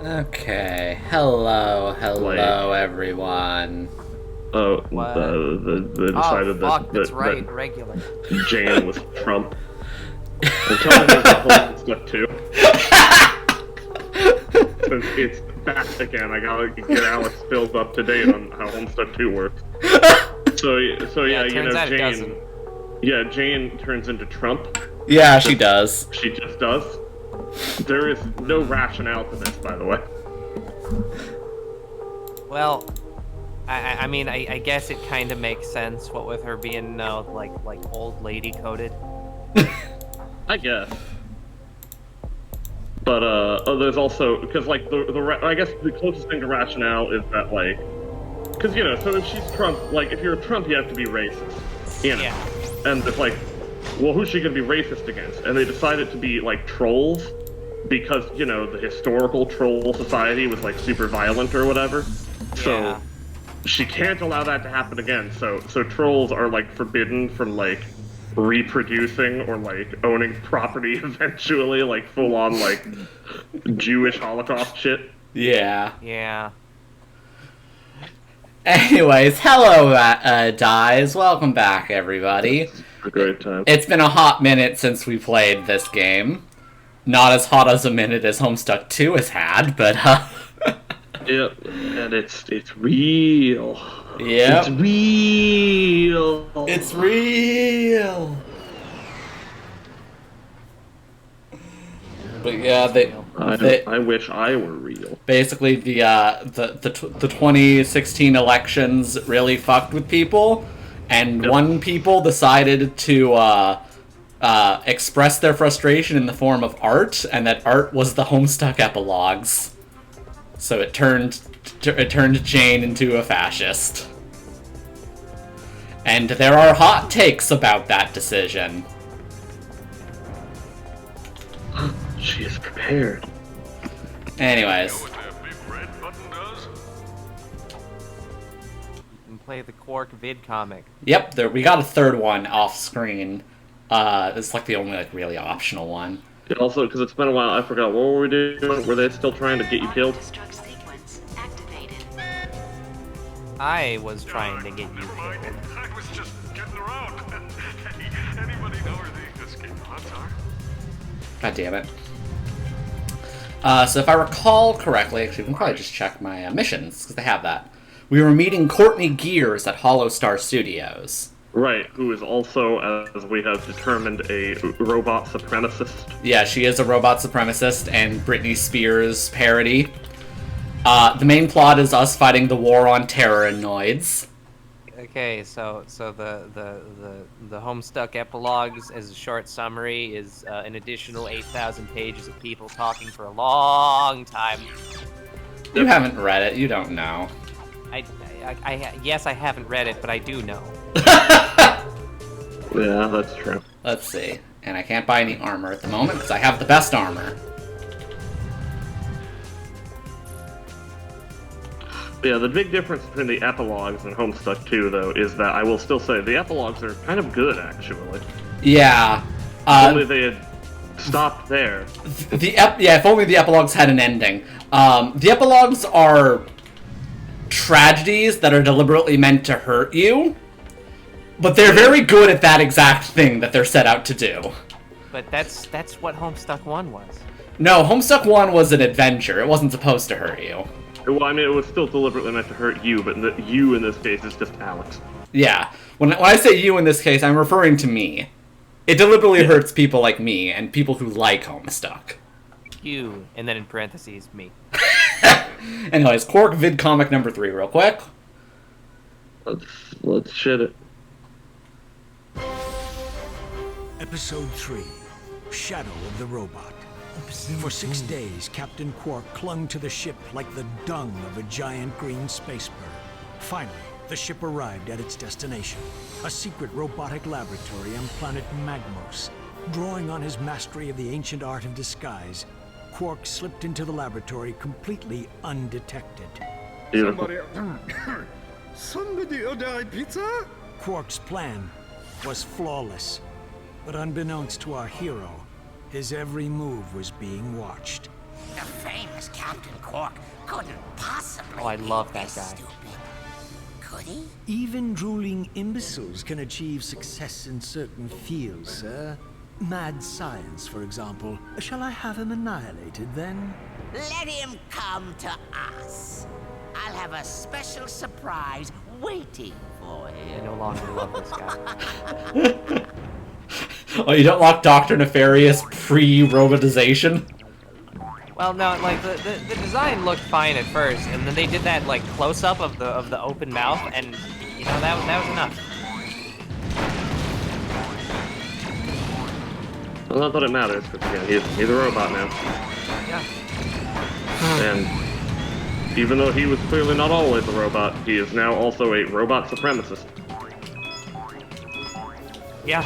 Okay. Hello, everyone. Oh, What? they decided That's right, that regular. Jane was Trump. I'm telling you about Homestuck too. Since it's back again, I gotta get Alex filled up to date on how Homestuck 2 works. So yeah, it turns out it doesn't. Jane turns into Trump. Yeah, she does. She just does. There is no rationale to this, by the way. Well, I mean, I guess it kind of makes sense. What with her being like old lady coded. I guess. But there's also because like I guess the closest thing to rationale is that like because so if she's Trump, like if you're a Trump you have to be racist, Yeah. and it's like, well, who's she gonna be racist against? And they decided to be like trolls because the historical troll society was like super violent or whatever, so Yeah. she can't allow that to happen again. So trolls are like forbidden from like reproducing or like owning property eventually, like full on like Jewish Holocaust shit. Yeah. Yeah. Anyways, hello, Dies. Welcome back, everybody. It's a great time. It's been a hot minute since we played this game. Not as hot as a minute as Homestuck 2 has had, but Yep, and it's real. Yep. It's real. It's real. But yeah, I wish I were real. basically the 2016 elections really fucked with people, and one people decided to express their frustration in the form of art, and that art was the Homestuck epilogues. So it turned Jane into a fascist. And there are hot takes about that decision. She is prepared. Anyways. Know what that big red button does? You can play the Quark vid comic. Yep, we got a third one off screen. It's like the only really optional one. Also, because it's been a while, I forgot, what were we doing? Were they still trying to get you killed? I was trying to get you Never mind. killed. I was just getting around. Anybody know where the escape pods are? God damn it. So if I recall correctly, actually, we can probably just check my missions, because they have that. We were meeting Courtney Gears at Hollow Star Studios. Right, who is also, as we have determined, a robot supremacist. Yeah, she is a robot supremacist and Britney Spears parody. The main plot is us fighting the war on terroroids. Okay, so the Homestuck epilogues, as a short summary, is an additional 8,000 pages of people talking for a long time. You haven't read it, you don't know. Yes, I haven't read it, but I do know. Yeah, that's true. Let's see. And I can't buy any armor at the moment, because I have the best armor. Yeah, the big difference between the epilogues and Homestuck 2, though, is that I will still say the epilogues are kind of good, actually. Yeah. If only they had stopped there. If only the epilogues had an ending. The epilogues are tragedies that are deliberately meant to hurt you, but they're very good at that exact thing that they're set out to do. But that's what Homestuck 1 was. No, Homestuck 1 was an adventure. It wasn't supposed to hurt you. Well, I mean, it was still deliberately meant to hurt you, but you in this case is just Alex. Yeah. When I say you in this case, I'm referring to me. It deliberately hurts people like me and people who like Homestuck. You, and then in parentheses, me. Anyways, Quark vid comic number 3 real quick. Let's shit it. Episode 3, Shadow of the Robot. For 6 days, Captain Quark clung to the ship like the dung of a giant green space bird. Finally, the ship arrived at its destination, a secret robotic laboratory on planet Magmos. Drawing on his mastery of the ancient art of disguise, Quark slipped into the laboratory completely undetected. Beautiful. Somebody order a pizza? Quark's plan was flawless, but unbeknownst to our hero, his every move was being watched. The famous Nefarious Captain Quark couldn't possibly Oh, I love be that this guy. stupid. Could he? Even drooling imbeciles can achieve success in certain fields, sir. Mad science, for example. Shall I have him annihilated, then? Let him come to us. I'll have a special surprise waiting for I him. no longer love this guy. Oh, you don't like Dr. Nefarious pre-robotization? Well, no, like the design looked fine at first, and then they did that like close up of the open mouth, and you know that was enough. Well, not that it matters, because again, he's a robot now. Yeah. And even though he was clearly not always a robot, he is now also a robot supremacist. Yeah.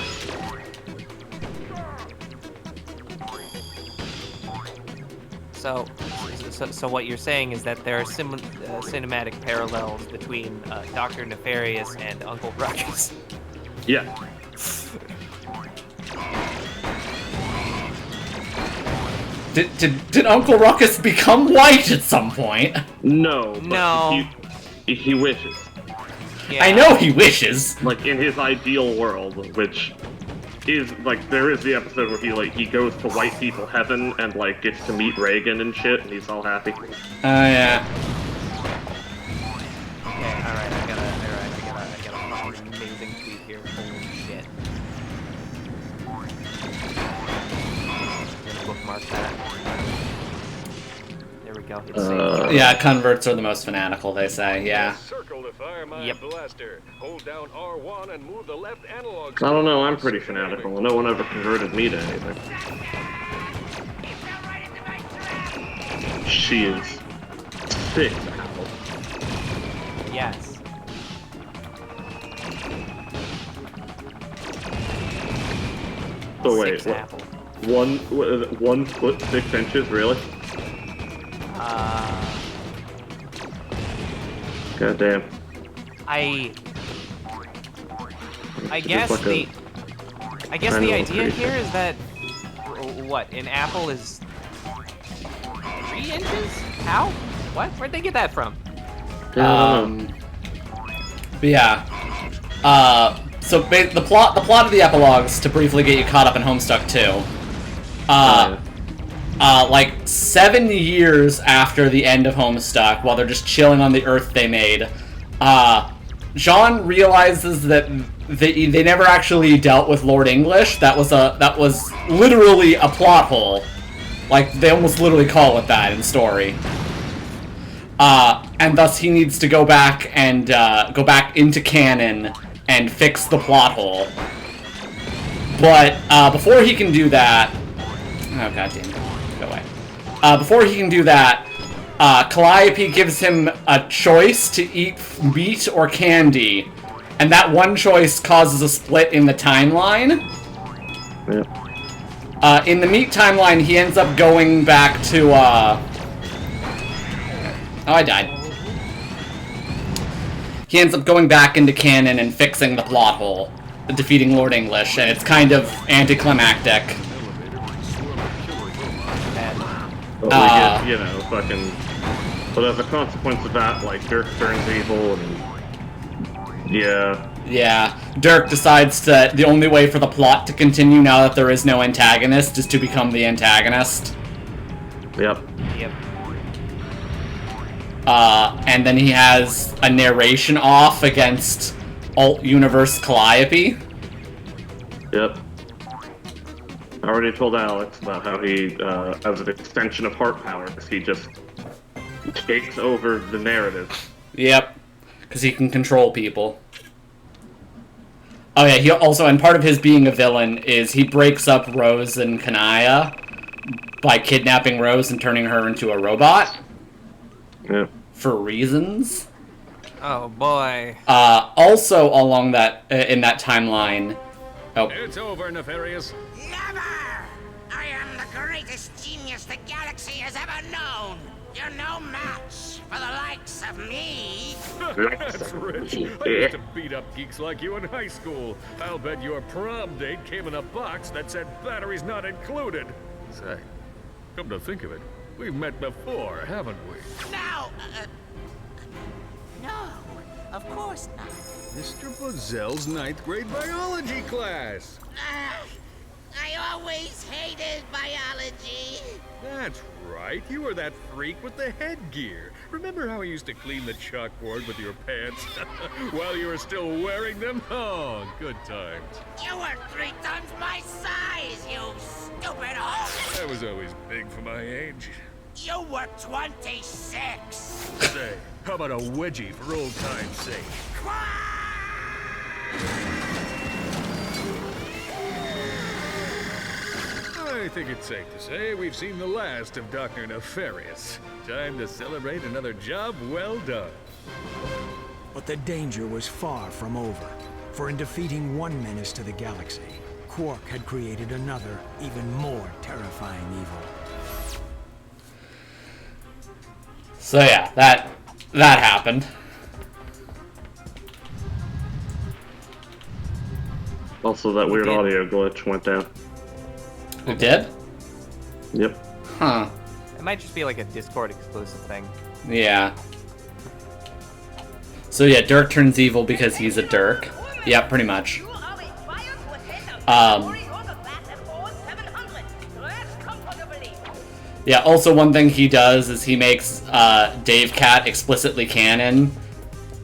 So what you're saying is that there are cinematic parallels between Dr. Nefarious and Uncle Ruckus. Yeah. Did Uncle Ruckus become white at some point? No. But No. He wishes. Yeah. I know he wishes. Like, in his ideal world, which is, like, there is the episode where he goes to white people heaven and, like, gets to meet Reagan and shit, and he's all happy. Oh, yeah. Okay, alright, I got a fucking amazing tweet here. Holy shit. I'm gonna bookmark that. There we go. It's saved. Yeah, converts are the most fanatical, they say, yeah. Circle to fire my Yep. blaster. Hold down R1 and move the left analog. I don't know, I'm pretty fanatical, and no one ever converted me to anything. She is sick, Apple. Yes. So wait, Six what? apple. 1 foot 6 inches, really? God damn. I It's guess like the kind of idea crazy. here is that what an apple is 3 inches? How? What? Where'd they get that from? But yeah. So the plot of the epilogues, to briefly get you caught up in Homestuck 2. Like 7 years after the end of Homestuck, while they're just chilling on the Earth they made, John realizes that they never actually dealt with Lord English. That was literally a plot hole. Like, they almost literally call it that in story. And thus he needs to go back and go back into canon and fix the plot hole. But before he can do that, oh god damn it, go away. Before he can do that, Calliope gives him a choice to eat meat or candy, and that one choice causes a split in the timeline. Yeah. In the meat timeline, he ends up going back to, oh, I died. He ends up going back into canon and fixing the plot hole, defeating Lord English, and it's kind of anticlimactic. But we get, you know, fucking... But as a consequence of that, like, Dirk turns evil, and... Yeah. Yeah, Dirk decides that the only way for the plot to continue now that there is no antagonist is to become the antagonist. Yep. Yep. And then he has a narration off against alt-universe Calliope. Yep. I already told Alex about how he, as an extension of Heart Powers, he just takes over the narrative. Yep, because he can control people. Oh yeah, he also, and part of his being a villain is he breaks up Rose and Kanaya by kidnapping Rose and turning her into a robot. Yep. For reasons. Oh boy. Also along that, in that timeline... Oh. It's over, Nefarious. Never! I am the greatest genius the galaxy has ever known. You're no match for the likes of me. That's rich. I used to beat up geeks like you in high school. I'll bet your prom date came in a box that said batteries not included. Say, come to think of it, We've met before, haven't we? No, no, of course not. Mr. Buzzell's 9th grade biology class. I always hated biology. That's right. You were that freak with the headgear. Remember how I used to clean the chalkboard with your pants while you were still wearing them? Oh, good times. You were 3 times my size, you stupid hoe. I was always big for my age. You were 26. Say, how about a wedgie for old time's sake? I think it's safe to say we've seen the last of Dr. Nefarious. Time to celebrate another job well done. But the danger was far from over. For in defeating one menace to the galaxy, Quark had created another, even more terrifying evil. So yeah, that happened. Also, that weird audio glitch went down. It did? Yep. Huh. It might just be like a Discord exclusive thing. Yeah. So yeah, Dirk turns evil because he's a Dirk. Yeah, pretty much. Yeah, also one thing he does is he makes Dave Cat explicitly canon.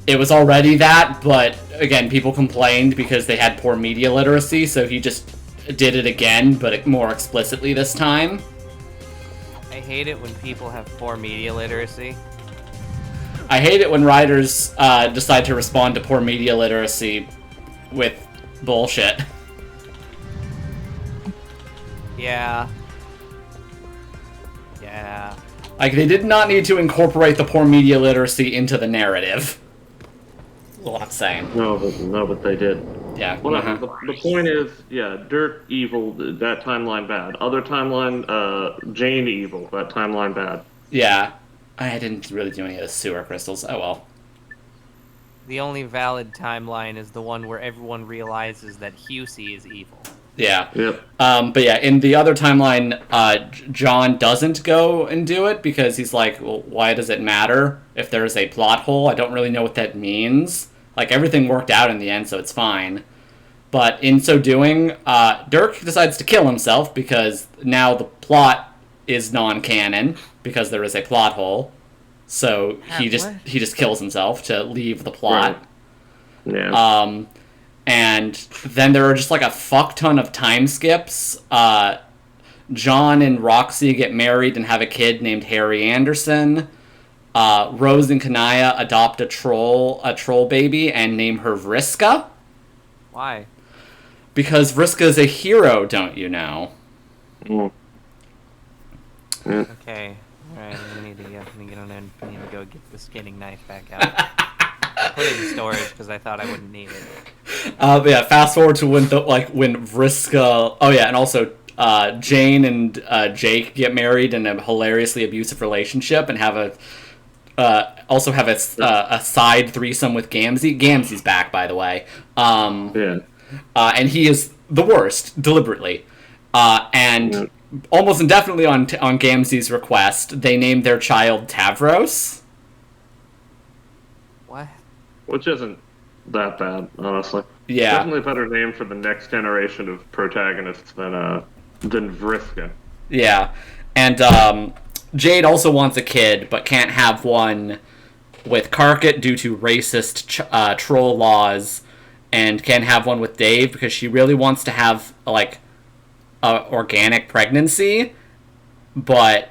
It was already that, but again, people complained because they had poor media literacy, so he just did it again, but more explicitly this time. I hate it when people have poor media literacy. I hate it when writers decide to respond to poor media literacy with bullshit. Yeah. Yeah. Like, they did not need to incorporate the poor media literacy into the narrative. Well, I'm saying. No, but they did. Yeah. Well, the point is, yeah, Dirk evil, that timeline bad. Other timeline, Jane evil, that timeline bad. Yeah. I didn't really do any of the sewer crystals. Oh well. The only valid timeline is the one where everyone realizes that Husey is evil. Yeah. Yep. But yeah, in the other timeline, John doesn't go and do it because he's like, well, why does it matter if there's a plot hole? I don't really know what that means. Like, everything worked out in the end, so it's fine. But in so doing, Dirk decides to kill himself because now the plot is non-canon because there is a plot hole. So he just kills himself to leave the plot. Right. Yeah. And then there are just like a fuck ton of time skips. John and Roxy get married and have a kid named Harry Anderson. Rose and Kanaya adopt a troll baby and name her Vriska. Why? Because Vriska is a hero, don't you know? Mm. Yeah. Okay. Alright, I need to get on there and need to go get the skinning knife back out. Put it in storage because I thought I wouldn't need it. Yeah, fast forward to when Vriska... Oh yeah, and also Jane and Jake get married in a hilariously abusive relationship and have a side threesome with Gamzee. Gamzee's back, by the way. Yeah. And he is the worst, deliberately. And almost indefinitely on Gamzee's request, they named their child Tavros. What? Which isn't that bad, honestly. Yeah. Definitely a better name for the next generation of protagonists than Vriska. Yeah. And Jade also wants a kid, but can't have one with Karkit due to racist troll laws, and can't have one with Dave because she really wants to have, like, a organic pregnancy, but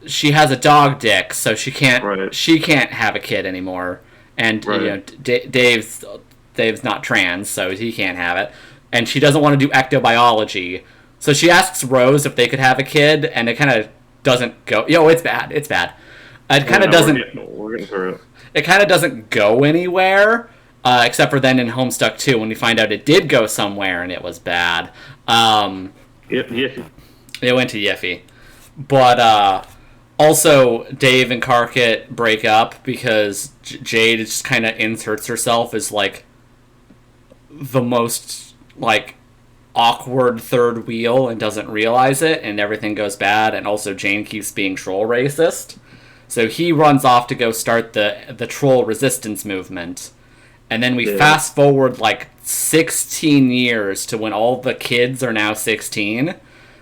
she has a dog dick, so she can't have a kid anymore. And you know, Dave's not trans, so he can't have it. And she doesn't want to do ectobiology, so she asks Rose if they could have a kid, and it kind of doesn't go. It's bad. It's bad. It kind of doesn't. We're getting through it. It kind of doesn't go anywhere. Except for then in Homestuck 2 when we find out it did go somewhere and it was bad. Yiffy. It went to Yiffy. But also Dave and Karkit break up because Jade just kind of inserts herself as like the most like awkward third wheel and doesn't realize it, and everything goes bad, and also Jane keeps being troll racist. So he runs off to go start the troll resistance movement. And then we fast forward like 16 years to when all the kids are now 16.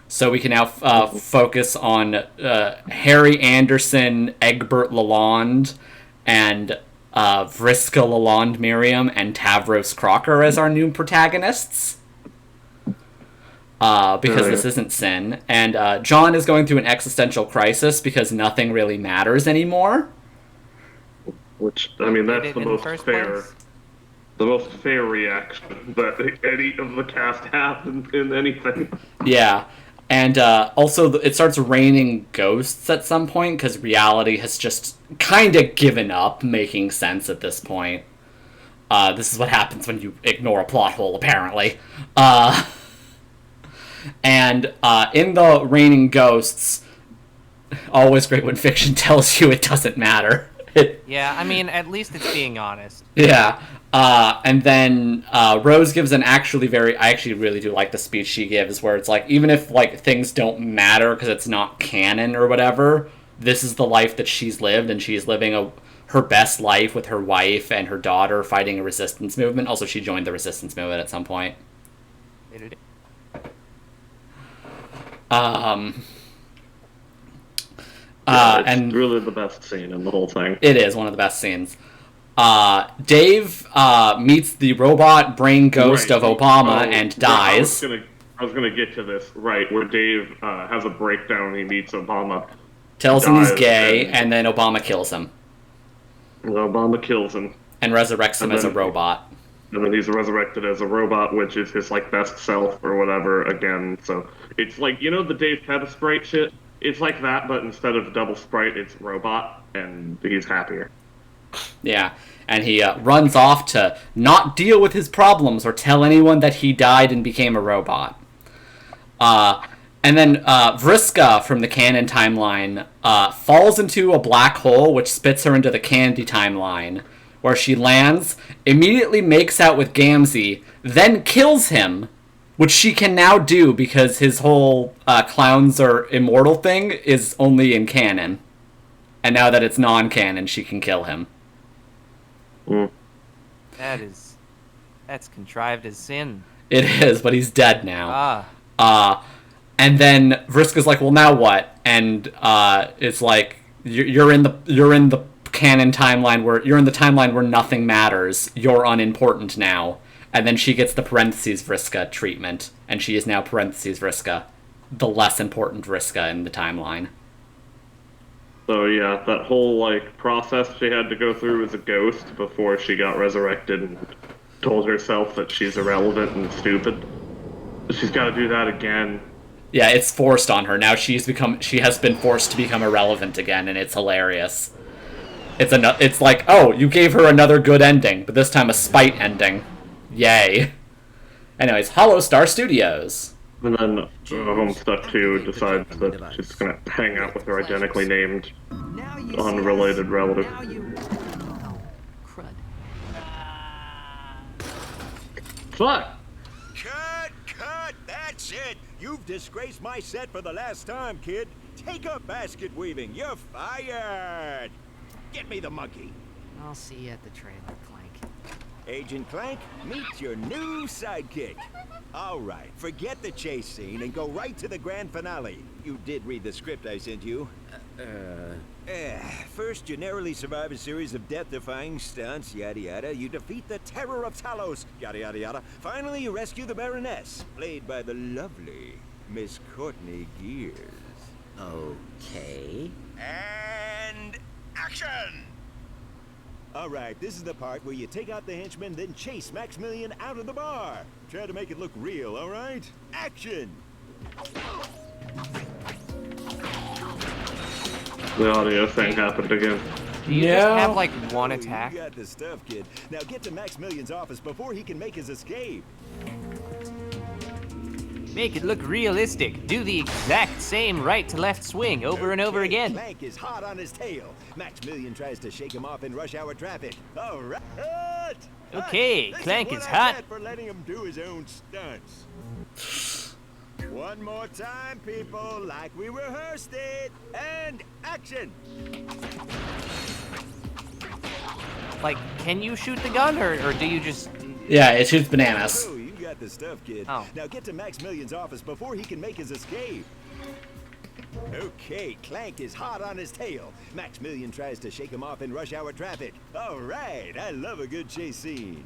So we can now focus on Harry Anderson, Egbert Lalonde, and Vriska Lalonde Miriam, and Tavros Crocker as our new protagonists. Because this isn't Sin. And John is going through an existential crisis because nothing really matters anymore. Which, I mean, that's the most fair... The most fair reaction that any of the cast have in anything. Yeah. And also, it starts raining ghosts at some point, because reality has just kind of given up making sense at this point. This is what happens when you ignore a plot hole, apparently. And in the raining ghosts, always great when fiction tells you it doesn't matter. Yeah, I mean, at least it's being honest. Yeah. And then Rose gives an I actually really do like the speech she gives, where it's like, even if like things don't matter because it's not canon or whatever, this is the life that she's lived, and she's living her best life with her wife and her daughter fighting a resistance movement. Also, she joined the resistance movement at some point. It's really the best scene in the whole thing. It is one of the best scenes. Dave meets the robot brain ghost of Obama and dies. I was gonna get to this, right, where Dave has a breakdown and he meets Obama. Tells him he's gay, and then Obama kills him. Obama kills him. And resurrects him as a robot. And then he's resurrected as a robot, which is his, like, best self or whatever again. So it's like, you know the Dave Petta shit? It's like that, but instead of double sprite, it's robot, and he's happier. Yeah, and he runs off to not deal with his problems or tell anyone that he died and became a robot. And then Vriska from the canon timeline falls into a black hole, which spits her into the Candy timeline, where she lands, immediately makes out with Gamzee, then kills him, which she can now do because his whole clowns are immortal thing is only in canon. And now that it's non-canon, she can kill him. Mm. That's contrived as sin. It is, but he's dead now. And then Vriska's like, well, now what? And it's like, you're in the canon timeline where nothing matters. You're unimportant now. And then she gets the parentheses Vriska treatment, and she is now parentheses Vriska, the less important Vriska in the timeline. So yeah, that whole like process she had to go through as a ghost before she got resurrected and told herself that she's irrelevant and stupid. She's got to do that again. Yeah, it's forced on her. Now she has been forced to become irrelevant again, and it's hilarious. It's like, oh, you gave her another good ending, but this time a spite ending. Yay. Anyways, Hollow Star Studios. And then Homestuck 2 decides that she's gonna hang out with her identically named unrelated relative. Fuck! Cut! That's it! You've disgraced my set for the last time, kid. Take up basket weaving. You're fired! Get me the monkey. I'll see you at the trailer, Clank. Agent Clank, meet your new sidekick. All right, forget the chase scene and go right to the grand finale. You did read the script I sent you. First, you narrowly survive a series of death-defying stunts, yada yada. You defeat the Terror of Talos, yada yada yada. Finally, you rescue the Baroness, played by the lovely Miss Courtney Gears. Okay. And action! All right, this is the part where you take out the henchman, then chase Maximilian out of the bar. Try to make it look real, all right? Action! The audio thing happened again. Do you just have like one attack? You got the stuff, kid. Now get to Maximilian's office before he can make his escape. Make it look realistic. Do the exact same right to left swing over and over again. Clank is hot on his tail. Maximilian tries to shake him off in rush hour traffic. All right. Okay, This Clank what is I hot. get for letting him do his own stunts. One more time, people, like we rehearsed it. And action! Like, can you shoot the gun, or do you just... Yeah, it shoots bananas. Oh, you got the stuff, kid. Oh. Now get to Maximilian's office before he can make his escape. Okay, Clank is hot on his tail. Maximilian tries to shake him off in rush hour traffic. All right, I love a good chase scene.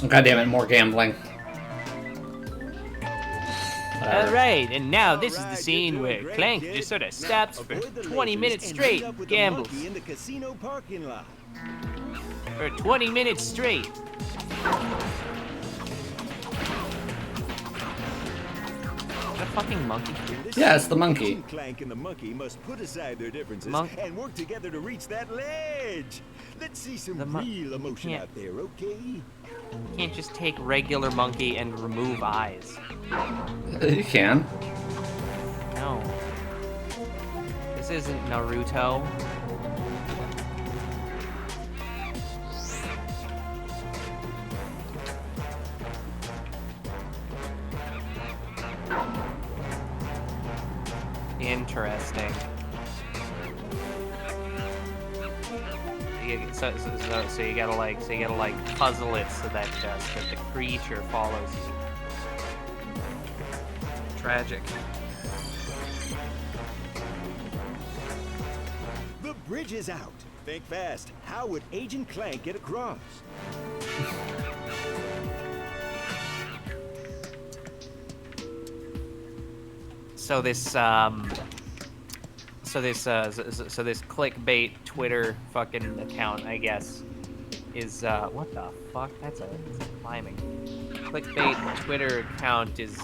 God damn it, more gambling. Alright, and now this is the Alright, scene you're where doing great, Clank kid. just sort of Now, stops for avoid the 20 lasers minutes and straight, meet up with the gambles. monkey in the casino parking lot. For 20 minutes straight. Is that a fucking monkey? This Yeah, it's scene, the monkey. Agent Clank and the monkey must put aside their differences Monk- and work together to reach that ledge. Let's see some The mon- real emotion can't- out there, okay? You can't just take regular monkey and remove eyes. You can. No. This isn't Naruto. Interesting. So you gotta like puzzle it so that the creature follows you. Tragic. The bridge is out. Think fast. How would Agent Clank get across? So this clickbait Twitter fucking account, I guess, is what the fuck? That's climbing. Clickbait Twitter account is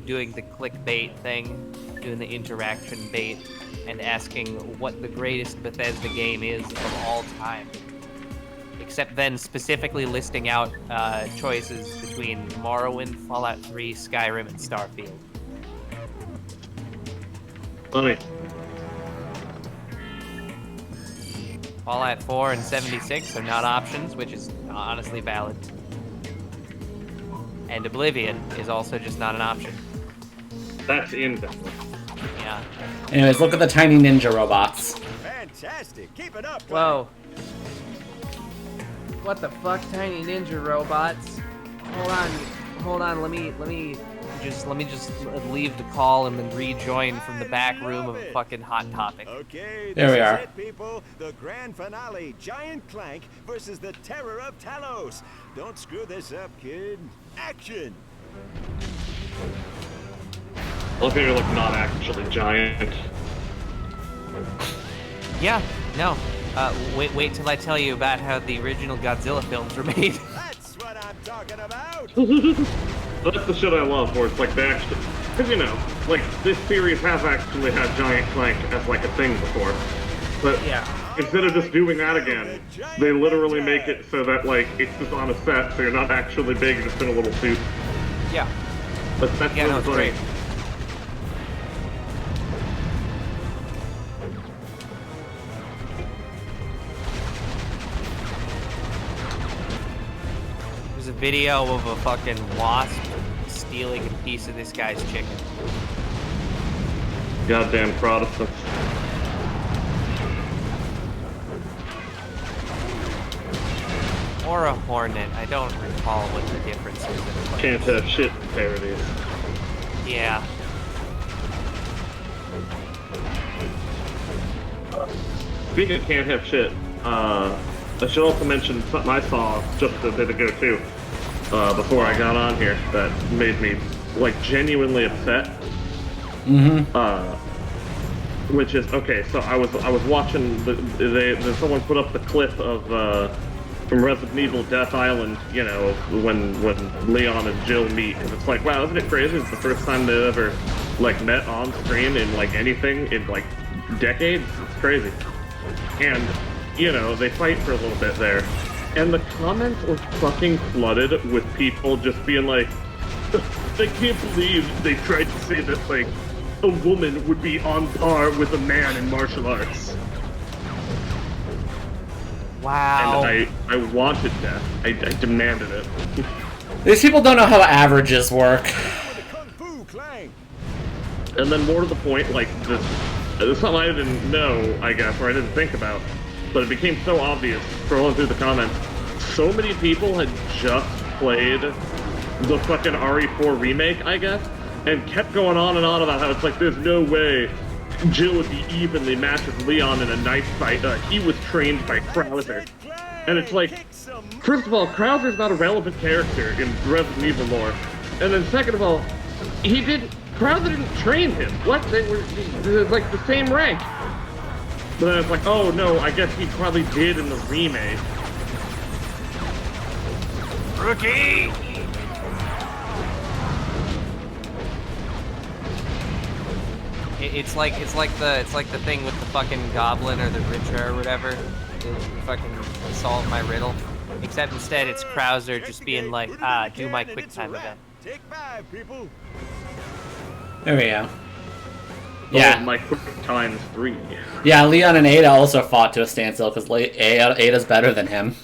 doing the clickbait thing, doing the interaction bait, and asking what the greatest Bethesda game is of all time. Except then specifically listing out choices between Morrowind, Fallout 3, Skyrim, and Starfield. Funny. Fallout 4 and 76 are not options, which is honestly valid. And Oblivion is also just not an option. That's invalid. Yeah. Anyways, look at the tiny ninja robots. Fantastic. Keep it up, Clank. Whoa. What the fuck, tiny ninja robots? Hold on. Let me just leave the call and then rejoin from the back room of a fucking Hot Topic. Okay, There this we is are. it, people. The grand finale, Giant Clank versus the Terror of Talos. Don't screw this up, kid. Action! Look at you, look not actually giant. Yeah, no. Wait till I tell you about how the original Godzilla films were made. That's what I'm talking about! That's the shit I love, where it's like they actually, because you know, like this series has actually had Giant Clank as like a thing before, but Yeah. instead of just doing that again, they literally make it so that like it's just on a set, so you're not actually big, you're just in a little suit. Yeah. But that's Yeah, really no, it's funny. great. There's a video of a fucking wasp stealing a piece of this guy's chicken. Goddamn Protestants. Or a hornet. I don't recall what the difference is. in Can't have shit parodies. Yeah. Speaking of can't have shit, I should also mention something I saw just a bit ago too, before I got on here, that made me like genuinely upset. Which is okay. So I was watching someone put up the clip of from Resident Evil Death Island, you know, when Leon and Jill meet, and it's like, wow, isn't it crazy? It's the first time they've ever like met on screen in like anything in like decades. It's crazy. And you know, they fight for a little bit there, and the comments were fucking flooded with people just being like, I can't believe they tried to say that like a woman would be on par with a man in martial arts. Wow. And I wanted death. I demanded it. These people don't know how averages work. With the Kung Fu, Clank! And then more to the point, like, this is something I didn't know, I guess, or I didn't think about, but it became so obvious scrolling through the comments. So many people had just played the fucking RE4 remake, I guess, and kept going on and on about how it's like, there's no way Jill would be evenly matched with Leon in a knife fight. He was trained by Krauser. And it's like, first of all, Krauser's not a relevant character in Resident Evil lore. And then second of all, Krauser didn't train him. What? They were like the same rank. But then it's like, oh no, I guess he probably did in the remake. Rookie! It's like the thing with the fucking goblin or the Richter or whatever. The fucking solve my riddle. Except instead it's Krauser just being like, do my quick time event. Take 5, people. There we go. Oh, Yeah. my quick times 3. Yeah, Leon and Ada also fought to a standstill because Ada's better than him.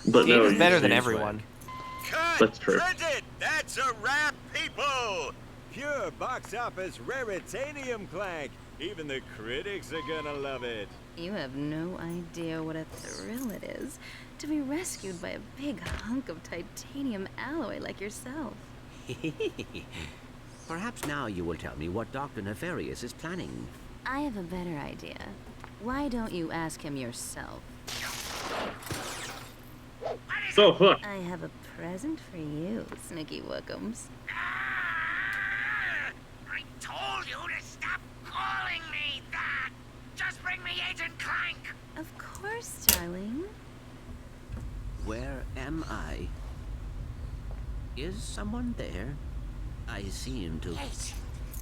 But no, He's better than everyone. Cut! That's true. Print it! That's a wrap, people! Pure box office raritanium, Clank. Even the critics are gonna love it. You have no idea what a thrill it is to be rescued by a big hunk of titanium alloy like yourself. Perhaps now you will tell me what Dr. Nefarious is planning. I have a better idea. Why don't you ask him yourself? So, look. I have a present for you, Snicky Wookums. I told you to stop calling me that! Just bring me Agent Clank! Of course, darling. Where am I? Is someone there? I seem to... Agent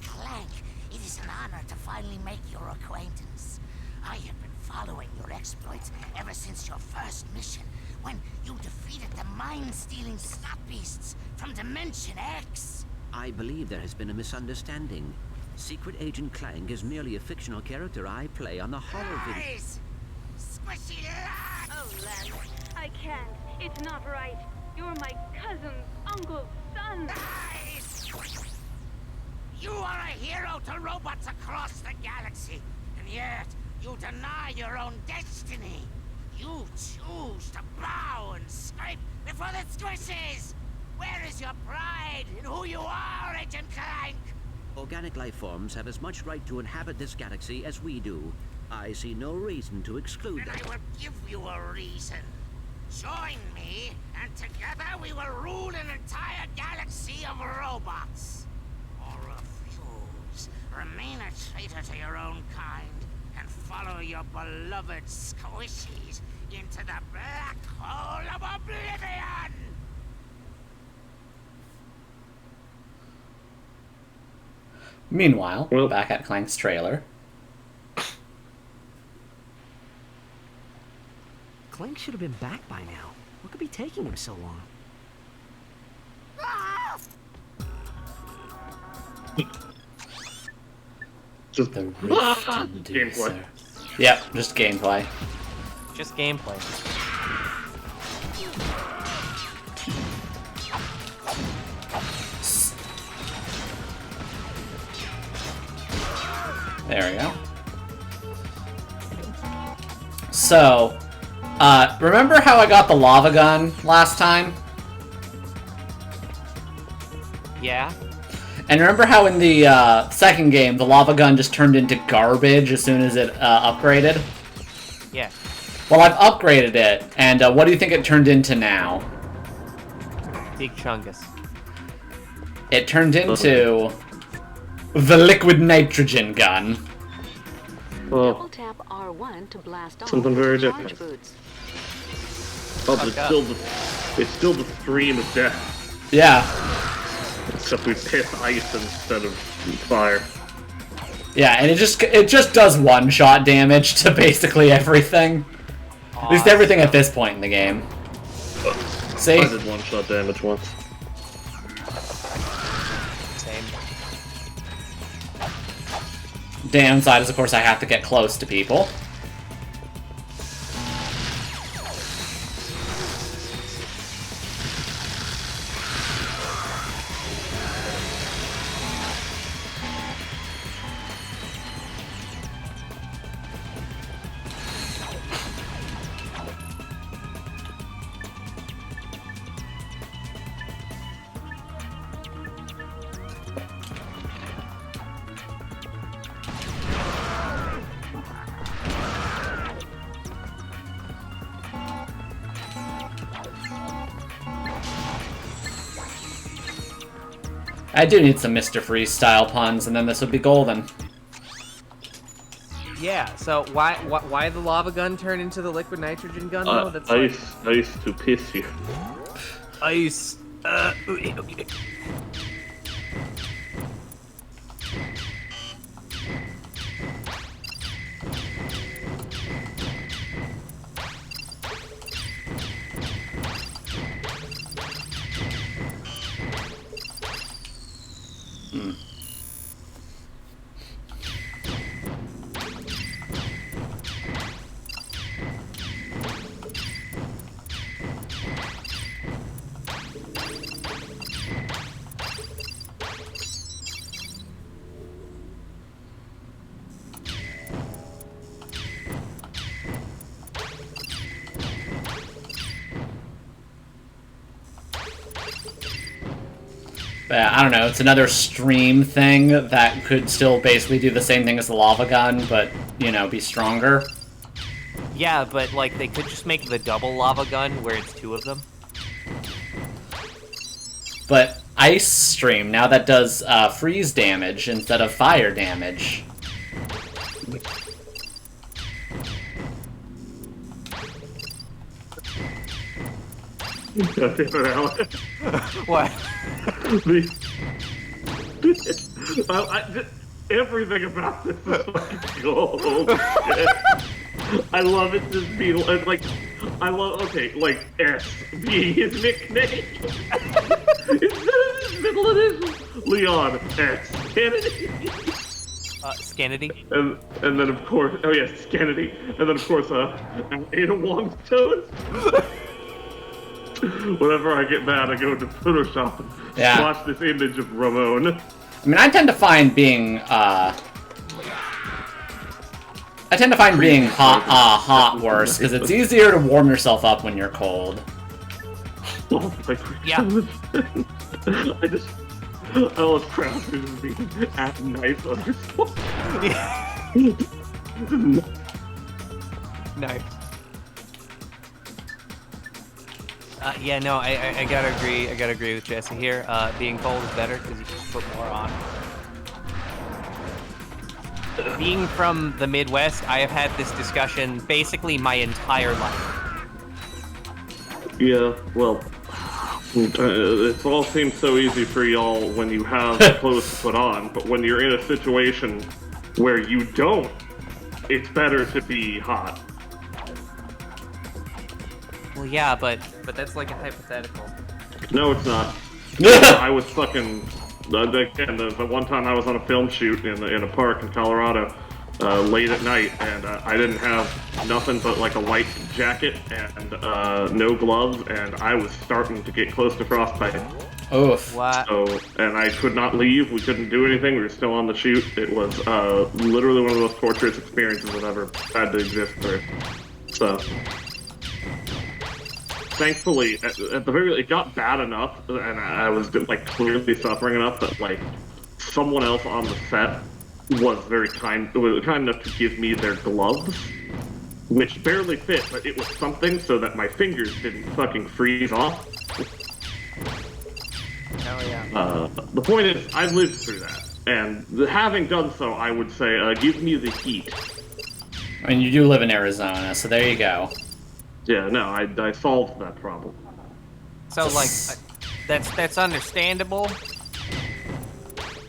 Clank, it is an honor to finally make your acquaintance. I have been following your exploits ever since your first mission, when you defeated the mind-stealing snot beasts from Dimension X. I believe there has been a misunderstanding. Secret Agent Clank is merely a fictional character I play on the horror video. Lies! Squishy lies! Oh, Len, I can't. It's not right. You're my cousin's uncle's son. Lies! You are a hero to robots across the galaxy, and yet you deny your own destiny. You choose to bow and scrape before the squishies! Where is your pride in who you are, Agent Clank? Organic life forms have as much right to inhabit this galaxy as we do. I see no reason to exclude Then them. I will give you a reason. Join me, and together we will rule an entire galaxy of robots. Or refuse, remain a traitor to your own kind, and follow your beloved squishies into the black hole of oblivion! Meanwhile, Well- back at Clank's trailer. Clank should have been back by now. What could be taking him so long? Just The Rift Inducer. gameplay. Yep, just gameplay. Just gameplay. There we go. So, remember how I got the lava gun last time? Yeah. And remember how in the second game, the lava gun just turned into garbage as soon as it upgraded? Yeah. Well, I've upgraded it, and what do you think it turned into now? Big Chungus. It turned into the liquid nitrogen gun. Well, Tap R1 to blast off something very the charge different. boots. oh, but it's still the stream of death. Yeah. Except we piss ice instead of fire. Yeah, and it just does one-shot damage to basically everything. At least everything at this point in the game. See? I did one-shot damage once. Same. Downside is, of course, I have to get close to people. I do need some Mr. Freeze style puns, and then this would be golden. Yeah. So why the lava gun turn into the liquid nitrogen gun though? That's ice to piss you. Ice. Okay. I don't know, it's another stream thing that could still basically do the same thing as the lava gun, but, you know, be stronger. Yeah, but like they could just make the double lava gun where it's 2 of them. But Ice Stream, now that does freeze damage instead of fire damage. What? Everything about this is fucking gold. I love it just being like, I love, okay, like S being his nickname. Instead of his middle initial, Leon S. Kennedy. Scannity. And then of course, oh yes, Scannity. And then of course, Ada Wong's toes. Whenever I get mad, I go to Photoshop and watch this image of Ramon. I mean, I tend to find being hot worse, because it's easier to warm yourself up when you're cold. Yeah. I love crafters being at nice underscore. Nice. Yeah, no, I gotta agree. I gotta agree with Jesse here. Being cold is better because you can put more on. Being from the Midwest, I have had this discussion basically my entire life. Yeah, well, it all seems so easy for y'all when you have clothes to put on, but when you're in a situation where you don't, it's better to be hot. Well, yeah, but that's like a hypothetical. No, it's not. I was fucking... Again, the one time I was on a film shoot in a park in Colorado, late at night, and I didn't have nothing but like a light jacket and no gloves, and I was starting to get close to frostbite. Oof. What? So, and I could not leave. We couldn't do anything. We were still on the shoot. It was literally one of the most torturous experiences I've ever had to exist through. So, thankfully, at the very least, it got bad enough, and I was like clearly suffering enough that like someone else on the set was kind enough to give me their gloves, which barely fit, but it was something so that my fingers didn't fucking freeze off. Hell yeah. The point is, I've lived through that, and having done so, I would say, give me the heat. I mean, you do live in Arizona, so there you go. Yeah, no, I solved that problem. So like, that's understandable.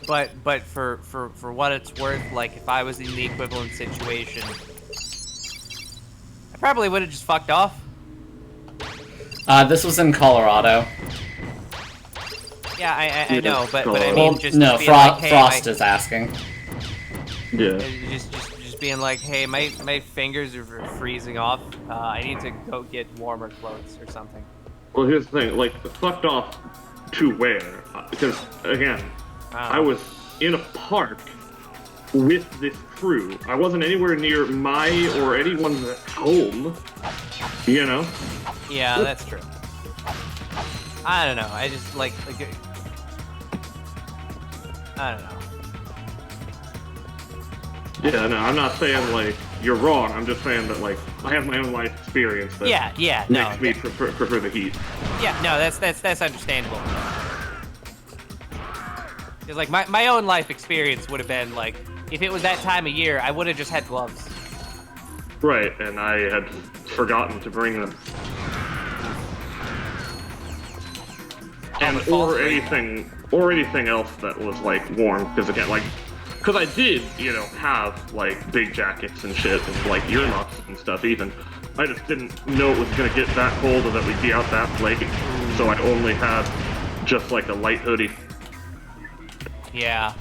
But for what it's worth, like if I was in the equivalent situation, I probably would have just fucked off. This was in Colorado. Yeah, I know, but I mean, well, just no, being like, hey, Frost is asking. Yeah. Just being like, hey, my fingers are freezing off. I need to go get warmer clothes or something. Well, here's the thing, like, fucked off to where? Because, again, I was in a park with this crew. I wasn't anywhere near my or anyone's home, you know? Yeah, that's true. I don't know, I just, like I don't know. Yeah, no, I'm not saying, like, you're wrong. I'm just saying that, like, I have my own life experience that makes me prefer the heat. Yeah, no, that's understandable. Because like my own life experience would have been like, if it was that time of year, I would have just had gloves. Right, and I had forgotten to bring them. And or anything else that was like warm, because again, like, because I did, you know, have like big jackets and shit, and like earmuffs and stuff even. I just didn't know it was gonna get that cold or that we'd be out that late, so I only had just like a light hoodie. Yeah.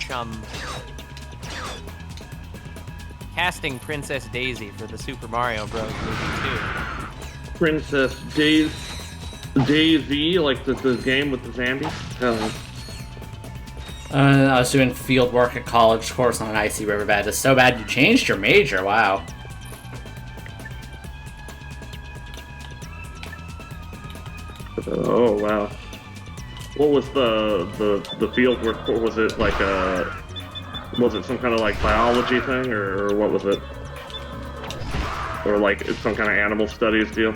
Chum. Casting Princess Daisy for the Super Mario Bros. Movie 2. Princess Daisy, like the game with the zombies? I was doing field work at college, course on an icy riverbed. It's so bad you changed your major, wow. Oh, wow. What was the field work for? Was it like was it some kind of like biology thing, or what was it? Or like some kind of animal studies deal?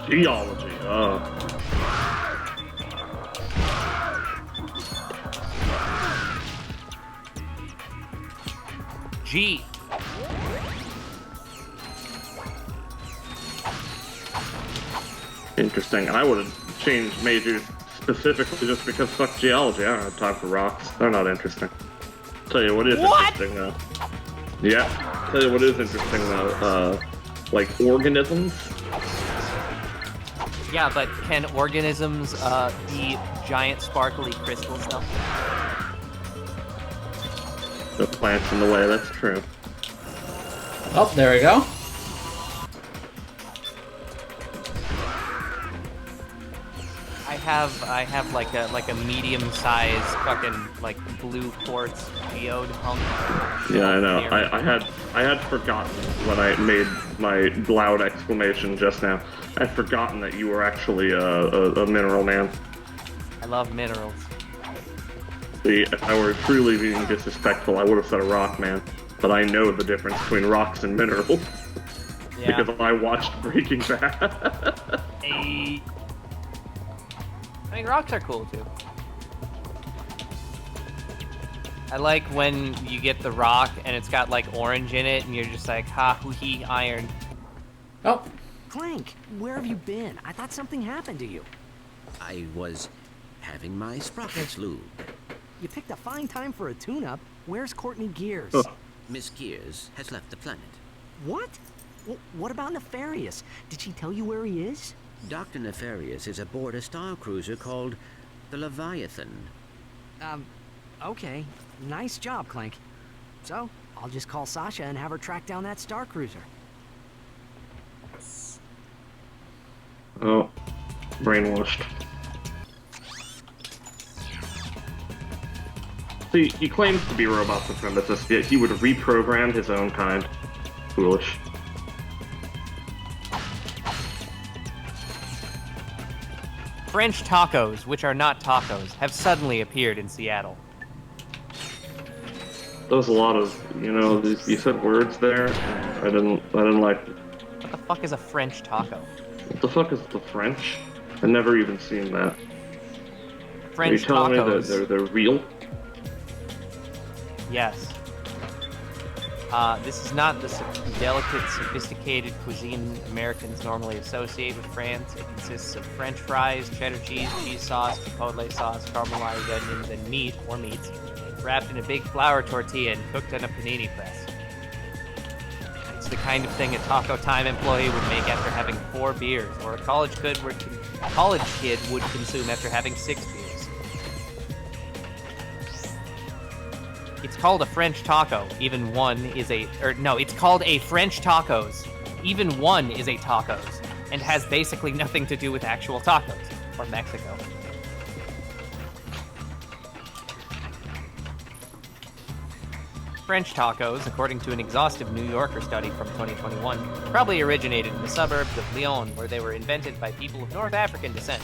Geology, G. Interesting. I would have changed majors specifically just because fuck geology. I don't have time for rocks. They're not interesting. Tell you what is interesting though. Yeah. Tell you what is interesting though. Like organisms. Yeah, but can organisms be giant sparkly crystal stuff? The plants in the way, that's true. Oh, there we go. I have like a medium-sized fucking like blue quartz geode hunk. Yeah, I know. I had forgotten when I made my loud exclamation just now. I'd forgotten that you were actually a mineral man. I love minerals. See, if I were truly being disrespectful, I would have said a rock man. But I know the difference between rocks and minerals. Yeah. Because I watched Breaking Bad. Hey. I mean, rocks are cool too. I like when you get the rock and it's got like orange in it and you're just like, ha, hoo hee, iron. Oh. Clank, where have you been? I thought something happened to you. I was having my sprockets lubed. You picked a fine time for a tune-up. Where's Courtney Gears? Miss Gears has left the planet. What? What about Nefarious? Did she tell you where he is? Dr. Nefarious is aboard a star cruiser called the Leviathan. Okay. Nice job, Clank. So, I'll just call Sasha and have her track down that star cruiser. Oh, brainwashed. See, he claims to be robot supremacist, yet he would reprogram his own kind. Foolish. French tacos, which are not tacos, have suddenly appeared in Seattle. That was a lot of, you said words there. I didn't like it. What the fuck is a French taco? What the fuck is the French? I've never even seen that. French Are you telling tacos. me that they're real? Yes. This is not the delicate, sophisticated cuisine Americans normally associate with France. It consists of French fries, cheddar cheese, cheese sauce, chipotle sauce, caramelized onions, and meat, or meats, wrapped in a big flour tortilla and cooked on a panini press. It's the kind of thing a Taco Time employee would make after having 4 beers, or a college kid would consume after having 6 beers. It's called a French taco. Even one is it's called a French tacos. Even one is a tacos, and has basically nothing to do with actual tacos, or Mexico. French tacos, according to an exhaustive New Yorker study from 2021, probably originated in the suburbs of Lyon, where they were invented by people of North African descent.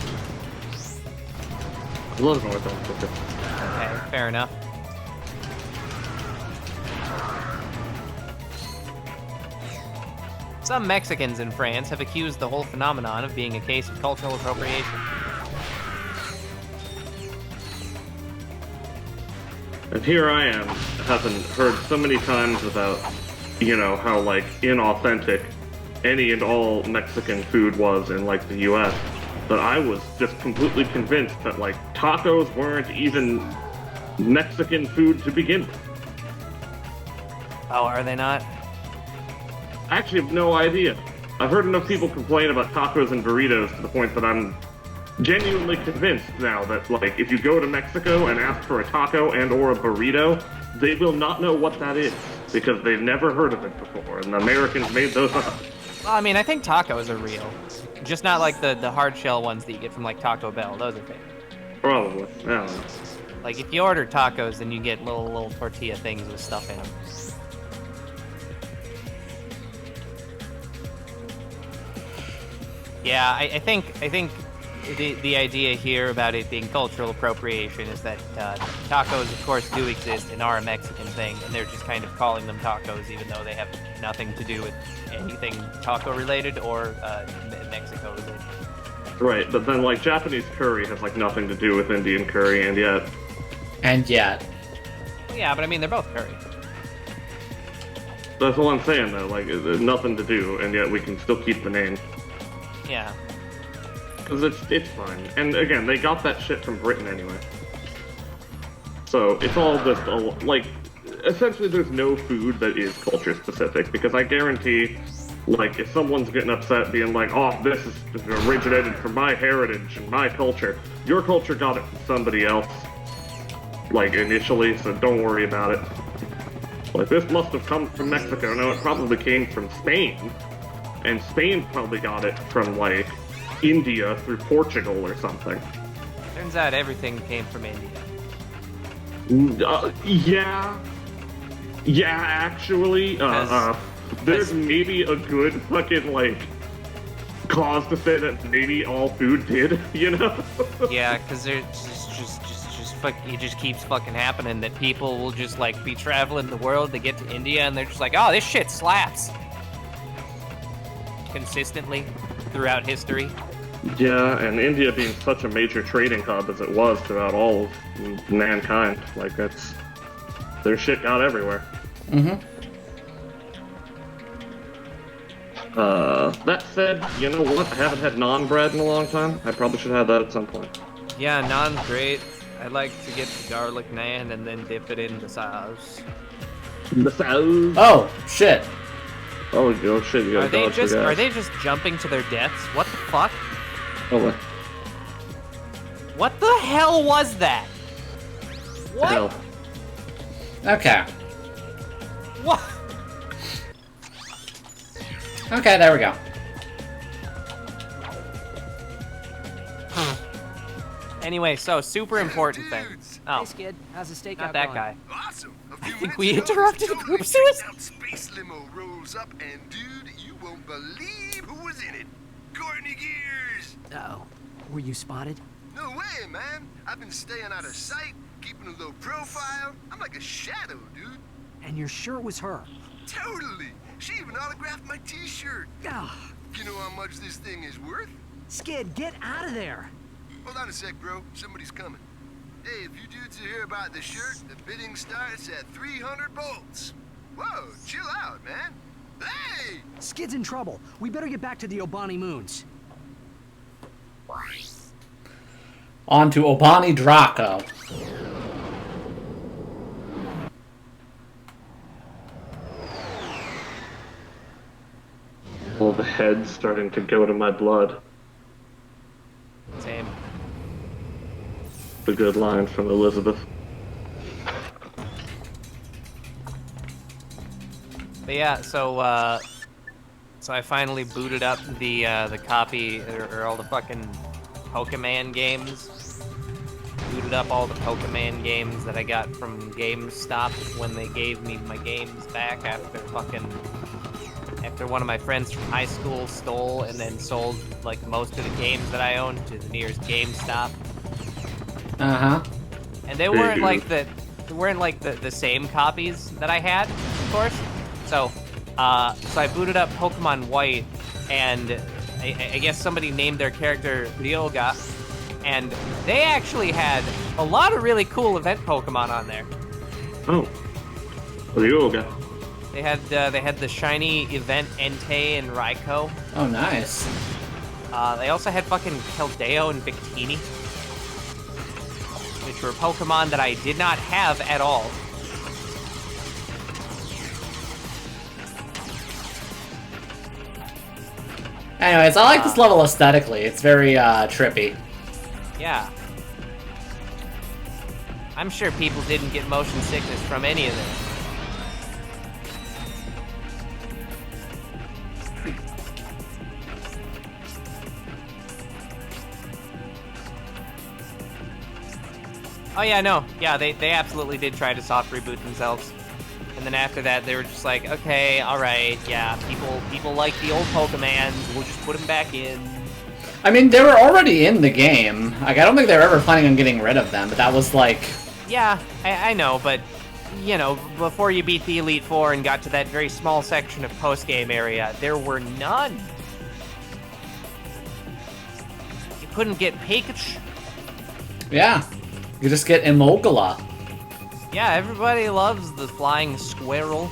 I love North Africa. Okay, fair enough. Some Mexicans in France have accused the whole phenomenon of being a case of cultural appropriation. And here I am, having heard so many times about, how, like, inauthentic any and all Mexican food was in, like, the U.S., that I was just completely convinced that, like, tacos weren't even Mexican food to begin with. Oh, are they not? I actually have no idea. I've heard enough people complain about tacos and burritos to the point that I'm genuinely convinced now that, like, if you go to Mexico and ask for a taco and or a burrito, they will not know what that is, because they've never heard of it before, and the Americans made those up. Well, I mean, I think tacos are real. Just not like the hard shell ones that you get from, like, Taco Bell. Those are fake. Probably. I don't know. Like, if you order tacos, then you get little tortilla things with stuff in them. Yeah, I think the idea here about it being cultural appropriation is that tacos, of course, do exist and are a Mexican thing, and they're just kind of calling them tacos, even though they have nothing to do with anything taco-related or Mexico-related. Right, but then, like, Japanese curry has, like, nothing to do with Indian curry, and yet... Well, yeah, but I mean, they're both curry. That's what I'm saying, though. Like, there's nothing to do, and yet we can still keep the name. Yeah. Because it's fine. And again, they got that shit from Britain anyway. So it's all just, like, essentially there's no food that is culture specific, because I guarantee, like, if someone's getting upset being like, oh, this is originated from my heritage and my culture, your culture got it from somebody else, like, initially, so don't worry about it. Like, this must have come from Mexico. No, it probably came from Spain. And Spain probably got it from, like, India through Portugal or something. Turns out everything came from India. Yeah, actually, there's maybe a good fucking, like, cause to say that maybe all food did, you know? Yeah, because there's it just keeps fucking happening that people will just, like, be traveling the world, they get to India, and they're just like, oh, this shit slaps. Consistently throughout history. Yeah, and India being such a major trading hub as it was throughout all of mankind, like, that's... their shit got everywhere. Mm-hmm. That said, you know what? I haven't had naan bread in a long time. I probably should have that at some point. Yeah, naan's great. I like to get the garlic naan and then dip it in the sauce. The sauce? Oh, shit. Oh shit, you got Are they just jumping to their deaths? What the fuck? Oh, what? What the hell was that? What? Hell. Okay. What? Okay, there we go. Anyway, so super important thing. Oh, Hey, Skid, how's the stakeout not that going? guy. Awesome. I think we interrupted a group suicide. Space limo rolls up, and dude, you won't believe who was in it. Courtney Gears. Uh-oh. Were you spotted? No way, man. I've been staying out of sight, keeping a low profile. I'm like a shadow, dude. And you're sure it was her? Totally. She even autographed my T-shirt. Ugh. You know how much this thing is worth? Skid, get out of there. Hold on a sec, bro. Somebody's coming. Hey, if you dudes are here about the shirt, the bidding starts at 300 bolts. Whoa, chill out, man. Hey! Skid's in trouble. We better get back to the Obani Moons. On to Obani Draco. All the head's starting to go to my blood. Same. A good line from Elizabeth. But yeah, so I finally booted up the copy or all the fucking Pokemon games. Booted up all the Pokemon games that I got from GameStop when they gave me my games back after one of my friends from high school stole and then sold like most of the games that I owned to the nearest GameStop. Uh-huh. And they weren't like the same copies that I had, of course. So So I booted up Pokemon White, and I guess somebody named their character Ryoga, and they actually had a lot of really cool event Pokemon on there. Oh, Ryoga. They had the shiny event Entei and Raikou. Oh, nice. They also had fucking Keldeo and Victini, which were Pokemon that I did not have at all. Anyways, I like this level aesthetically. It's very trippy. Yeah. I'm sure people didn't get motion sickness from any of this. Oh yeah, no. Yeah, they absolutely did try to soft reboot themselves. And then after that, they were just like, okay, alright, yeah, people like the old Pokemans, we'll just put them back in. I mean, they were already in the game. Like, I don't think they were ever planning on getting rid of them, but that was like... Yeah, I know, but, you know, before you beat the Elite Four and got to that very small section of post-game area, there were none. You couldn't get Pikachu. Yeah. You just get Emogula. Yeah, everybody loves the flying squirrel.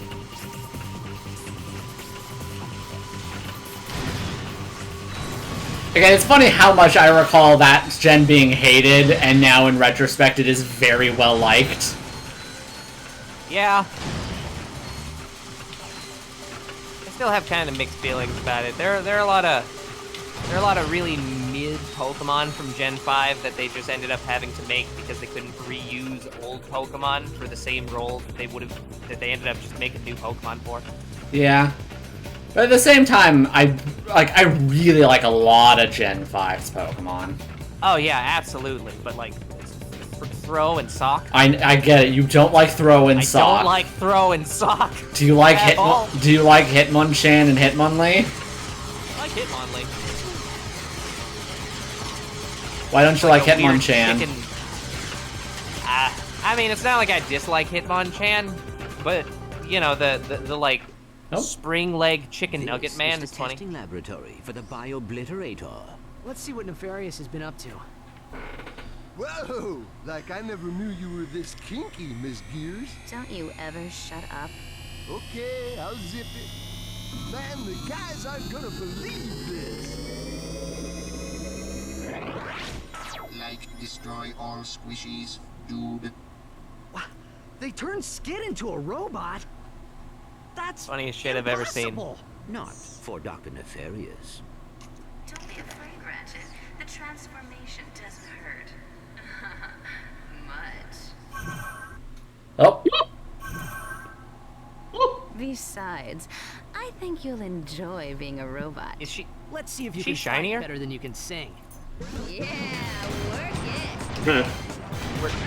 Again, it's funny how much I recall that gen being hated, and now in retrospect it is very well liked. Yeah. I still have kind of mixed feelings about it. There are a lot of really mid Pokemon from Gen 5 that they just ended up having to make because they couldn't reuse old Pokemon for the same role that they ended up just making new Pokemon for. Yeah. But at the same time, I really like a lot of Gen 5's Pokemon. Oh yeah, absolutely. But like Throw and Sock. I get it. You don't like Throw and Sock. I don't like Throw and Sock. Do you like Hitmonchan and Hitmonlee? I like Hitmonlee. Why don't you like Hitmonchan? I mean, it's not like I dislike Hitmonchan, but you know the like spring leg chicken nugget man is funny. Testing laboratory for the Biobliterator. Let's see what Nefarious has been up to. Whoa! Like I never knew you were this kinky, Miss Gears. Don't you ever shut up. Okay, I'll zip it. Man, the guys aren't gonna believe this. Like, destroy all squishies, dude. What? They turned Skid into a robot? That's funniest shit I've ever seen. Not for Dr. Nefarious. Don't be afraid, Ratchet. The transformation doesn't hurt. Much. Oh. Besides, I think you'll enjoy being a robot. Is she? Let's see if you she can shinier? better than you can sing. Yeah, work it.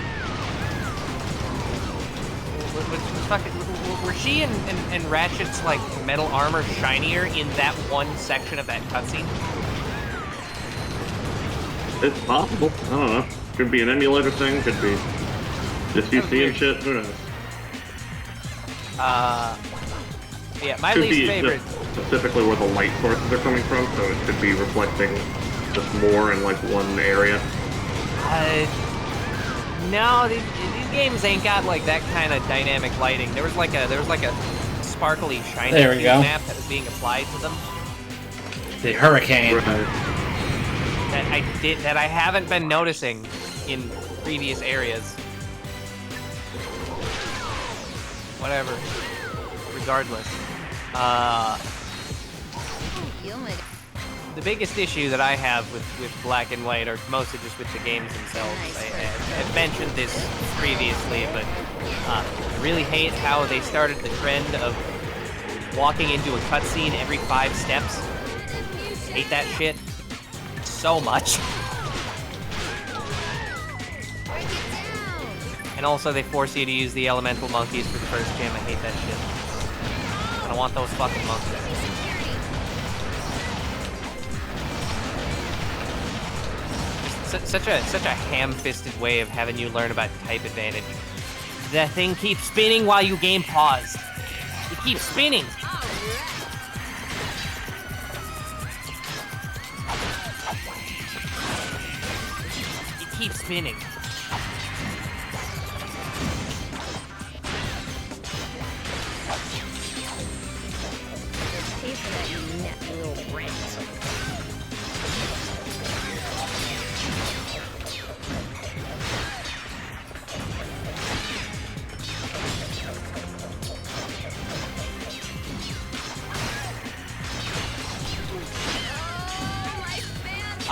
Were she and Ratchet's like metal armor shinier in that one section of that cutscene? It's possible. I don't know. Could be an emulator thing. Could be just you seeing shit. Who knows? Yeah, my could least be favorite. Specifically where the light sources are coming from, so it could be reflecting just more in like one area. No, these games ain't got like that kind of dynamic lighting. There was like a sparkly shiny map that was being applied to them. The hurricane. That I haven't been noticing in previous areas. Whatever. Regardless. The biggest issue that I have with Black and White are mostly just with the games themselves. I've mentioned this previously, but I really hate how they started the trend of walking into a cutscene every 5 steps. Hate that shit so much. And also they force you to use the elemental monkeys for the first gym. I hate that shit. I don't want those fucking monkeys. Such a ham-fisted way of having you learn about type advantage. The thing keeps spinning while you game pause. It keeps spinning. spinning. Pay for that, you net little brat.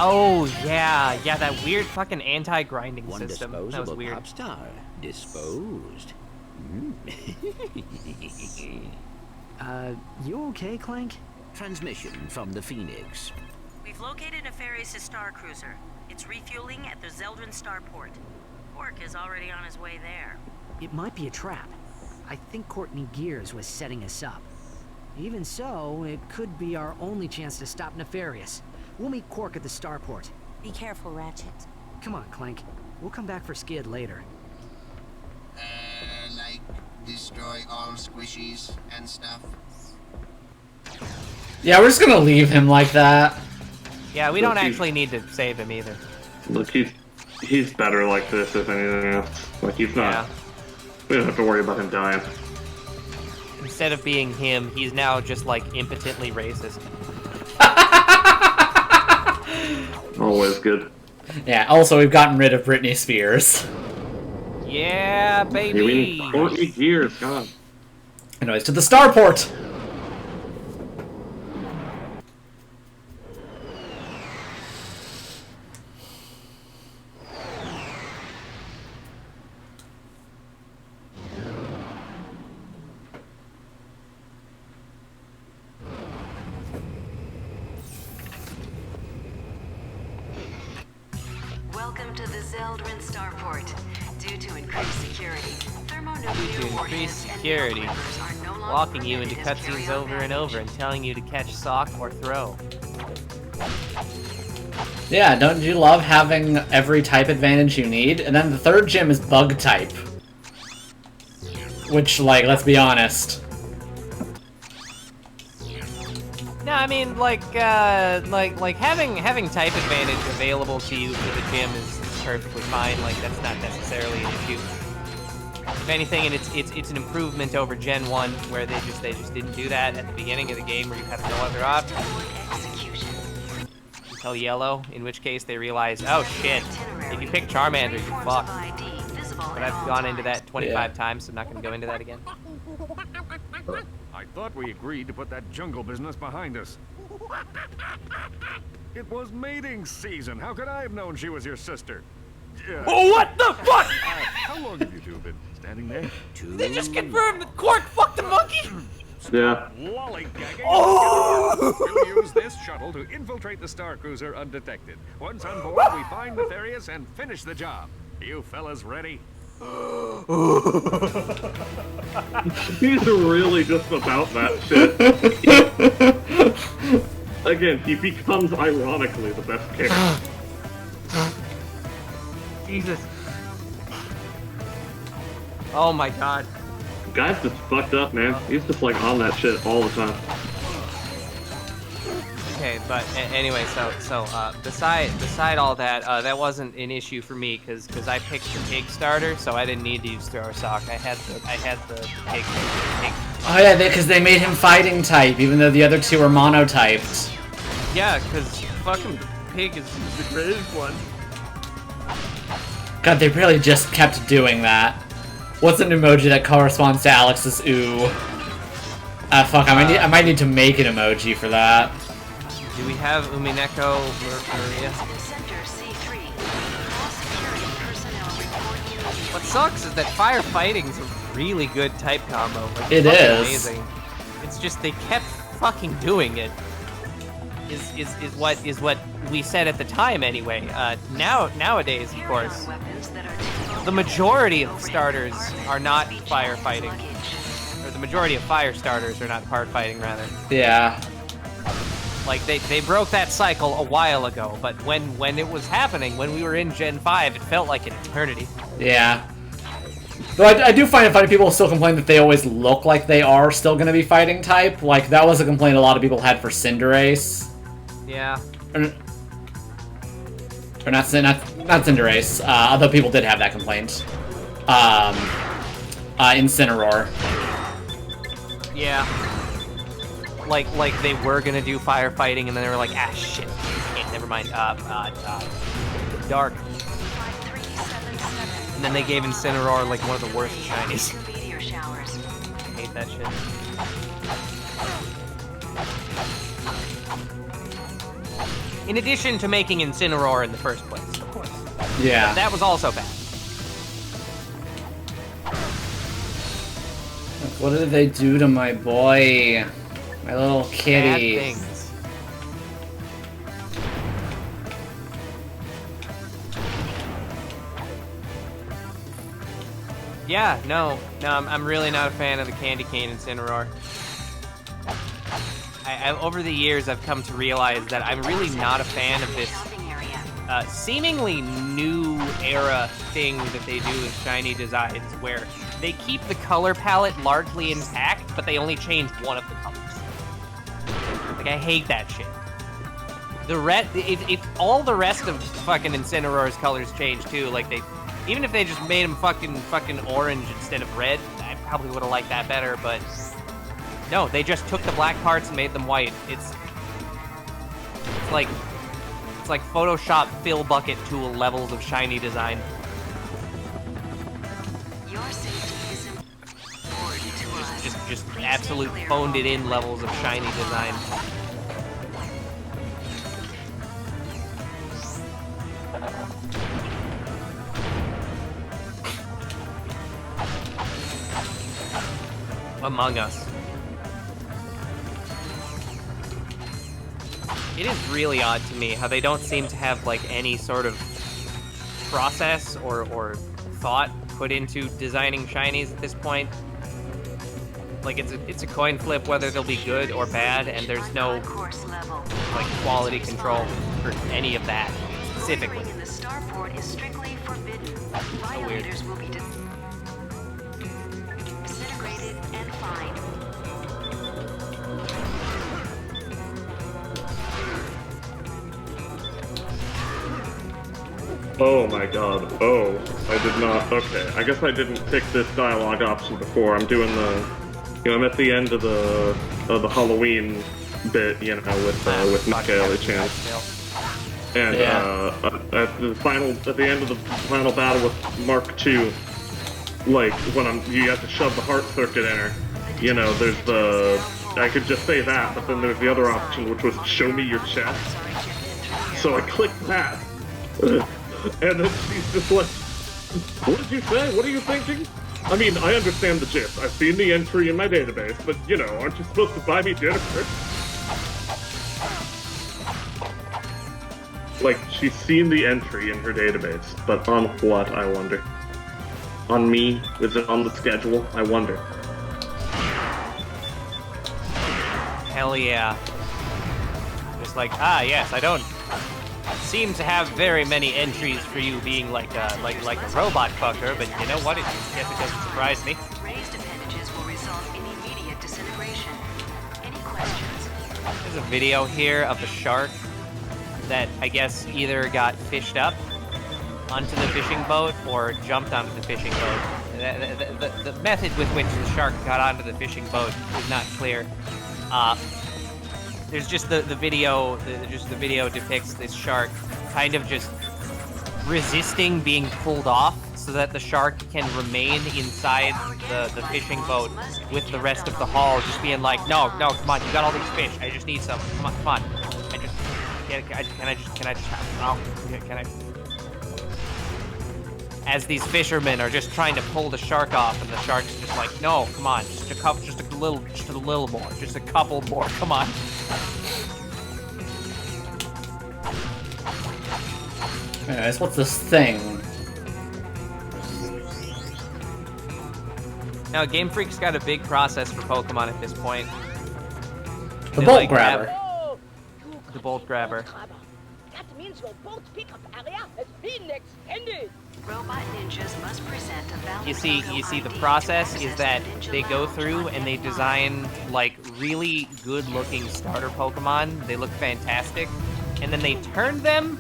Oh yeah, that weird fucking anti-grinding One system. That was disposable weird. pop star disposed. You okay, Clank? Transmission from the Phoenix. We've located Nefarious' star cruiser. It's refueling at the Zeldrin starport. Quark is already on his way there. It might be a trap. I think Courtney Gears was setting us up. Even so, it could be our only chance to stop Nefarious. We'll meet Quark at the starport. Be careful, Ratchet. Come on, Clank. We'll come back for Skid later. Like destroy all squishies and stuff. Yeah, we're just gonna leave him like that. Yeah, we don't actually need to save him either. Look, he's better like this, if anything else. Like, he's not... Yeah. We don't have to worry about him dying. Instead of being him, he's now just like impotently racist. Always good. Yeah, also we've gotten rid of Britney Spears. Yeah, baby! You mean Courtney Gears, God. Anyways, to the starport! Welcome to the Zeldrin starport. Due to increased security, thermonuclear Due to warheads increased and security, microbes are no longer locking you into permitted as cutscenes carry-on over and over and telling you to catch sock or throw. Yeah, don't you love having every type advantage you need? And then the third gym is bug type. Which, like, let's be honest. No, I mean, like having type advantage available to you for the gym is perfectly fine. Like, that's not necessarily an issue. If anything, and it's an improvement over Gen 1, where they just didn't do that at the beginning of the game, where you have no other option. Until yellow, in which case they realize, oh shit, if you pick Charmander, you're fucked. But I've gone into that 25 times, so I'm not going to go into that again. I thought we agreed to put that jungle business behind us. It was mating season. How could I have known she was your sister? Oh, what the fuck? How long have you two been standing there? They just confirmed that Quark fucked the monkey! Yeah. Lollygagging. Oh! We'll use this shuttle to infiltrate the Star Cruiser undetected. Once on board, we find Nefarious and finish the job. You fellas ready? He's really just about that shit. Again, he becomes ironically the best character. Jesus. Oh my god. Guy's just fucked up, man. He's just like on that shit all the time. Okay, but anyway, so beside all that, that wasn't an issue for me because I picked the pig starter, so I didn't need to use thrower sock. I had the pig. Oh yeah, because they made him fighting type, even though the other two are monotyped. Yeah, because fucking pig is the greatest one. God, they really just kept doing that. What's an emoji that corresponds to Alex's ooh? Fuck, I might need to make an emoji for that. Do we have Umineko Maria? What sucks is that firefighting's a really good type combo. Like, It fucking is. Amazing. It's just they kept fucking doing it. Is what we said at the time anyway. Nowadays, of course, the majority of starters are not firefighting, or the majority of fire starters are not firefighting, rather. Yeah. Like, they broke that cycle a while ago, but when it was happening, when we were in Gen 5, it felt like an eternity. Yeah. Though I do find it funny people still complain that they always look like they are still going to be fighting type. Like, that was a complaint a lot of people had for Cinderace. Yeah. Or Or not Cinderace, although people did have that complaint. Incineroar. Yeah. Like they were gonna do firefighting, and then they were like, ah, shit, okay, never mind. Dark. And then they gave Incineroar like one of the worst shinies. I hate that shit. In addition to making Incineroar in the first place, of course. Yeah. That was also bad. What did they do to my boy? My little kitty. Bad things. Yeah, no, I'm really not a fan of the Candy Cane Incineroar. Over the years, I've come to realize that I'm really not a fan of this seemingly new era thing that they do with shiny designs, where they keep the color palette largely intact, but they only change one of the colors. Like, I hate that shit. If all the rest of fucking Incineroar's colors change too, like even if they just made them fucking orange instead of red, I probably would have liked that better, but no, they just took the black parts and made them white. It's like Photoshop fill bucket tool levels of shiny design. Your safety is important to us. Just absolute phoned it in levels of shiny design. Among Us. It is really odd to me how they don't seem to have like any sort of process or thought put into designing shinies at this point. Like it's a coin flip whether they'll be good or bad, and there's no like quality control for any of that specifically. The starport is strictly forbidden. Violators will be disintegrated and fined. Oh my god. Oh, I did not. Okay, I guess I didn't pick this dialogue option before. I'm doing I'm at the end of the Halloween bit, with Michaela-chan. And at the end of the final battle with Mark II, like when you have to shove the heart circuit in her. There's I could just say that, but then there's the other option, which was show me your chest. So I clicked that. And then she's just like, what did you say? What are you thinking? I mean, I understand the gist. I've seen the entry in my database, but, aren't you supposed to buy me dinner? Like, she's seen the entry in her database, but on what, I wonder? On me? Is it on the schedule? I wonder. Hell yeah. Just like, yes, I don't seem to have very many entries for you being like a robot fucker, but you know what? I guess it doesn't surprise me. Raised appendages will result in immediate disintegration. Any questions? There's a video here of the shark that I guess either got fished up onto the fishing boat or jumped onto the fishing boat. The method with which the shark got onto the fishing boat is not clear. There's just the video. The video depicts this shark kind of just resisting being pulled off, so that the shark can remain inside the fishing boat with the rest of the haul, just being like, no, come on, you got all these fish. I just need some. Come on. As these fishermen are just trying to pull the shark off, and the shark's just like, no, come on, just a little more, just a couple more, come on. Anyways, what's this thing? Now, Game Freak's got a big process for Pokemon at this point. The Bolt Grabber. The Bolt Grabber. That means your bolt pickup area has been extended. Robot ninjas must present a valid You see, the process is that they go through and they design like really good-looking starter Pokemon. They look fantastic, and then they turn them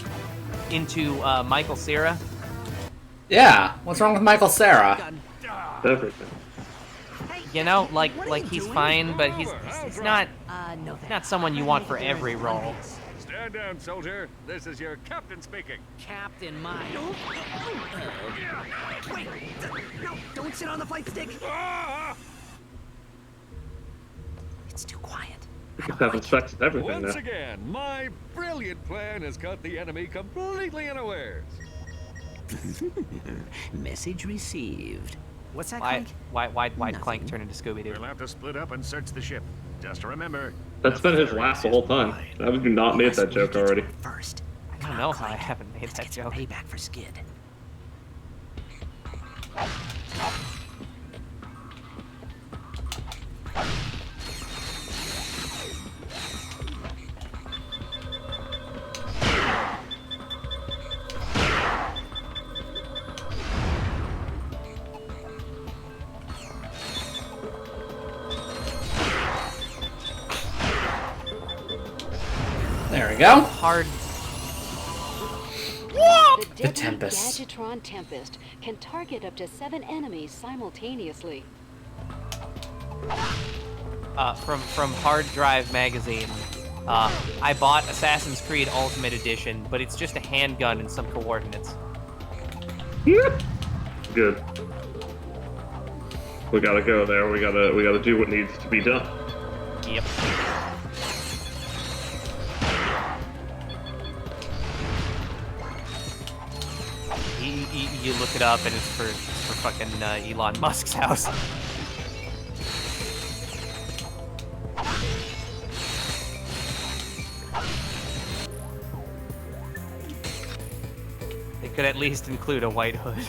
into Michael Cera? Yeah, what's wrong with Michael Cera? Everything. You know, like he's fine, but he's not not someone you want for every role. Stand down, soldier. This is your captain speaking. Captain, my... Wait! No, don't sit on the fight stick! It's too quiet. He's having sex with everything Once now. again, my brilliant plan has caught the enemy completely unawares. Message received. What's that, Why'd Nothing. Clank turn into Scooby-Doo? We'll have to split up and search the ship. Just remember, That's been his laugh the whole time. How have you not made that joke already? First, I don't know how I haven't made that joke. payback for Skid. There we go. Hard. The Tempest. Gadgetron Tempest can target up to 7 enemies simultaneously. From Hard Drive magazine. I bought Assassin's Creed Ultimate Edition, but it's just a handgun and some coordinates. Good. We gotta go there. We gotta do what needs to be done. Yep. You look it up and it's for fucking Elon Musk's house. They could at least include a white hood.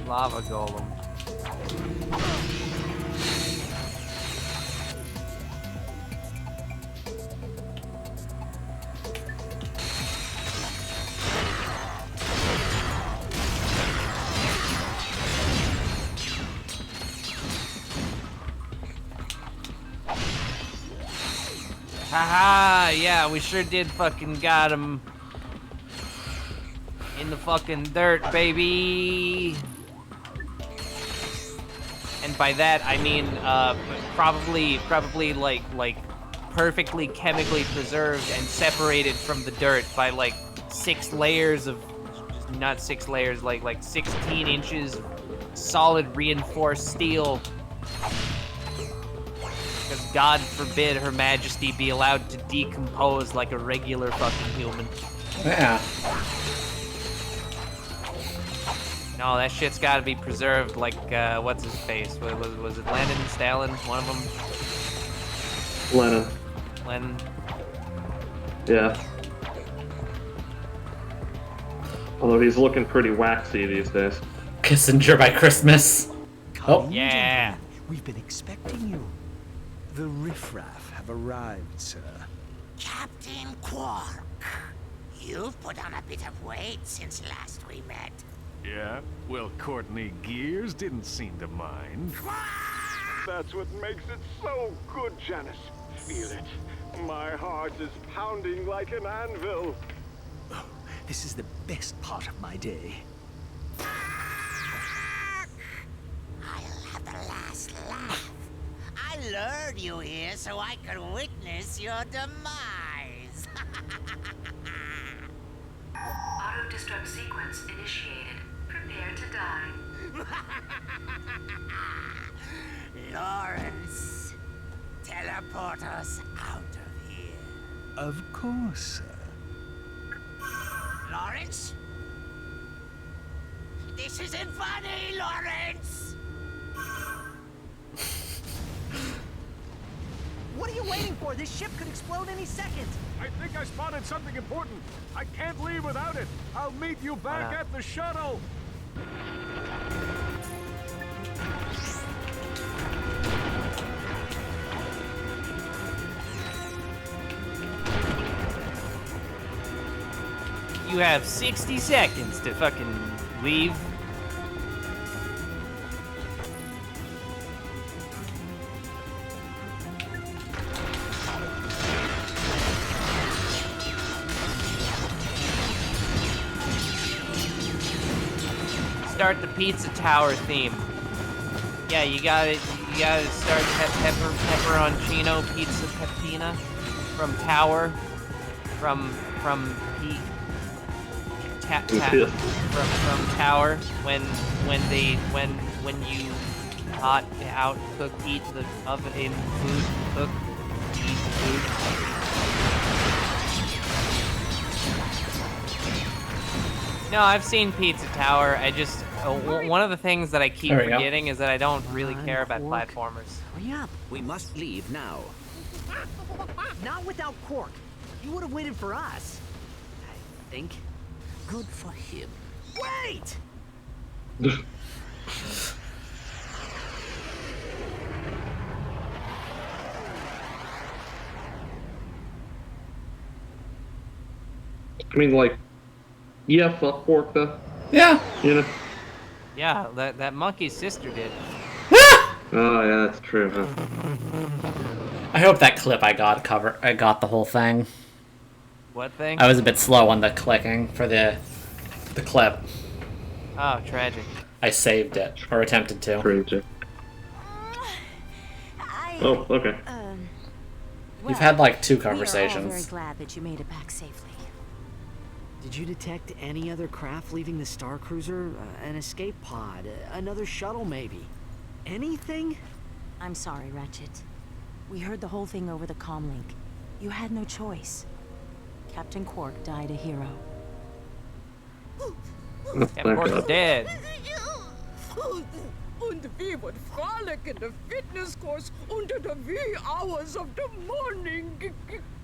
Lava golem. Haha, yeah, we sure did fucking got him. In the fucking dirt, baby. And by that I mean probably like perfectly chemically preserved and separated from the dirt by like 6 layers of, not 6 layers, like 16 inches of solid reinforced steel. Because God forbid Her Majesty be allowed to decompose like a regular fucking human. Yeah. No, that shit's gotta be preserved like, what's his face? Was it Lenin, Stalin, one of them? Lenin. Lenin. Yeah. Although he's looking pretty waxy these days. Kissinger by Christmas. Oh. Yeah. We've been expecting you. The riffraff have arrived, sir. Captain Quark, you've put on a bit of weight since last we met. Yeah? Well, Courtney Gears didn't seem to mind. That's what makes it so good, Janice. Feel it. My heart is pounding like an anvil. Oh, this is the best part of my day. I'll have the last laugh. I lured you here so I could witness your demise. Auto-destruct sequence initiated. Prepare to die. Lawrence, teleport us out of here. Of course, sir. Lawrence? This isn't funny, Lawrence! What are you waiting for? This ship could explode any second. I think I spotted something important. I can't leave without it. I'll meet you back at the shuttle. You have 60 seconds to fucking leave. Start the pizza tower theme. Yeah, you gotta start pepperoncino pizza pepina from tower, from tower when you hot out cook eat the oven in food cook eat food. No, I've seen Pizza Tower. I just one of the things that I keep forgetting is that I don't really care about platformers. Hurry up. We must leave now. Not without Quark. He would have waited for us. I think. Good for him. Wait! I mean, like, yeah, fuck Quark, though. Yeah. You know? Yeah, that monkey's sister did. Oh, yeah, that's true, huh? I hope that clip I got the whole thing. What thing? I was a bit slow on the clicking for the clip. Oh, tragic. I saved it, or attempted to. Tragic. Oh, okay. You've had like 2 We are all conversations. very glad that you made it back safely. Did you detect any other craft leaving the Star Cruiser? An escape pod? Another shuttle, maybe? Anything? I'm sorry, Ratchet. We heard the whole thing over the comlink. You had no choice. Captain Quark died a hero. Captain Quark's dead. Und we would frolic in the fitness course under the wee hours of the morning.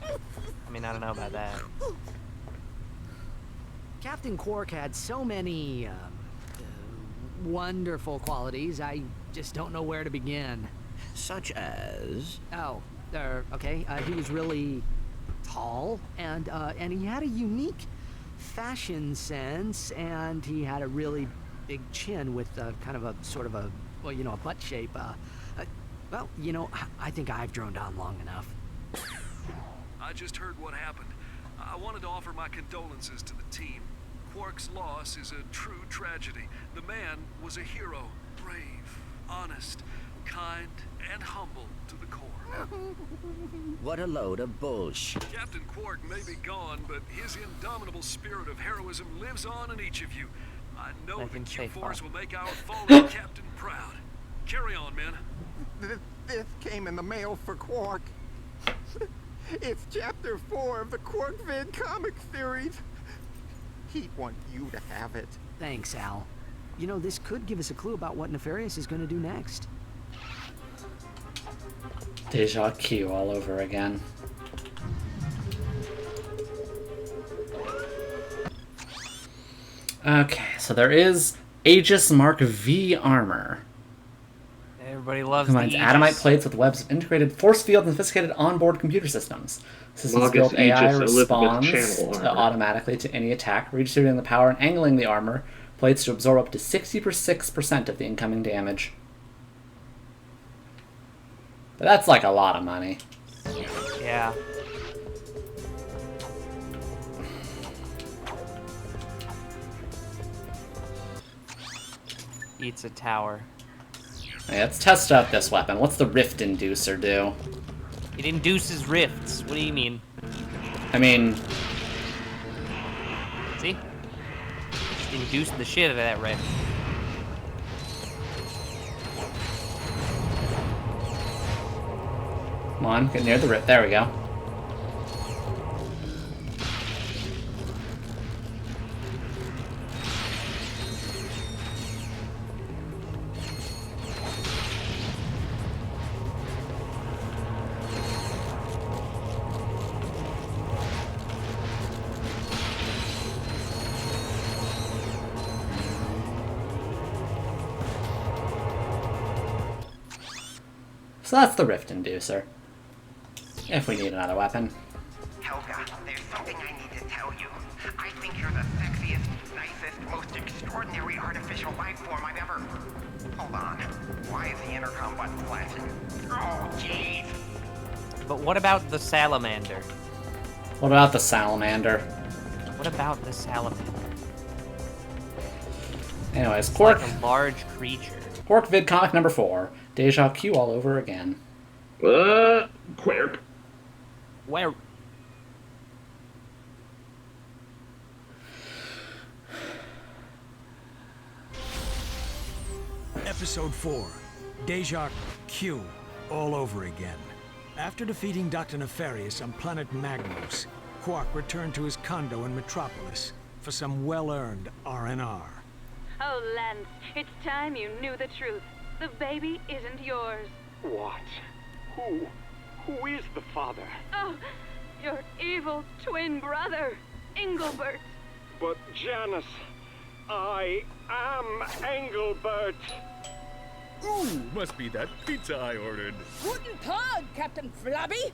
I mean, I don't know about that. Captain Quark had so many wonderful qualities, I just don't know where to begin. Such as? Oh, okay. He was really tall, and he had a unique fashion sense, and he had a really big chin with kind of a sort of a, well, you know, a butt shape. Well, you know, I think I've droned on long enough. I just heard what happened. I wanted to offer my condolences to the team. Quark's loss is a true tragedy. The man was a hero, brave, honest, kind, and humble to the core. What a load of bullshit. Captain Quark may be gone, but his indomitable spirit of heroism lives on in each of you. I know the Q-Force will make our fallen captain proud. Carry on, men. This came in the mail for Quark. It's Chapter 4 of the Quarkvid comic series. He'd want you to have it. Thanks, Al. You know, this could give us a clue about what Nefarious is going to do next. Deja Q all over again. Okay, so there is Aegis Mark V armor. Everybody loves Combines the atomite Aegis. plates with webs of integrated force fields and sophisticated onboard computer systems. Systems Marcus built AI Aegis Elizabeth responds Channel to armor. automatically to any attack, redistributing the power and angling the armor plates to absorb up to 66% of the incoming damage. But that's like a lot of money. Yeah. Eats a tower. Okay, let's test out this weapon. What's the rift inducer do? It induces rifts. What do you mean? I mean, See? Just induced the shit out of that rift. come on, get near the rift. There we go. So that's the Rift Inducer. If we need another weapon. Helga, there's something I need to tell you. I think you're the sexiest, nicest, most extraordinary artificial life form I've ever... Hold on. Why is the intercom button flashing? Oh, jeez. But what about the salamander? What about the salamander? What about the salamander? Anyways, It's Quark. like a large creature. Quark vid comic number 4. Deja Q all over again. Quirk. Where? Episode 4. Deja Q all over again. After defeating Dr. Nefarious on planet Magnos, Quark returned to his condo in Metropolis for some well-earned R&R. Oh, Lance, it's time you knew the truth. The baby isn't yours. What? Who is the father? Oh, your evil twin brother, Engelbert. But Janice, I am Engelbert. Ooh, must be that pizza I ordered. Guten Tag, Captain Flabby.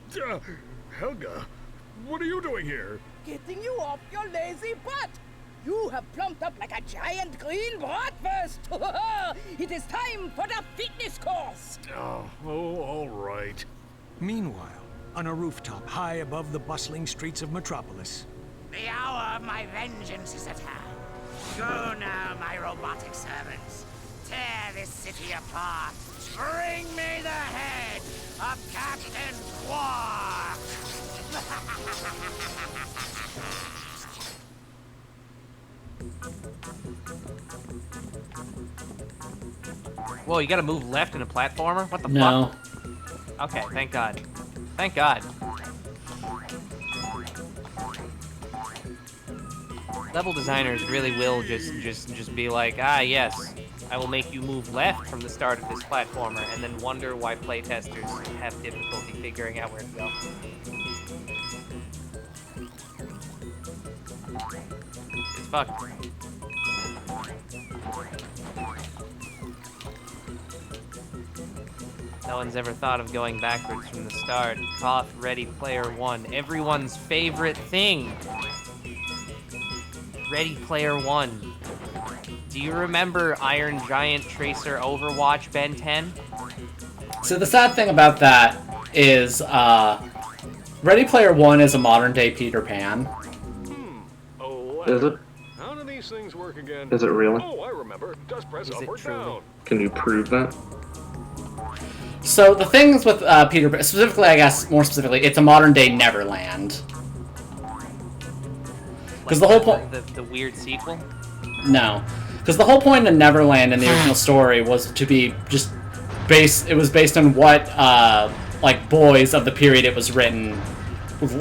Helga, what are you doing here? Getting you off your lazy butt. You have plumped up like a giant green bratwurst. It is time for the fitness course. Oh, all right. Meanwhile, on a rooftop high above the bustling streets of Metropolis. The hour of my vengeance is at hand. Go now, my robotic servants. Tear this city apart. Bring me the head of Captain Quark. Whoa, you gotta move left in a platformer? What the No. fuck? Okay, thank God. Thank God. Level designers really will just be like, ah, yes, I will make you move left from the start of this platformer, and then wonder why playtesters have difficulty figuring out where to go. It's fucked. No one's ever thought of going backwards from the start. Cough, Ready Player One. Everyone's favorite thing. Ready Player One. Do you remember Iron Giant Tracer Overwatch Ben 10? So the sad thing about that is, Ready Player One is a modern day Peter Pan. Is it? How do these things work again? Is it really? Oh, I remember. Just press up or down. Can you prove that? So the things with Peter Pan, specifically, I guess, more specifically, it's a modern day Neverland. Because the whole point... The weird sequel? No. Because the whole point of Neverland in the original story was to be just based... It was based on what, like, boys of the period it was written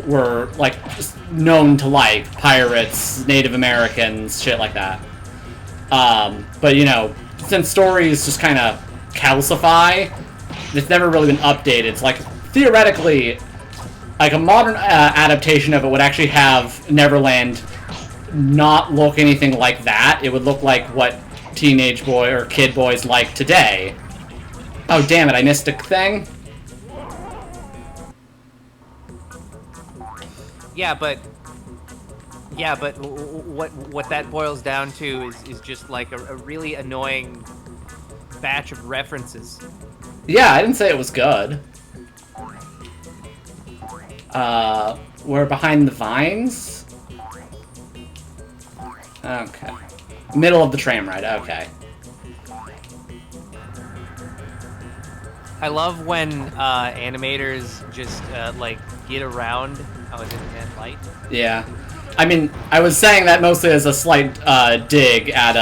were, like, just known to like. Pirates, Native Americans, shit like that. But, you know, since stories just kind of calcify, it's never really been updated. It's like, theoretically, like, a modern adaptation of it would actually have Neverland not look anything like that. It would look like what teenage boy or kid boys like today. Oh, damn it, I missed a thing? Yeah, but what that boils down to is just like a really annoying batch of references. Yeah, I didn't say it was good. We're behind the vines? Okay. Middle of the tram ride, okay. I love when animators just like get around. Oh, is it that light? Yeah. I mean, I was saying that mostly as a slight dig at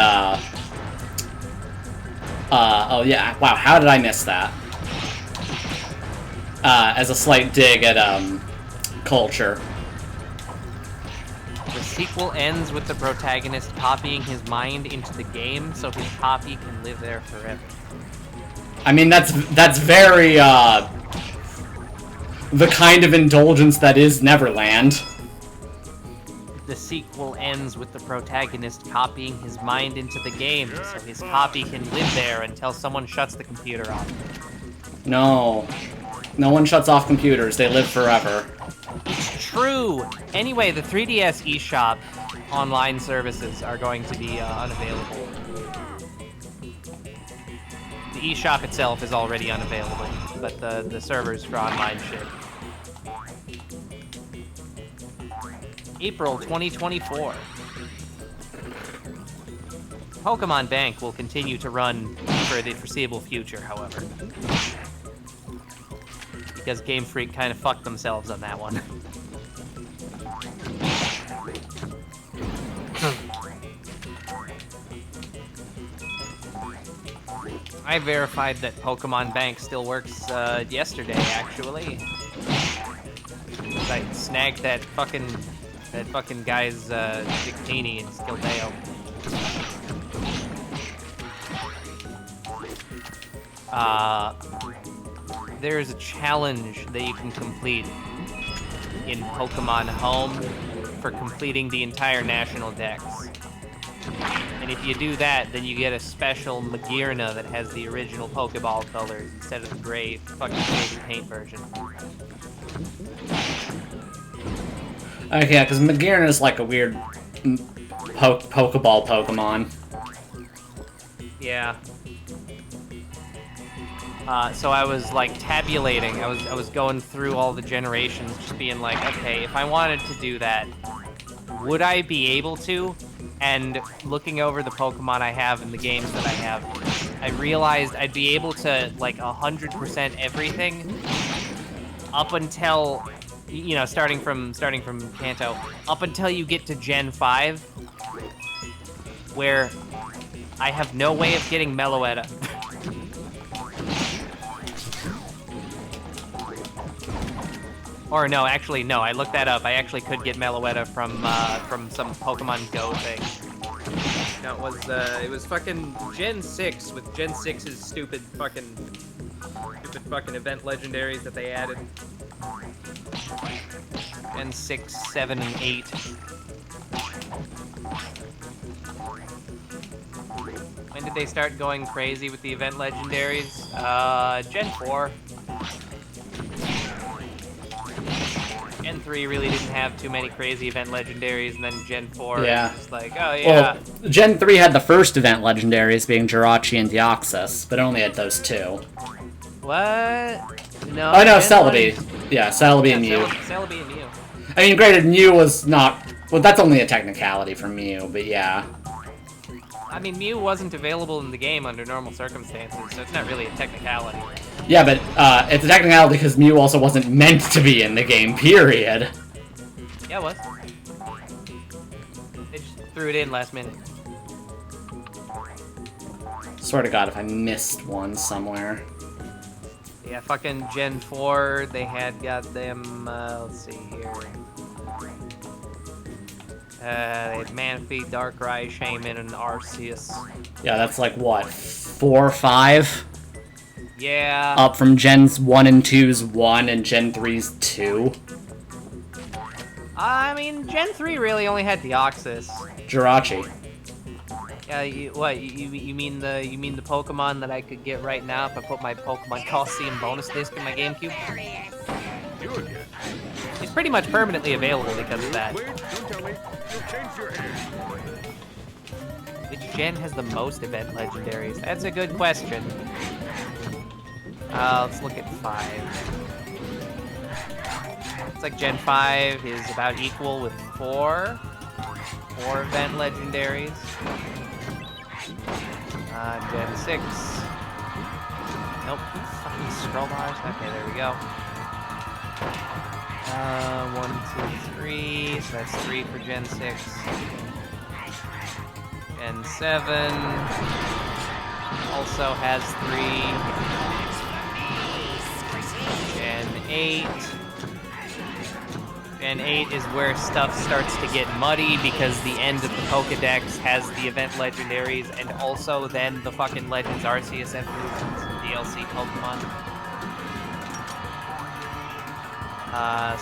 oh yeah, wow, how did I miss that? As a slight dig at culture. The sequel ends with the protagonist copying his mind into the game so his copy can live there forever. I mean, that's very the kind of indulgence that is Neverland. The sequel ends with the protagonist copying his mind into the game so his copy can live there until someone shuts the computer off. No. No one shuts off computers. They live forever. True. Anyway, the 3DS eShop online services are going to be unavailable. The eShop itself is already unavailable, but the servers for online shit. April 2024. Pokemon Bank will continue to run for the foreseeable future, however. Because Game Freak kind of fucked themselves on that one. I verified that Pokemon Bank still works yesterday, actually. I snagged that fucking guy's Victini in Skildale. There's a challenge that you can complete in Pokemon Home for completing the entire National Dex. And if you do that, then you get a special Magearna that has the original Pokeball colors instead of the gray fucking faded paint version. Okay, yeah, because Magearna is like a weird Pokeball Pokemon. Yeah. So I was like tabulating. I was going through all the generations, just being like, okay, if I wanted to do that, would I be able to? And looking over the Pokemon I have and the games that I have, I realized I'd be able to like 100% everything up until, you know, starting from Kanto, up until you get to Gen 5, where I have no way of getting Meloetta. Or no, actually, no, I looked that up. I actually could get Meloetta from some Pokemon Go thing. No, it was fucking Gen 6 with Gen 6's stupid fucking event legendaries that they added. Gen 6, 7, and 8. When did they start going crazy with the event legendaries? Gen 4. Gen 3 really didn't have too many crazy event legendaries, and then Gen 4 Yeah. was just like, oh yeah. Well, Gen 3 had the first event legendaries being Jirachi and Deoxys, but it only had those two. What? No. Oh no, Gen Celebi. 1 Yeah, Celebi and Mew. Celebi and Mew. I mean, granted, Mew was not... Well, that's only a technicality for Mew, but yeah. I mean, Mew wasn't available in the game under normal circumstances, so it's not really a technicality. Yeah, but it's a technicality because Mew also wasn't meant to be in the game, period. Yeah, it was. They just threw it in last minute. Swear to God, if I missed one somewhere. Yeah, fucking Gen 4, they had got them, let's see here. They had Manphy, Darkrai, Shaman, and Arceus. Yeah, that's like, what, 4 or 5? Yeah. Up from Gens 1 and 2's 1 and Gen 3's 2. I mean, Gen 3 really only had Deoxys. Jirachi. Yeah, you mean the Pokemon that I could get right now if I put my Pokemon Coliseum bonus disc in my GameCube? It's pretty much permanently available because of that. Wait, don't tell me. You've changed your hair. Which gen has the most event legendaries? That's a good question. Let's look at 5. It's like Gen 5 is about equal with 4 event legendaries. Gen 6. Nope. Fucking scroll bars. Okay, there we go. 1, 2, 3. So that's 3 for Gen 6. Gen 7 also has 3. Gen 8. Gen 8 is where stuff starts to get muddy because the end of the Pokedex has the event legendaries and also then the fucking Legends Arceus evolutions and DLC Pokemon.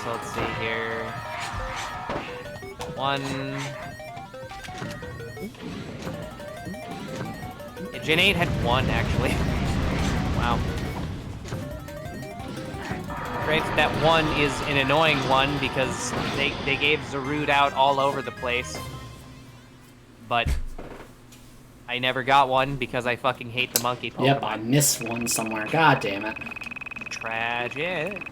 So let's see here. 1. Yeah, Gen 8 had 1 actually. Wow. Granted, that one is an annoying one because they gave Zarude out all over the place. But I never got one because I fucking hate the monkey Pokemon. Yep, I missed one somewhere. God damn it. Tragic.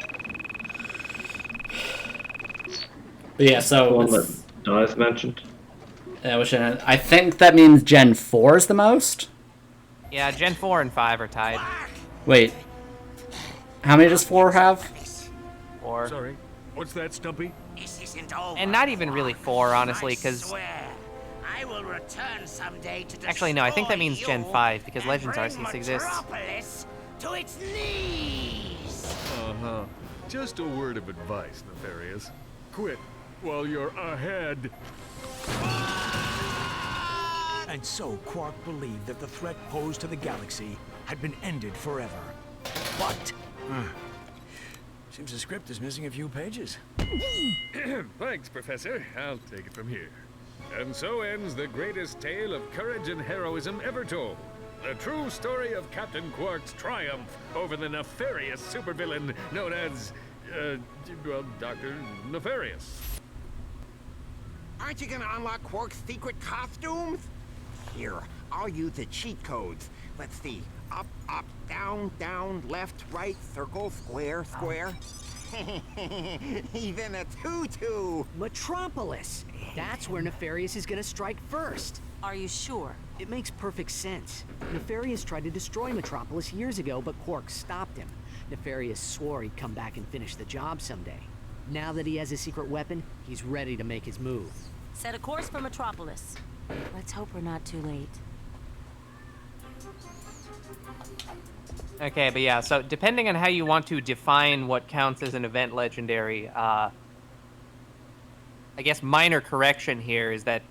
But yeah, so... The one that Dawes mentioned. I think that means Gen 4 is the most? Yeah, Gen 4 and 5 are tied. Wait. How many does 4 have? 4. Sorry, what's that, Stumpy? This isn't over. And not even really 4, honestly, because... I will return someday to Actually, no, I think that means Gen 5, because Legends bring Arceus exists. Metropolis to its knees. Uh-huh. Just a word of advice, Nefarious. Quit while you're ahead. And so Quark believed that the threat posed to the galaxy had been ended forever. But... seems the script is missing a few pages. Thanks, Professor. I'll take it from here. And so ends the greatest tale of courage and heroism ever told. The true story of Captain Quark's triumph over the nefarious supervillain known as, well, Dr. Nefarious. Aren't you gonna unlock Quark's secret costumes? Here, I'll use the cheat codes. Let's see. Up, up, down, down, left, right, circle, square, square. He's in a tutu. Metropolis. That's where Nefarious is gonna strike first. Are you sure? It makes perfect sense. Nefarious tried to destroy Metropolis years ago, but Quark stopped him. Nefarious swore he'd come back and finish the job someday. Now that he has a secret weapon, he's ready to make his move. Set a course for Metropolis. Let's hope we're not too late. Okay, but yeah, so depending on how you want to define what counts as an event legendary, I guess minor correction here is that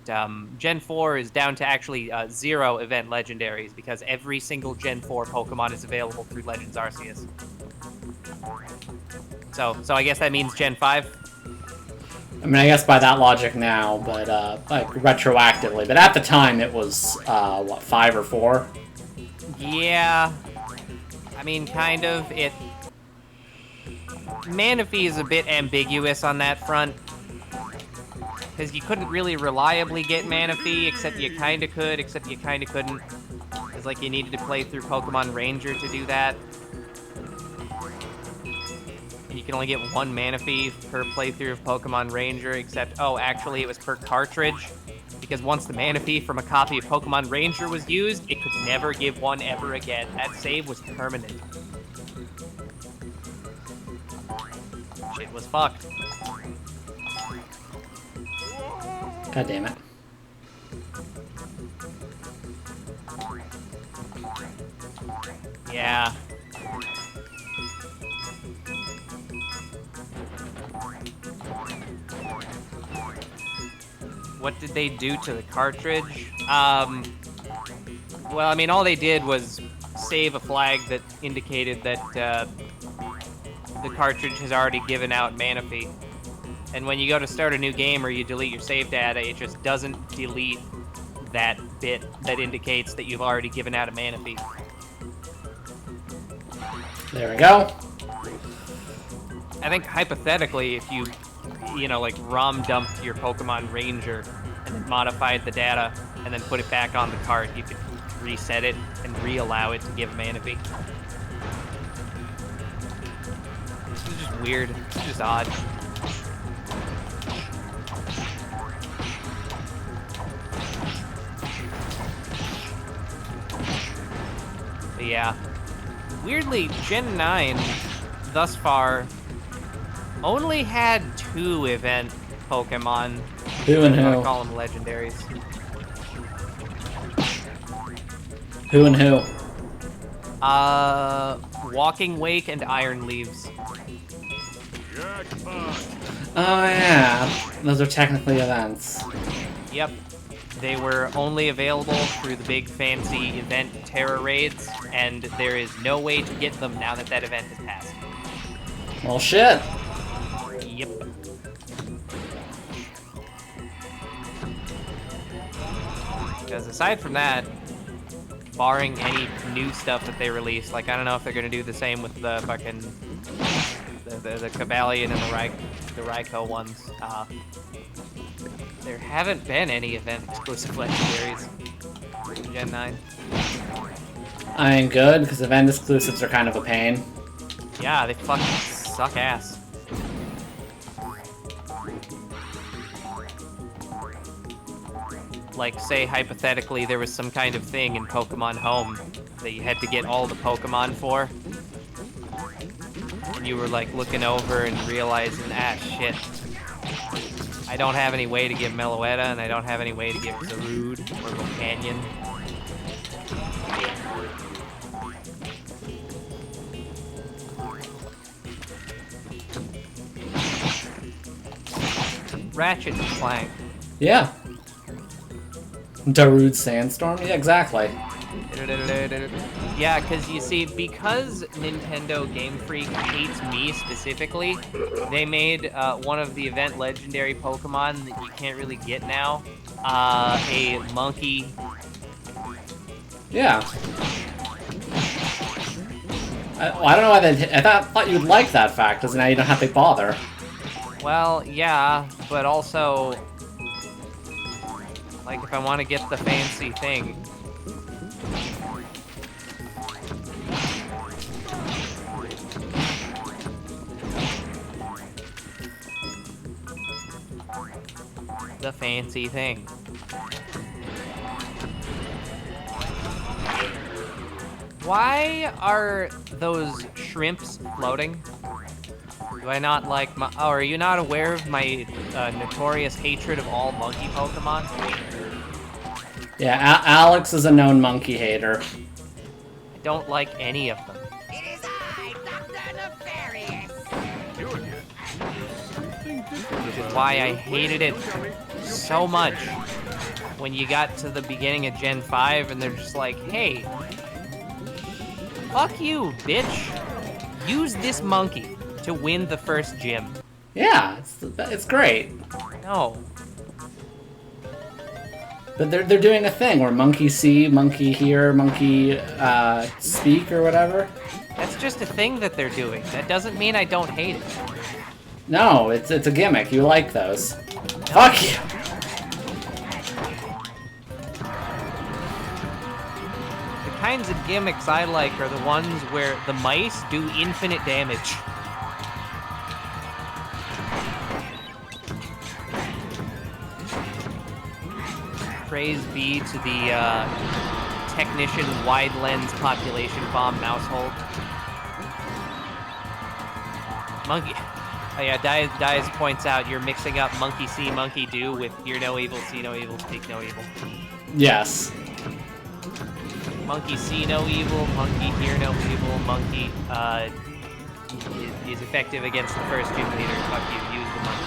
Gen 4 is down to actually 0 event legendaries because every single Gen 4 Pokemon is available through Legends Arceus. So I guess that means Gen 5? I mean, I guess by that logic now, but, like, retroactively. But at the time, it was, what, 5 or 4? Yeah. I mean, kind of. Manaphy is a bit ambiguous on that front. Because you couldn't really reliably get Manaphy, except you kinda could, except you kinda couldn't. It's like you needed to play through Pokemon Ranger to do that. And you can only get 1 Manaphy per playthrough of Pokemon Ranger, except, oh, actually it was per cartridge. Because once the Manaphy from a copy of Pokemon Ranger was used, it could never give one ever again. That save was permanent. Shit was fucked. God damn it. Yeah. What did they do to the cartridge? Well, I mean, all they did was save a flag that indicated that the cartridge has already given out Manaphy. And when you go to start a new game or you delete your save data, it just doesn't delete that bit that indicates that you've already given out a Manaphy. There we go. I think hypothetically, if you know, like ROM dumped your Pokemon Ranger and then modified the data and then put it back on the cart, you could reset it and re-allow it to give a Manaphy. This is just weird. It's just odd. But yeah. Weirdly, Gen 9, thus far, only had 2 event Pokemon. Who and who? I call them legendaries. Who and who? Walking Wake and Iron Leaves. Oh yeah, those are technically events. Yep. They were only available through the big fancy event Terra raids, and there is no way to get them now that that event has passed. Well, shit. Yep. Because aside from that, barring any new stuff that they release, like I don't know if they're gonna do the same with the fucking the the Cabalion and the Raikou ones. There haven't been any event-exclusive legendaries in Gen 9. I mean, good, because event exclusives are kind of a pain. Yeah, they fucking suck ass. Like, say, hypothetically, there was some kind of thing in Pokemon Home that you had to get all the Pokemon for. And you were, like, looking over and realizing, ah, shit. I don't have any way to give Meloetta, and I don't have any way to give Zarude or Volcanion. Ratchet and Clank. Yeah. Darude Sandstorm? Yeah, exactly. Yeah, because you see, because Nintendo Game Freak hates me specifically, they made one of the event legendary Pokemon that you can't really get now, a monkey. Yeah. I don't know why they... I thought you'd like that fact, because now you don't have to bother. Well, yeah, but also, like, if I want to get the fancy thing... The fancy thing. Why are those shrimps floating? Do I not like my... Oh, are you not aware of my notorious hatred of all monkey Pokemon? Yeah, Alex is a known monkey hater. I don't like any of them. It is I, Dr. Nefarious. Which is why I hated it so much when you got to the beginning of Gen 5 and they're just like, hey, fuck you, bitch. Use this monkey to win the first gym. Yeah, it's great. No. But they're doing a thing where monkey see, monkey hear, monkey speak or whatever. That's just a thing that they're doing. That doesn't mean I don't hate it. No, it's a gimmick. You like those. Fuck you! The kinds of gimmicks I like are the ones where the mice do infinite damage. Praise be to the technician wide lens population bomb mousehold. Monkey. Oh yeah, Diaz points out you're mixing up monkey see, monkey do with hear no evil, see no evil, speak no evil. Yes. Monkey see no evil, monkey hear no evil, monkey is effective against the first gym leader. Fuck you, use the monkey.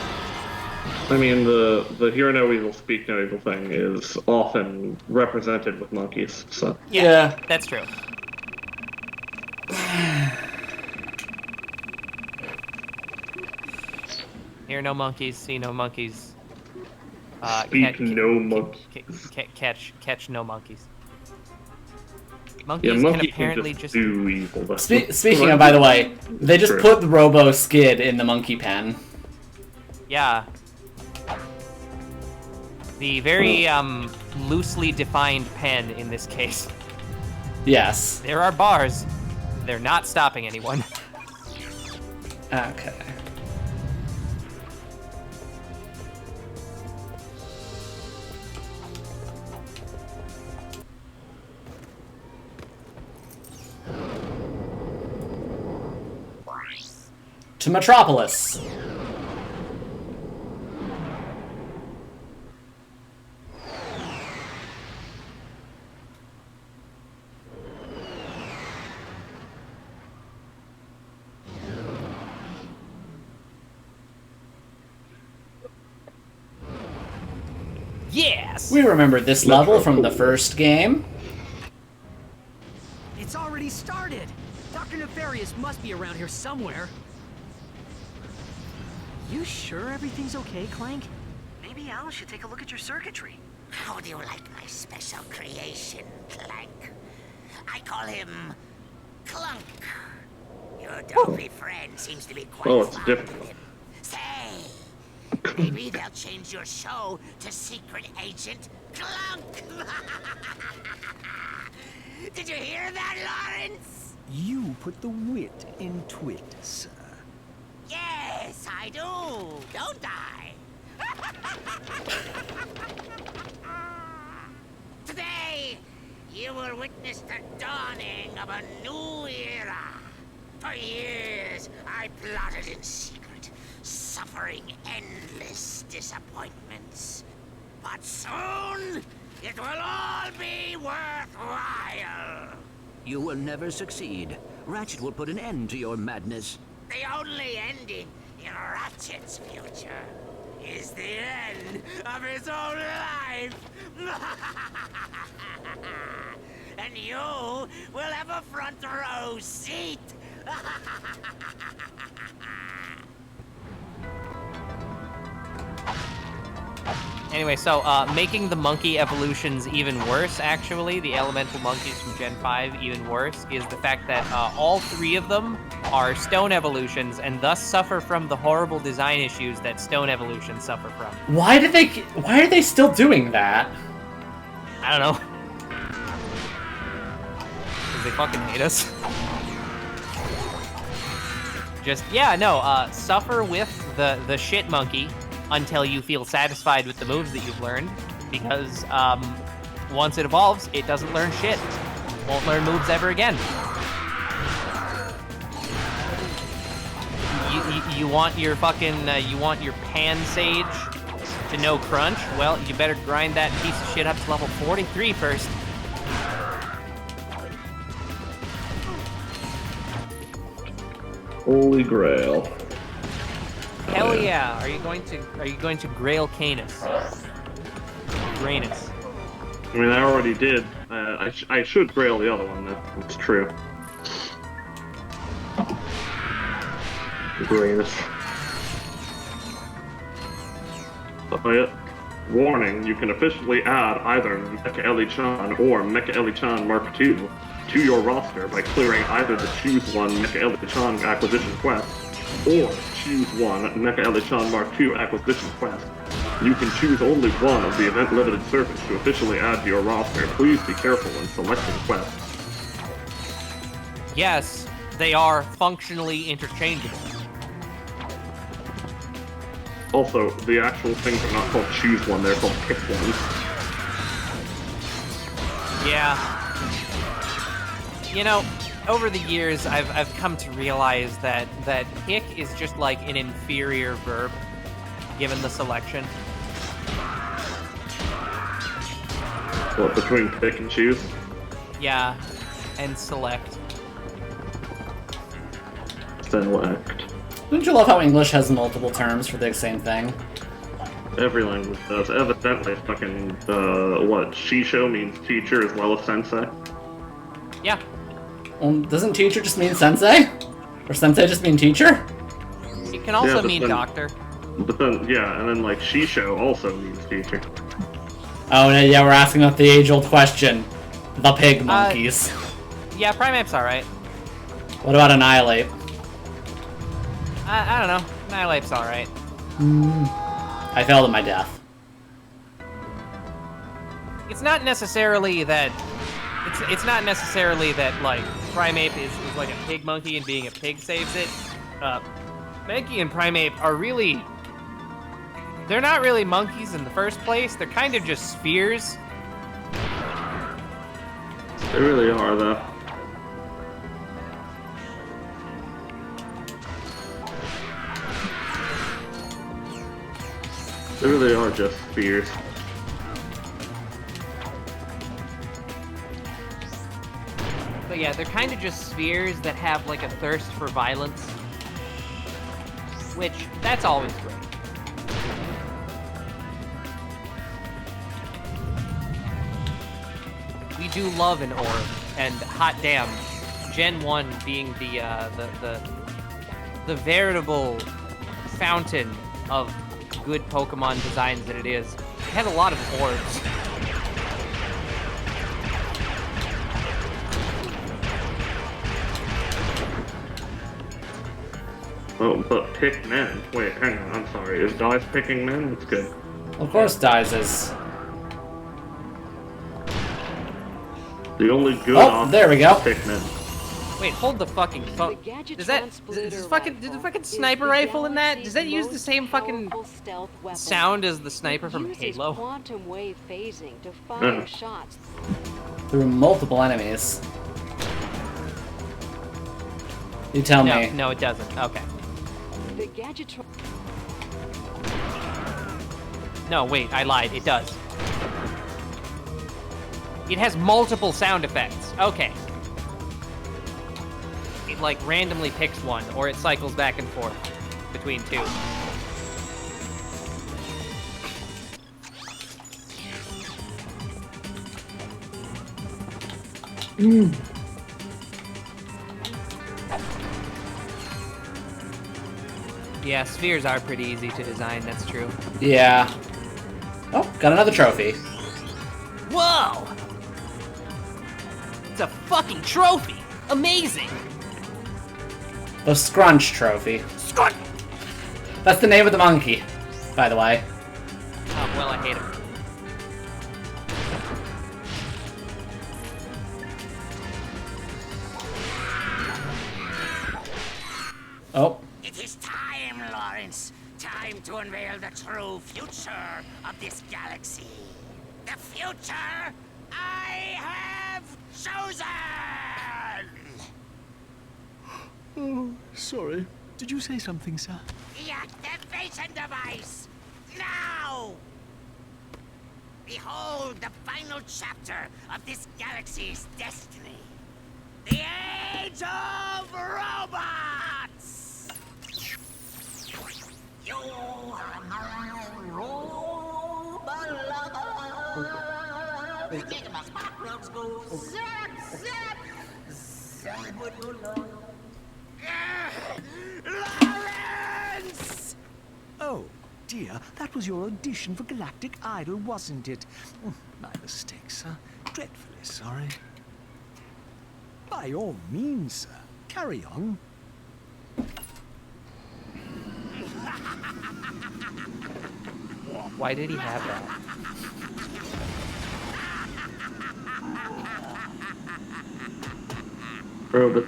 I mean, the hear no evil, speak no evil thing is often represented with monkeys, so... Yeah. That's true. Hear no monkeys, see no monkeys. Speak no monkeys. Catch no monkeys. Yeah, Monkeys monkey can apparently can just do evil. Speaking of, by the way, they just put the Robo Skid in the monkey pen. Yeah. The very loosely defined pen in this case. Yes. There are bars. They're not stopping anyone. Okay. To Metropolis. Yes! We remember this level from the first game. It's already started! Dr. Nefarious must be around here somewhere. You sure everything's okay, Clank? Maybe Al should take a look at your circuitry. How do you like my special creation, Clank? I call him Clunk. Your dopey friend seems to be quite Oh, it's fond different. of him. Say, maybe they'll change your show to Secret Agent Clank. Did you hear that, Lawrence? You put the wit in twit, sir. Yes, I do, don't I? Today, you will witness the dawning of a new era. For years, I plotted in secret, suffering endless disappointments. But soon, it will all be worthwhile. You will never succeed. Ratchet will put an end to your madness. The only ending in Ratchet's future is the end of his own life. And you will have a front row seat. Anyway, so making the monkey evolutions even worse, actually, the elemental monkeys from Gen 5 even worse, is the fact that all 3 of them are stone evolutions and thus suffer from the horrible design issues that stone evolutions suffer from. Why are they still doing that? I don't know. Because they fucking hate us. Just, yeah, no, suffer with the shit monkey until you feel satisfied with the moves that you've learned, because once it evolves, it doesn't learn shit. Won't learn moves ever again. You want your fucking, you want your pan sage to know crunch? Well, you better grind that piece of shit up to level 43 first. Holy Grail. Hell yeah! Are you going to Grail Canis? Grainus. I mean, I already did. I should Grail the other one, that's true. Grainus. Warning, you can officially add either Mecha Ellie-chan or Mecha Ellie-chan Mark II to your roster by clearing either the Choose One Mecha Ellie-chan acquisition quest or Choose One Mecha Ellie-chan Mark II acquisition quest. You can choose only one of the event-limited servants to officially add to your roster. Please be careful when selecting quests. Yes, they are functionally interchangeable. Also, the actual things are not called Choose One, they're called Pick Ones. Yeah. You know, over the years, I've come to realize that pick is just like an inferior verb, given the selection. What, between pick and choose? Yeah, and select. Select. Don't you love how English has multiple terms for the same thing? Every language does. Evidently, fucking, what, Shisho means teacher as well as sensei? Yeah. Doesn't teacher just mean sensei? Or sensei just mean teacher? It can also mean doctor. But then, yeah, and then, like, Shisho also means teacher. Oh, yeah, we're asking about the age-old question. The pig monkeys. Yeah, Primape's alright. What about Annihilate? I don't know. Annihilate's alright. I failed at my death. It's not necessarily that... It's not necessarily that, like, Primeape is like a pig monkey and being a pig saves it. Mankey and Primeape are really... They're not really monkeys in the first place. They're kind of just spheres. They really are, though. They really are just spheres. But yeah, they're kind of just spheres that have like a thirst for violence. Which, that's always great. We do love an orb, and hot damn, Gen 1 being the veritable fountain of good Pokemon designs that it is, it had a lot of orbs. Oh, but pick men. Wait, hang on, I'm sorry. Is Dice picking men? That's good. Of course Dice is. The only good Oh, there we go. is pick men. Wait, hold the fucking phone. Does the fucking sniper rifle in that? Does that use the same fucking sound as the sniper from Halo? Quantum wave phasing to fire shots Through multiple enemies. You tell me. No, it doesn't. Okay. The Gadgetron. No, wait, I lied. It does. It has multiple sound effects. Okay. It like randomly picks one, or it cycles back and forth between two. Yeah, spheres are pretty easy to design, that's true. Yeah. Oh, got another trophy. Whoa! It's a fucking trophy! Amazing! The Scrunch Trophy. Scrunch! That's the name of the monkey, by the way. Oh, well, I hate him. Oh. It is time, Lawrence. Time to unveil the true future of this galaxy. The future I have chosen! Oh, sorry. Did you say something, sir? The activation device! Now! Behold the final chapter of this galaxy's destiny. The Age of Robots! You are my robot lover. My spark plugs go zap, zap, zap with your love. Lawrence! Oh, dear. That was your audition for Galactic Idol, wasn't it? My mistake, sir. Dreadfully sorry. By all means, sir. Carry on. Why did he have that? Robot.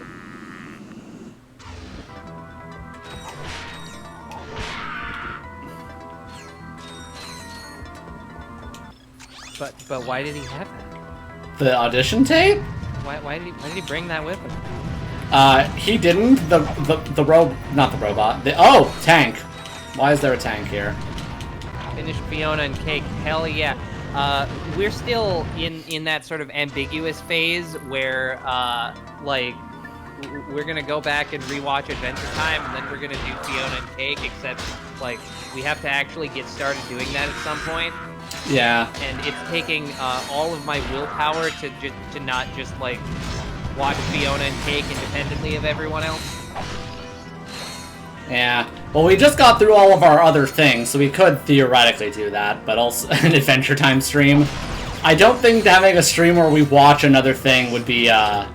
But why did he have that? The audition tape? Why did he bring that with him? He didn't. Not the robot. Tank. Why is there a tank here? Finished Fiona and Cake. Hell yeah. We're still in that sort of ambiguous phase where, like, we're gonna go back and rewatch Adventure Time, and then we're gonna do Fiona and Cake, except, like, we have to actually get started doing that at some point. Yeah. And it's taking all of my willpower to not just, like, watch Fiona and Cake independently of everyone else. Yeah. Well, we just got through all of our other things, so we could theoretically do that, but also an Adventure Time stream. I don't think having a stream where we watch another thing would be allowed.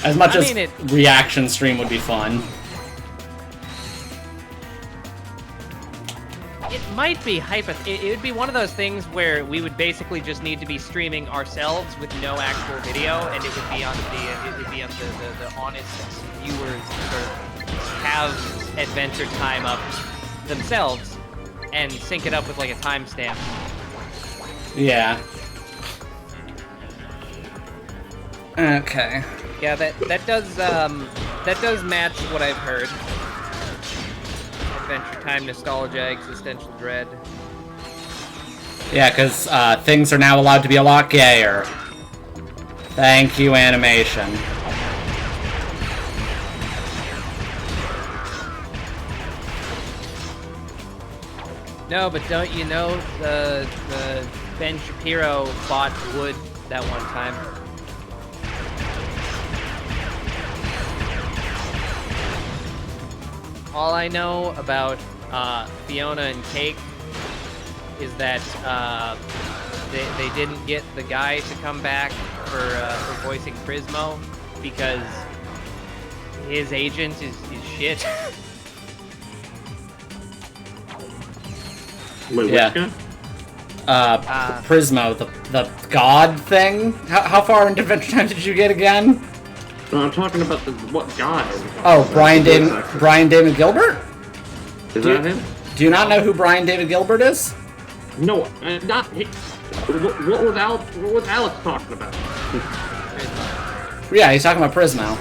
As much as reaction stream would be fun. It might be it would be one of those things where we would basically just need to be streaming ourselves with no actual video, and it would be on the honest viewers to sort of have Adventure Time up themselves and sync it up with like a timestamp. Yeah. Okay. Yeah, that does match what I've heard. Adventure Time, nostalgia, existential dread. Yeah, because things are now allowed to be a lot gayer. Thank you, animation. No, but don't you know the Ben Shapiro bought wood that one time? All I know about Fiona and Cake is that they didn't get the guy to come back for voicing Prismo, because his agent is shit. Wait, Yeah. which guy? Prismo, the god thing. How far into Adventure Time did you get again? No, I'm talking about what guy. Oh, Brian David Gilbert? Is that him? Do you not know who Brian David Gilbert is? No, not he. What was Alex talking about? Yeah, he's talking about Prismo.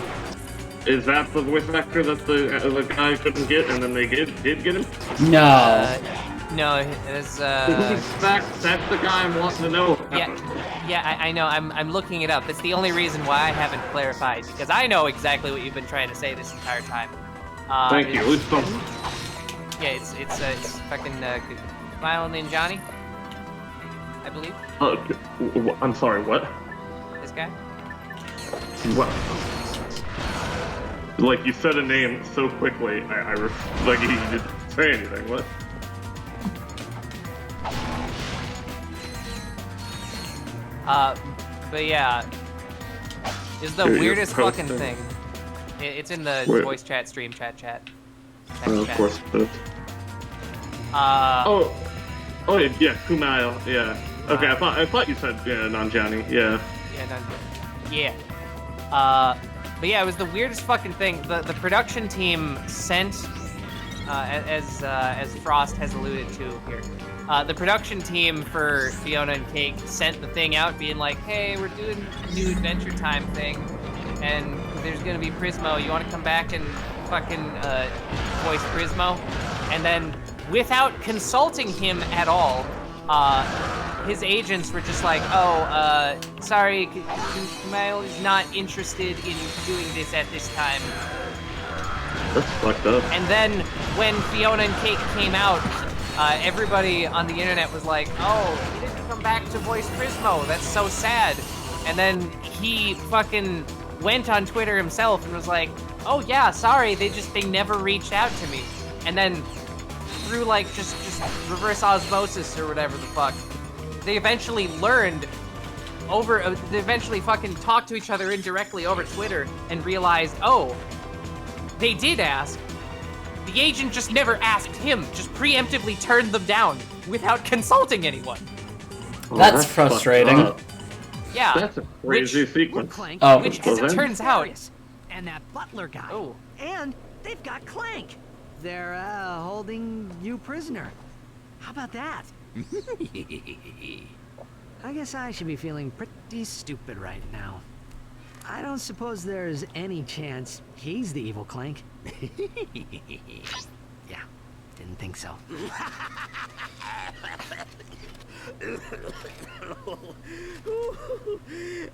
Is that the voice actor that the guy couldn't get, and then they did get him? No. No, it's That's the guy I'm wanting to know. Yeah, I know. I'm looking it up. That's the only reason why I haven't clarified, because I know exactly what you've been trying to say this entire time. Thank you. At least some. Yeah, it's fucking Smile and Johnny, I believe. I'm sorry. What? This guy. What? Like you said a name so quickly, like you didn't say anything. What? But yeah, it's the weirdest fucking thing. It's in the voice chat stream, chat. Of course it is. Oh yeah, Kumail. Yeah. Okay, I thought you said non-Johnny. Yeah. Yeah. But yeah, it was the weirdest fucking thing. The production team sent, as Frost has alluded to here, the production team for Fiona and Cake sent the thing out being like, hey, we're doing a new Adventure Time thing, and there's gonna be Prismo. You want to come back and fucking voice Prismo? And then, without consulting him at all, his agents were just like, oh, sorry, Kumail is not interested in doing this at this time. That's fucked up. And then, when Fiona and Cake came out, everybody on the internet was like, oh, he didn't come back to voice Prismo, that's so sad. And then he fucking went on Twitter himself and was like, oh yeah, sorry, they never reached out to me. And then through like just reverse osmosis or whatever the fuck, they eventually learned they eventually fucking talked to each other indirectly over Twitter and realized, oh, they did ask. The agent just never asked him, just preemptively turned them down without consulting anyone. That's frustrating. Yeah. That's a crazy sequence. Clank, Which, as it turns out, and that butler guy. Oh. And they've got Clank. They're holding you prisoner. How about that? I guess I should be feeling pretty stupid right now. I don't suppose there's any chance he's the evil Clank. Yeah, didn't think so.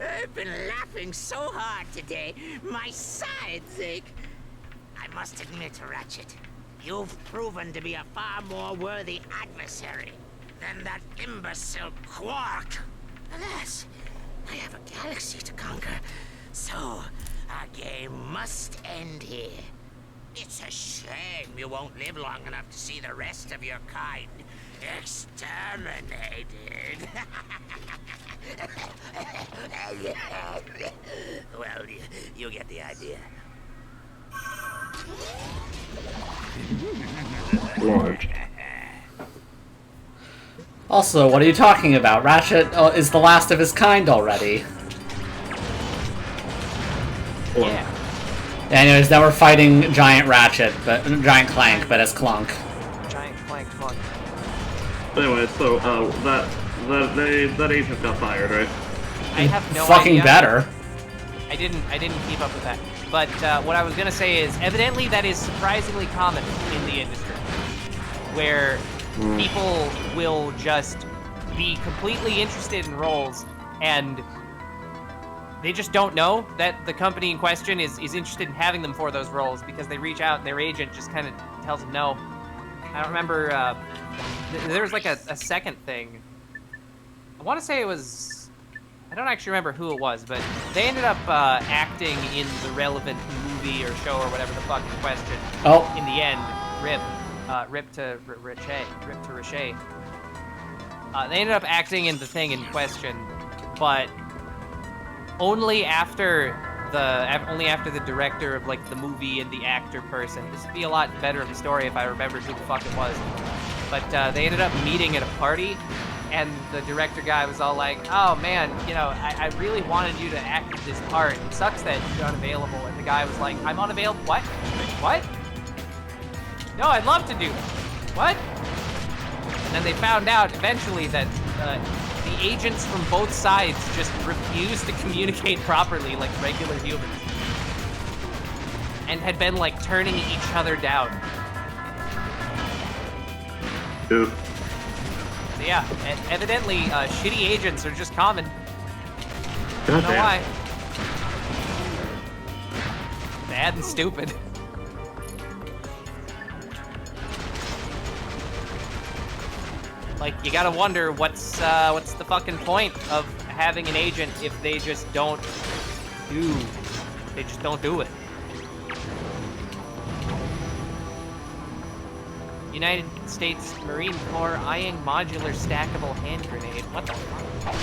I've been laughing so hard today, my sides ache. I must admit, Ratchet, you've proven to be a far more worthy adversary than that imbecile Quark. Alas, I have a galaxy to conquer, so our game must end here. It's a shame you won't live long enough to see the rest of your kind exterminated. Well, you get the idea. Also, what are you talking about? Ratchet is the last of his kind already. Yeah. Anyways, now we're fighting Giant Giant Clank, but as Clunk. Giant Clank. Anyway, so that agent got fired, right? I have no Fucking idea. better. I didn't keep up with that. But what I was gonna say is, evidently that is surprisingly common in the industry, where people will just be completely interested in roles and they just don't know that the company in question is interested in having them for those roles because they reach out and their agent just kind of tells them no. I don't remember, there was like a second thing. I want to say it was, I don't actually remember who it was, but they ended up acting in the relevant movie or show or whatever the fuck in question. Oh. In the end, rip to Ratchet. They ended up acting in the thing in question, but only after only after the director of like the movie and the actor person. This would be a lot better of a story if I remembered who the fuck it was. But they ended up meeting at a party, and the director guy was all like, "Oh man, you know, I really wanted you to act in this part. It sucks that you're unavailable." And the guy was like, "I'm unavailable? What? What? No, I'd love to do it. What?" And then they found out eventually that the agents from both sides just refused to communicate properly like regular humans, and had been like turning each other down. Ooh. So yeah, evidently shitty agents are just common. I don't know why. Bad and stupid. Like, you gotta wonder what's the fucking point of having an agent if they just don't do it. United States Marine Corps eyeing modular stackable hand grenade. What the fuck?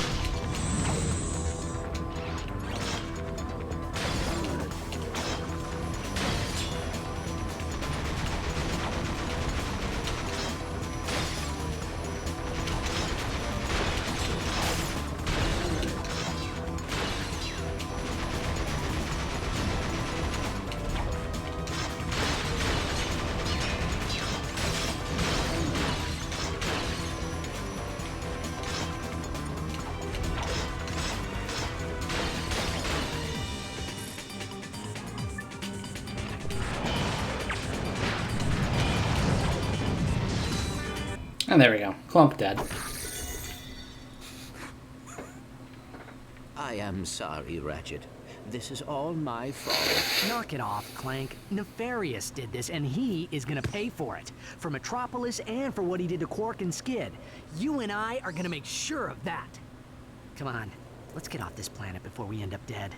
And there we go. Clunk dead. I am sorry, Ratchet. This is all my fault. Knock it off, Clank. Nefarious did this, and he is gonna pay for it. For Metropolis and for what he did to Quark and Skid. You and I are gonna make sure of that. Come on, let's get off this planet before we end up dead.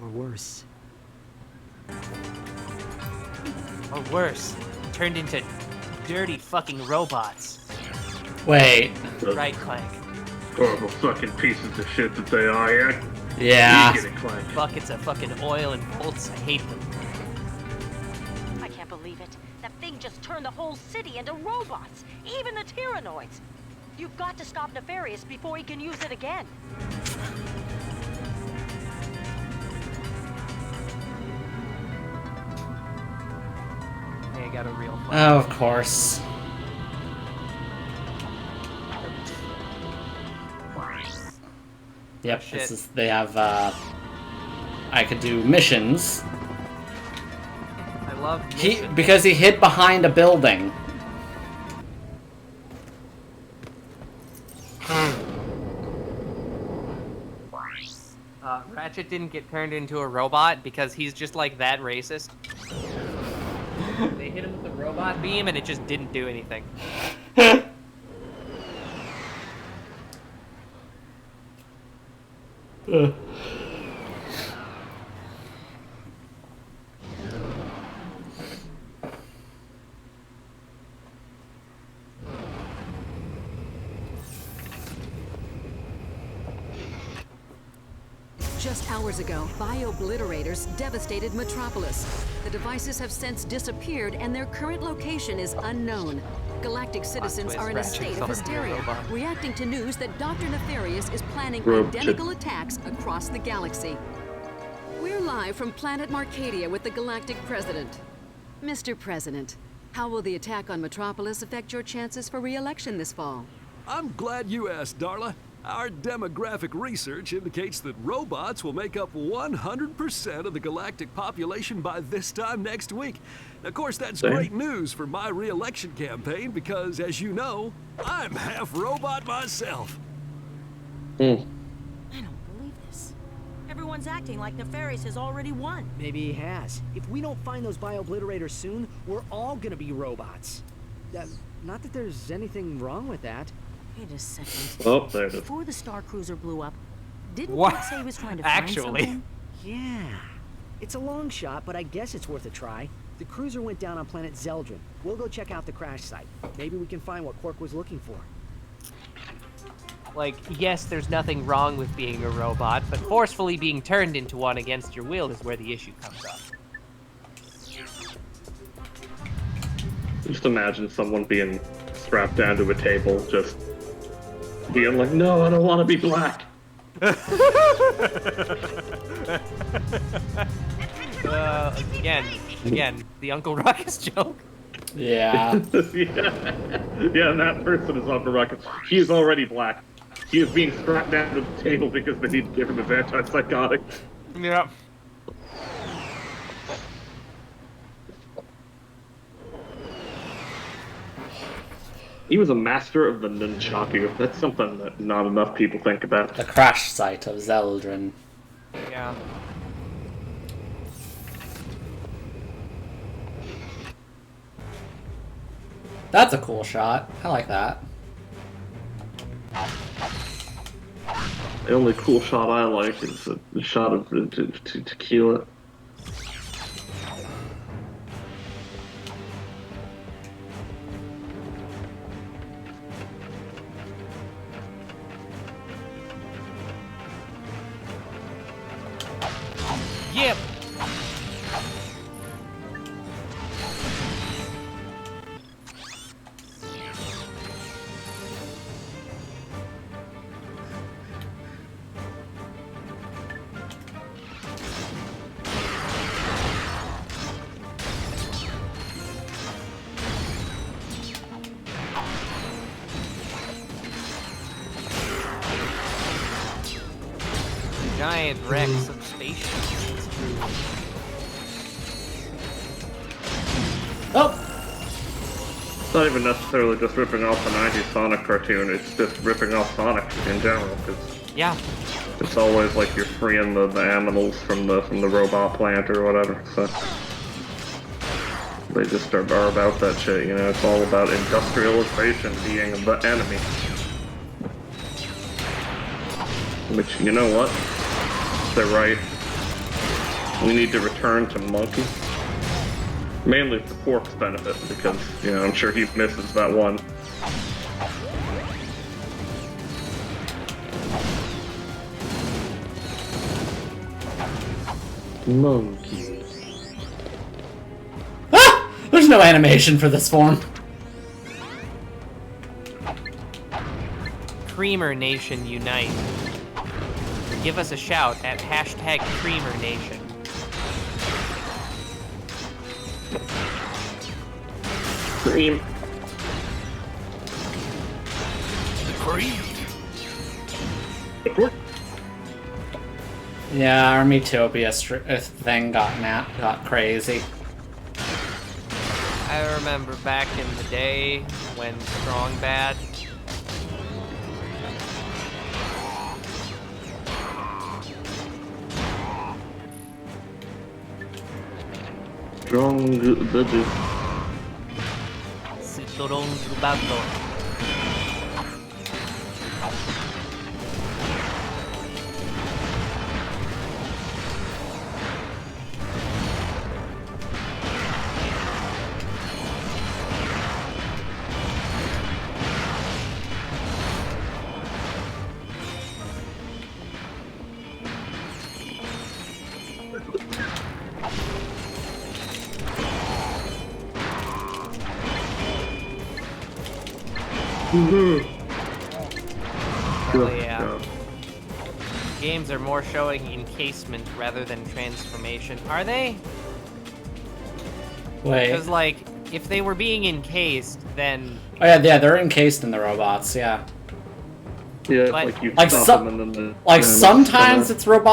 Or worse. Or worse, turned into dirty fucking robots. Wait. Right, Clank. Horrible fucking pieces of shit that they are here. Yeah. You get it, Clank. Buckets of fucking oil and bolts. I hate them. I can't believe it. That thing just turned the whole city into robots. Even the Tyrannoids. You've got to stop Nefarious before he can use it again. Hey, I got a real fun. Oh, of course. Yep, Shit. this is, they have, I could do missions. I love missions. Because he hid behind a building. Ratchet didn't get turned into a robot because he's just like that racist. They hit him with the robot beam and it just didn't do anything. Just hours ago, bio-obliterators devastated Metropolis. The devices have since disappeared and their current location is unknown. Galactic citizens are in a state of hysteria, reacting to news that Dr. Nefarious is planning identical attacks across the galaxy. We're live from planet Marcadia with the Galactic President. Mr. President, how will the attack on Metropolis affect your chances for re-election this fall? I'm glad you asked, Darla. Our demographic research indicates that robots will make up 100% of the galactic population by this time next week. Of course, that's great news for my re-election campaign because, as you know, I'm half robot myself. I don't believe this. Everyone's acting like Nefarious has already won. Maybe he has. If we don't find those bio-obliterators soon, we're all gonna be robots. Not that there's anything wrong with that. Wait a second. Oh, there it is. Before the Star Cruiser blew up, didn't What? Quark say he was trying to find something? Yeah. It's a long shot, but I guess it's worth a try. The cruiser went down on planet Zeldrin. We'll go check out the crash site. Maybe we can find what Quark was looking for. Like, yes, there's nothing wrong with being a robot, but forcefully being turned into one against your will is where the issue comes up. Just imagine someone being strapped down to a table, just being like, no, I don't want to be black. Again, the Uncle Ruckus joke. Yeah. Yeah, and that person is Uncle Ruckus. He is already black. He is being strapped down to the table because they need to give him his antipsychotic. Yeah. He was a master of the nunchaku. That's something that not enough people think about. The crash site of Zeldrin. Yeah. That's a cool shot. I like that. The only cool shot I like is the shot of tequila. Yep. Giant wrecks of spaceships. Oh! It's not even necessarily just ripping off the 90s Sonic cartoon, it's just ripping off Sonic in general, because yeah, it's always like you're freeing the animals from the robot plant or whatever, so they just are about that shit, you know, it's all about industrialization being the enemy. Which, you know what? They're right. We need to return to Monkey. Mainly for Quark's benefit, because, you know, I'm sure he misses that one. Monkey. Ah! There's no animation for this form. Creamer Nation unite. Give us a shout at #CreamerNation. Cream. Yeah, our Metopia thing got crazy. I remember back in the day when Strong Bad. Strong Bad. Strong Bad. Oh yeah. Games are more showing encasement rather than transformation. Are they? Wait. Because, like, if they were being encased, then... Oh yeah, they're encased in the robots, yeah. Yeah, like you like stop them and then like sometimes it's like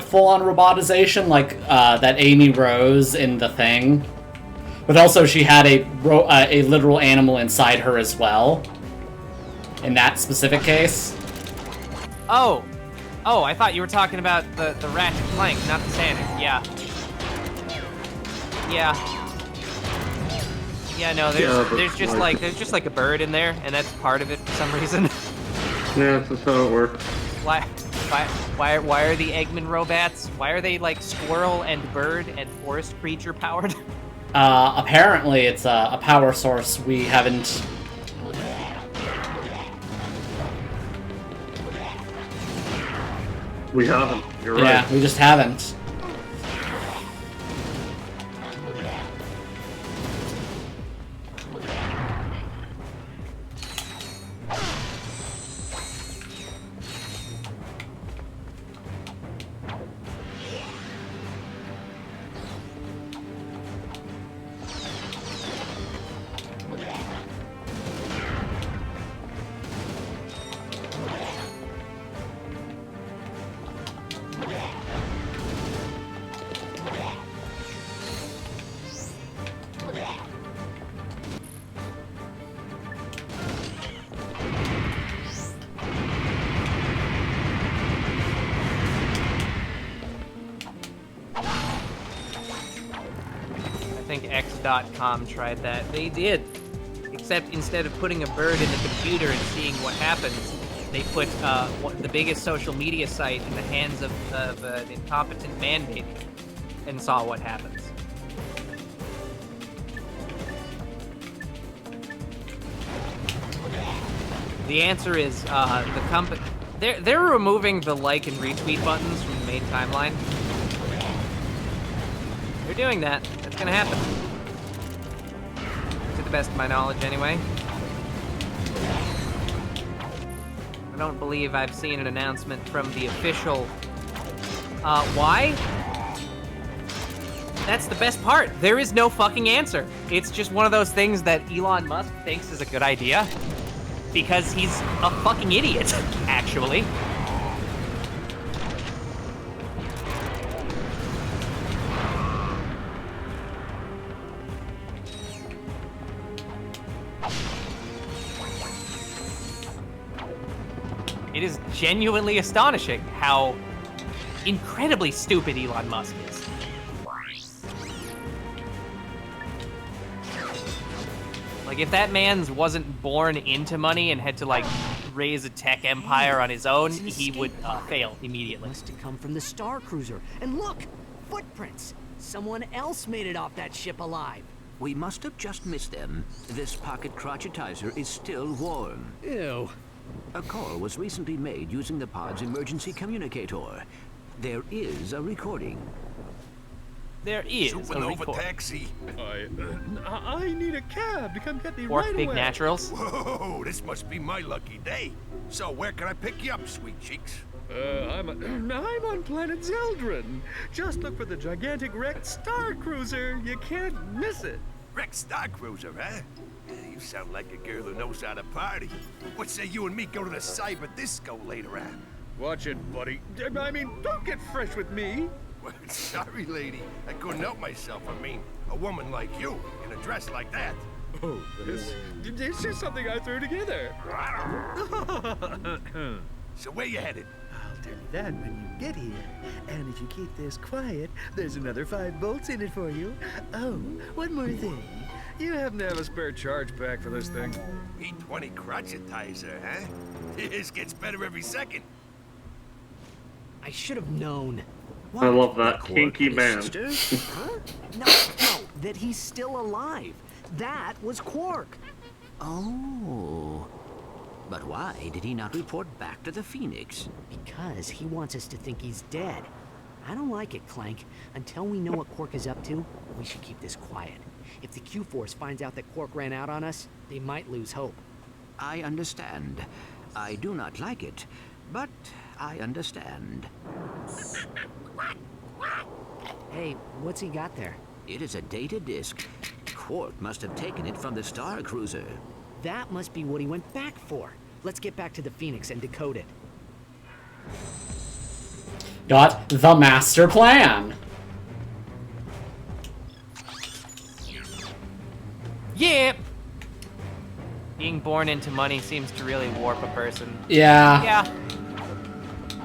full-on robotization, like that Amy Rose in The Thing. But also she had a literal animal inside her as well. In that specific case. Oh! Oh, I thought you were talking about the Ratchet Clank, not the Sonic. Yeah. Yeah. Yeah, no, there's just like a bird in there, and that's part of it for some reason. Yeah, that's how it works. Why are the Eggman robots? Why are they like squirrel and bird and forest creature powered? Apparently it's a power source we haven't... We haven't. You're right. Yeah, we just haven't. I think X.com tried that. They did. Except instead of putting a bird in the computer and seeing what happens, they put the biggest social media site in the hands of an incompetent man-made and saw what happens. The answer is the company. They're removing the like and retweet buttons from the main timeline. They're doing that. That's gonna happen. To the best of my knowledge, anyway. I don't believe I've seen an announcement from the official. Why? That's the best part. There is no fucking answer. It's just one of those things that Elon Musk thinks is a good idea. Because he's a fucking idiot, actually. It is genuinely astonishing how incredibly stupid Elon Musk is. Like, if that man wasn't born into money and had to, like, raise a tech empire on his own, he would fail immediately. Must have come from the Star Cruiser. And look! Footprints! Someone else made it off that ship alive. We must have just missed them. This pocket crotchetizer is still warm. Ew. A call was recently made using the pod's emergency communicator. There is a recording. There is Supernova taxi. I need a cab to come get me Or right big away. naturals. Whoa, this must be my lucky day. So where can I pick you up, sweet cheeks? I'm on planet Zeldrin. Just look for the gigantic wrecked Star Cruiser. You can't miss it. Wrecked Star Cruiser, huh? You sound like a girl who knows how to party. What say you and me go to the cyber disco later on? Watch it, buddy. I mean, don't get fresh with me. Well, sorry, lady. I couldn't help myself. I mean, a woman like you in a dress like that. Oh, it's just something I threw together. So where you headed? I'll tell you that when you get here. And if you keep this quiet, there's another 5 volts in it for you. Oh, one more thing. You happen to have a spare charge pack for this thing. E20 crotchetizer, huh? This gets better every second. I should have known. I love that kinky man. Huh? No, that he's still alive. That was Quark. Oh. But why did he not report back to the Phoenix? Because he wants us to think he's dead. I don't like it, Clank. Until we know what Quark is up to, we should keep this quiet. If the Q-Force finds out that Quark ran out on us, they might lose hope. I understand. I do not like it, but I understand. Hey, what's he got there? It is a data disk. Quark must have taken it from the Star Cruiser. That must be what he went back for. Let's get back to the Phoenix and decode it. Got the master plan. Yeah. Being born into money seems to really warp a person. Yeah. Yeah.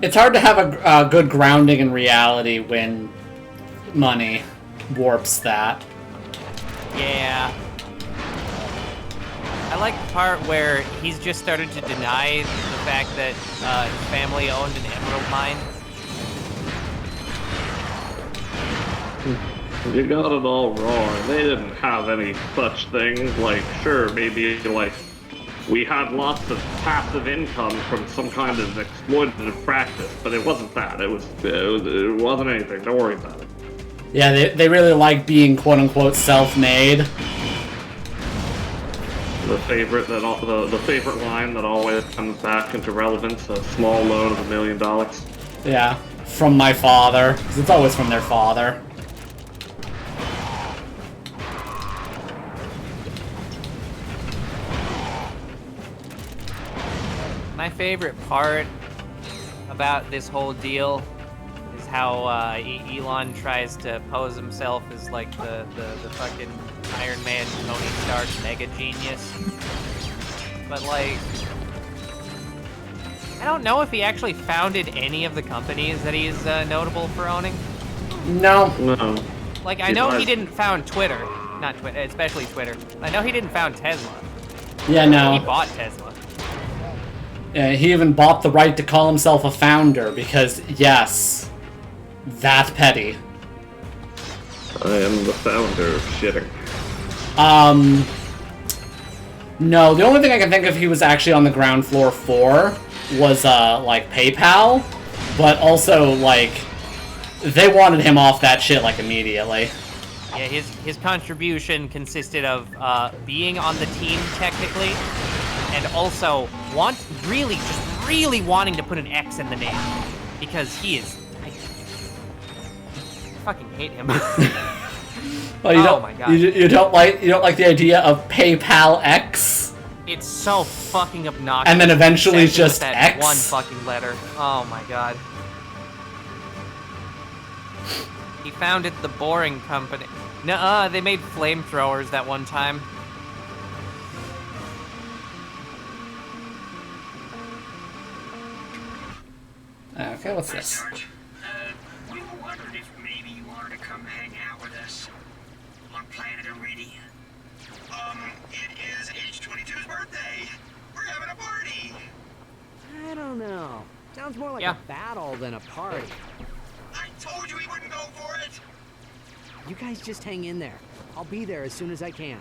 It's hard to have a good grounding in reality when money warps that. Yeah. I like the part where he's just started to deny the fact that his family owned an emerald mine. You got it all wrong. They didn't have any such thing. Like, sure, maybe like we had lots of passive income from some kind of exploitative practice, but it wasn't that. It wasn't anything. Don't worry about it. Yeah, they really like being quote-unquote self-made. The favorite line that always comes back into relevance: a small loan of $1 million. Yeah, from my father. 'Cause it's always from their father. My favorite part about this whole deal is how Elon tries to pose himself as like the fucking Iron Man, Tony Stark mega genius. But like, I don't know if he actually founded any of the companies that he's notable for owning. No. No. Like, I know he didn't found Twitter. Not Twitter, especially Twitter. I know he didn't found Tesla. Yeah, no. He bought Tesla. Yeah, he even bought the right to call himself a founder because, yes, that's petty. I am the founder of shitting. No, the only thing I can think of he was actually on the ground floor for was, like, PayPal, but also, like, they wanted him off that shit, like, immediately. Yeah, his contribution consisted of being on the team, technically, and also really wanting to put an X in the name, because he is... I fucking hate him. Well, you my god. You don't like the idea of PayPal X? It's so fucking obnoxious. And then eventually Especially just with that X? one fucking letter. Oh my god. He founded the Boring Company. Nuh-uh, they made flamethrowers that one time. Okay, what's this? We were wondering if maybe you wanted to come hang out with us on planet Iridium. It is H22's birthday. We're having a party. I don't know. Sounds more like a battle than a party. I told you we wouldn't go for it. You guys just hang in there. I'll be there as soon as I can.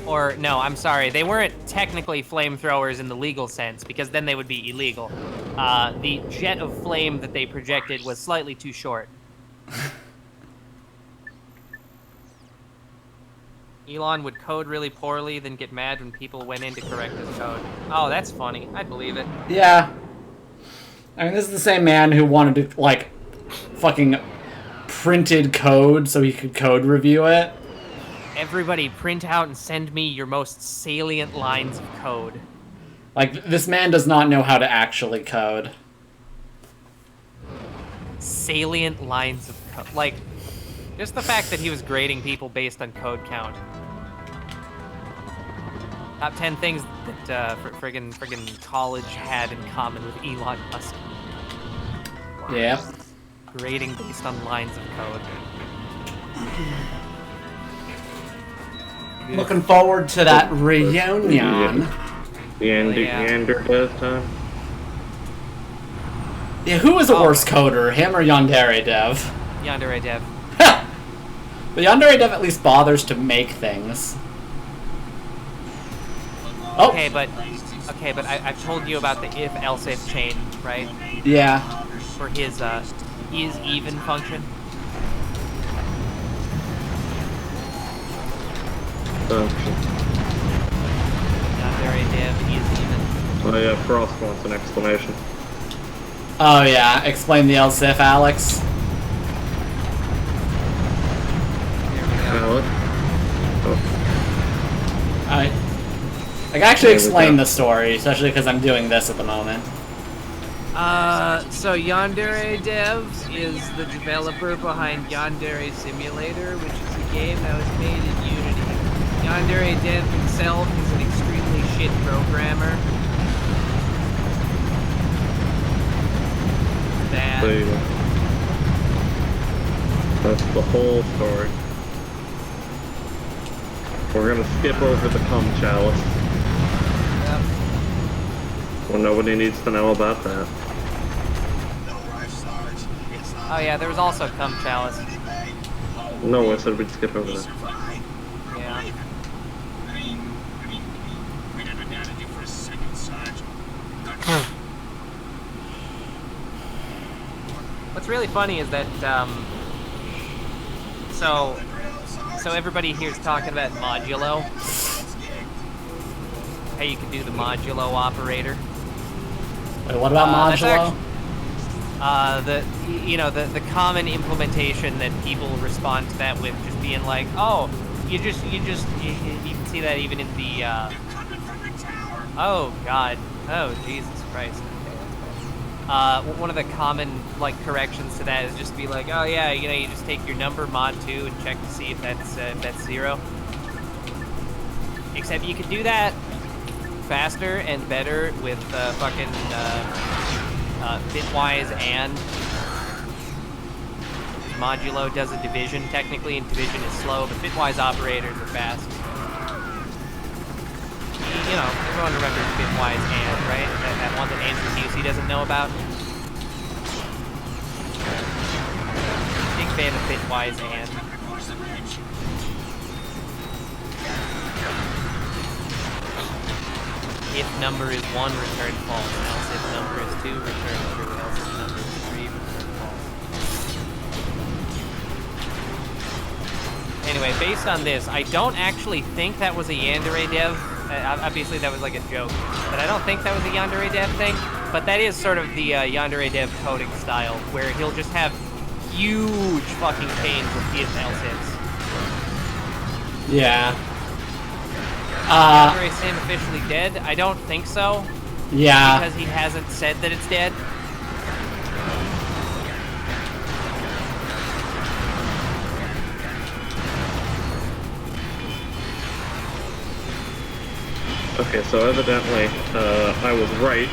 Or, no, I'm sorry, they weren't technically flamethrowers in the legal sense, because then they would be illegal. The jet of flame that they projected was slightly too short. Elon would code really poorly, then get mad when people went in to correct his code. Oh, that's funny. I'd believe it. Yeah. I mean, this is the same man who wanted to, like, fucking printed code so he could code review it. Everybody print out and send me your most salient lines of code. Like, this man does not know how to actually code. Salient lines of code. Like, just the fact that he was grading people based on code count. Top 10 things that friggin' college had in common with Elon Musk. Yeah. Grading based on lines of code. Looking forward to that reunion. Yandere time. Yeah, who was the worst coder, him or Yandere Dev? Yandere Dev. But Yandere Dev at least bothers to make things. Oh. Okay, but I've told you about the if-else-if chain, right? Yeah. For his is-even function. Yandere Dev is even. Oh yeah, Frost wants an explanation. Oh yeah, explain the else if, Alex. I can actually explain the story, especially because I'm doing this at the moment. So Yandere Devs is the developer behind Yandere Simulator, which is a game that was made in Unity. Yandere Dev himself is an extremely shit programmer. Bad. There you go. That's the whole story. We're gonna skip over the cum chalice. Yep. Well, nobody needs to know about that. Oh yeah, there was also cum chalice. No, I said we'd skip over that. Yeah. What's really funny is that, so everybody here's talking about modulo. How you can do the modulo operator. Wait, what about modulo? The common implementation that people respond to that with just being like, oh, you can see that even in the, oh god, oh Jesus Christ. One of the common, like, corrections to that is just be like, oh yeah, you just take your number mod 2 and check to see if that's 0. Except you can do that faster and better with fucking bitwise and modulo does a division technically, and division is slow, but bitwise operators are fast. Everyone remembers bitwise and, right? That one that Andrew Busey doesn't know about. Big fan of bitwise and. If number is 1, return false. Else if number is 2, return true. Else if number is 3, return false. Anyway, based on this, I don't actually think that was a yandere dev. Obviously that was like a joke, but I don't think that was a yandere dev thing. But that is sort of the yandere dev coding style, where he'll just have huge fucking chains of if else ifs. Yeah. Yandere Sim officially dead? I don't think so. Yeah. Because he hasn't said that it's dead. Okay, so evidently, I was right,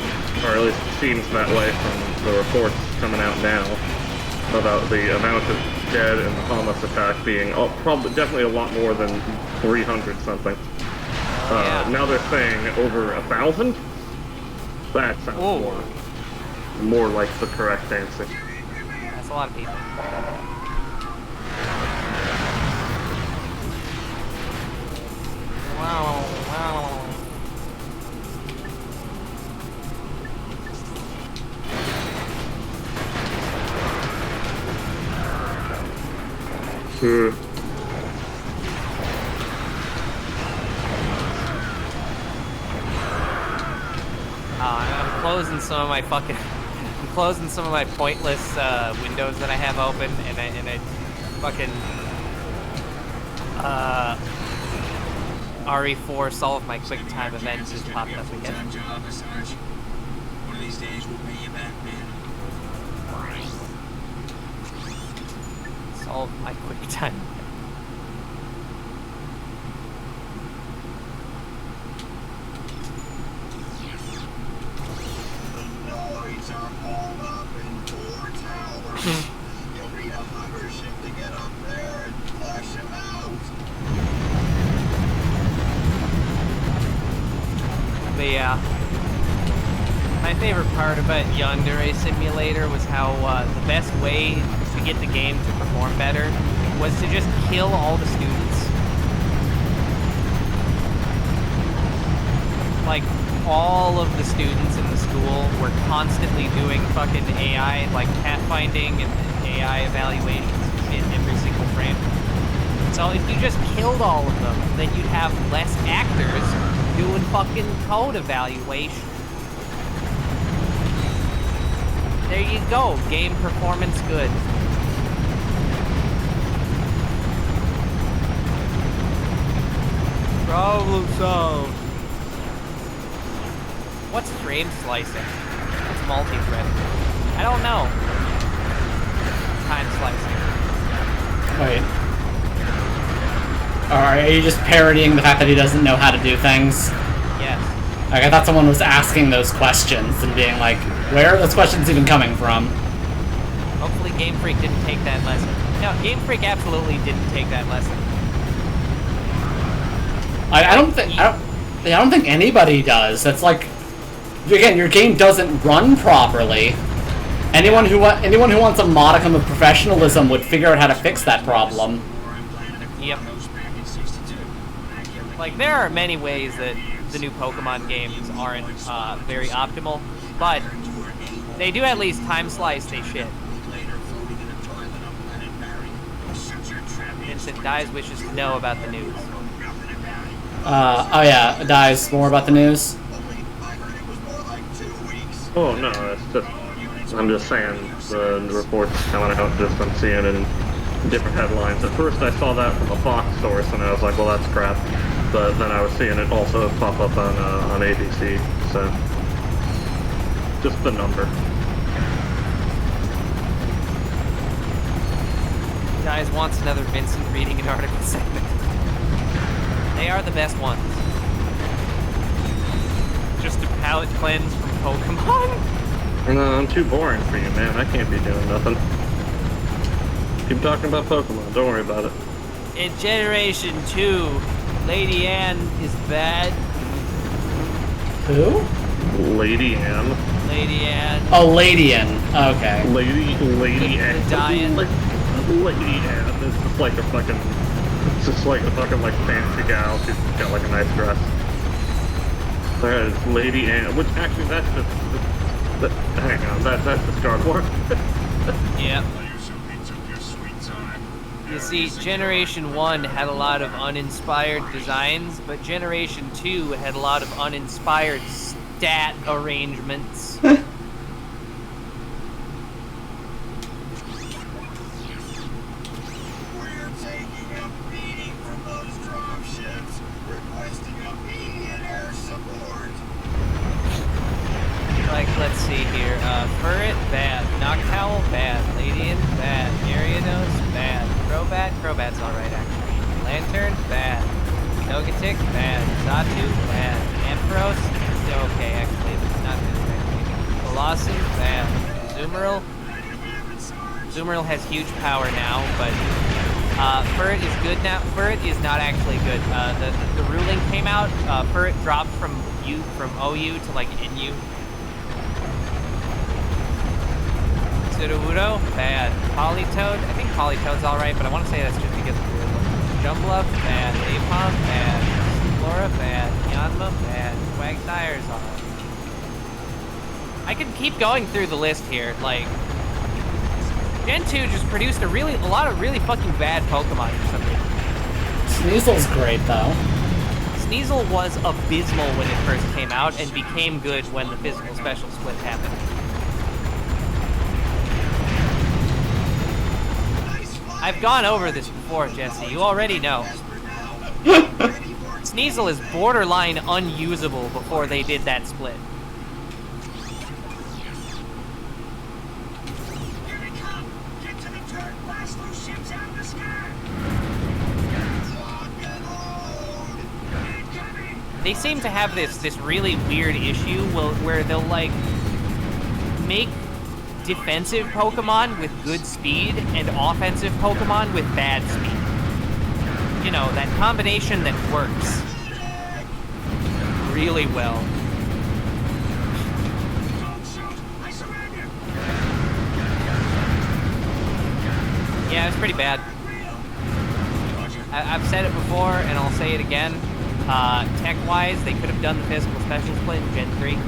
or at least it seems that way from the reports coming out now, about the amount of dead in the Hamas attack being definitely a lot more than 300 something. Now they're saying over 1,000? That sounds more like the correct answer. That's a lot of people. Wow. I'm closing some of my fucking. I'm closing some of my pointless windows that I have open, and I fucking RE4 solve my quick time event just popped up again. One of these days we'll pay you back, man. Solve my quick time. You'll need a hover ship to get up there and flush him out. But yeah, my favorite part about Yandere Simulator was how the best way to get the game to perform better was to just kill all the students. Like, all of the students in the school were constantly doing fucking AI, like pathfinding and AI evaluations in every single frame. So if you just killed all of them, then you'd have less actors doing fucking code evaluation. There you go, game performance good. Problem solved. What's frame slicing? What's multi-threading? I don't know. Time slicing. Wait. Are you just parodying the fact that he doesn't know how to do things? Yes. Like, I thought someone was asking those questions and being like, where are those questions even coming from? Hopefully Game Freak didn't take that lesson. No, Game Freak absolutely didn't take that lesson. I don't think anybody does. That's like, again, your game doesn't run properly. Anyone who wants a modicum of professionalism would figure out how to fix that problem. Yep. Like, there are many ways that the new Pokemon games aren't very optimal, but they do at least time slice they shit. that Dies wishes to know about the news. Oh yeah, Dies, more about the news? Oh no, it's just, I'm just saying, the reports coming out, just I'm seeing in different headlines. At first I saw that from a Fox source and I was like, well that's crap. But then I was seeing it also pop up on ABC, so just the number. Dies wants another Vincent reading an article segment. They are the best ones. Just a palate cleanse from Pokemon? No, I'm too boring for you, man. I can't be doing nothing. Keep talking about Pokemon. Don't worry about it. In Generation 2, Lady Anne is bad. Who? Lady Anne. Lady Anne. Oh, Lady Anne. Okay. Lady Anne. Diane. Lady Anne. It's just like a fucking... It's just like a fucking, like, fancy gal. She's got, like, a nice dress. There is Lady Anne. Which, actually, that's just... hang on. That's the Star Wars. Yep. You see, Generation 1 had a lot of uninspired designs, but Generation 2 had a lot of uninspired stat arrangements. Like, let's see here. Furret, bad. Noctowl, bad. Ladian, bad. Gyarados, bad. Crobat's alright, actually. Lantern, bad. Togetic, bad. Xatu, bad. Ampharos, okay, actually, but not this bad. Colossum, bad. Azumarill has huge power now, but Furret is good now. Furret is not actually good. The ruling came out. Furret dropped from OU to like NU. Sudowoodo, bad. Politoed, I think Politoed's alright, but I want to say that's just because of the ruling. Jumbluff, bad. Apom, bad. Flora, bad. Yanma, bad. Quagsire's alright. I could keep going through the list here. Like, Gen 2 just produced a lot of really fucking bad Pokemon for some reason. Sneasel's great, though. Sneasel was abysmal when it first came out and became good when the physical special split happened. I've gone over this before, Jesse. You already know. Sneasel is borderline unusable before they did that split. They seem to have this really weird issue where they'll like make defensive Pokemon with good speed and offensive Pokemon with bad speed. You know, that combination that works really well. Yeah, it's pretty bad. I've said it before and I'll say it again. Tech-wise, they could have done the physical special split in Gen 3.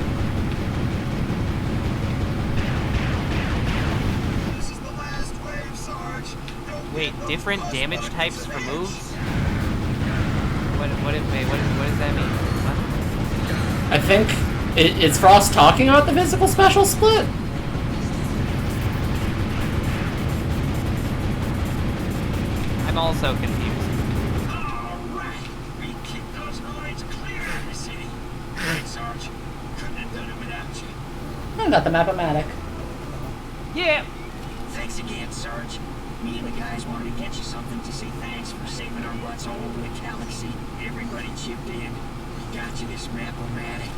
Wait, different damage types for moves? What does that mean? What? I think is Frost talking about the physical special split? I'm also confused. I got the Map-O-Matic. Yeah. Thanks again, Sarge. Me and the guys wanted to get you something to say thanks for saving our butts all over the galaxy. Everybody chipped in. Got you this Map-O-Matic.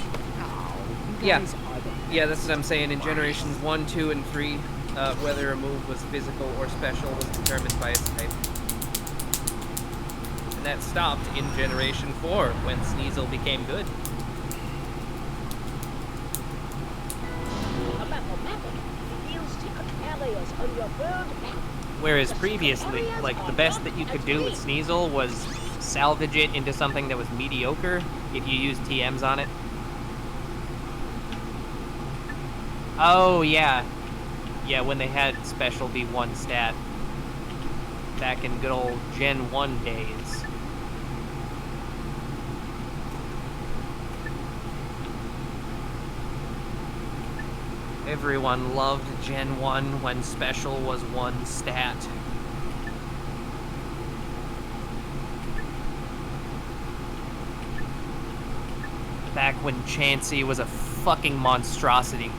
Yeah, that's what I'm saying. In Generations 1, 2, and 3, whether a move was physical or special was determined by its type. And that stopped in Generation 4, when Sneasel became good. Whereas previously, like, the best that you could do with Sneasel was salvage it into something that was mediocre if you used TMs on it. Oh, yeah. Yeah, when they had special be one stat. back in good old Gen 1 days. Everyone loved Gen 1 when special was 1 stat. Back when Chansey was a fucking monstrosity.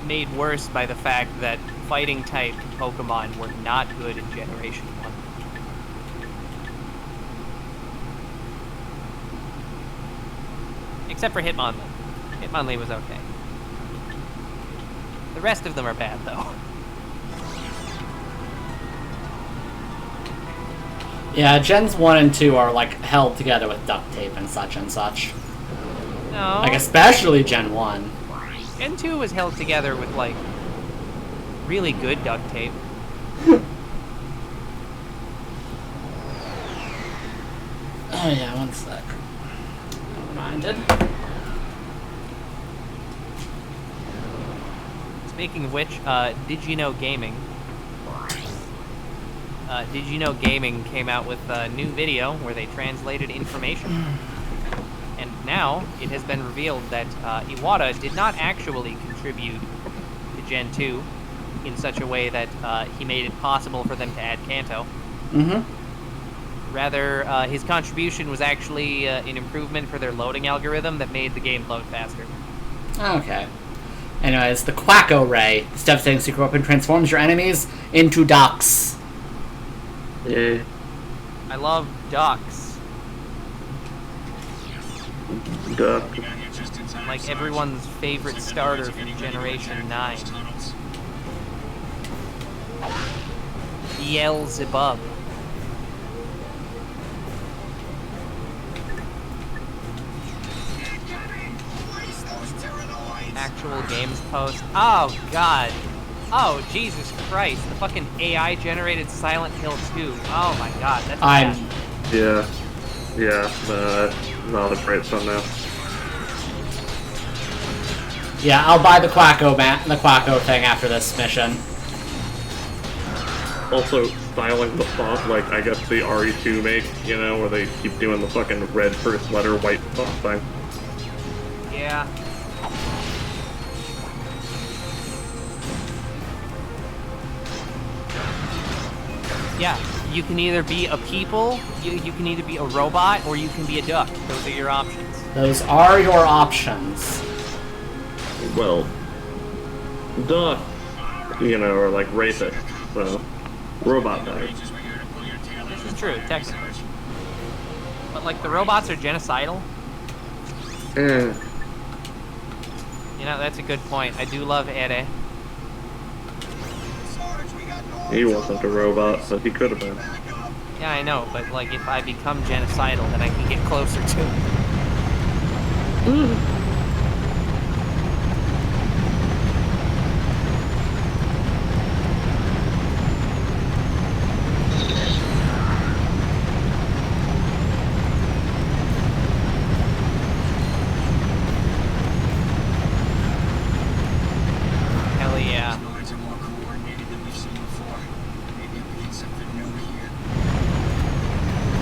Made worse by the fact that fighting type Pokemon were not good in Generation 1. Except for Hitmonlee. Hitmonlee was okay. The rest of them are bad, though. Yeah, Gens 1 and 2 are, like, held together with duct tape and such and such. No. Like, especially Gen 1. Gen 2 was held together with, like, really good duct tape. Oh yeah, one sec. I'm reminded. Speaking of which, Did You Know Gaming? Did You Know Gaming came out with a new video where they translated information. And now it has been revealed that Iwata did not actually contribute to Gen 2 in such a way that he made it possible for them to add Kanto. Mm-hmm. Rather, his contribution was actually an improvement for their loading algorithm that made the game load faster. Okay. Anyways, the Quacko Ray, this devastating secret weapon, transforms your enemies into ducks. Yeah. I love ducks. Duck. Like everyone's favorite starter from Generation 9. Beelzebub. Actual games post. Oh, God. Oh, Jesus Christ. The fucking AI-generated Silent Hill 2. Oh, my God. That's bad. Yeah, not a great fun now. Yeah, I'll buy the Quacko thing after this mission. Also, styling the font like I guess the RE2 make, you know, where they keep doing the fucking red first letter, white font thing. Yeah. Yeah, you can either be a people, you can either be a robot, or you can be a duck. Those are your options. Those are your options. Well, duck, you know, are like racist, so robot type. This is true, technically. But like the robots are genocidal. Eh. You know, that's a good point. I do love Ere. He wasn't a robot, but he could have been. Yeah, I know, but like if I become genocidal, then I can get closer to it. Hell yeah.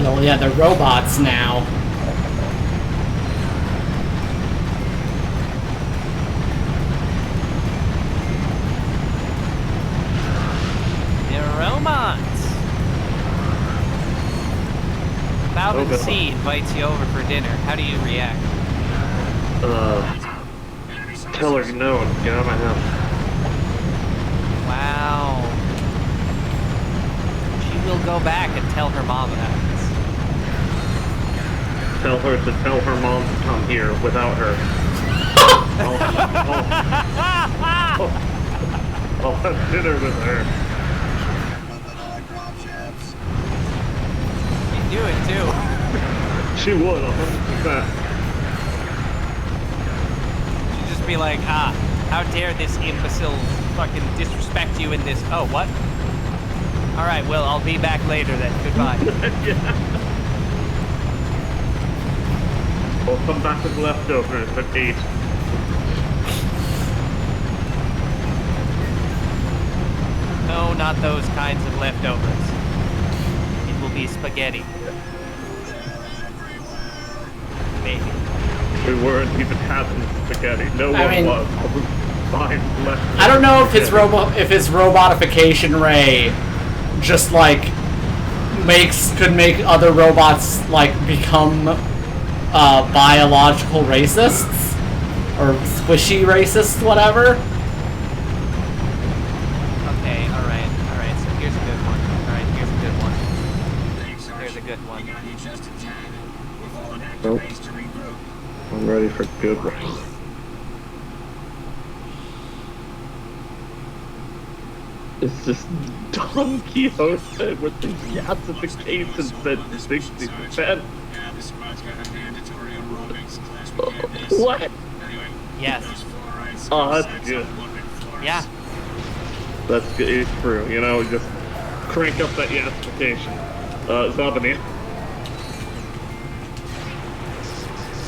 Oh yeah, they're robots now. They're robots. Bowden C invites you over for dinner. How do you react? Tell her no and get out of my house. Wow. She will go back and tell her mom about this. Tell her to tell her mom to come here without her. I'll have dinner with her. You do it too. She would, 100%. She'd just be like, how dare this imbecile fucking disrespect you in this. Oh, what? Alright, well, I'll be back later then. Goodbye. Yeah. We'll come back with leftovers at 8. No, not those kinds of leftovers. It will be spaghetti. Maybe. We weren't even having spaghetti. No one was. Fine, left. I don't know if his robotification ray just like could make other robots like become biological racists or squishy racists, whatever. Okay, alright, so here's a good one. Alright, here's a good one. Here's a good one. Nope. I'm ready for good one. It's just Don Quixote with the gasification at 60%. What? Yes. Oh, that's good. Yeah. That's good. It's true. You know, just crank up that gasification. Zabani.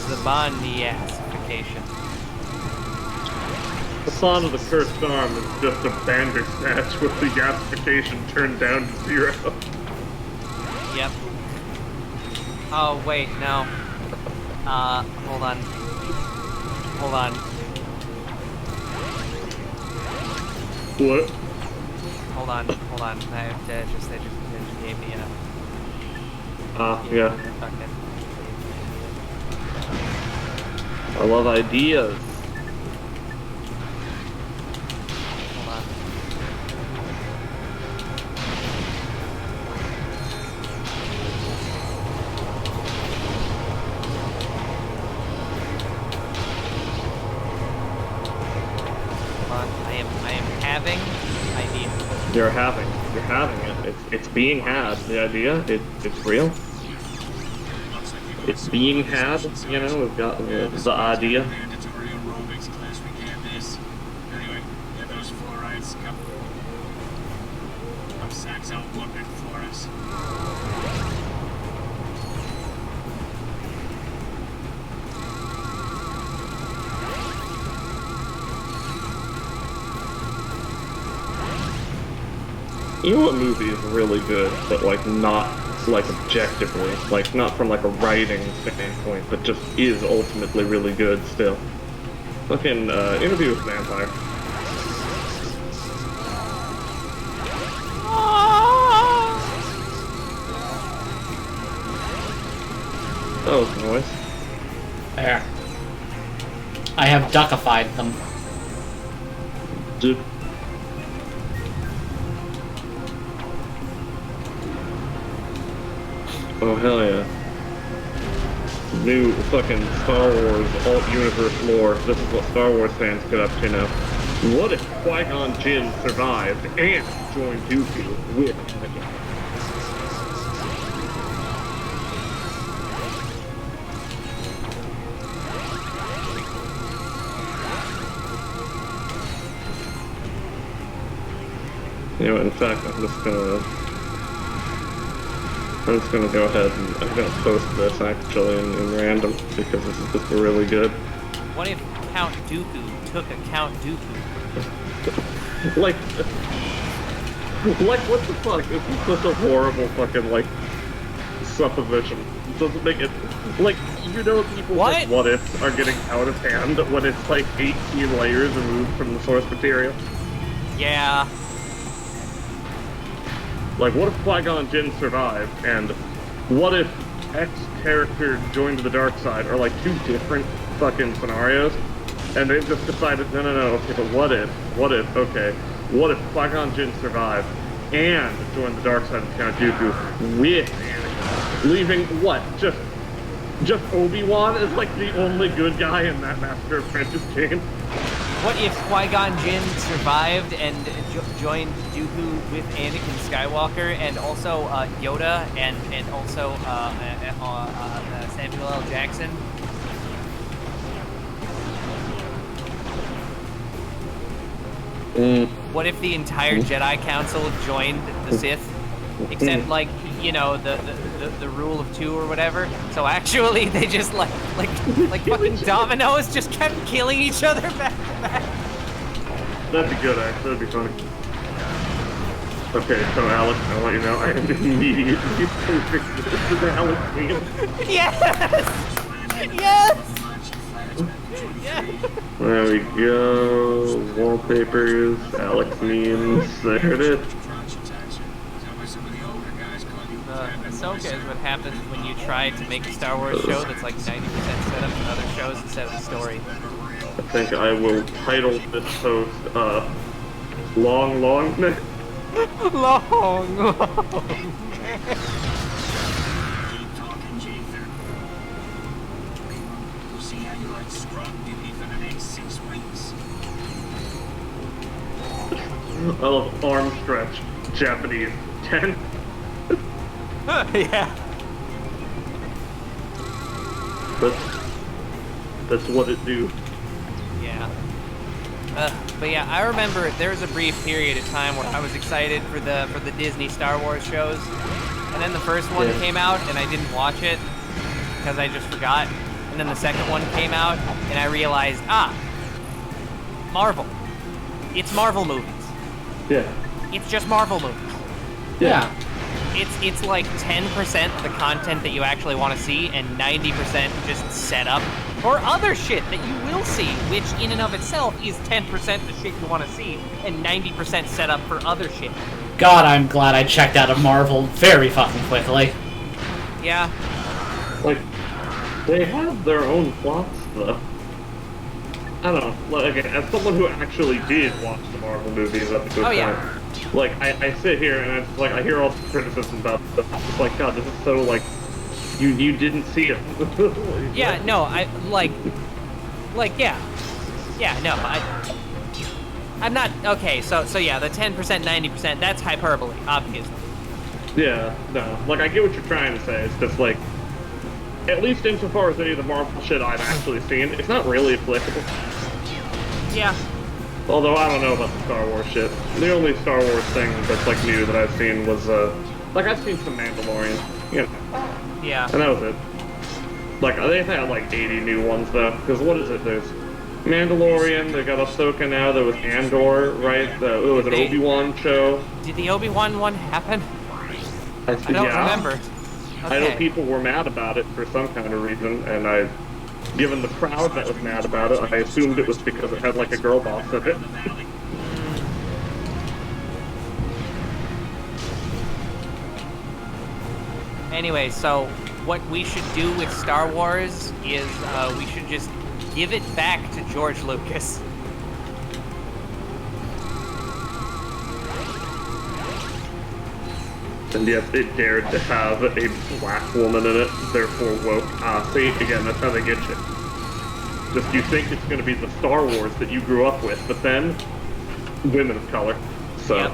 Zabaniasification. The Son of the Cursed Arm is just a Bandersnatch with the gasification turned down to 0. Yep. Oh, wait, no. Hold on. Hold on. What? Hold on. I have to they just gave me yeah. Okay. I love ideas. Hold on. I am having idea. You're having it. It's being had. The idea. It's real. It's being had. You know, we've got the idea. You know what movie is really good, but like not like objectively, like not from like a writing standpoint, but just is ultimately really good still. Fucking Interview with the Vampire. That was the noise. There. I have duckified them. Dude. Oh hell yeah. New fucking Star Wars alt-universe lore. This is what Star Wars fans get up to now. What if Qui-Gon Jinn survived and joined Dooku with Anakin? You know, in fact, I'm just gonna go ahead and I'm gonna post this actually in random because this is just really good. What if Count Dooku took a Count Dooku? like what the fuck? This is such a horrible fucking like supposition. It doesn't make it like you know people like what ifs are getting out of hand when it's like 18 layers removed from the source material. Yeah. Like, what if Qui-Gon Jinn survived, and what if X character joined the dark side are like two different fucking scenarios, and they've just decided, no, okay, but what if, okay, what if Qui-Gon Jinn survived and joined the dark side of Count Dooku with Anakin, leaving what, just Obi-Wan as like the only good guy in that Master Apprentice game? What if Qui-Gon Jinn survived and joined Dooku with Anakin Skywalker and also Yoda and also Samuel L. Jackson? Mm. What if the entire Jedi Council joined the Sith? Except, like, you know, the rule of two or whatever. So actually, they just like fucking dominoes just kept killing each other back to back. That'd be good, actually. That'd be funny. Okay, so Alex, I'll let you know, I am immediately perfect with the Alex meme. Yes! Yes! There we go. Wallpapers, Alex memes. There it is. Ahsoka is what happens when you try to make a Star Wars show that's like 90% set up in other shows instead of the story. I think I will title this post, Long. See how you like scrub duty for the next 6 weeks. I love arm stretch, Japanese 10. Yeah. That's what it do. Yeah. But yeah, I remember there was a brief period of time where I was excited for the Disney Star Wars shows, and then the first one came out and I didn't watch it because I just forgot, and then the second one came out and I realized, Marvel. It's Marvel movies. Yeah. It's just Marvel movies. Yeah. It's like 10% of the content that you actually want to see, and 90% just set up for other shit that you will see, which in and of itself is 10% the shit you want to see, and 90% set up for other shit. God, I'm glad I checked out of Marvel very fucking quickly. Yeah. Like, they have their own plots, though. I don't know. Like, as someone who actually did watch the Marvel movies up to a point, yeah. Like, I sit here and it's like, I hear all the criticism about stuff. It's like, God, this is so, like, you didn't see it. Yeah, no, I'm not, okay, so yeah, the 10%, 90%, that's hyperbole, obviously. Yeah, no. Like, I get what you're trying to say. It's just, like, at least insofar as any of the Marvel shit I've actually seen, it's not really applicable. Yeah. Although, I don't know about the Star Wars shit. The only Star Wars thing that's, like, new that I've seen was, like, I've seen some Mandalorian, you know. Yeah. And that was it. Like, they've had, like, 80 new ones, though. Because what is it? There's Mandalorian, they got Ahsoka now, there was Andor, right? It was an Obi-Wan show. Did the Obi-Wan one happen? I don't remember. Okay. I know people were mad about it for some kind of reason, and given the crowd that was mad about it, I assumed it was because it had, like, a girl boss in it. Anyway, so what we should do with Star Wars is we should just give it back to George Lucas. And yes, it dared to have a black woman in it, therefore woke. See, again, that's how they get you. Just you think it's going to be the Star Wars that you grew up with, but then, women of color. So,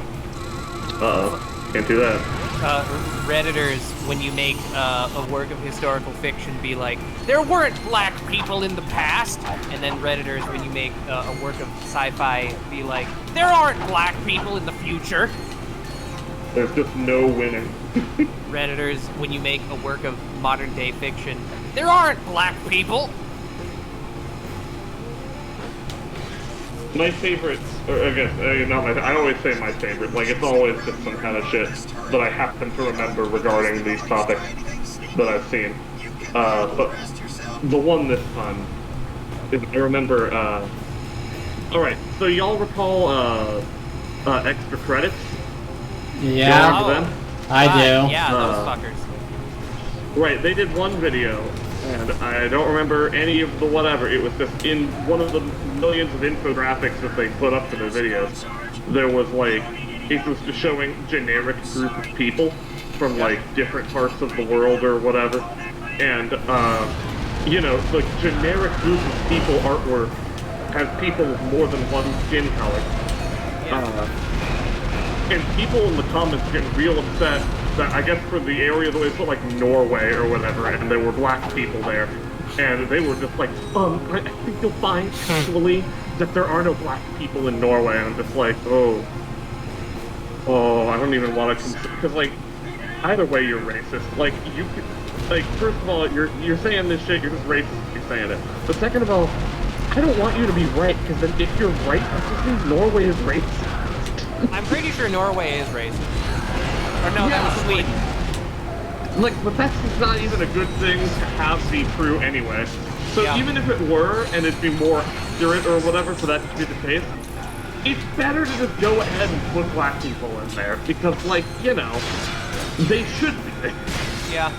can't do that. Redditors, when you make a work of historical fiction, be like, there weren't black people in the past. And then Redditors, when you make a work of sci-fi, be like, there aren't black people in the future. There's just no winning. Redditors, when you make a work of modern day fiction, there aren't black people. My favorites, or I guess, I always say my favorite, like it's always just some kind of shit that I happen to remember regarding these topics that I've seen. But the one this time is, I remember, alright, so y'all recall, extra credits? Yeah, y'all remember them? I do. Yeah, those fuckers. Right, they did one video, and I don't remember any of the whatever. It was just in one of the millions of infographics that they put up to their videos. There was like, it was just showing generic group of people from like different parts of the world or whatever. And, you know, the generic group of people artwork has people with more than one skin color. And people in the comments getting real upset that, I guess for the area that they put like Norway or whatever, and there were black people there, and they were just like, I think you'll find actually that there are no black people in Norway, and I'm just like, I don't even want to, because like, either way you're racist. Like, you could, like, first of all, you're saying this shit, you're just racist if you're saying it. But second of all, I don't want you to be right, because then if you're right, that just means Norway is racist. I'm pretty sure Norway is racist. Or no, that was Sweden. Like, but that's not even a good thing to have be true anyway. So even if it were, and it'd be more accurate or whatever for that to be the case, it's better to just go ahead and put black people in there, because, like, you know, they should be. Yeah.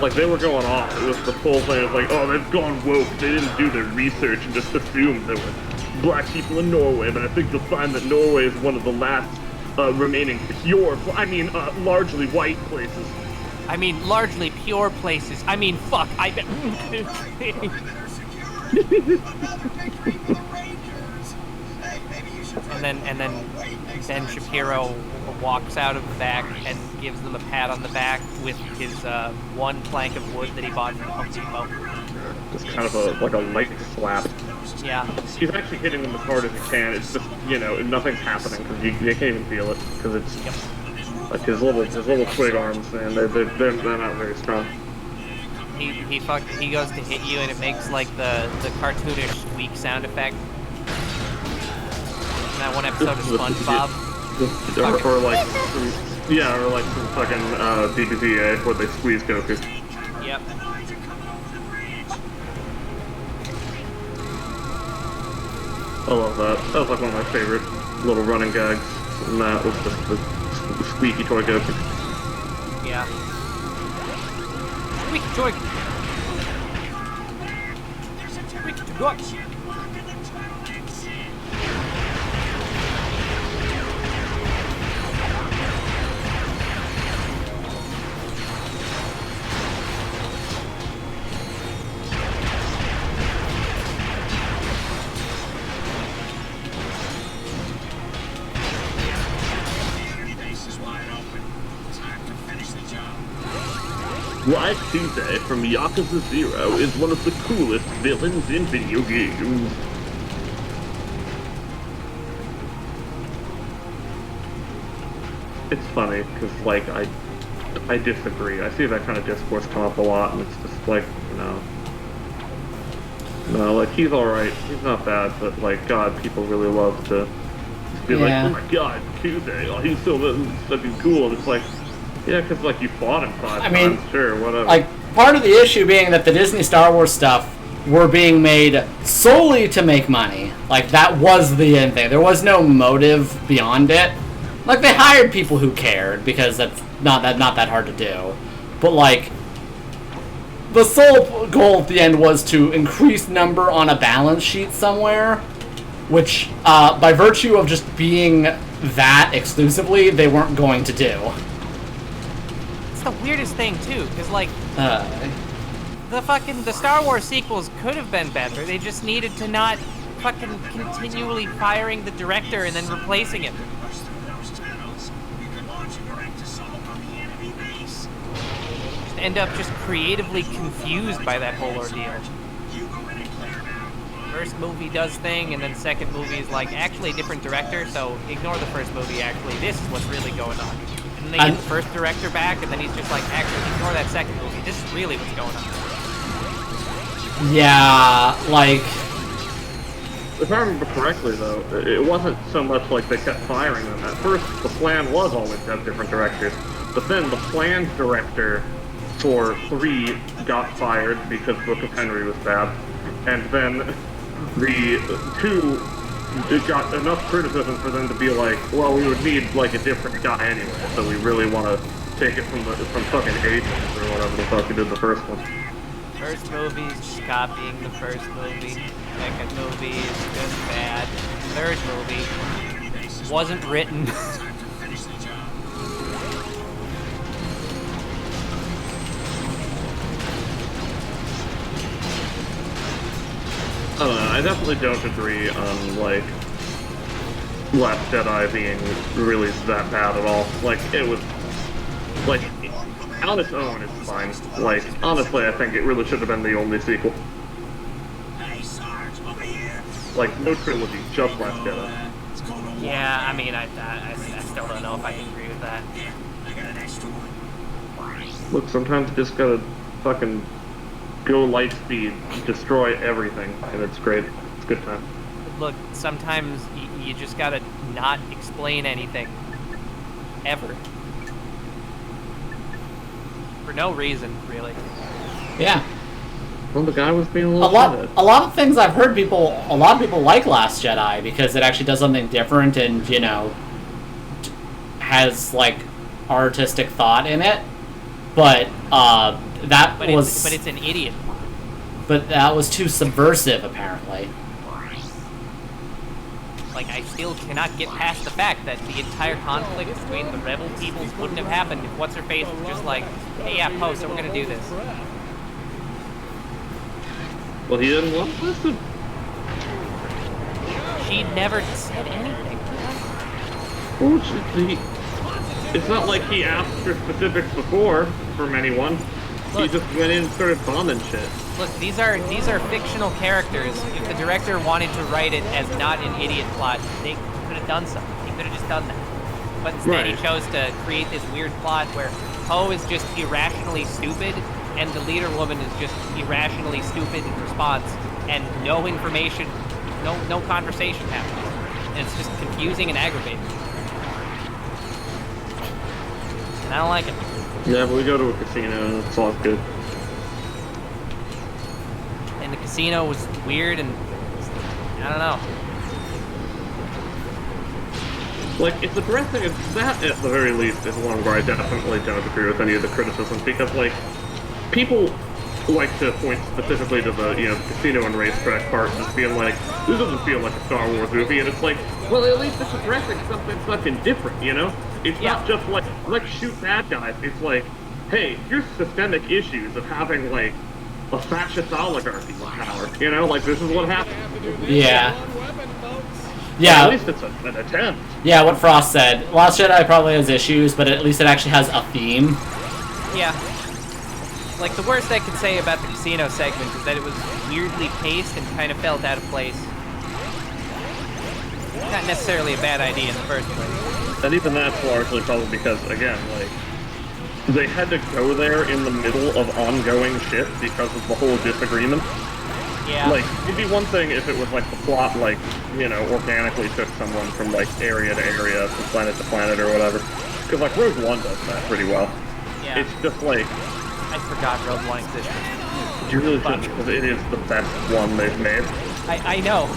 Like, they were going off. It was the full thing. It was like, oh, they've gone woke. They didn't do their research and just assumed there were black people in Norway. But I think you'll find that Norway is one of the last remaining pure, largely white places. I mean, largely pure places. I mean, fuck, I bet. and then Ben Shapiro walks out of the back and gives them a pat on the back with his one plank of wood that he bought from Home Depot. Just kind of like a light slap. Yeah. He's actually hitting them as hard as he can. It's just, you know, nothing's happening because you can't even feel it because it's like his little twig arms, man. They're not very strong. He goes to hit you and it makes like the cartoonish squeak sound effect. In that one episode of SpongeBob. Or like some fucking DBZA where they squeeze Goku. Yep. I love that. That was like one of my favorite little running gags. And that was just the squeaky toy Goku. Yeah. Squeaky toy. Squeaky toy. Like Tuesday from Yakuza 0 is one of the coolest villains in video games. It's funny, because, like, I disagree. I see that kind of discourse come up a lot, and it's just like, no, like, he's alright. He's not bad, but, like, God, people really love to be like, oh my God, Tuesday, oh, he's so fucking cool, and it's like, yeah, because, like, you fought him 5 times, sure, whatever. Like, part of the issue being that the Disney Star Wars stuff were being made solely to make money. Like, that was the end thing. There was no motive beyond it. Like, they hired people who cared, because that's not that hard to do. But, like, the sole goal at the end was to increase number on a balance sheet somewhere, which, by virtue of just being that exclusively, they weren't going to do. The weirdest thing too, because like the Star Wars sequels could have been better. They just needed to not fucking continually firing the director and then replacing him. Just end up just creatively confused by that whole ordeal. First movie does thing, and then second movie is like actually a different director, so ignore the first movie. Actually, this is what's really going on. And they get the first director back, and then he's just like, actually, ignore that second movie. This is really what's going on. Yeah, like... If I remember correctly, though, it wasn't so much like they kept firing them. At first, the plan was always to have different directors. But then the planned director for 3 got fired because Book of Henry was bad. And then the 2... it got enough criticism for them to be like, well, we would need, like, a different guy anyway, so we really want to take it from fucking agents or whatever the fuck we did the first one. First movie is just copying the first movie. Second movie is just bad. Third movie wasn't written. I don't know, I definitely don't agree on, like, Last Jedi being really that bad at all. Like, it was, like, on its own, it's fine. Like, honestly, I think it really should have been the only sequel. Hey, Sarge, over here. Like, no trilogy, just Last Jedi. Yeah, I mean, I still don't know if I can agree with that. Look, sometimes you just gotta fucking go light speed, destroy everything, and it's great. It's a good time. Look, sometimes you just gotta not explain anything. Ever. For no reason, really. Yeah. Well, the guy was being a A little lot timid. of things I've heard a lot of people like Last Jedi because it actually does something different and, you know, has, like, artistic thought in it. But, But it's an idiot. But that was too subversive, apparently. Like, I still cannot get past the fact that the entire conflict between the rebel peoples wouldn't have happened if What's-Her-Face was just like, hey, yeah, Poe, so we're gonna do this. Well, he didn't want to listen. She never said anything. It's not like he asked for specifics before from anyone. He just went in and started bombing shit. Look, these are fictional characters. If the director wanted to write it as not an idiot plot, they could have done something. He could have just done that. But instead he chose to create this weird plot where Poe is just irrationally stupid, and the leader woman is just irrationally stupid in response, and no information, no conversation happens. And it's just confusing and aggravating. And I don't like it. Yeah, but we go to a casino and it's all good. And the casino was weird and I don't know. Like, it's addressing that at the very least is one where I definitely don't agree with any of the criticisms because, like, people like to point specifically to the, you know, casino and racetrack part and just being like, this doesn't feel like a Star Wars movie, and it's like, well, at least it's addressing something fucking different, you know? It's not just like, let's shoot bad guys, it's like, hey, here's systemic issues of having, like, a fascist oligarchy in power, you know? Like, this is what happened. Yeah. Yeah. Well, at least it's an attempt. Yeah, what Frost said. Last Jedi probably has issues, but at least it actually has a theme. Yeah. Like, the worst I could say about the casino segment is that it was weirdly paced and kind of felt out of place. Not necessarily a bad idea in the first place. And even that's largely probably because, again, like, they had to go there in the middle of ongoing shit because of the whole disagreement. Yeah. Like, it'd be one thing if it was like the plot, like, you know, organically took someone from, like, area to area, from planet to planet or whatever. Because, like, Rogue One does that pretty well. Yeah. It's just like... I forgot Rogue One existed. You really should, because it is the best one they've made. I know,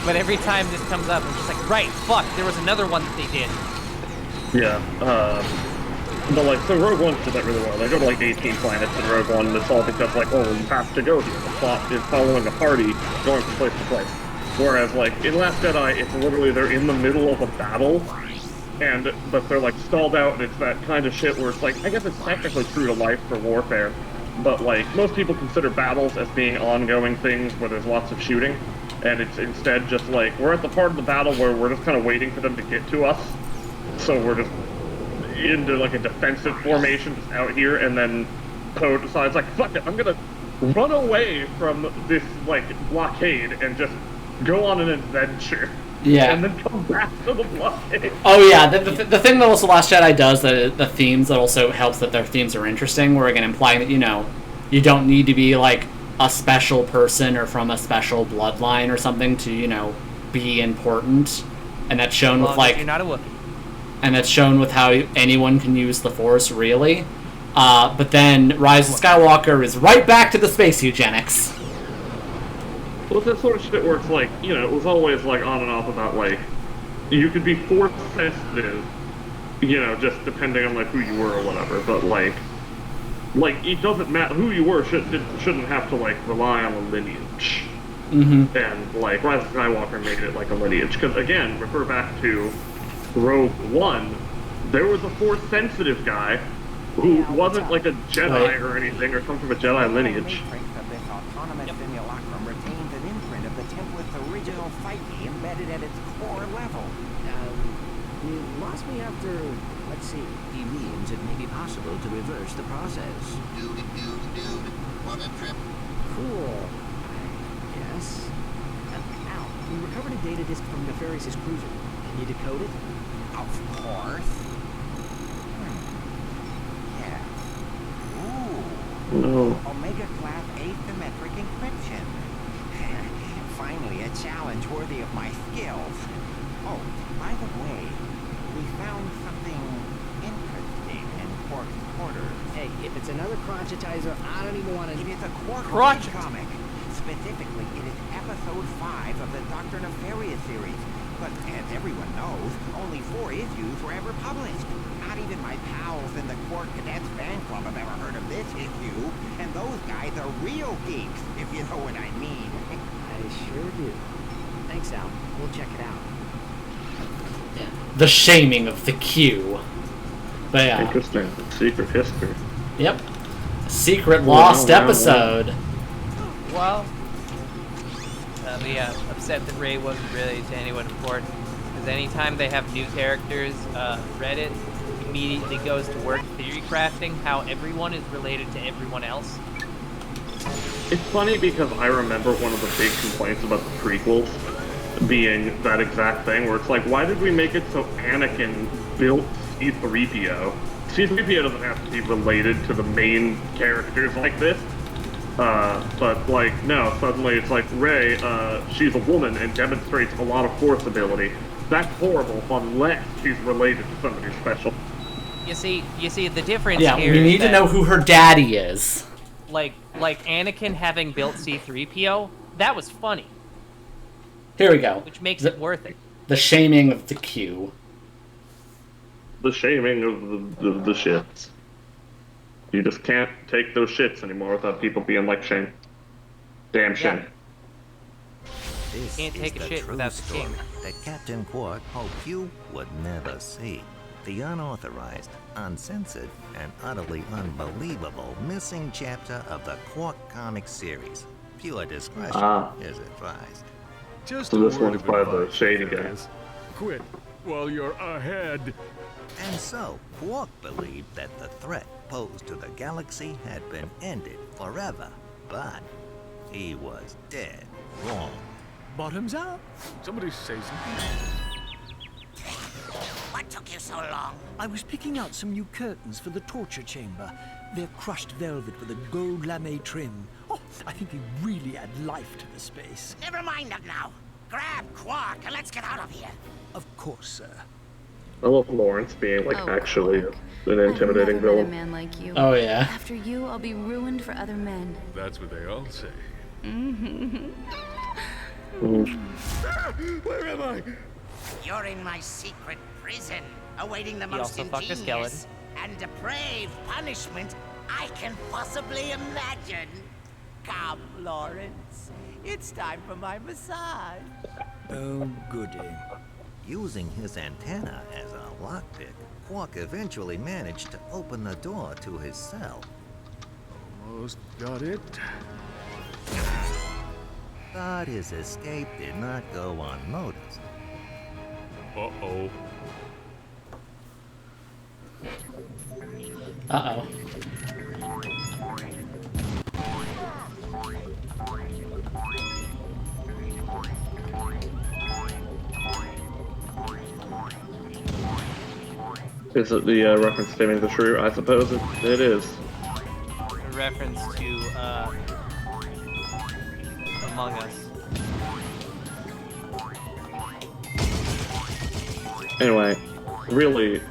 but every time this comes up, I'm just like, right, fuck, there was another one that they did. Yeah, but like, so Rogue One did that really well. They go to like 18 planets in Rogue One, and it's all because like, oh, you have to go here. The plot is following a party going from place to place. Whereas like, in Last Jedi, it's literally they're in the middle of a battle, but they're like stalled out, and it's that kind of shit where it's like, I guess it's technically true to life for warfare, but like, most people consider battles as being ongoing things where there's lots of shooting, and it's instead just like, we're at the part of the battle where we're just kind of waiting for them to get to us, so we're just into like a defensive formation just out here, and then Poe decides like, fuck it, I'm gonna run away from this like blockade and just go on an adventure. Yeah. And then come back to the blockade. Oh yeah, the thing that also Last Jedi does, the themes, that also helps that their themes are interesting, where again implying that, you know, you don't need to be like a special person or from a special bloodline or something to, you know, be important. And that's shown with like, you're not a Wookiee. and that's shown with how anyone can use the Force, really. But then Rise of Skywalker is right back to the space eugenics. Well, that sort of shit where it's like, you know, it was always like on and off about like, you could be Force sensitive, you know, just depending on like who you were or whatever, but like it doesn't matter who you were, shouldn't have to like rely on a lineage. Mm-hmm. And like Rise of Skywalker made it like a lineage, because again, refer back to Rogue One, there was a Force-sensitive guy who wasn't like a Jedi or anything, or come from a Jedi lineage. This autonomous simulacrum retains an imprint of the template's original psyche embedded at its core level. You lost me after, let's see. He means it may be possible to reverse the process. Dude, what a trip. Cool. Yes. recovered a data disk from Nefarious's cruiser. Can you decode it? Of course. Yeah. Ooh. No. Omega class asymmetric encryption. Finally, a challenge worthy of my skills. Oh, by the way, we found something interesting in Quark's quarters. Hey, if it's another crotchetizer, I don't even want to... It is a Quark comic. Specifically, it is episode 5 of the Dr. Nefarious series. But as everyone knows, only 4 issues were ever published. Not even my pals in the Quark Cadets fan club have ever heard of this issue. And those guys are real geeks, if you know what I mean. I sure do. Thanks, Al. We'll check it out. The shaming of the Q. But yeah. Interesting. Secret history. Yep. Secret lost episode. Well, yeah, upset that Ray wasn't really to anyone important. Because anytime they have new characters, Reddit immediately goes to work theory crafting how everyone is related to everyone else. It's funny because I remember one of the big complaints about the prequels being that exact thing, where it's like, why did we make it so Anakin built C-3PO? C-3PO doesn't have to be related to the main characters like this. But like, no, suddenly it's like, Rey, she's a woman and demonstrates a lot of Force ability. That's horrible unless she's related to somebody special. You see, the difference Yeah, here we need is to know who her daddy is. Like Anakin having built C-3PO, that was funny. Here we go. Which makes it worth it. The shaming of the Q. The shaming of the shits. You just can't take those shits anymore without people being like, shame. Damn shame. This Can't take is a the shit true without the story king. that Captain Quark hoped you would never see. The unauthorized, uncensored, and utterly unbelievable missing chapter of the Quark comic series. Pure discretion is advised. Just So a this word one's of by the advice, shady guy. Hydez. Quit while you're ahead. And so, Quark believed that the threat posed to the galaxy had been ended forever. But he was dead wrong. Bottoms up. Somebody say something. What took you so long? I was picking out some new curtains for the torture chamber. They're crushed velvet with a gold lame trim. Oh, I think they really add life to the space. Never mind that now. Grab Quark and let's get out of here. Of course, sir. I love Lawrence being like actually an intimidating I've never met a villain. man like you. Oh, yeah. After you, I'll be ruined for other men. That's what they all say. Where am I? You're in my secret prison, awaiting the He most also fucked a ingenious and depraved punishment I can possibly imagine. Come, Lawrence. It's time for my massage. Oh, goody. Using his antenna as a lockpick, Quark eventually managed to open the door to his cell. Almost got it. But his escape did not go unnoticed. Uh-oh. Uh-oh. Is it the reference stating the true? I suppose it is. A reference to Among Us. Anyway, really,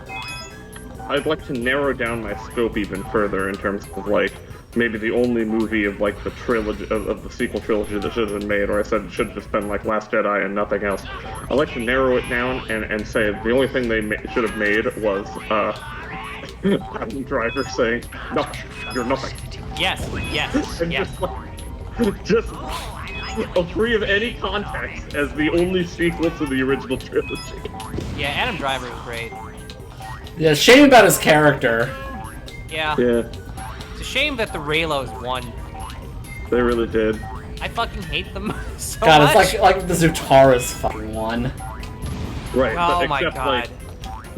I'd like to narrow down my scope even further in terms of, like, maybe the only movie of, like, the trilogy, of the sequel trilogy that should have been made, or I said it should have just been, like, Last Jedi and nothing else. I'd like to narrow it down and say the only thing they should have made was, Adam Driver saying, "No, you're nothing." Yes, yes, and yes. just free of any context as the only sequel to the original trilogy. Yeah, Adam Driver was great. Yeah, shame about his character. Yeah. Yeah, It's a shame that the Raylos won. they really did. I fucking hate them so God, much. it's like the Zutaras fucking one. Right, Oh but my except, God. like,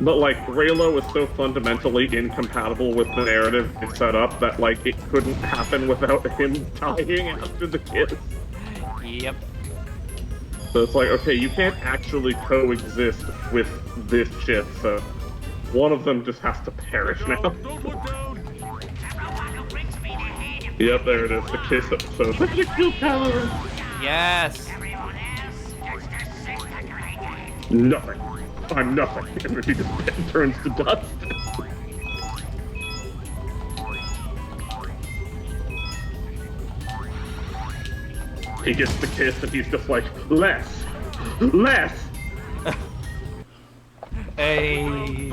but like Raylo is so fundamentally incompatible with the narrative it's set up that like it couldn't happen without him dying after the kiss. Yep. So it's like, okay, you can't actually coexist with this shit, so one of them just has to perish now. Yep, there it is, the Kiss episode. Look at you, Cameron! Yes! Nothing. I'm nothing. And he just turns to dust. He gets the kiss and he's just like, less! Less! Hey.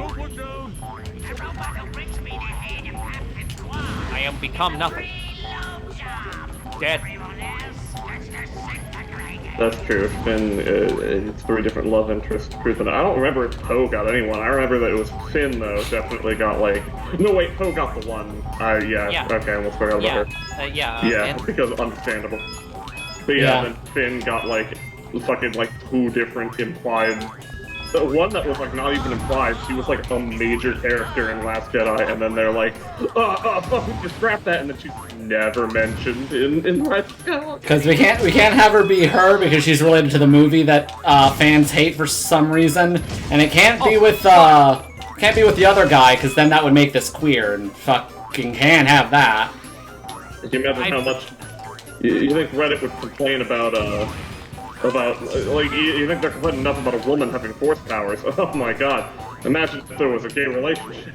I am become nothing. Dead. That's true. Finn, it's 3 different love interests. I don't remember if Poe got anyone. I remember that it was Finn, though, definitely got, like... No, wait, Poe got the one. Yeah. Okay, I almost forgot about her. Yeah, because understandable. But yeah, then Finn got, like, fucking, like, 2 different implied... The one that was, like, not even implied, she was, like, a major character in Last Jedi, and then they're like, fuck, we just scrapped that, and then she's never mentioned in Last Jedi. Because we can't have her be her because she's related to the movie that fans hate for some reason, and it can't be with the other guy because then that would make this queer, and fucking can't have that. Can you imagine how much you think Reddit would complain about like you think they're complaining enough about a woman having force powers? Oh my god! Imagine if there was a gay relationship.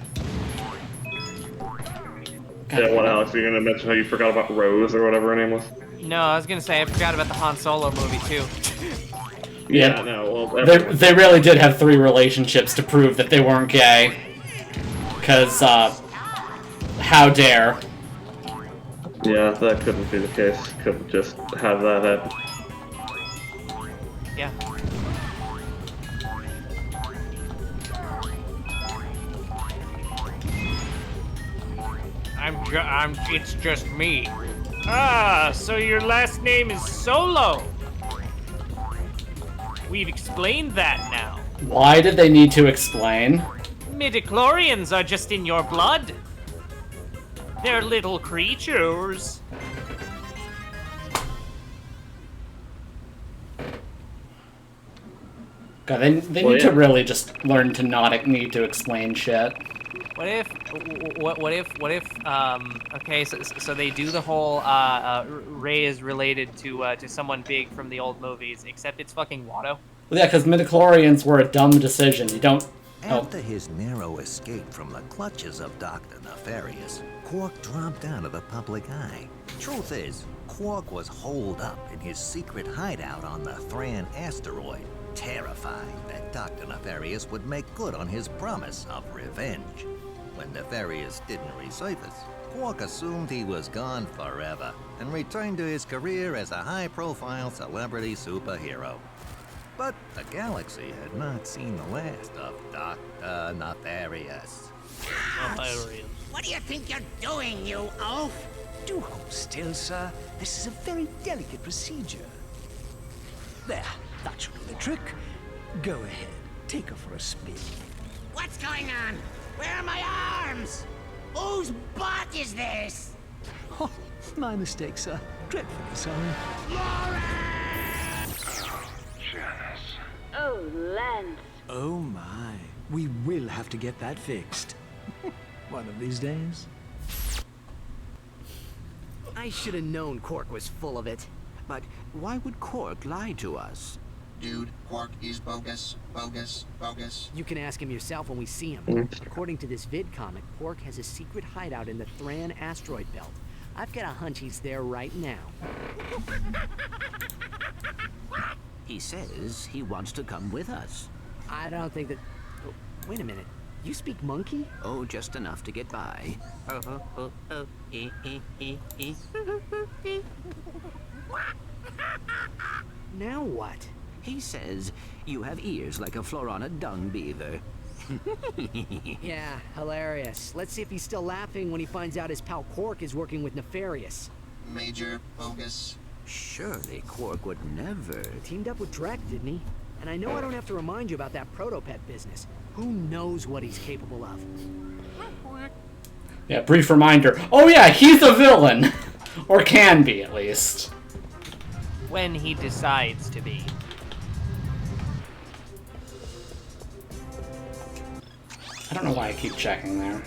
Yeah, what, Alex? Are you gonna mention how you forgot about Rose or whatever her name was? No, I was gonna say I forgot about the Han Solo movie too. Yeah, no. Well, they really did have 3 relationships to prove that they weren't gay. Because how dare? Yeah, that couldn't be the case. Couldn't just have that happen. Yeah. It's just me. Ah, so your last name is Solo. We've explained that now. Why did they need to explain? Midichlorians are just in your blood. They're little creatures. God, they need to really just learn to not need to explain shit. What if, okay, so they do the whole, Rey is related to someone big from the old movies, except it's fucking Watto. Well, yeah, because midichlorians were a dumb decision. You don't... After his narrow escape from the clutches of Dr. Nefarious, Quark dropped out of the public eye. Truth is, Quark was holed up in his secret hideout on the Thran asteroid, terrified that Dr. Nefarious would make good on his promise of revenge. When Nefarious didn't resurface, Quark assumed he was gone forever and returned to his career as a high-profile celebrity superhero. But the galaxy had not seen the last of Dr. Nefarious. What do you think you're doing, you oaf? Do hold still, sir. This is a very delicate procedure. There, that should do the trick. Go ahead, take her for a spin. What's going on? Where are my arms? Whose butt is this? Oh, my mistake, sir. Dreadfully sorry. Oh, Lance. Oh my. We will have to get that fixed. One of these days. I should have known Quark was full of it. But why would Quark lie to us? Dude, Quark is bogus, bogus, bogus. You can ask him yourself when we see him. According to this vid comic, Quark has a secret hideout in the Thran asteroid belt. I've got a hunch he's there right now. He says he wants to come with us. I don't think that... Oh, wait a minute. You speak monkey? Oh, just enough to get by. Now what? He says you have ears like a Florana dung beaver. Yeah, hilarious. Let's see if he's still laughing when he finds out his pal Quark is working with Nefarious. Major bogus. Surely Quark would never. He teamed up with Drek, didn't he? And I know I don't have to remind you about that protopet business. Who knows what he's capable of? Yeah, brief reminder. Oh yeah, he's a villain! Or can be, at least. When he decides to be. I don't know why I keep checking there.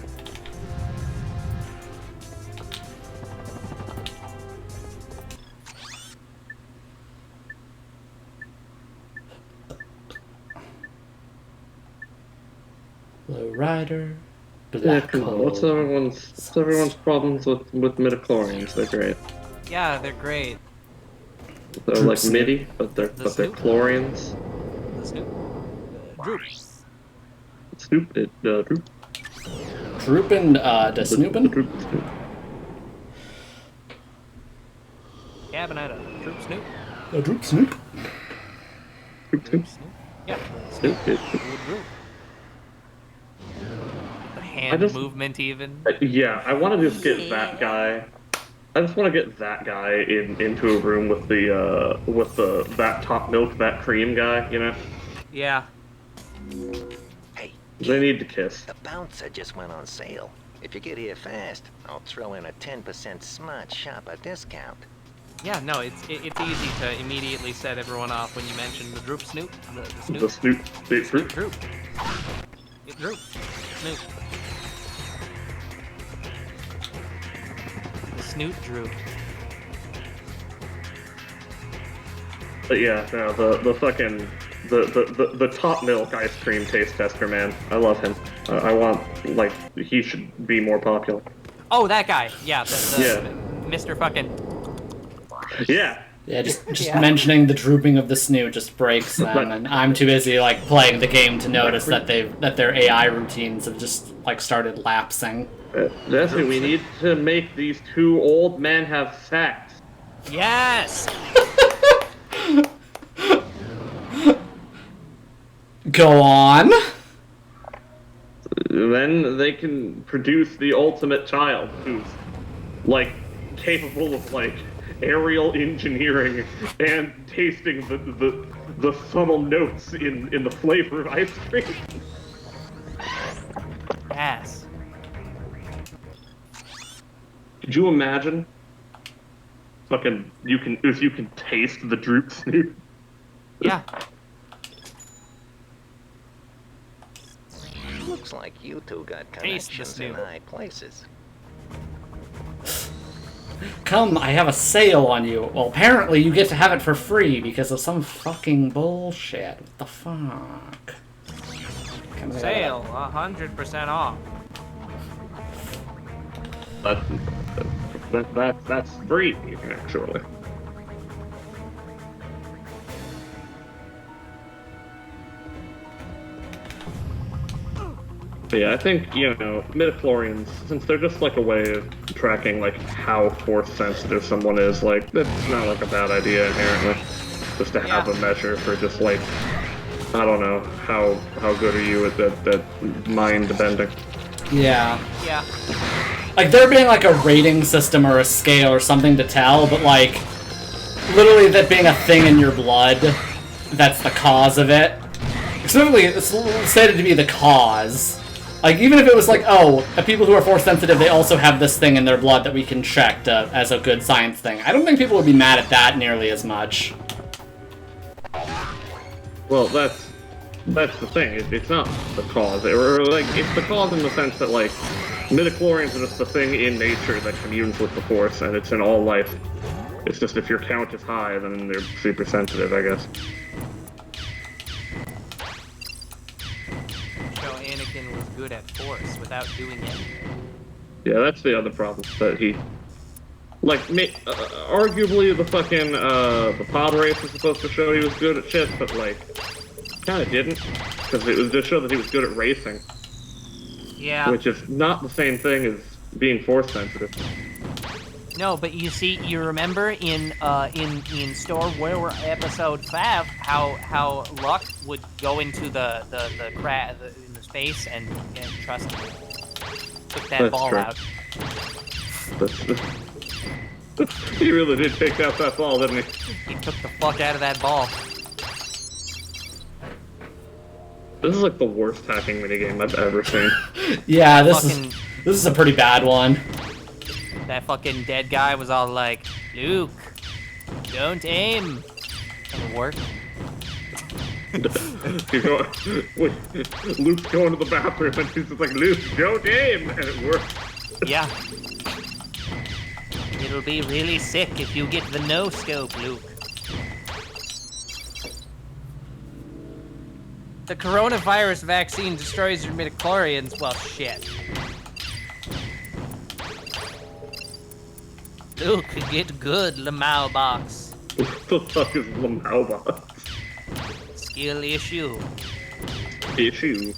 Low rider. Yeah, come on. What's everyone's problems with midichlorians? They're great. Yeah, they're great. They're like MIDI, but they're chlorians. The Snoop. Droop. Snoop it, Droop. Droop and the Snoopin'? Droop. Cabinet of Droop Snoop. Droop Snoop. Droop Snoop. Yeah. Snoop it. Droop. The hand movement even. Yeah, I want to just get that guy. I just want to get that guy into a room with that top milk, that cream guy, you know? Yeah. Hey, they need to kiss. The bouncer just went on sale. If you get here fast, I'll throw in a 10% smart shopper discount. Yeah, no, it's easy to immediately set everyone off when you mention the Droop Snoop. The Snoop. The Snoop. The Droop. Droop. It Droop. Snoop. The Snoop Droop. But yeah, no, the fucking the top milk ice cream taste tester, man. I love him. I want, like, he should be more popular. Oh, that guy. Yeah, yeah. Mr. fucking. Yeah. Yeah, just mentioning the drooping of the snoot just breaks them, and I'm too busy like playing the game to notice that their AI routines have just like started lapsing. Jesse, we need to make these two old men have sex. Yes. Go on. Then they can produce the ultimate child who's like capable of like aerial engineering and tasting the subtle notes in the flavor of ice cream. Yes. Could you imagine? Fucking, you can taste the Droop Snoop. Yeah. Looks like you two got connections in high places. Come, I have a sale on you. Well, apparently you get to have it for free because of some fucking bullshit. What the fuck? Sale, 100% off. That's free, actually. But yeah, I think, you know, midichlorians, since they're just like a way of tracking like how force sensitive someone is, like that's not like a bad idea inherently. Just to have a measure for just like, I don't know, how good are you at that mind bending. Yeah. Yeah. Like there being like a rating system or a scale or something to tell, but like literally that being a thing in your blood, that's the cause of it. Specifically, it's stated to be the cause. Like, even if it was like, oh, people who are force sensitive, they also have this thing in their blood that we can check as a good science thing. I don't think people would be mad at that nearly as much. Well, that's the thing. It's not the cause. Or like, it's the cause in the sense that like midichlorians are just the thing in nature that communes with the force, and it's in all life. It's just if your count is high, then they're super sensitive, I guess. Anakin was good at force without doing it. Yeah, that's the other problem. That he, like, arguably the fucking the pod race was supposed to show he was good at shit, but like, kind of didn't, because it was just show that he was good at racing. Yeah. Which is not the same thing as being force sensitive. No, but you see, you remember in Star Wars Episode 5 how Luck would go into the space and trust him. Took that ball out. He really did take out that ball, didn't he? He took the fuck out of that ball. This is like the worst hacking minigame I've ever seen. Yeah, this is a pretty bad one. That fucking dead guy was all like, Luke, don't aim. And it worked. You know, when Luke's going to the bathroom and he's just like, Luke, go game! And it works. Yeah. It'll be really sick if you get the no-scope, Luke. The coronavirus vaccine destroys your midichlorians. Well, shit. Luke, get good, Lamau box. What the fuck is Lamau box? Skill issue. Issue.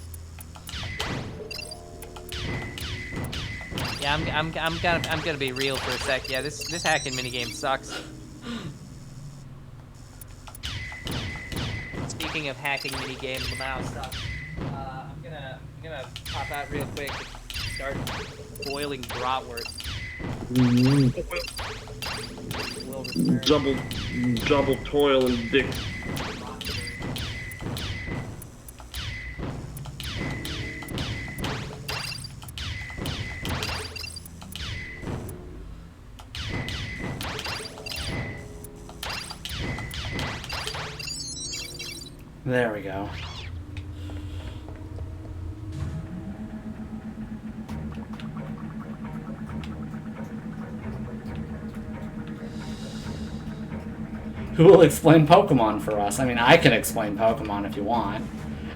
Yeah, I'm gonna be real for a sec. Yeah, this hacking minigame sucks. Speaking of hacking minigame, Lamau stuff, I'm gonna pop out real quick and start boiling bratwurst. Double toil and dick. There we go. Who will explain Pokemon for us? I mean, I can explain Pokemon if you want.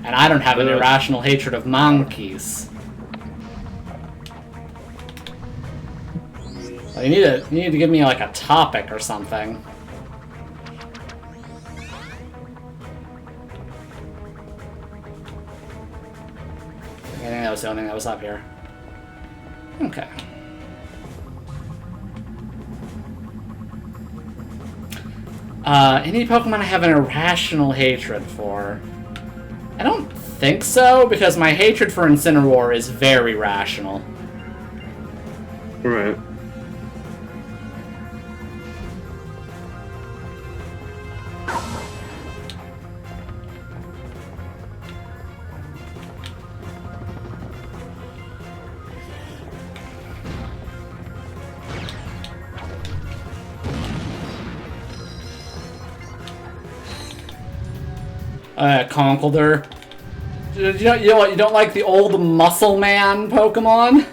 And I don't have an irrational hatred of monkeys. Well, you need to give me like a topic or something. I think that was the only thing that was up here. Okay. Any Pokemon I have an irrational hatred for? I don't think so, because my hatred for Incineroar is very rational. Right. Conkeldurr. You know what? You don't like the old Muscle Man Pokemon?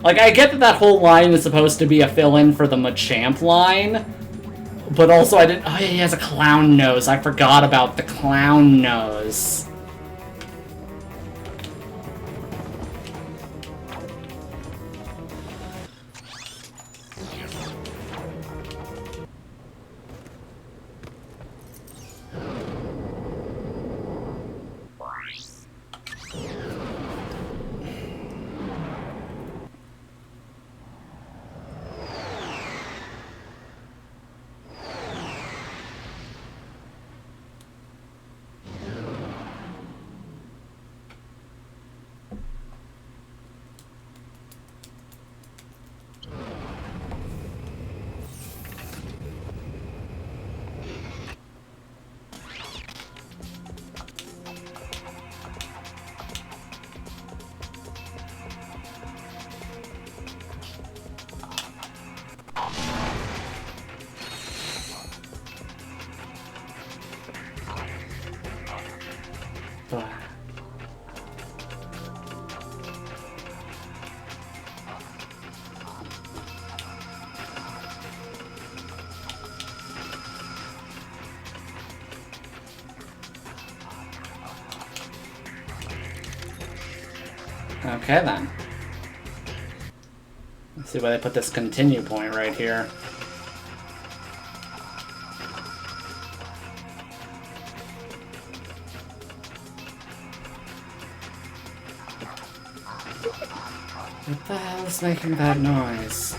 Like, I get that whole line is supposed to be a fill-in for the Machamp line, but also I didn't. Oh, yeah, he has a clown nose. I forgot about the clown nose. Okay, then. Let's see why they put this continue point right here. What the hell is making that noise?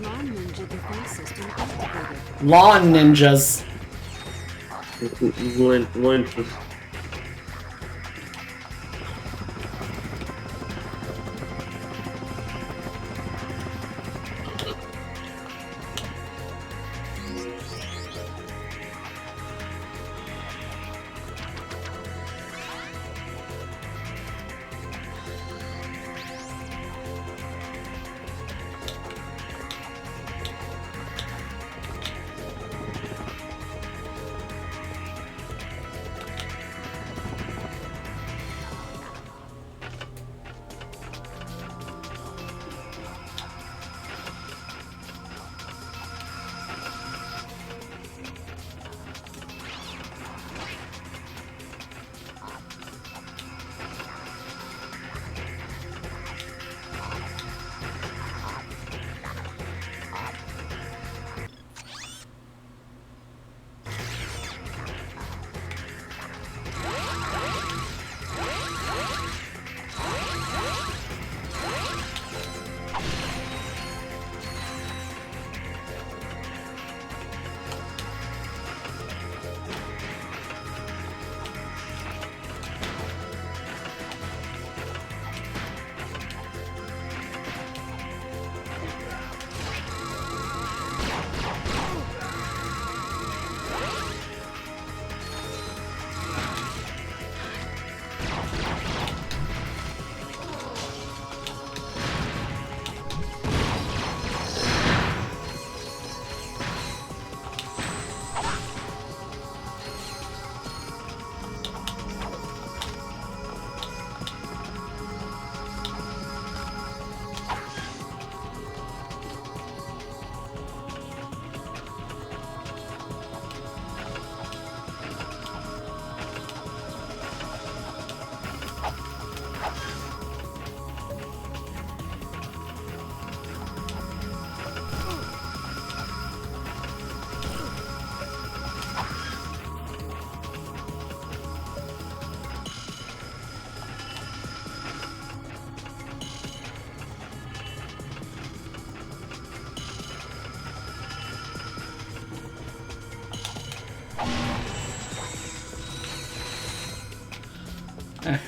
Lawn Ninja defense system activated. Lawn ninjas! Lynches.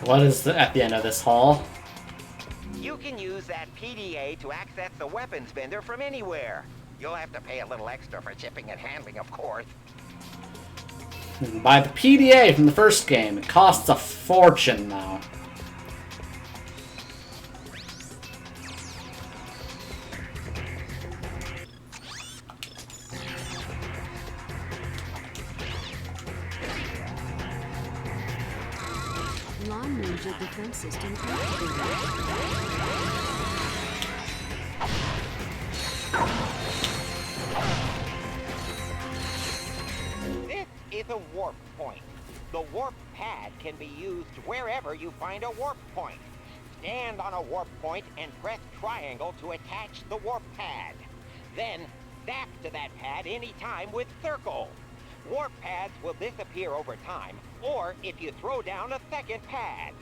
What is at the end of this hall? You can use that PDA to access the weapons vendor from anywhere. You'll have to pay a little extra for shipping and handling, of course. Buy the PDA from the first game. It costs a fortune now. Lawn Ninja defense system activated. This is a warp point. The warp pad can be used wherever you find a warp point. Stand on a warp point and press triangle to attach the warp pad. Then, zap to that pad anytime with circle. Warp pads will disappear over time, or if you throw down a second pad.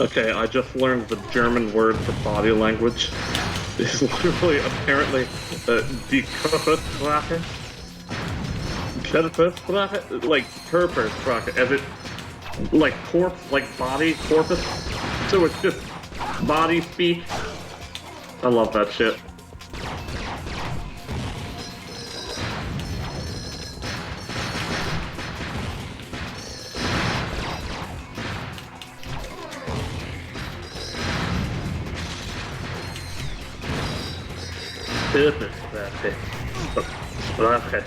Okay, I just learned the German word for body language. It's literally, apparently, die Körpersprache. Körpersprache? Like, Körpersprache, as it, like, corpse, like body, corpus. So it's just body speak. I love that shit. Ratchet.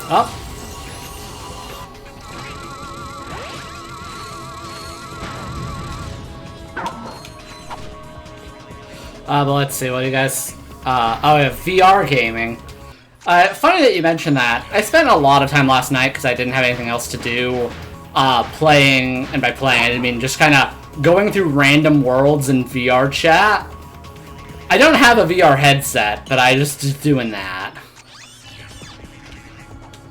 Up. But let's see, what do you guys... oh, we have VR gaming. Funny that you mentioned that. I spent a lot of time last night because I didn't have anything else to do, playing, and by playing I mean just kind of going through random worlds in VR chat. I don't have a VR headset, but I just doing that.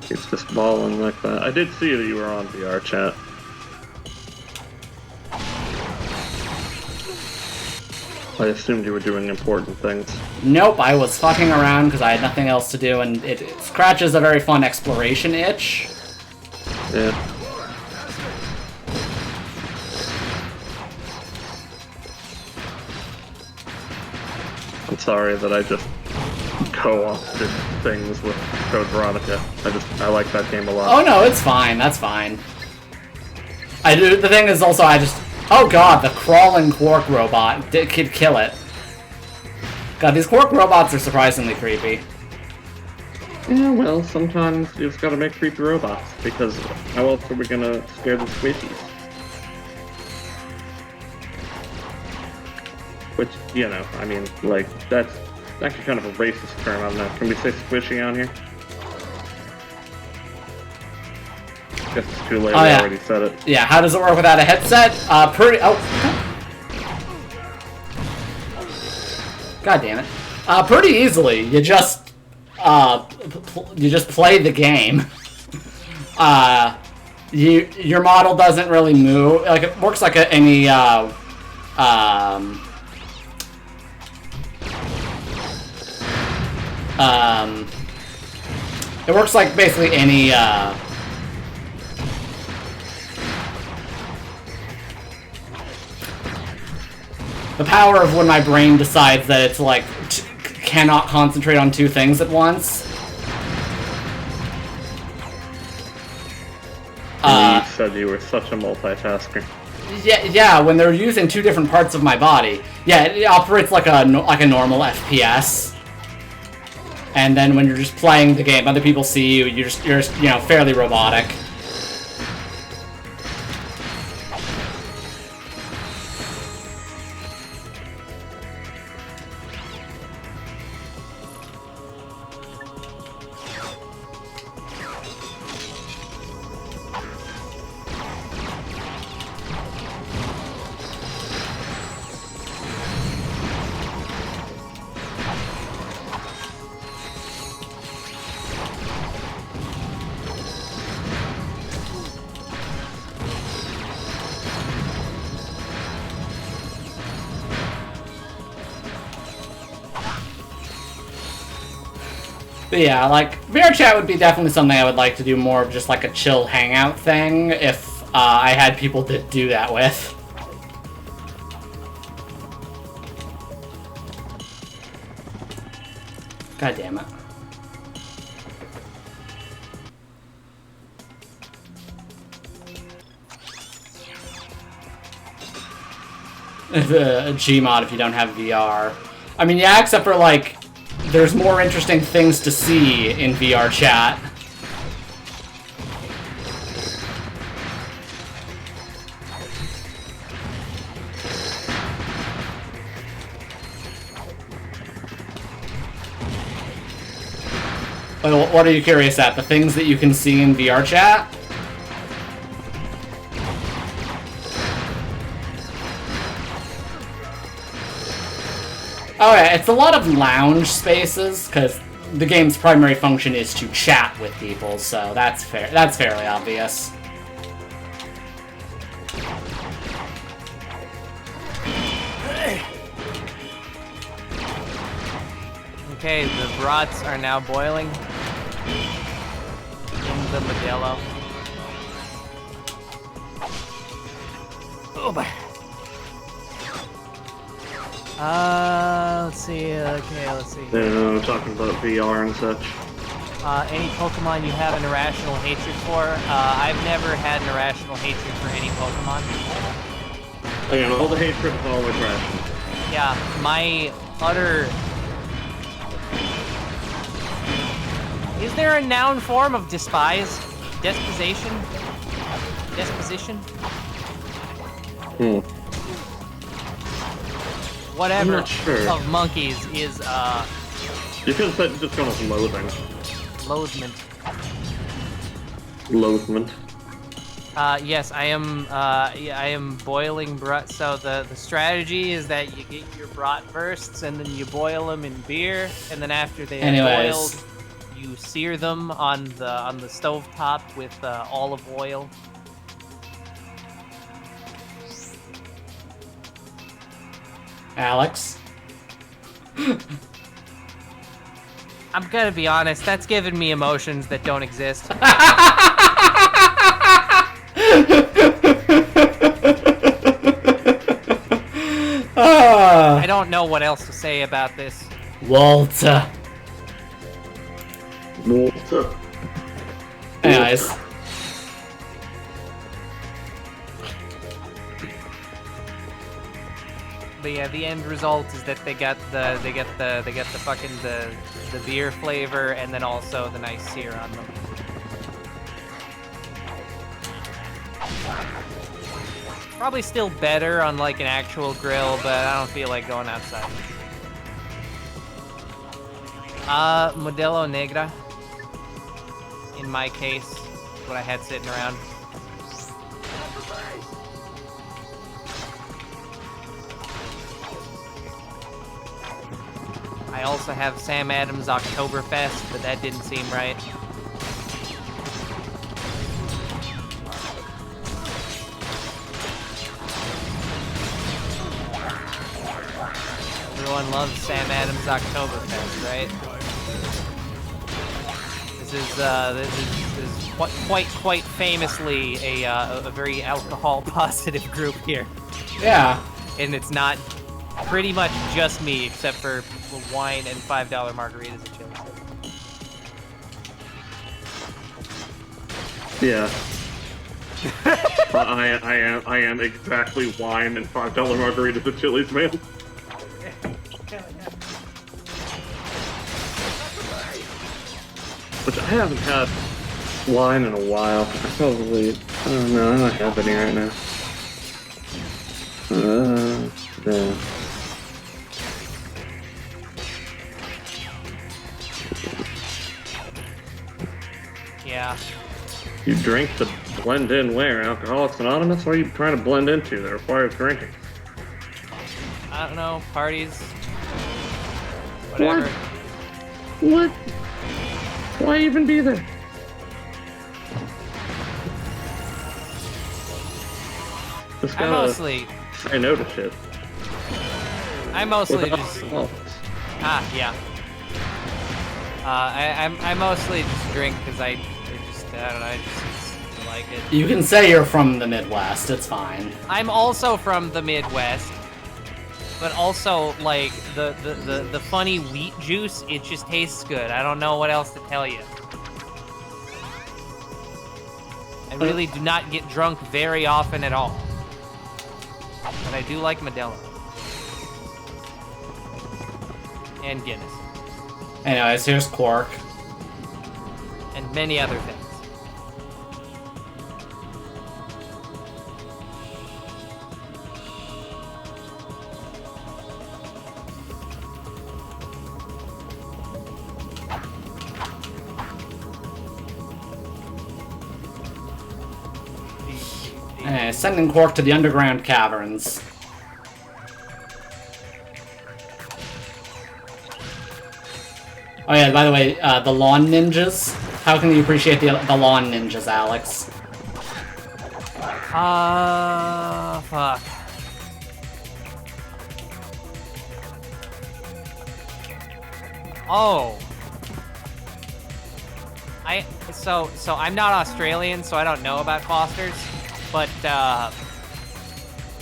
It's just balling like that. I did see that you were on VR chat. I assumed you were doing important things. Nope, I was fucking around because I had nothing else to do, and it scratches a very fun exploration itch. Yeah. I'm sorry that I just co-opted things with Code Veronica. I like that game a lot. Oh no, it's fine. That's fine. I do. The thing is also, oh god, the crawling Quark robot could kill it. God, these Quark robots are surprisingly creepy. Yeah, well, sometimes you just gotta make creepy robots, because how else are we gonna scare the squishies? Which, you know, I mean, like, that's actually kind of a racist term, I don't know. Can we say squishy on here? Guess it's too late, I already said it. Yeah, how does it work without a headset? God damn it. Pretty easily. You just play the game. Your model doesn't really move. Like, it works like any it works like basically any the power of when my brain decides that it's like cannot concentrate on two things at once. You said you were such a multitasker. Yeah, when they're using two different parts of my body. Yeah, it operates like a normal FPS. And then when you're just playing the game, other people see you, you're just you know, fairly robotic. But yeah, like, VR chat would be definitely something I would like to do more of, just like a chill hangout thing, if I had people to do that with. God damn it. A Gmod if you don't have VR. I mean, yeah, except for, like, there's more interesting things to see in VR chat. What are you curious at? The things that you can see in VR chat? Oh yeah, it's a lot of lounge spaces, because the game's primary function is to chat with people, so that's fair. That's fairly obvious. Okay, the brats are now boiling in the Modelo. Oh boy. Let's see, okay, let's see. I'm talking about VR and such. Any Pokemon you have an irrational hatred for? I've never had an irrational hatred for any Pokemon. Again, all the hatred is always rational. Yeah, my utter... Is there a noun form of despise? Desposition? Disposition? Whatever I'm not sure. of monkeys is, You could have said just gone with loathing. Loathment. Loathment. Yes, I am boiling brat. So the strategy is that you get your brat bursts and then you boil them in beer, and then after they are boiled, you sear them on the stove top with olive oil. Alex? I'm gonna be honest, that's giving me emotions that don't exist. I don't know what else to say about this. Walter. Anyways. But yeah, the end result is that they get the fucking the beer flavor and then also the nice sear on them. Probably still better on like an actual grill, but I don't feel like going outside. Modelo Negra. In my case, what I had sitting around. I also have Sam Adams Oktoberfest, but that didn't seem right. Everyone loves Sam Adams Oktoberfest, right? This is quite famously a very alcohol-positive group here. Yeah. And it's not pretty much just me, except for wine and $5 margaritas at Chili's. Yeah. I am exactly wine and $5 margaritas at Chili's, man. Which I haven't had wine in a while. I don't know, I don't have any right now. Yeah. Yeah. You drink to blend in where? Alcoholics Anonymous? What are you trying to blend into that requires drinking? I don't know, parties. Whatever. What? Why even be there? Just I mostly say no to shit. I mostly Without just alcoholics. yeah. I mostly just drink because I don't know, I just like it. You can say you're from the Midwest, it's fine. I'm also from the Midwest, but also like the funny wheat juice, it just tastes good. I don't know what else to tell you. I really do not get drunk very often at all. But I do like Modelo. And Guinness. Anyways, here's Quark. And many other things. Sending Quark to the underground caverns. Oh yeah, by the way, the lawn ninjas. How can you appreciate the lawn ninjas, Alex? Fuck. Oh. So I'm not Australian, so I don't know about Foster's, but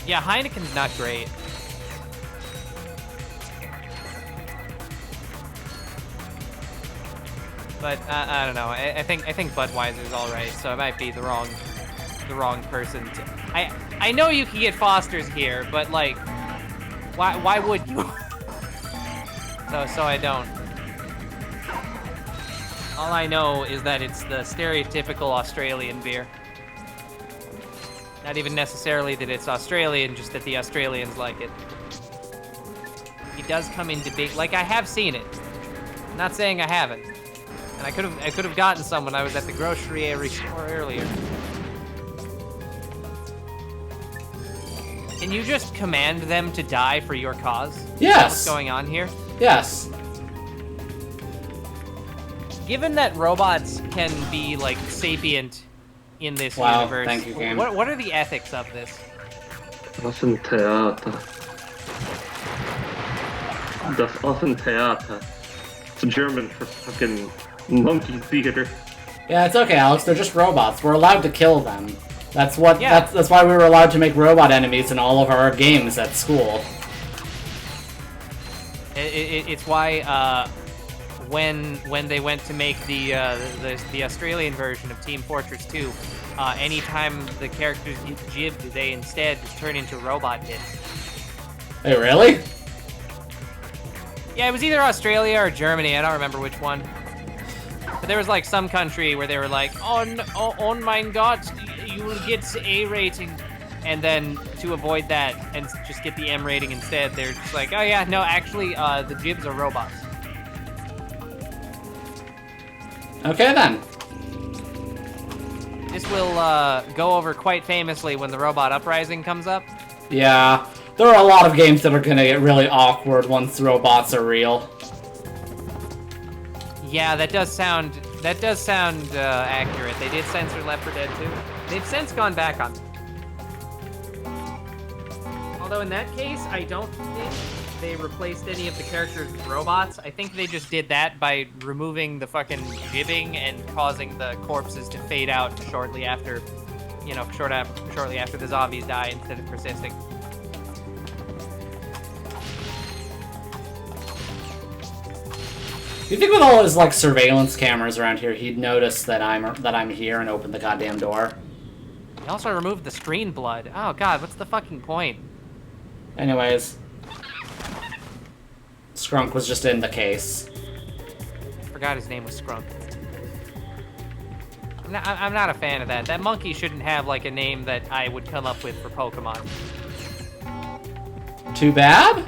yeah, Heineken's not great. But I don't know. I think Budweiser's all right, so I might be the wrong person to. I know you can get Foster's here, but like, why would you? so I don't. All I know is that it's the stereotypical Australian beer. Not even necessarily that it's Australian, just that the Australians like it. It does come into big, like I have seen it. I'm not saying I haven't. And I could have gotten some when I was at the grocery store earlier. Can you just command them to die for your cause? Yes. Is that what's going on here? Yes. Given that robots can be like sapient in this Wow, universe, thank you, game. what are the ethics of this? Das ist Theater. Das Theater. It's German for fucking monkey theater. Yeah, it's okay, Alex. They're just robots. We're allowed to kill them. That's what. Yeah. That's why we were allowed to make robot enemies in all of our games at school. It's why when they went to make the Australian version of Team Fortress 2, anytime the characters jibbed, they instead just turn into robot bits. Hey, really? Yeah, it was either Australia or Germany. I don't remember which one. But there was like some country where they were like, "Oh mein Gott, you will get A rating," and then to avoid that and just get the M rating instead, they're just like, "Oh yeah, no, actually, the jibs are robots." Okay then. This will go over quite famously when the Robot Uprising comes up. Yeah, there are a lot of games that are gonna get really awkward once robots are real. Yeah, that does sound accurate. They did censor Left 4 Dead 2. They've since gone back on. Although in that case, I don't think they replaced any of the characters with robots. I think they just did that by removing the fucking jibbing and causing the corpses to fade out shortly after, shortly after the zombies die instead of persisting. You think with all his like surveillance cameras around here, he'd notice that I'm here and open the goddamn door? They also removed the screen blood. Oh god, what's the fucking point? Anyways, Skrunk was just in the case. Forgot his name was Skrunk. I'm not a fan of that. That monkey shouldn't have like a name that I would come up with for Pokemon. Too bad?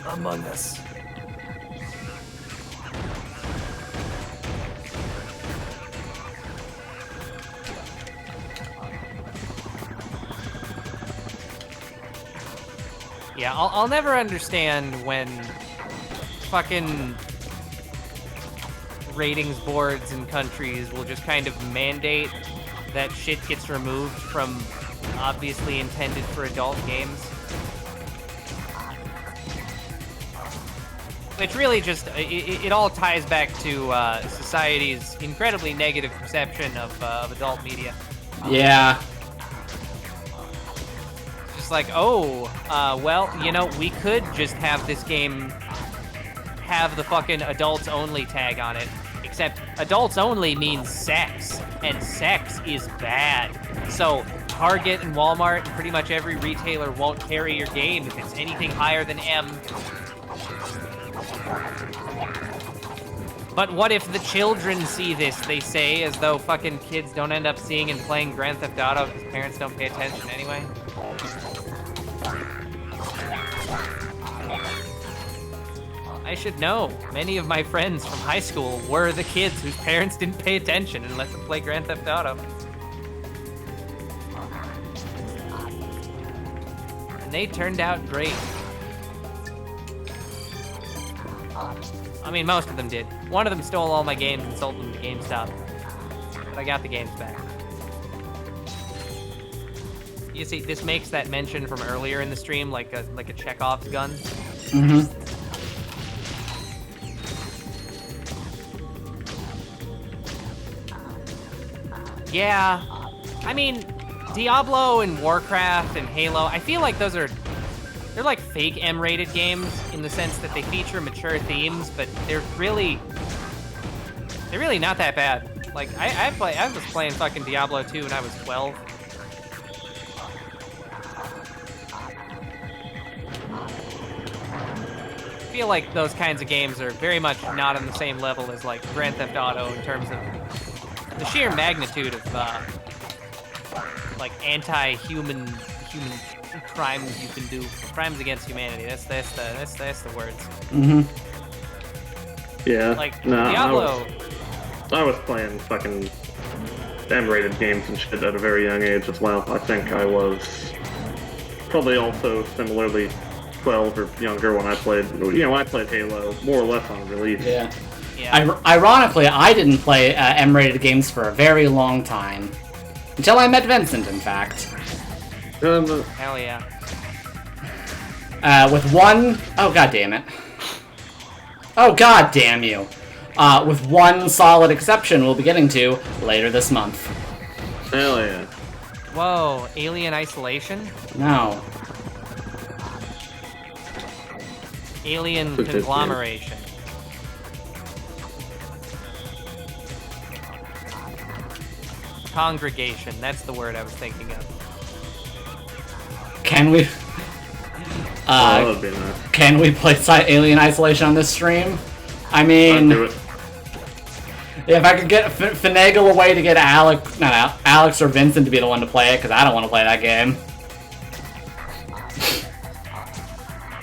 Among Us. Yeah, I'll never understand when fucking ratings boards in countries will just kind of mandate that shit gets removed from obviously intended for adult games. It's really just, it all ties back to society's incredibly negative perception of adult media. Yeah. It's just like, well, we could just have this game have the fucking adults only tag on it. Except adults only means sex, and sex is bad. So Target and Walmart and pretty much every retailer won't carry your game if it's anything higher than M. But what if the children see this, they say, as though fucking kids don't end up seeing and playing Grand Theft Auto because parents don't pay attention anyway? I should know. Many of my friends from high school were the kids whose parents didn't pay attention and let them play Grand Theft Auto. And they turned out great. I mean, most of them did. One of them stole all my games and sold them to GameStop. But I got the games back. You see, this makes that mention from earlier in the stream like a Chekhov's gun. Mm-hmm. Yeah. I mean, Diablo and Warcraft and Halo, I feel like they're like fake M-rated games in the sense that they feature mature themes, but they're really not that bad. Like I was playing fucking Diablo 2 when I was 12. I feel like those kinds of games are very much not on the same level as like Grand Theft Auto in terms of the sheer magnitude of like anti-human crimes you can do, crimes against humanity. That's the words. Mm-hmm. Yeah. Like no, Diablo. I was playing fucking M-rated games and shit at a very young age as well. I think I was probably also similarly 12 or younger when I played. I played Halo more or less on release. Yeah. Ironically, I didn't play M-rated games for a very long time. Until I met Vincent, in fact. Hell yeah. With one... Oh, god damn it. Oh, god damn you. With one solid exception we'll be getting to later this month. Hell yeah. Whoa, Alien Isolation? No. Alien Conglomeration. Congregation, that's the word I was thinking of. Can we... that would be nice. Can we play Alien Isolation on this stream? I mean... I'd do it. If I could get finagle a way to get Alex or Vincent to be the one to play it, because I don't want to play that game.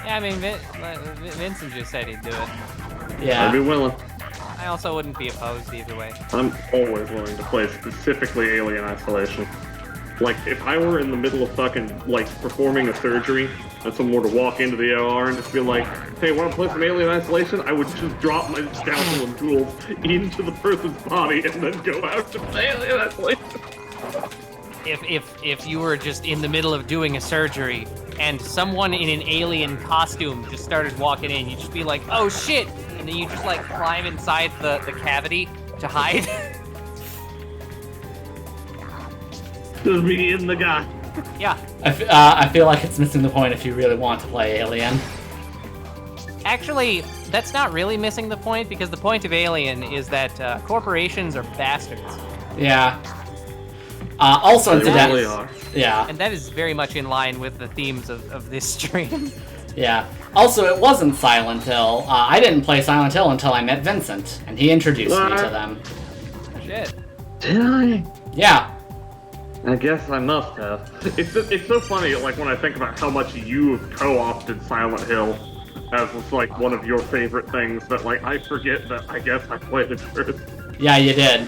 Yeah, I mean, Vincent just said he'd do it. Yeah. I'd be willing. I also wouldn't be opposed either way. I'm always willing to play specifically Alien Isolation. Like, if I were in the middle of fucking, like, performing a surgery, and someone were to walk into the OR and just be like, hey, want to play some Alien Isolation? I would just drop my scalpel and tools into the person's body and then go out to play Alien Isolation. If you were just in the middle of doing a surgery, and someone in an alien costume just started walking in, you'd just be like, oh shit! And then you just, like, climb inside the cavity to hide. Just be in the guy. Yeah. I feel like it's missing the point if you really want to play Alien. Actually, that's not really missing the point, because the point of Alien is that corporations are bastards. Yeah. Also, They really are. Yeah. And that is very much in line with the themes of this stream. Yeah. Also, it wasn't Silent Hill. I didn't play Silent Hill until I met Vincent, and he introduced me to them. Shit. Did I? Yeah. I guess I must have. It's so funny, like, when I think about how much you've co-opted Silent Hill as was, like, one of your favorite things, that, like, I forget that I guess I played it first. Yeah, you did.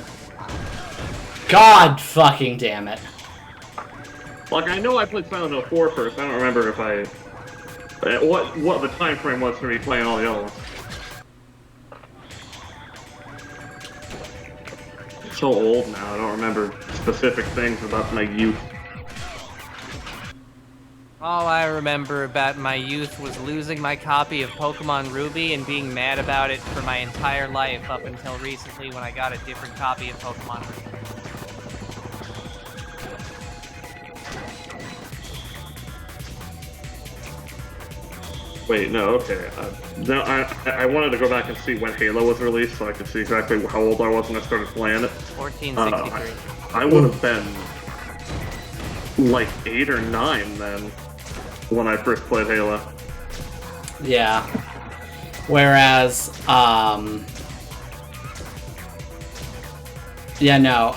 God fucking damn it. Like, I know I played Silent Hill 4 first. I don't remember if I... What the time frame was for me playing all the other ones. So old now, I don't remember specific things about my youth. All I remember about my youth was losing my copy of Pokemon Ruby and being mad about it for my entire life up until recently when I got a different copy of Pokemon Ruby. Wait, no, okay. No, I wanted to go back and see when Halo was released so I could see exactly how old I was when I started playing it. 1463. I would have been like 8 or 9 then when I first played Halo. Yeah. Whereas, yeah, no,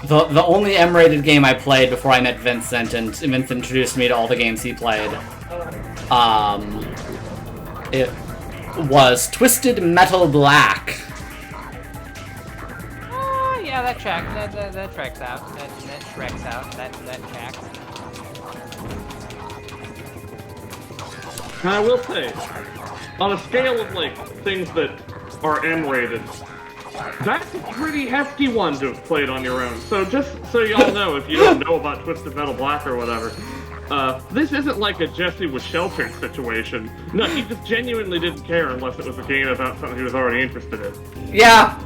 the only M-rated game I played before I met Vincent, and Vincent introduced me to all the games he played, it was Twisted Metal Black. Oh, yeah, that tracks out. That tracks out. That tracks. And I will say, on a scale of, like, things that are M-rated, that's a pretty hefty one to have played on your own. So just so y'all know, if you don't know about Twisted Metal Black or whatever, this isn't like a Jesse was sheltered situation. No, he just genuinely didn't care unless it was a game about something he was already interested in. Yeah.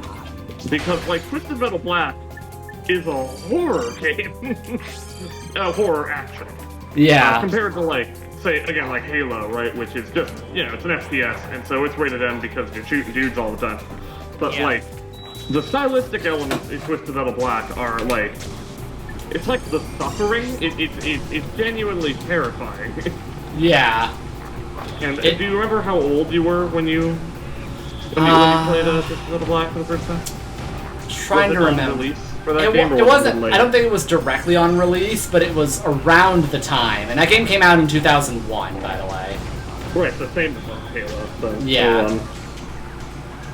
Because, like, Twisted Metal Black is a horror game. A horror action. Yeah. Compared to, like, say, again, like Halo, right? Which is just, you know, it's an FPS, and so it's rated M because you're shooting dudes all the time. But, like, the stylistic elements in Twisted Metal Black are, like, it's like the suffering. It's genuinely terrifying. Yeah. And do you remember how old you were when you played Twisted Metal Black for the first time? Trying to remember. Release for that It game, or wasn't. later? I don't think it was directly on release, but it was around the time, and that game came out in 2001, by the way. Right, the same as Halo. So, Yeah.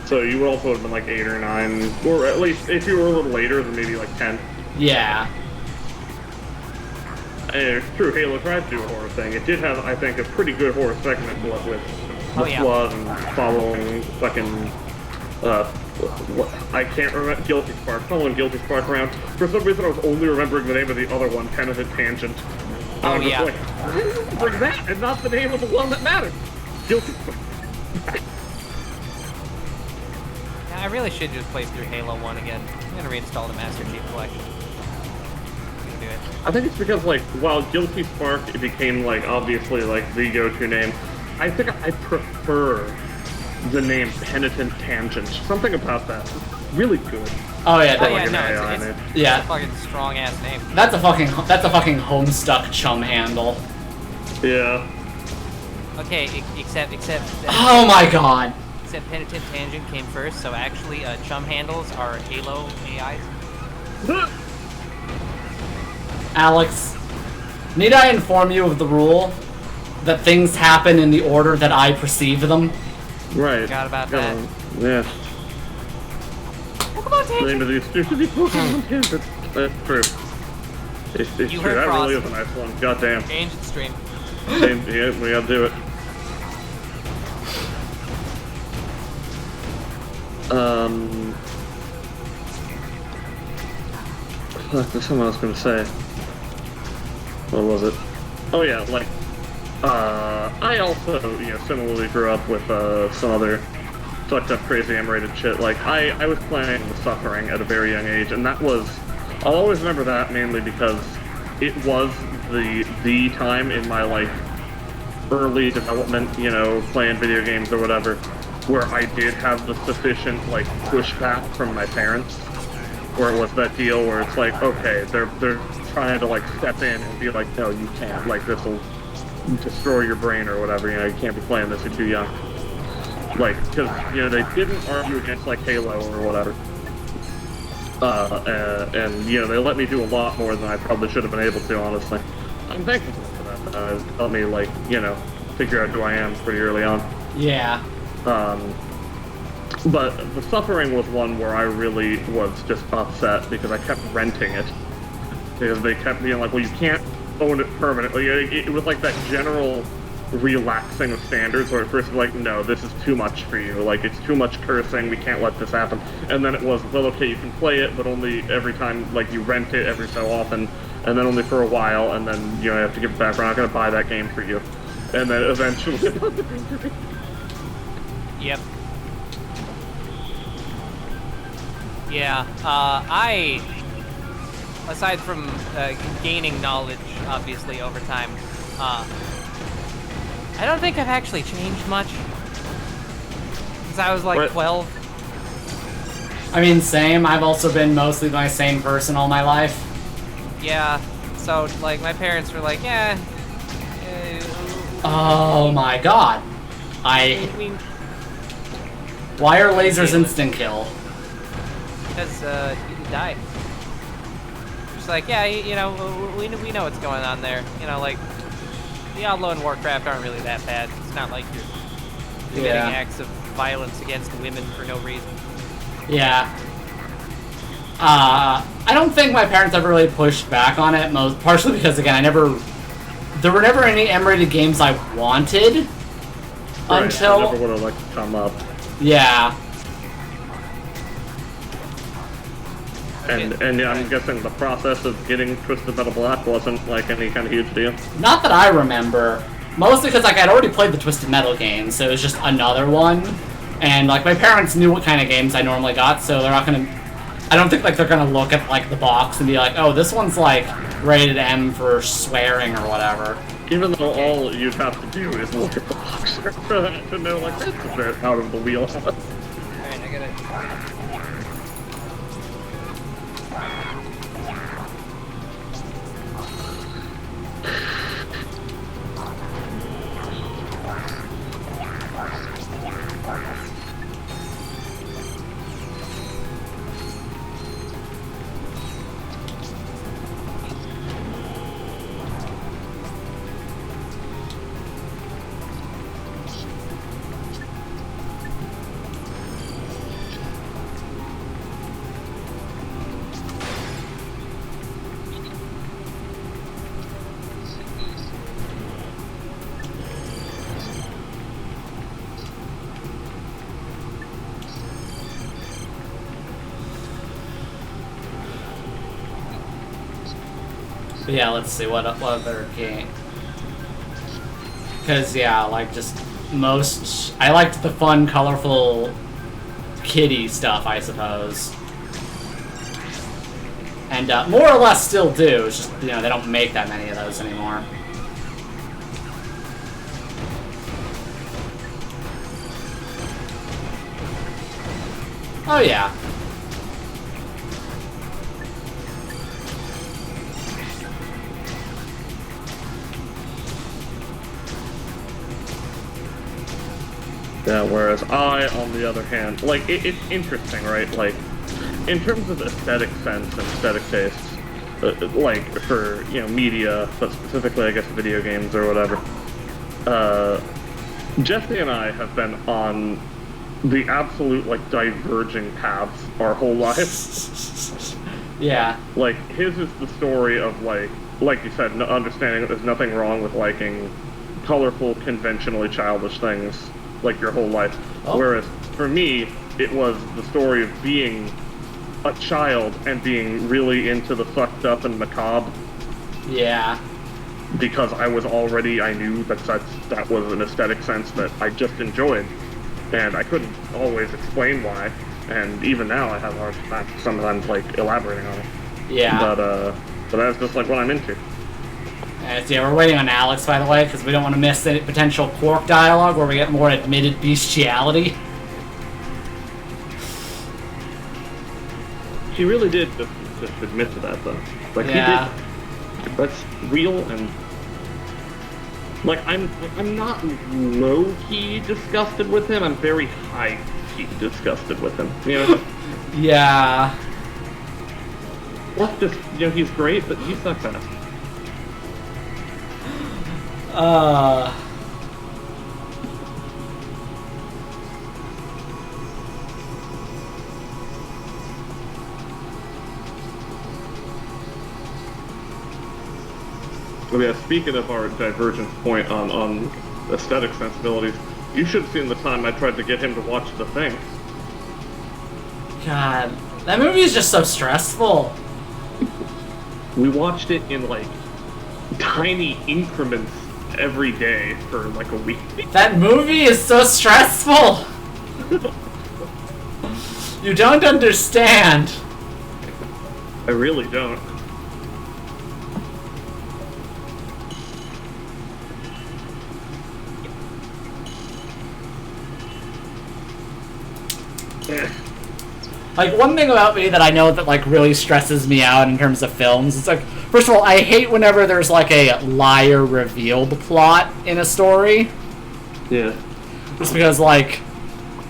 So you would also have been like 8 or 9, or at least if you were a little later, then maybe like 10. Yeah. And it's true, Halo tried to do a horror thing. It did have, I think, a pretty good horror segment with blood and following fucking, I can't remember, Guilty Spark, following Guilty Spark around. For some reason I was only remembering the name of the other one, Penitent Tangent. Oh, yeah. For that, and not the name of the one that matters. Guilty. Yeah, I really should just play through Halo 1 again. I'm gonna reinstall the Master Chief Collection. I'm gonna do it. I think it's because, like, while Guilty Spark it became, like, obviously, like, the go-to name, I think I prefer the name Penitent Tangent. Something about that. Really good. Oh yeah, It's a fucking strong ass name. That's a fucking Homestuck chum handle. Yeah. Okay, except. Oh my god. Except Penitent Tangent came first, so actually, chum handles are Halo AIs. Alex, need I inform you of the rule that things happen in the order that I perceive them? Right. Forgot about that. Yeah. Pokemon Tangent! The name of these stupid Pokemon Tangent. That's true. It's You true. heard That Frost. really is a nice one. Goddamn. Tangent stream. Yeah, we gotta do it. Fuck, there's something I was gonna say. What was it? Oh yeah, like, I also, similarly grew up with, some other fucked up, crazy, M-rated shit. Like, I was playing The Suffering at a very young age, and that was, I'll always remember that mainly because it was the time in my, like, early development, playing video games or whatever, where I did have the sufficient, like, pushback from my parents, where it was that deal where it's like, okay, they're trying to, like, step in and be like, no, you can't, like, this'll destroy your brain or whatever, you can't be playing this, you're too young. Like, because, they didn't argue against, like, Halo or whatever. And they let me do a lot more than I probably should have been able to, honestly. I'm thankful for that. It helped me, like, figure out who I am pretty early on. Yeah. But The Suffering was one where I really was just upset because I kept renting it. Because they kept being like, well, you can't own it permanently. It was like that general relaxing of standards where at first like, no, this is too much for you. Like, it's too much cursing, we can't let this happen. And then it was, well, okay, you can play it, but only every time, like, you rent it every so often, and then only for a while, and then, you have to give it back. We're not going to buy that game for you. And then eventually... Yep. Yeah, I, aside from gaining knowledge, obviously, over time, I don't think I've actually changed much. Since I was like 12. I mean, same. I've also been mostly my same person all my life. Yeah, so, like, my parents were like, yeah. Oh my god. Why are lasers instant kill? Because, you died. Just like, yeah, we know what's going on there. Like, Diablo and Warcraft aren't really that bad. It's not like you're committing acts of violence against women for no reason. Yeah. I don't think my parents ever really pushed back on it, partially because, again, there were never any M-rated games I wanted until... It never would have, like, come up. Yeah. And yeah, I'm guessing the process of getting Twisted Metal Black wasn't, like, any kind of huge deal. Not that I remember. Mostly because, like, I'd already played the Twisted Metal game, so it was just another one. And, like, my parents knew what kind of games I normally got, so they're not gonna... I don't think, like, they're gonna look at, like, the box and be like, oh, this one's, like, rated M for swearing or whatever. Even though all you'd have to do is look at the box for that to know, like, that's a bit out of the wheelhouse. Alright, I gotta... But yeah, let's see what other game. Because yeah, like just most. I liked the fun, colorful, kiddie stuff, I suppose. And more or less still do. It's just they don't make that many of those anymore. Oh yeah. Yeah, whereas I, on the other hand, like, it's interesting, right? Like, in terms of aesthetic sense and aesthetic tastes, like, for, media, but specifically, I guess, video games or whatever, Jesse and I have been on the absolute, like, diverging paths our whole lives. Yeah. Like, his is the story of, like you said, understanding that there's nothing wrong with liking colorful, conventionally childish things, like, your whole life. Oh. Whereas, for me, it was the story of being a child and being really into the fucked up and macabre. Yeah. Because I knew that was an aesthetic sense that I just enjoyed. And I couldn't always explain why. And even now I have a hard time sometimes, like, elaborating on it. Yeah. But that's just, like, what I'm into. Yeah, we're waiting on Alex, by the way, because we don't want to miss any potential Quark dialogue where we get more admitted bestiality. He really did just admit to that, though. Like, yeah. He did. That's real, and... Like, I'm not low-key disgusted with him, I'm very high-key disgusted with him, you know? Yeah. Plus, just, he's great, but he sucks ass. Oh yeah, speaking of our divergence point on aesthetic sensibilities, you should have seen the time I tried to get him to watch The Thing. God, that movie is just so stressful. We watched it in, like, tiny increments every day for, like, a week. That movie is so stressful! You don't understand. I really don't. Like, one thing about me that I know that, like, really stresses me out in terms of films, it's like, first of all, I hate whenever there's, like, a liar revealed plot in a story. Yeah. Just because, like,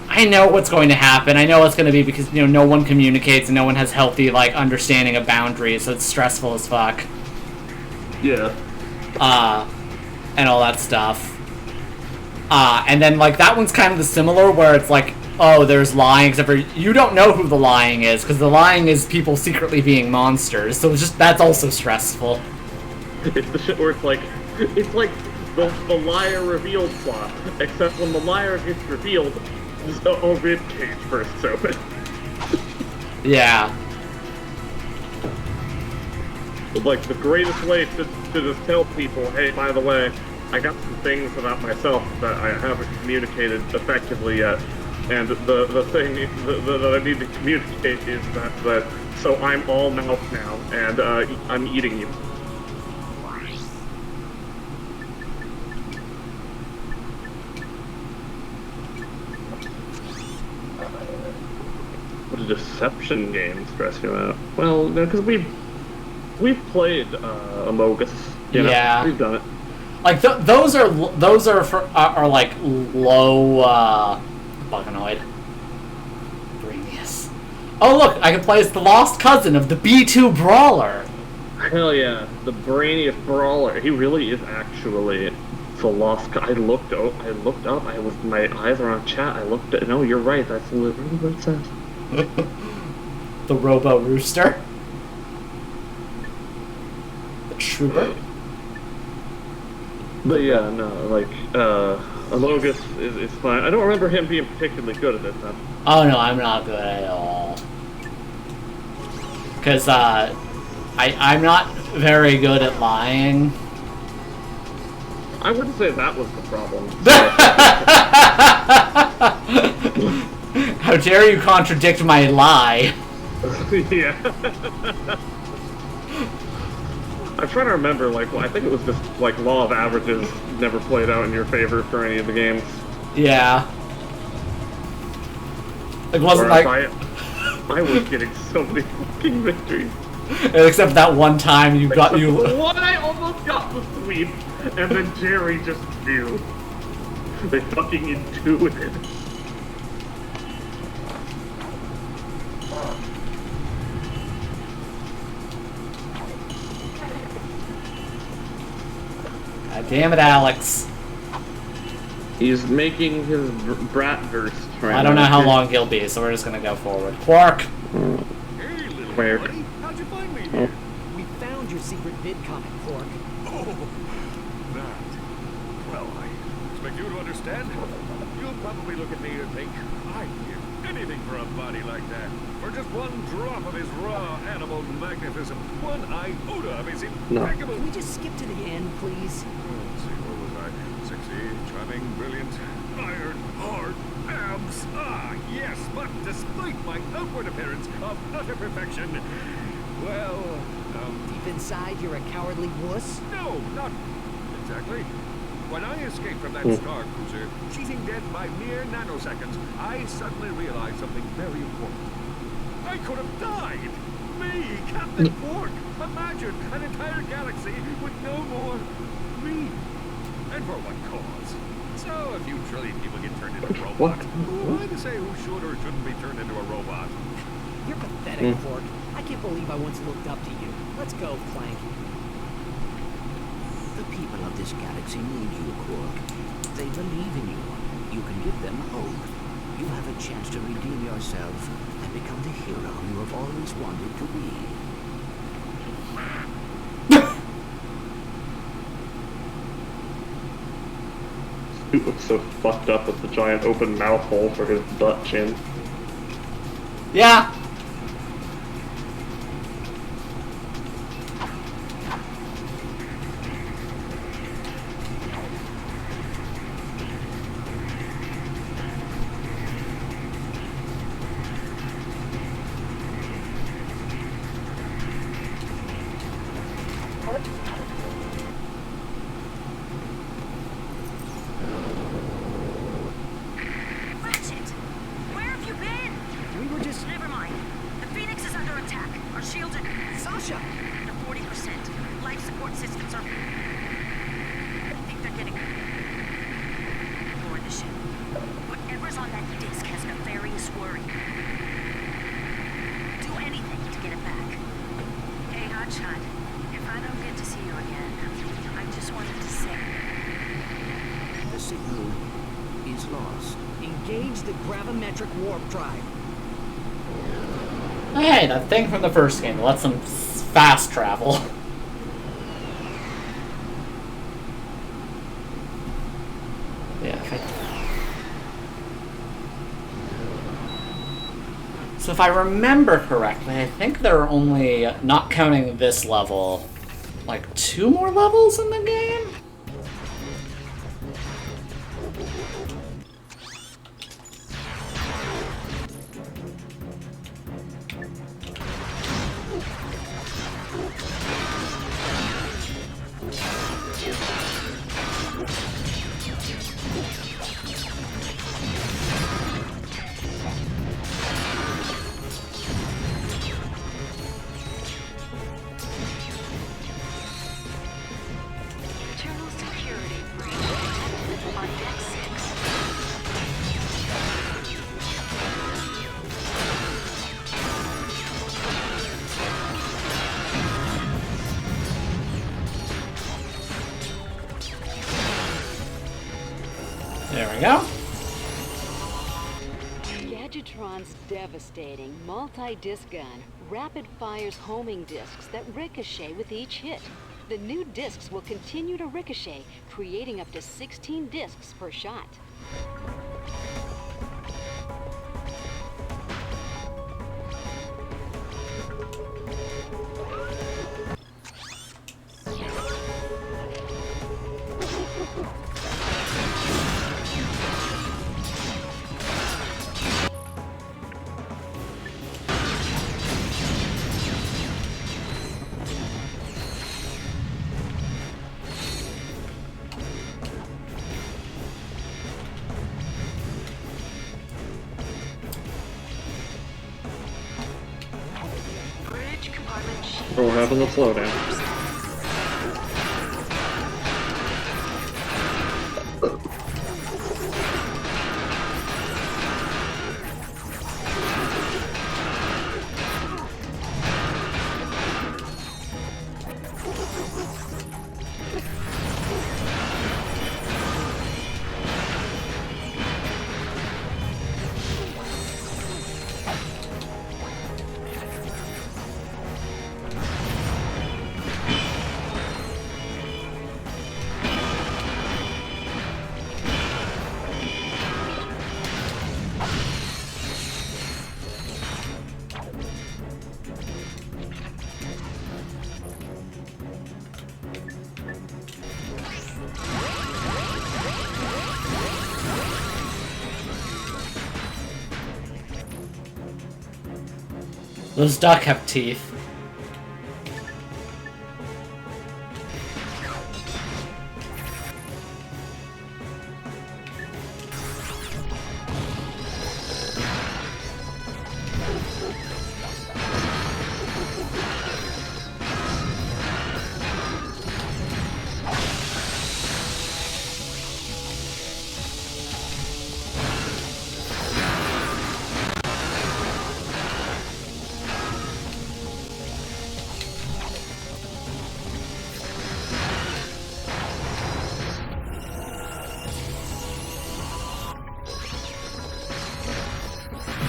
I know what's going to happen. I know it's going to be because, no one communicates and no one has healthy, like, understanding of boundaries, so it's stressful as fuck. Yeah. And all that stuff. And then, like, that one's kind of the similar, where it's like, oh, there's lying, except for you don't know who the lying is, because the lying is people secretly being monsters, so it's just, that's also stressful. It's the shit where it's like the liar revealed plot, except when the liar gets revealed, a rib cage bursts open. Yeah. Like, the greatest way to just tell people, hey, by the way, I got some things about myself that I haven't communicated effectively yet. And the thing that I need to communicate is that so I'm all mouth now, and I'm eating you. What a deception game stress you out. Well, no, because we've played Among Us. Yeah, we've done it. Like those are like low. Bugganoid. Brainius. Oh look, I can play as the lost cousin of the B2 Brawler. Hell yeah, the Brainius Brawler. He really is actually the lost. I looked up. My eyes are on chat. I looked at. No, you're right. That's literally what it says. The Robo Rooster. The Trooper. But yeah, no, like Among Us is fine. I don't remember him being particularly good at it, though. Oh no, I'm not good at all. Because, I'm not very good at lying. I wouldn't say that was the problem. How dare you contradict my lie? Yeah. I'm trying to remember, like, well, I think it was just, like, law of averages never played out in your favor for any of the games. Yeah. It wasn't like... I was getting so many fucking victories. Except that one time you got The one I almost got the sweep, and then Jerry just knew. They fucking intuited. God damn it, Alex. He's making his bratverse right now. I don't know how long he'll be, so we're just gonna go forward. Quark! Where? How'd you find me here? We found your secret vid comic, Quark. Oh, that. Well, I expect you to understand. You'll probably look at me and think, I'd give anything for a body like that. For just one drop of his raw animal magnificence. One iota of his impeccable... Can we just skip to the end, please? Let's see, what was I? Sexy, charming, brilliant, iron, hard, abs. Ah, yes, but despite my outward appearance of utter perfection, well, Deep inside, you're a cowardly wuss? no, not exactly. When I escaped from that Star Cruiser, cheating dead by mere nanoseconds, I suddenly realized something very important. I could have died! Me, Captain Quark! Imagine an entire galaxy with no more me! And for what cause? So, a few trillion people get turned into robots. What? Who am I to say who should or shouldn't be turned into a robot? You're pathetic, Quark. I can't believe I once looked up to you. Let's go, Clank. The people of this galaxy need you, Quark. They believe in you. You can give them hope. You have a chance to redeem yourself and become the hero you have always wanted to be. Dude looks so fucked up with the giant open mouth hole for his butt chin. Yeah. Ratchet, where have you been? We were just... Never mind. The Phoenix is under attack. Our shields are... Sasha! Under 40%. Life support systems are... I think they're getting... Board the ship. Whatever's on that disc has nefarious worry. Do anything to get it back. Hey, Hotshot. If I don't get to see you again, I just wanted to say... The signal is lost. Engage the gravimetric warp drive. Hey, that thing from the first game. Let some fast travel. Yeah. So if I remember correctly, I think there are only, not counting this level, like 2 more levels in the game? Internal security breach detected on deck 6. There we go. Gadgetron's devastating multi-disc gun rapid fires homing discs that ricochet with each hit. The new discs will continue to ricochet, creating up to 16 discs per shot. What happened to slowdown? Those duck have teeth.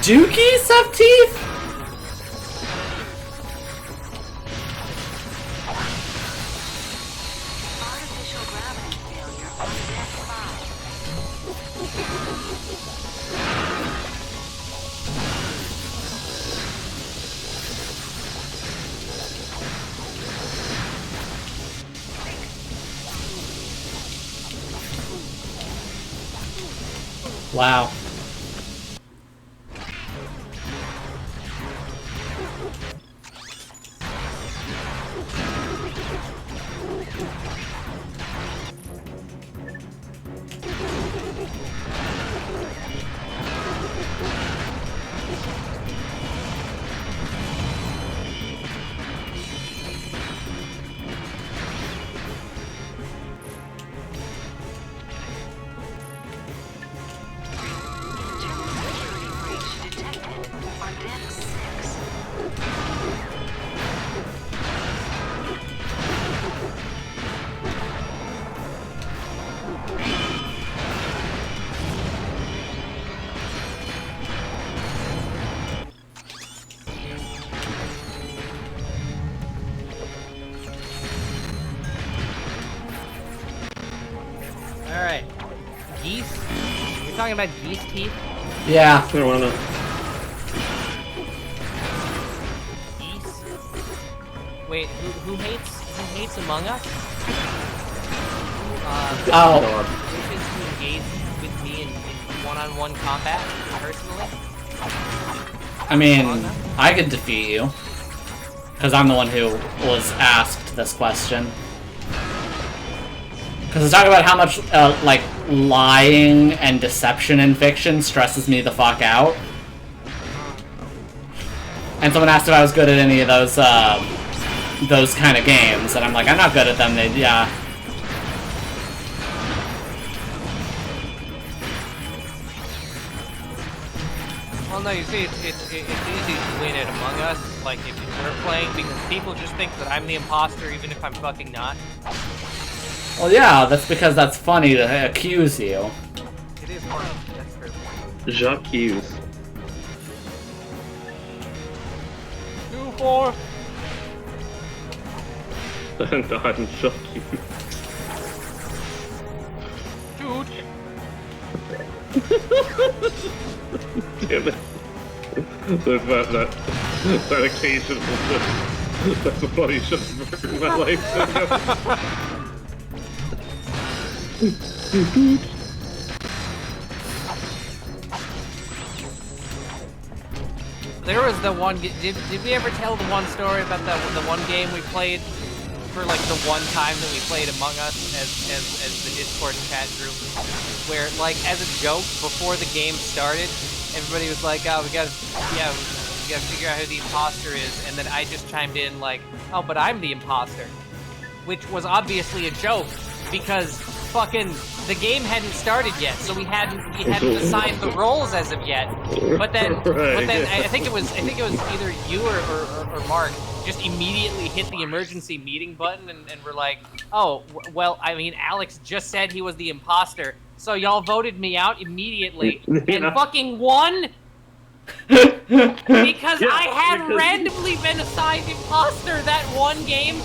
Do geese have teeth? Artificial gravity failure on deck 5. Wow. Alright. Geese? You're talking about geese teeth? Yeah. I wanna. Geese? Wait, who hates Among Us? Wishes to engage with me in one-on-one combat, personally? I mean, I could defeat you. Because I'm the one who was asked this question. Because it's talking about how much, like, lying and deception in fiction stresses me the fuck out. And someone asked if I was good at any of those kind of games, and I'm like, I'm not good at them. Yeah. Well, no, you see, it's easy to win at Among Us, like, if we're playing, because people just think that I'm the imposter even if I'm fucking not. Well, yeah, that's because that's funny to accuse you. It is funny, that's true. J'accuse. 2-4. And I'm j'accuse. Dude. Damn it. There's that occasion. That's the funniest shit I've ever heard in my life. There was the one. Did we ever tell the one story about the one game we played for like the one time that we played Among Us as the Discord chat group, where like as a joke before the game started, everybody was like, "Oh, we you gotta figure out who the imposter is, and then I just chimed in like, oh, but I'm the imposter. Which was obviously a joke, because fucking the game hadn't started yet, so we hadn't assigned the roles as of yet. But then I think it was either you or Mark just immediately hit the emergency meeting button and were like, oh, well, I mean, Alex just said he was the imposter, so y'all voted me out immediately and fucking won. Because I had randomly been assigned imposter that one game.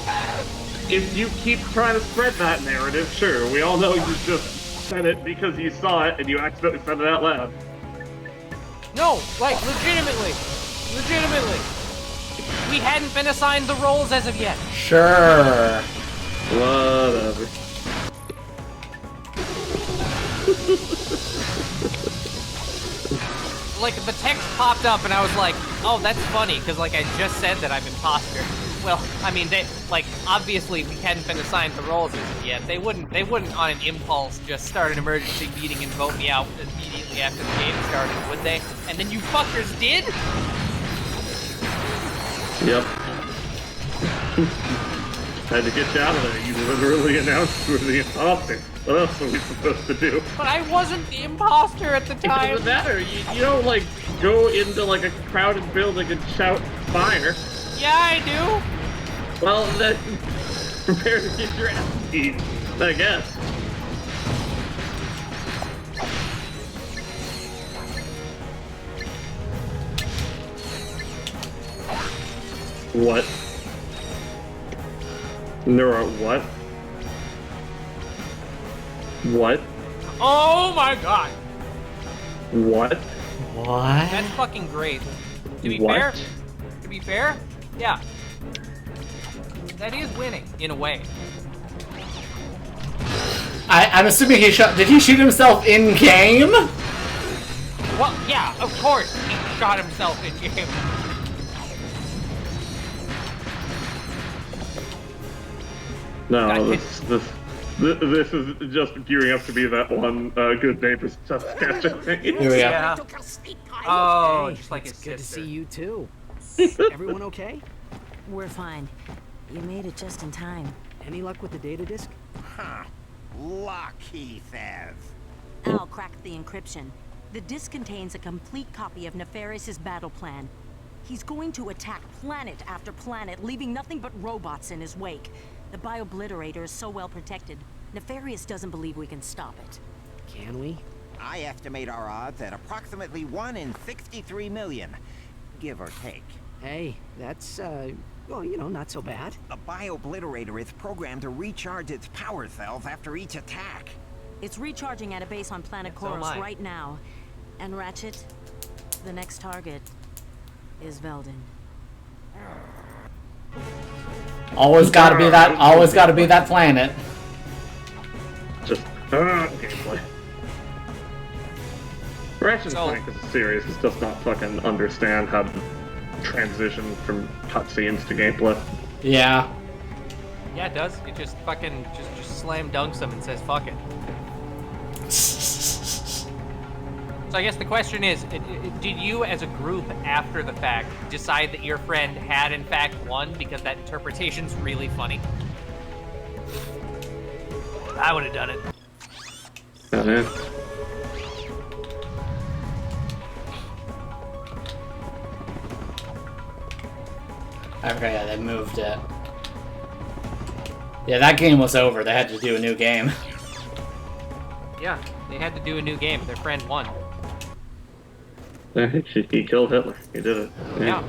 If you keep trying to spread that narrative, sure, we all know you just said it because you saw it and you accidentally said it out loud. No, like, legitimately. We hadn't been assigned the roles as of yet. Sure. Whatever. Like, the text popped up and I was like, oh, that's funny, because, like, I just said that I'm imposter. Well, I mean, they, like, obviously we hadn't been assigned the roles as of yet. They wouldn't on an impulse just start an emergency meeting and vote me out immediately after the game started, would they? And then you fuckers did? Yep. Had to get you out of there. You literally announced you were the imposter. What else are we supposed to do? But I wasn't the imposter at the time. It doesn't matter. You don't, like, go into, like, a crowded building and shout fire. Yeah, I do. Well, then, prepare to get your ass beat, I guess. What? Neuro, what? What? Oh my god. What? What? That's fucking great. To be What? fair, yeah. That is winning, in a way. I'm assuming did he shoot himself in game? Well, yeah, of course he shot himself in game. No, this is just gearing up to be that one Good Neighbors sketch. Here we go. Yeah. Oh, just like it's his good to sister. see you too. Everyone okay? We're fine. You made it just in time. Any luck with the data disk? Huh. Luck, he says. Al cracked the encryption. The disk contains a complete copy of Nefarious' battle plan. He's going to attack planet after planet, leaving nothing but robots in his wake. The Biobliterator is so well protected, Nefarious doesn't believe we can stop it. Can we? I estimate our odds at approximately 1 in 63 million, give or take. Hey, that's, well, you know, not so bad. The Biobliterator is programmed to recharge its power cells after each attack. It's recharging at a base on planet So am Koros I. right now. And Ratchet, the next target is Veldin. Always gotta be that planet. Just gameplay. Ratchet and Clank is serious. It does not fucking understand how to transition from cutscenes to gameplay. Yeah. Yeah, it does. It just fucking just slam dunks them and says fuck it. So I guess the question is, did you as a group after the fact decide that your friend had in fact won because that interpretation's really funny? I would have done it. Okay, yeah, they moved it. Yeah, that game was over. They had to do a new game. Yeah, they had to do a new game. Their friend won. He killed Hitler. He did it. Yeah.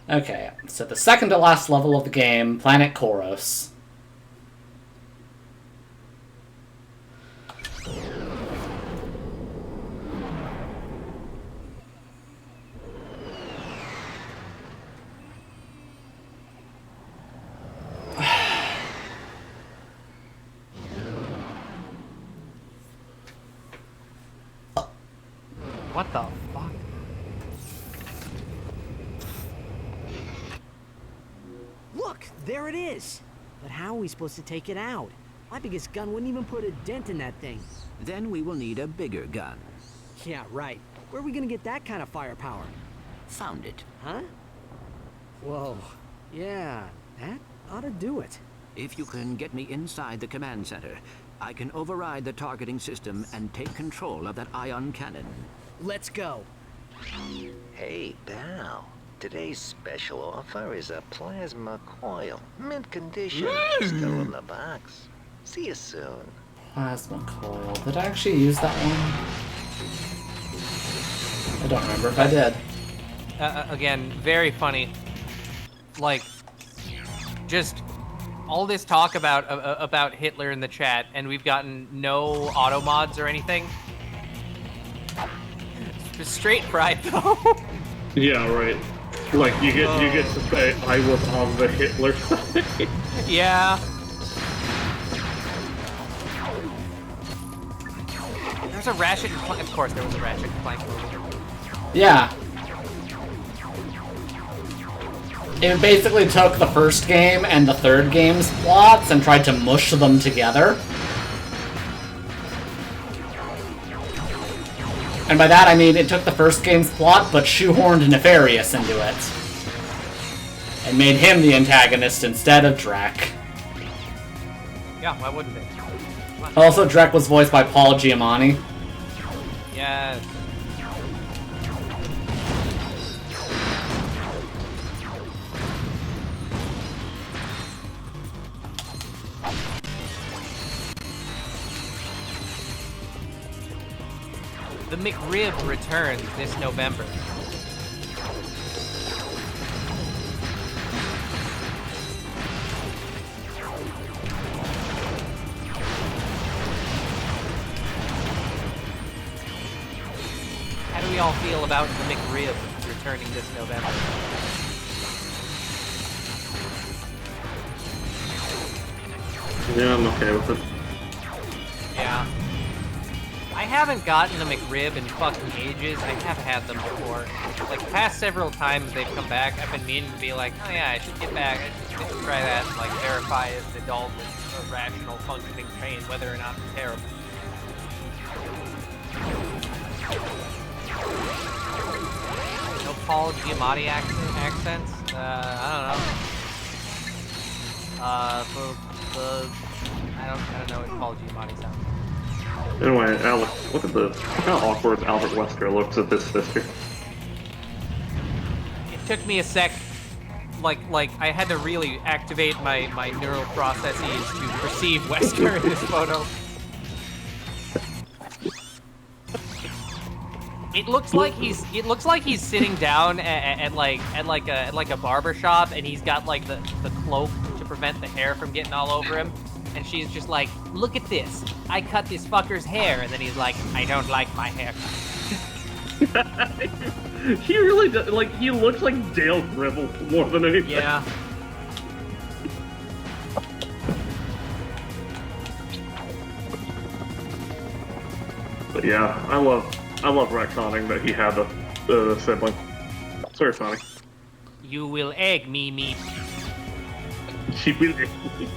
Okay, so the second to last level of the game, Planet Koros. What the fuck? Look, there it is. But how are we supposed to take it out? My biggest gun wouldn't even put a dent in that thing. Then we will need a bigger gun. Yeah, right. Where are we gonna get that kind of firepower? Found it. Huh? Whoa. Yeah, that ought to do it. If you can get me inside the command center, I can override the targeting system and take control of that ion cannon. Let's go. Hey, pal. Today's special offer is a plasma coil. Mint condition. Still in the box. See you soon. Plasma coil. Did I actually use that one? I don't remember if I did. Again, very funny. Like, just all this talk about Hitler in the chat, and we've gotten no auto mods or anything. Just straight pride, though. Yeah, right. Like you get to say I was on the Hitler side. Yeah. There's a Ratchet and Clank. Of course, there was a Ratchet and Clank movie. Yeah. It basically took the first game and the third game's plots and tried to mush them together. And by that I mean it took the first game's plot but shoehorned Nefarious into it. And made him the antagonist instead of Drek. Yeah, why wouldn't it? Also, Drek was voiced by Paul Giamatti. Yes. The McRib returns this November. How do we all feel about the McRib returning this November? Yeah, I'm okay with it. Yeah. I haven't gotten a McRib in fucking ages. I have had them before. Like, the past several times they've come back, I've been meaning to be like, oh yeah, I should get back. I should try that and, like, verify as an adult with a rational, functioning brain whether or not it's terrible. No Paul Giamatti accents? I don't know what Paul Giamatti sounds like. Anyway, Alex, look at how awkward Albert Wesker looks at this sister. It took me a sec. Like I had to really activate my neural processes to perceive Wesker in this photo. It looks like he's sitting down at a barber shop, and he's got like the cloak to prevent the hair from getting all over him. And she's just like, look at this. I cut this fucker's hair. And then he's like, I don't like my hair. He really does. Like, he looks like Dale Gribble more than anything. Yeah. But yeah, I love retconning that he had a sibling. It's very funny. You will egg me, meat. She will egg me.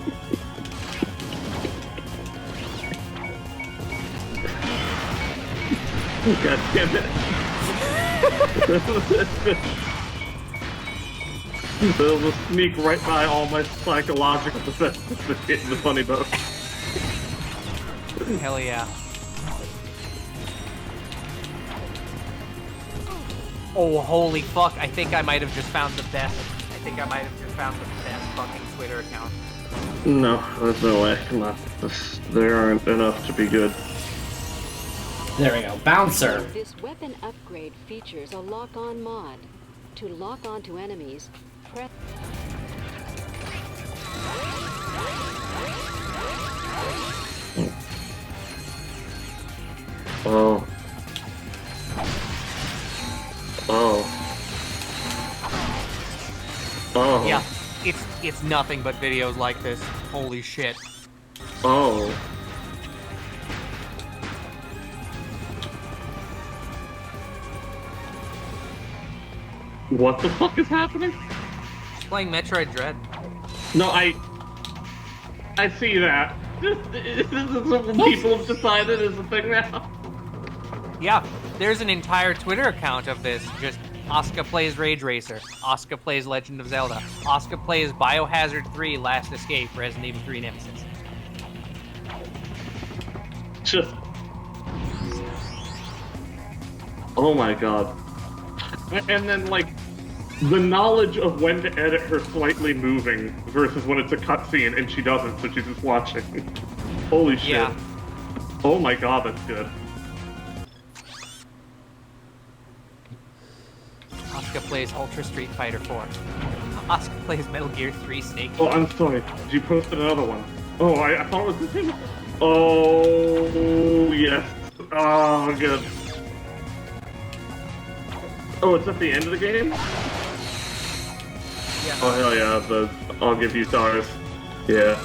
God damn it. They'll sneak right by all my psychological defenses to get in the funny boat. Hell yeah. Oh, holy fuck. I think I might have just found the best. Fucking Twitter account. No, there's no way. Come on. There aren't enough to be good. There we go. Bouncer. This weapon upgrade features a lock-on mod. To lock onto enemies, press... Oh. Oh. Oh. Yeah, it's nothing but videos like this. Holy shit. Oh. What the fuck is happening? Playing Metroid Dread. No, I see that. This is what people have decided is the thing now. Yeah, there's an entire Twitter account of this. Just Asuka plays Rage Racer. Asuka plays Legend of Zelda. Asuka plays Biohazard 3 Last Escape, Resident Evil 3 Nemesis. Just... Oh my god. And then, like, the knowledge of when to edit her slightly moving versus when it's a cutscene and she doesn't, so she's just watching. Holy shit. Yeah. Oh my god, that's good. Asuka plays Ultra Street Fighter 4. Asuka plays Metal Gear 3 Snake. Oh, I'm sorry. You posted another one. Oh, I thought it was the thing. Oh, yes. Oh, good. Oh, it's at the end of the game? Yeah. Oh, hell yeah. I'll give you stars. Yeah.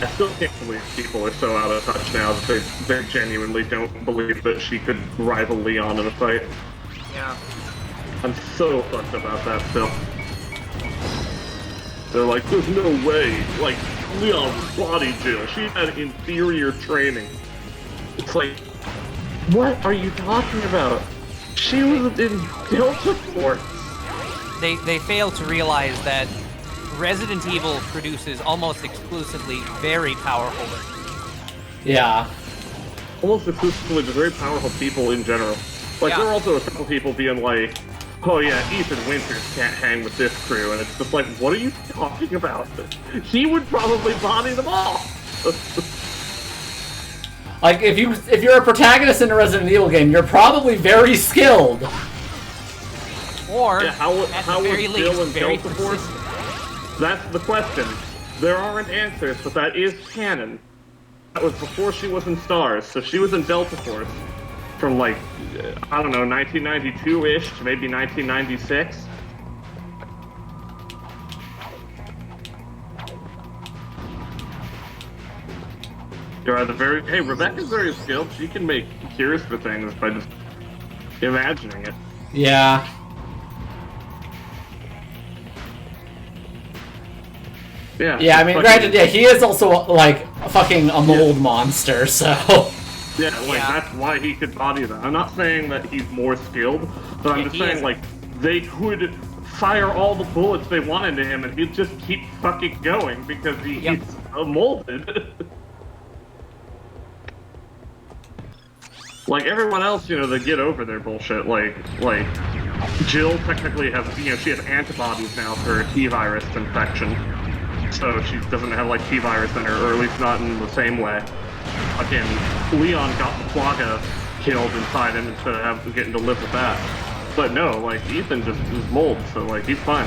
I still can't believe people are so out of touch now that they genuinely don't believe that she could rival Leon in a fight. Yeah. I'm so fucked about that still. They're like, there's no way. Like, Leon's body Jill. She had inferior training. It's like, what are you talking about? She was in Delta Force. They fail to realize that Resident Evil produces almost exclusively very powerful. Yeah. Almost exclusively just very powerful people in general. Like, there are also a couple people being like, oh yeah, Ethan Winters can't hang with this crew, and it's just like, what are you talking about? He would probably body them all! Like, if you're a protagonist in a Resident Evil game, you're probably very skilled. Or, yeah, how at the very least, very consistent. That's the question. There aren't answers, but that is canon. That was before she was in Stars, so she was in Delta Force from, like, I don't know, 1992-ish to maybe 1996. You're at the very... Hey, Rebecca's very skilled. She can make cures for things by just imagining it. Yeah. Yeah. Yeah, I mean, granted, yeah, he is also, like, fucking a mold monster, so... Yeah, like, that's why he could body them. I'm not saying that he's more skilled, but I'm just saying, like, they could fire all the bullets they want into him and he'd just keep fucking going because he's molded. Like, everyone else, you know, they get over their bullshit. Like, Jill technically has, you know, she has antibodies now for T-virus infection. So she doesn't have, like, T-virus in her, or at least not in the same way. Fucking Leon got the Quagga killed inside him instead of getting to live with that. But no, like, Ethan just is mold, so, like, he's fine.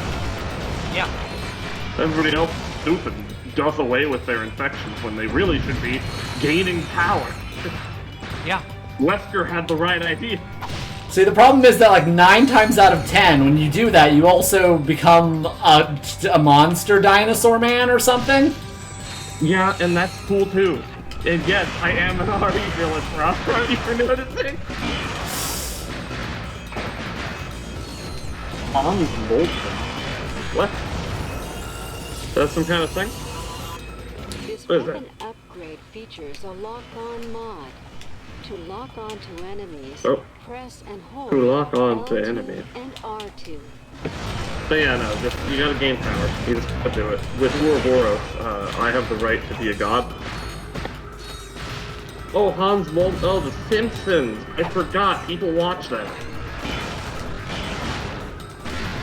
Yeah. Everybody else is stupid, does away with their infections when they really should be gaining power. Yeah. Wesker had the right idea. See, the problem is that, like, 9 times out of 10, when you do that, you also become a monster dinosaur man or something. Yeah, and that's cool, too. And yes, I am an RE villain, Rob. Are you for noticing? Hans Molten. What? That's some kind of thing? This What is weapon upgrade features a lock-on mod. To lock on to enemies, press and hold To lock on to L2 enemies. and R2. So yeah, no, just, you gotta gain power. You just gotta do it. With Ouroboros, I have the right to be a god. Oh, Hans Molten. Oh, The Simpsons. I forgot. People watch that.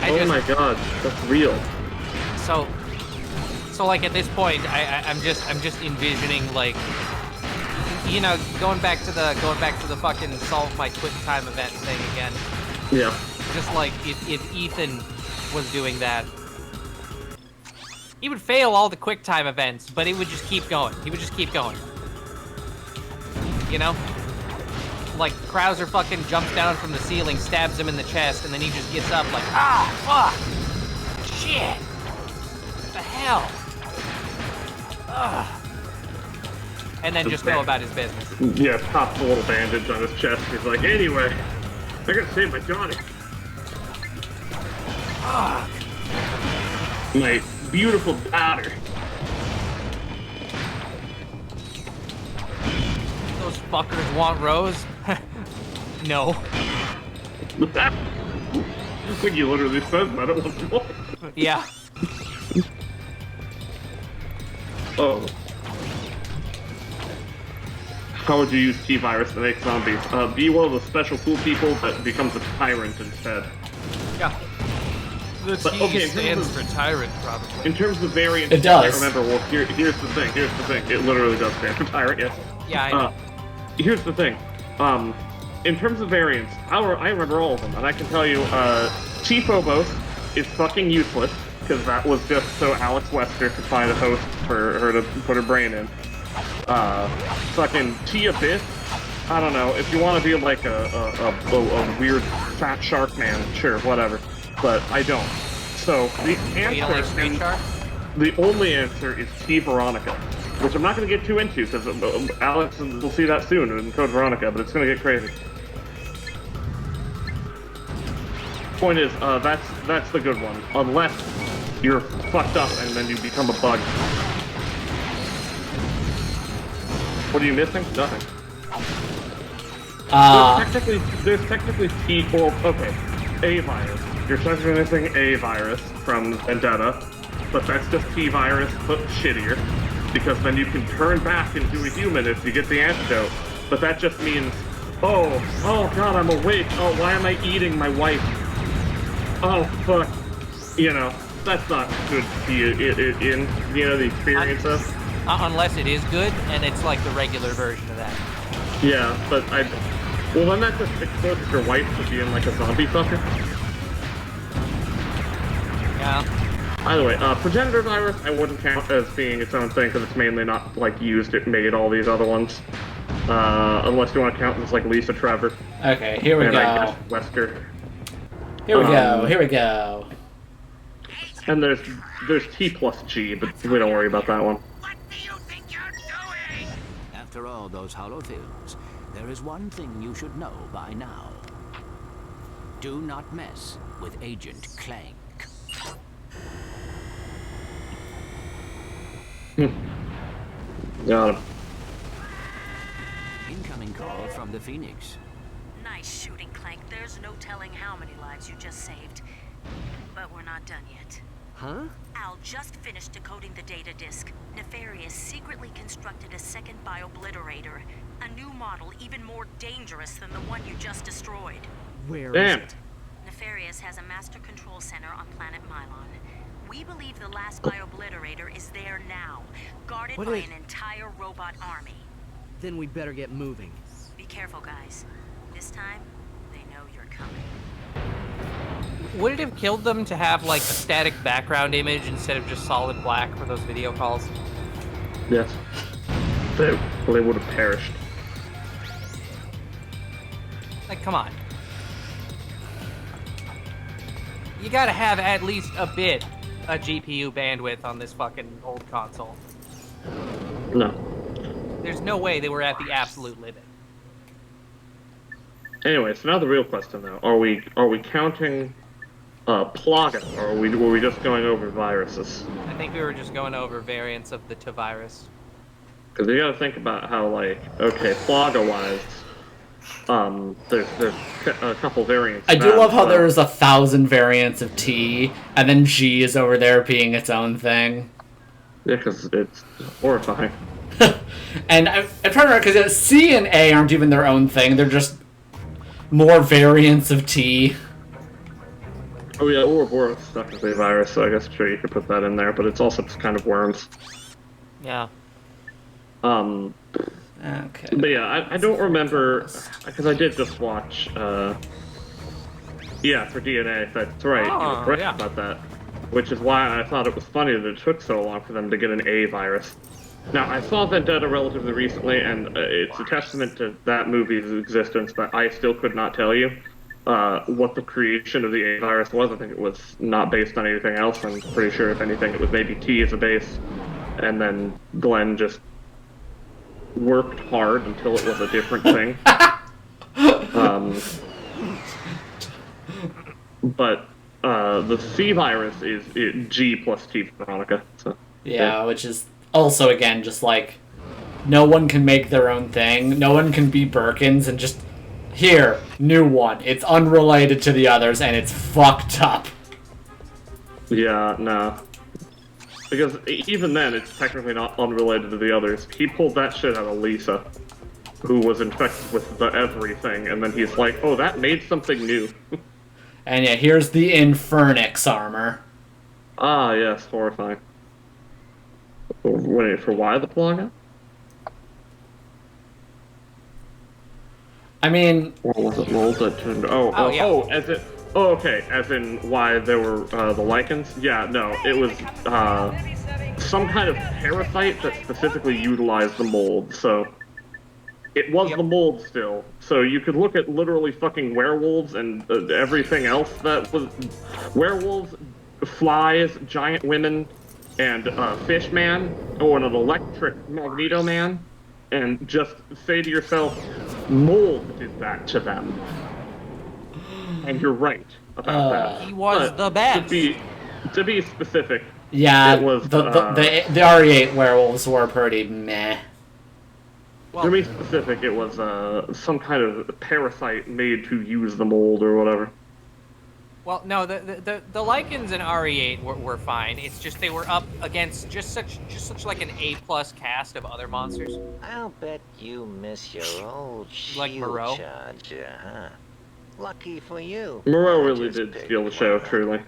Oh my god, that's real. So like at this point, I'm just envisioning, like, you know, going back to the fucking solve my quick time event thing again. Yeah. Just like if Ethan was doing that, he would fail all the quick time events, but it would just keep going. He would just keep going. You know? Like, Krauser fucking jumps down from the ceiling, stabs him in the chest, and then he just gets up like, ah, fuck! Shit! What the hell? Ugh. And then just go about his business. Yeah, pops a little bandage on his chest. He's like, anyway, I gotta save my Johnny. Fuck. My beautiful daughter. Those fuckers want Rose? No. I think he literally says that at one point. Yeah. Oh. How would you use T-Virus to make zombies? Be one of the special cool people that becomes a tyrant instead. Yeah. The T stands for tyrant, probably. In terms of variants, It does. I can't remember. Well, here's the thing. It literally does stand for tyrant, yes. Yeah, I know. Here's the thing. In terms of variants, I remember all of them, and I can tell you, T-Phobos is fucking useless, because that was just so Alex Wester could find a host for her to put her brain in. Fucking T-Abyss, I don't know, if you want to be like a weird fat shark man, sure, whatever. But I don't. So the answer, the only answer is T Veronica, which I'm not going to get too into because Alex will see that soon in Code Veronica, but it's going to get crazy. Point is, that's the good one, unless you're fucked up and then you become a bug. What are you missing? Nothing. There's technically T. Well, okay, A virus. You're technically missing A virus from Vendetta, but that's just T virus put shittier, because then you can turn back into a human if you get the antidote. But that just means, oh god, I'm awake. Oh, why am I eating my wife? Oh fuck. You know, that's not good to be in, you know, the experience of. Unless it is good, and it's like the regular version of that. Yeah, but well, then that just exposes your wife to being like a zombie fucker. Yeah. Either way, progenitor virus I wouldn't count as being its own thing because it's mainly not like used. It made all these other ones. Unless you want to count this like Lisa Trevor. Okay, here we and go. I guess Wesker. Here we go. And there's T plus G, but we don't worry about that one. After all those hollow films, there is one thing you should know by now. Do not mess with Agent Clank. Got him. Incoming call from the Phoenix. Nice shooting, Clank. There's no telling how many lives you just saved. But we're not done yet. Huh? Al just finished decoding the data disk. Nefarious secretly constructed a second biobliterator. A new model even more dangerous than the one you just destroyed. Where is it? Nefarious has a master control center on planet Mylon. We believe the last biobliterator is there now, guarded by an entire robot army. Then we'd better get moving. Be careful, guys. This time, they know you're coming. Would it have killed them to have like a static background image instead of just solid black for those video calls? Yes. They would have perished. Like, come on. You gotta have at least a bit of GPU bandwidth on this fucking old console. No. There's no way they were at the absolute limit. Anyway, so now the real question though, are we counting Plaga, or were we just going over viruses? I think we were just going over variants of the T-virus. Because you gotta think about how, like, okay, Plaga-wise, there's a couple variants. I do love how there's 1,000 variants of T, and then G is over there being its own thing. Yeah, because it's horrifying. And I'm trying to remember, because C and A aren't even their own thing, they're just more variants of T. Oh yeah, Ouroboros is technically a virus, so I guess sure you could put that in there, but it's also just kind of worms. Yeah. Okay. But yeah, I don't remember, because I did just watch, yeah, for DNA, that's right, you were correct about that. Which is why I thought it was funny that it took so long for them to get an A virus. Now, I saw Vendetta relatively recently, and it's a testament to that movie's existence that I still could not tell you what the creation of the A virus was. I think it was not based on anything else. I'm pretty sure, if anything, it was maybe T as a base, and then Glenn just worked hard until it was a different thing. But the C virus is G plus T for Veronica. So yeah, which is also again just like no one can make their own thing. No one can be Birkins and just here, new one. It's unrelated to the others and it's fucked up. Yeah, no. Because even then, it's technically not unrelated to the others. He pulled that shit out of Lisa, who was infected with the everything, and then he's like, oh, that made something new. And yeah, here's the Infernix armor. Ah, yes, horrifying. Wait, for why the Plaga? I mean... Or was it mold that turned... okay, as in why there were the lichens? Yeah, no, it was some kind of parasite that specifically utilized the mold, so... It was the mold still, so you could look at literally fucking werewolves and everything else that was... Werewolves, flies, giant women, and fish man, or an electric Magneto man, and just say to yourself, mold did that to them. And you're right about that. He was the best. To be specific, yeah, it was the RE8 werewolves were pretty meh. Well, to be specific, it was some kind of parasite made to use the mold or whatever. Well, no, the Lycans in RE8 were fine. It's just they were up against just such like an A+ cast of other monsters. I'll bet you miss your old like shield Moreau. charger, huh? Lucky for you. Moreau really did steal the show, truly.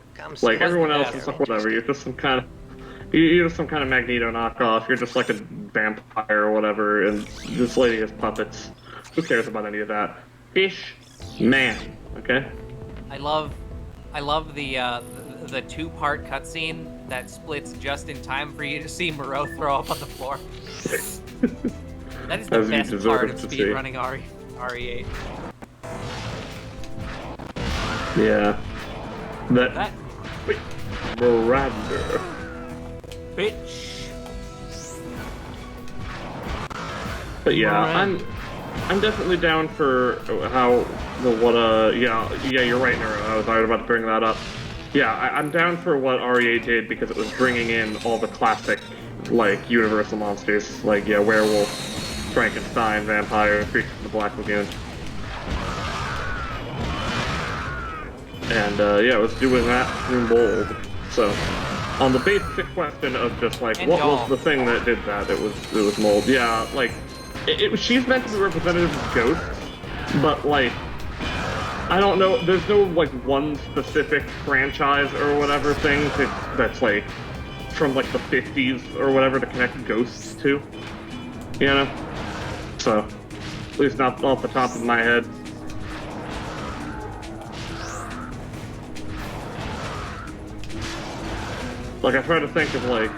Like everyone else is like whatever. You're just some kind of Magneto knockoff. You're just like a vampire or whatever, and this lady has puppets. Who cares about any of that? Fish man, okay? I love the two-part cutscene that splits just in time for you to see Moreau throw up on the floor. That is the best part of speedrunning RE8. Yeah. That... Wait. Miranda. Bitch. But yeah, I'm definitely down for you're right, Nero. I was about to bring that up. Yeah, I'm down for what RE8 did because it was bringing in all the classic, like, Universal monsters, like, yeah, werewolf, Frankenstein, vampire, creature from the Black Lagoon. And, it was doing that through mold. So, on the basic question of just, like, what was the thing that did that? It was mold. Yeah, like, she's meant to be representative of ghosts, but, like, I don't know, there's no, like, one specific franchise or whatever thing that's, like, from, like, the 50s or whatever to connect ghosts to, you know? So, at least not off the top of my head. Like, I try to think of, like,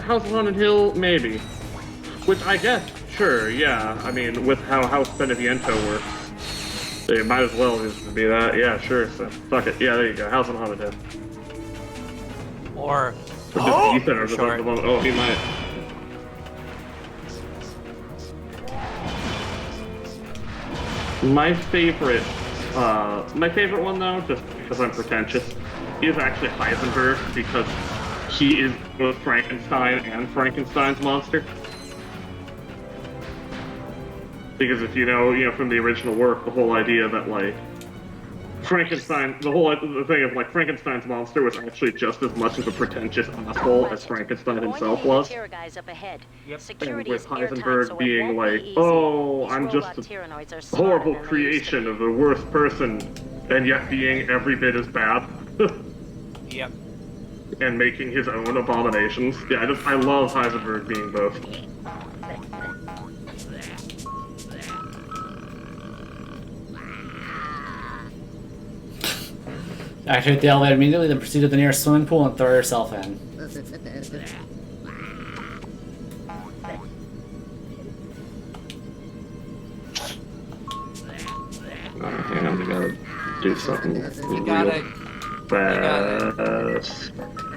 House of Haunted Hill, maybe. Which, I guess, sure, yeah. I mean, with how House Beneviento works, it might as well just be that. Yeah, sure, so fuck it. Yeah, there you go. House of Haunted Hill. Or... he might. My favorite one, though, just because I'm pretentious, is actually Heisenberg, because he is both Frankenstein and Frankenstein's monster. Because if you know from the original work, the whole idea that, like, Frankenstein, the thing of, like, Frankenstein's monster was actually just as much of a pretentious asshole as Frankenstein himself was. Yep. And with Heisenberg being like, oh, I'm just a horrible creation of the worst person, and yet being every bit as bad. Yep. And making his own abominations. Yeah, I love Heisenberg being both. Activate the elevator immediately, then proceed to the nearest swimming pool and throw yourself in. Hang on, we gotta do something.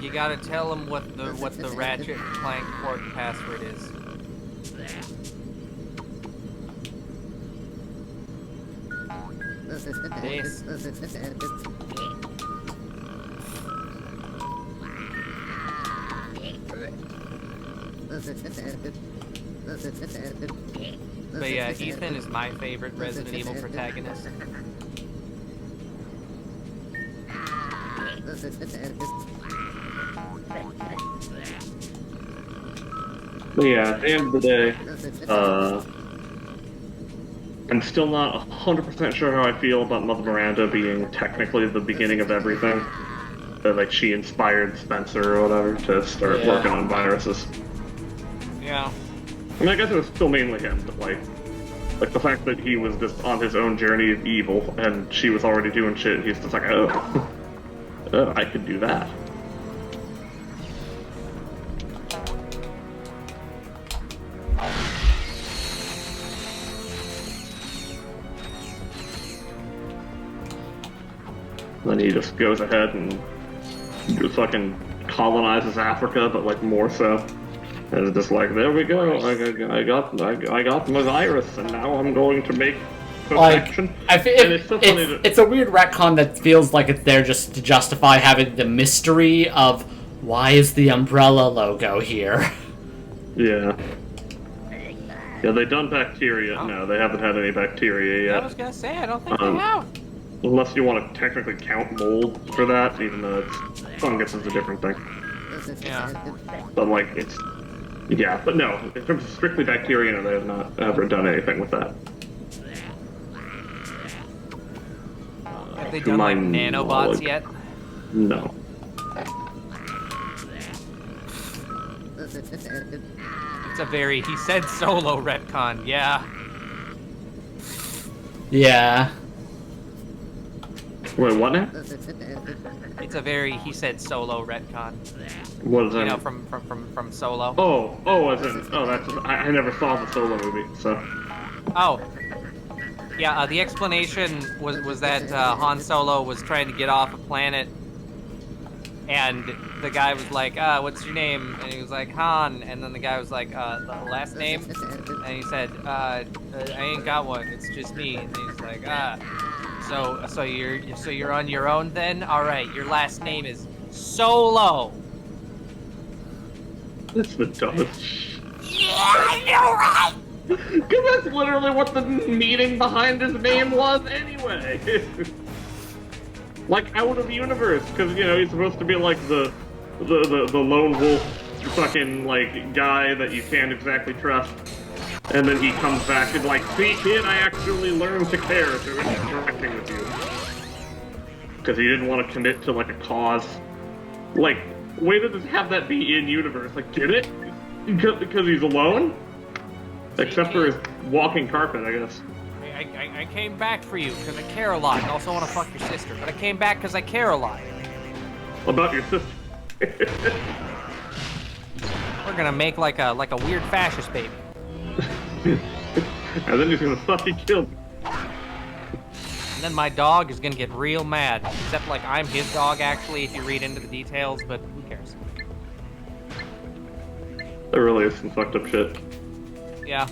You gotta tell him what the Ratchet Clank Quark password is. This. But yeah, Ethan is my favorite Resident Evil protagonist. But yeah, at the end of the day, I'm still not 100% sure how I feel about Mother Miranda being technically the beginning of everything. That, like, she inspired Spencer or whatever to start working on viruses. Yeah. I mean, I guess it was still mainly him, but like the fact that he was just on his own journey of evil and she was already doing shit, and he's just like, oh, oh, I could do that. Then he just goes ahead and just fucking colonizes Africa, but like more so. And it's just like, there we go. I got my virus, and now I'm going to make perfection. Like, it's a weird retcon that feels like it's there just to justify having the mystery of why is the Umbrella logo here. Yeah. Yeah, they done bacteria. Oh. No, they haven't had any bacteria yet. I was gonna say, I don't think they have. Unless you want to technically count mold for that, even though fungus is a different thing. Yeah. But like, it's... Yeah, but no, in terms of strictly bacteria, no, they have not ever done anything with that. Have they done like nanobots yet? No. It's a very, he said solo retcon, yeah. Yeah. Wait, what now? It's a very, he said solo retcon. What is that? You know, from Solo. That's, I never saw the Solo movie, so. Oh. Yeah, the explanation was that Han Solo was trying to get off a planet, and the guy was like, what's your name? And he was like, Han, and then the guy was like, the last name? And he said, I ain't got one, it's just me. And he's like, So you're on your own then? All right, your last name is Solo. That's the dumbest. Yeah, I know, right? Because that's literally what the meaning behind his name was, anyway. Like out of universe, because you know he's supposed to be like the lone wolf, fucking like guy that you can't exactly trust. And then he comes back and like, see kid, I actually learned to care through interacting with you. Because he didn't want to commit to like a cause. Like, way to just have that be in universe. Like, get it? Because he's alone? Except for his walking carpet, I guess. I came back for you because I care a lot. I also want to fuck your sister, but I came back because I care a lot. About your sister? We're gonna make like a weird fascist baby. And then he's gonna fucking kill me. And then my dog is gonna get real mad. Except like I'm his dog actually, if you read into the details, but who cares? There really is some fucked up shit. Yeah.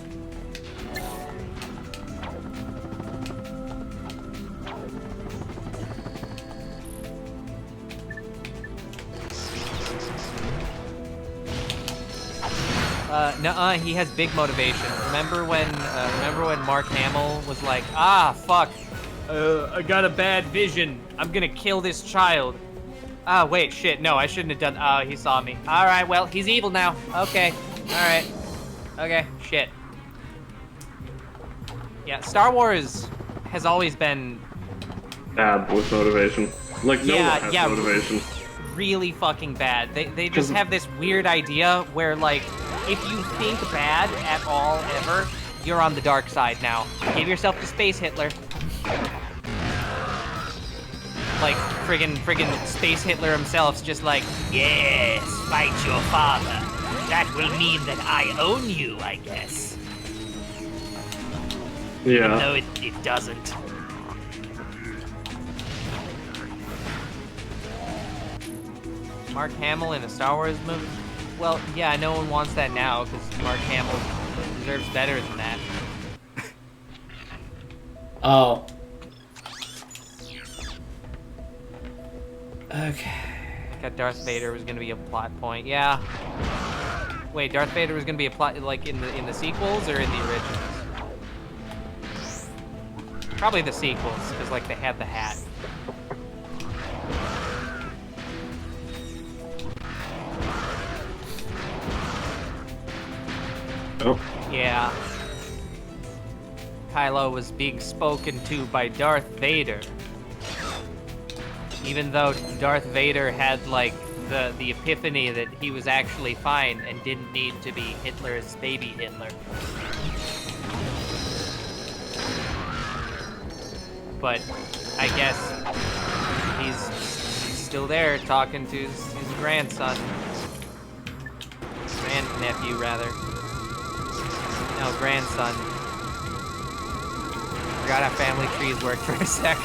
Nuh-uh, he has big motivation. Remember when Mark Hamill was like, ah, fuck, I got a bad vision. I'm gonna kill this child. Ah, wait, shit, no, I shouldn't have done, oh, he saw me. Alright, well, he's evil now. Okay, alright. Okay, shit. Yeah, Star Wars has always been... bad with motivation. Like, no one has motivation. Really fucking bad. They just have this weird idea where, like, if you think bad at all ever, you're on the dark side now. Give yourself to Space Hitler. Like, friggin' Space Hitler himself's just like, yes, fight your father. That will mean that I own you, I guess. Yeah. No, it doesn't. Mark Hamill in a Star Wars movie? Well, yeah, no one wants that now, because Mark Hamill deserves better than that. Oh. Okay. Got Darth Vader was gonna be a plot point, yeah. Wait, Darth Vader was gonna be a plot like in the sequels or in the originals? Probably the sequels, because like they had the hat. Oh. Yeah. Kylo was being spoken to by Darth Vader. Even though Darth Vader had like the epiphany that he was actually fine and didn't need to be Hitler's baby Hitler. But I guess he's still there talking to his grandson. Grandnephew, rather. No, grandson. Forgot how family trees work for a sec.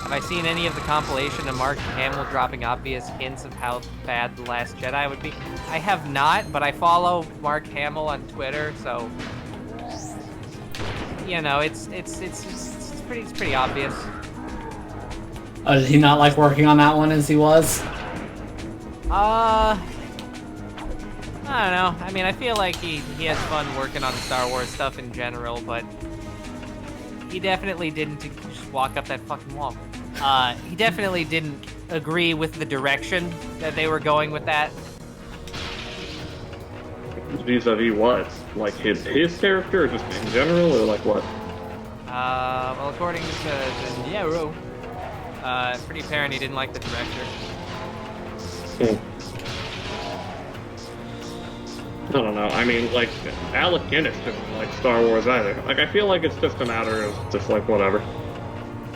Have I seen any of the compilation of Mark Hamill dropping obvious hints of how bad The Last Jedi would be? I have not, but I follow Mark Hamill on Twitter, so you know, it's pretty obvious. Did he not like working on that one as he was? I don't know. I mean, I feel like he has fun working on Star Wars stuff in general, but he definitely didn't just walk up that fucking wall. He definitely didn't agree with the direction that they were going with that. Vis-a-vis what? Like his character, or just in general, or like what? Well, according to Nero, it's pretty apparent he didn't like the director. I don't know. I mean, like, Alec Guinness didn't like Star Wars either. Like, I feel like it's just a matter of just, like, whatever.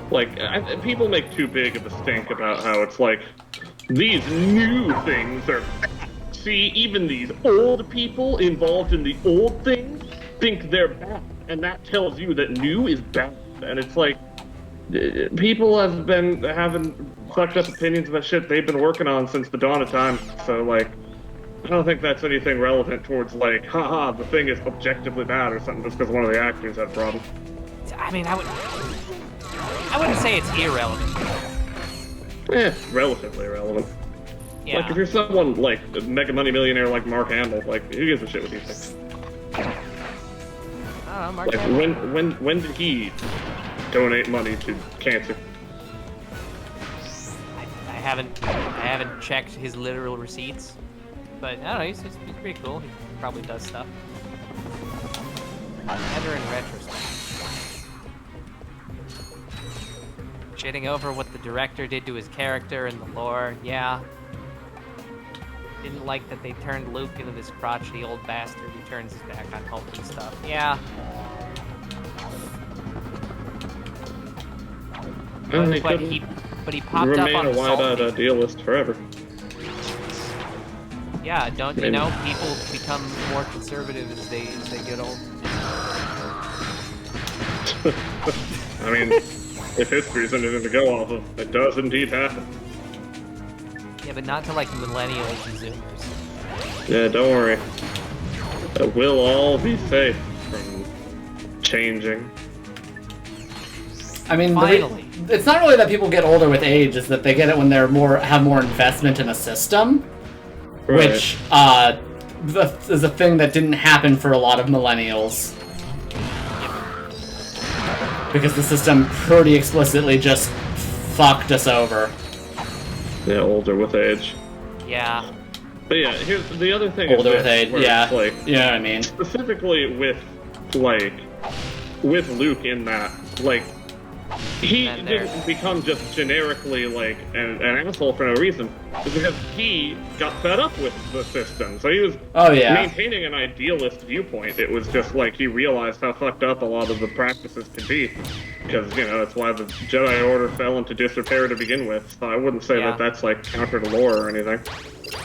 Like, people make too big of a stink about how it's like, these new things are bad. See, even these old people involved in the old things think they're bad. And that tells you that new is bad. And it's like, people have been having fucked up opinions about shit they've been working on since the dawn of time. So, like, I don't think that's anything relevant towards, like, haha, the thing is objectively bad or something just because one of the actors had a problem. I mean, I wouldn't say it's irrelevant. Relatively irrelevant. Yeah. Like, if you're someone, like, a mega money millionaire like Mark Hamill, like, who gives a shit what he thinks? I don't know, Mark Like, Hamill. when did he donate money to cancer? I haven't checked his literal receipts. But, I don't know, he's pretty cool. He probably does stuff. Better in retrospect. Shitting over what the director did to his character and the lore, yeah. Didn't like that they turned Luke into this crotchety old bastard who turns his back on hope and stuff. Yeah. But he popped up on remain a wide-eyed idealist forever. Yeah, don't you know, people become more conservative as they get old. I mean, if history's anything to go off of, it does indeed happen. Yeah, but not to like millennials and zoomers. Yeah, don't worry. We'll all be safe from changing. I mean, Finally. it's not really that people get older with age, it's that they get it when they're have more investment in a system. Right. Which is a thing that didn't happen for a lot of millennials. Because the system pretty explicitly just fucked us over. Yeah, older with age. Yeah. But yeah, here's the other thing. Older with age, yeah. Like, you know what I mean? Specifically with Luke in that, like, he didn't become just generically, like, an asshole for no reason. It's because he got fed up with the system. So he was maintaining an idealist viewpoint. It was just like he realized how fucked up a lot of the practices could be. Because, you know, that's why the Jedi Order fell into disrepair to begin with. So I wouldn't say that that's, like, counter to lore or anything.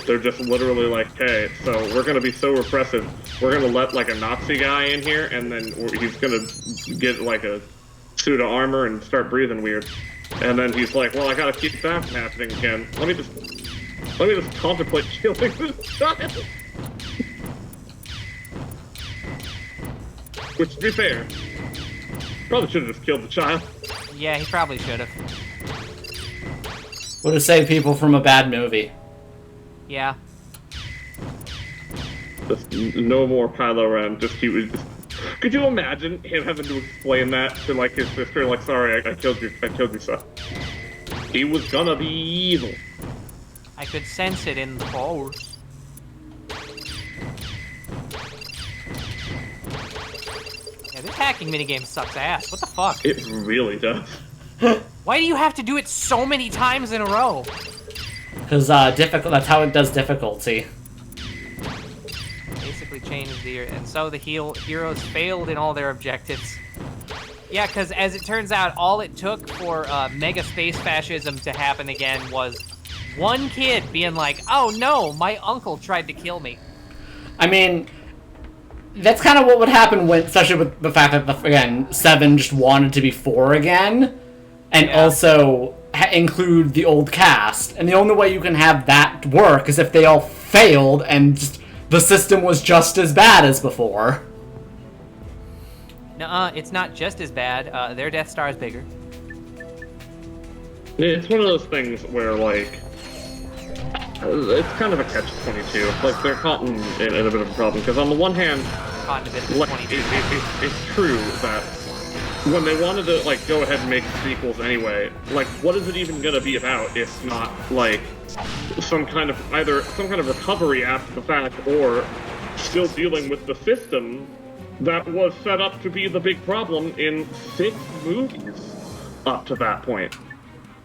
They're just literally like, hey, so we're going to be so repressive. We're going to let, like, a Nazi guy in here, and then he's going to get, like, a suit of armor and start breathing weird. And then he's like, well, I gotta keep that from happening again. Let me just contemplate killing this child. Which, to be fair, probably should have just killed the child. Yeah, he probably should have. Would have saved people from a bad movie. Yeah. Just no more Kylo Ren. Could you imagine him having to explain that to like his sister? Like, sorry, I killed your son. He was gonna be evil. I could sense it in the Force. Yeah, this hacking minigame sucks ass. What the fuck? It really does. Why do you have to do it so many times in a row? Because that's how it does difficulty. Basically changed and so the heroes failed in all their objectives. Yeah, because as it turns out, all it took for mega space fascism to happen again was one kid being like, oh no, my uncle tried to kill me. I mean, that's kind of what would happen when, especially with the fact that, again, 7 just wanted to be 4 again, and also include the old cast. And the only way you can have that work is if they all failed and just, the system was just as bad as before. Nuh-uh, it's not just as bad. Their Death Star is bigger. It's one of those things where, like, it's kind of a catch-22. Like, they're caught in a bit of a problem, because on the one hand, it's true that when they wanted to, like, go ahead and make sequels anyway, like, what is it even gonna be about if not, like, some kind of recovery after the fact, or still dealing with the system that was set up to be the big problem in 6 movies up to that point.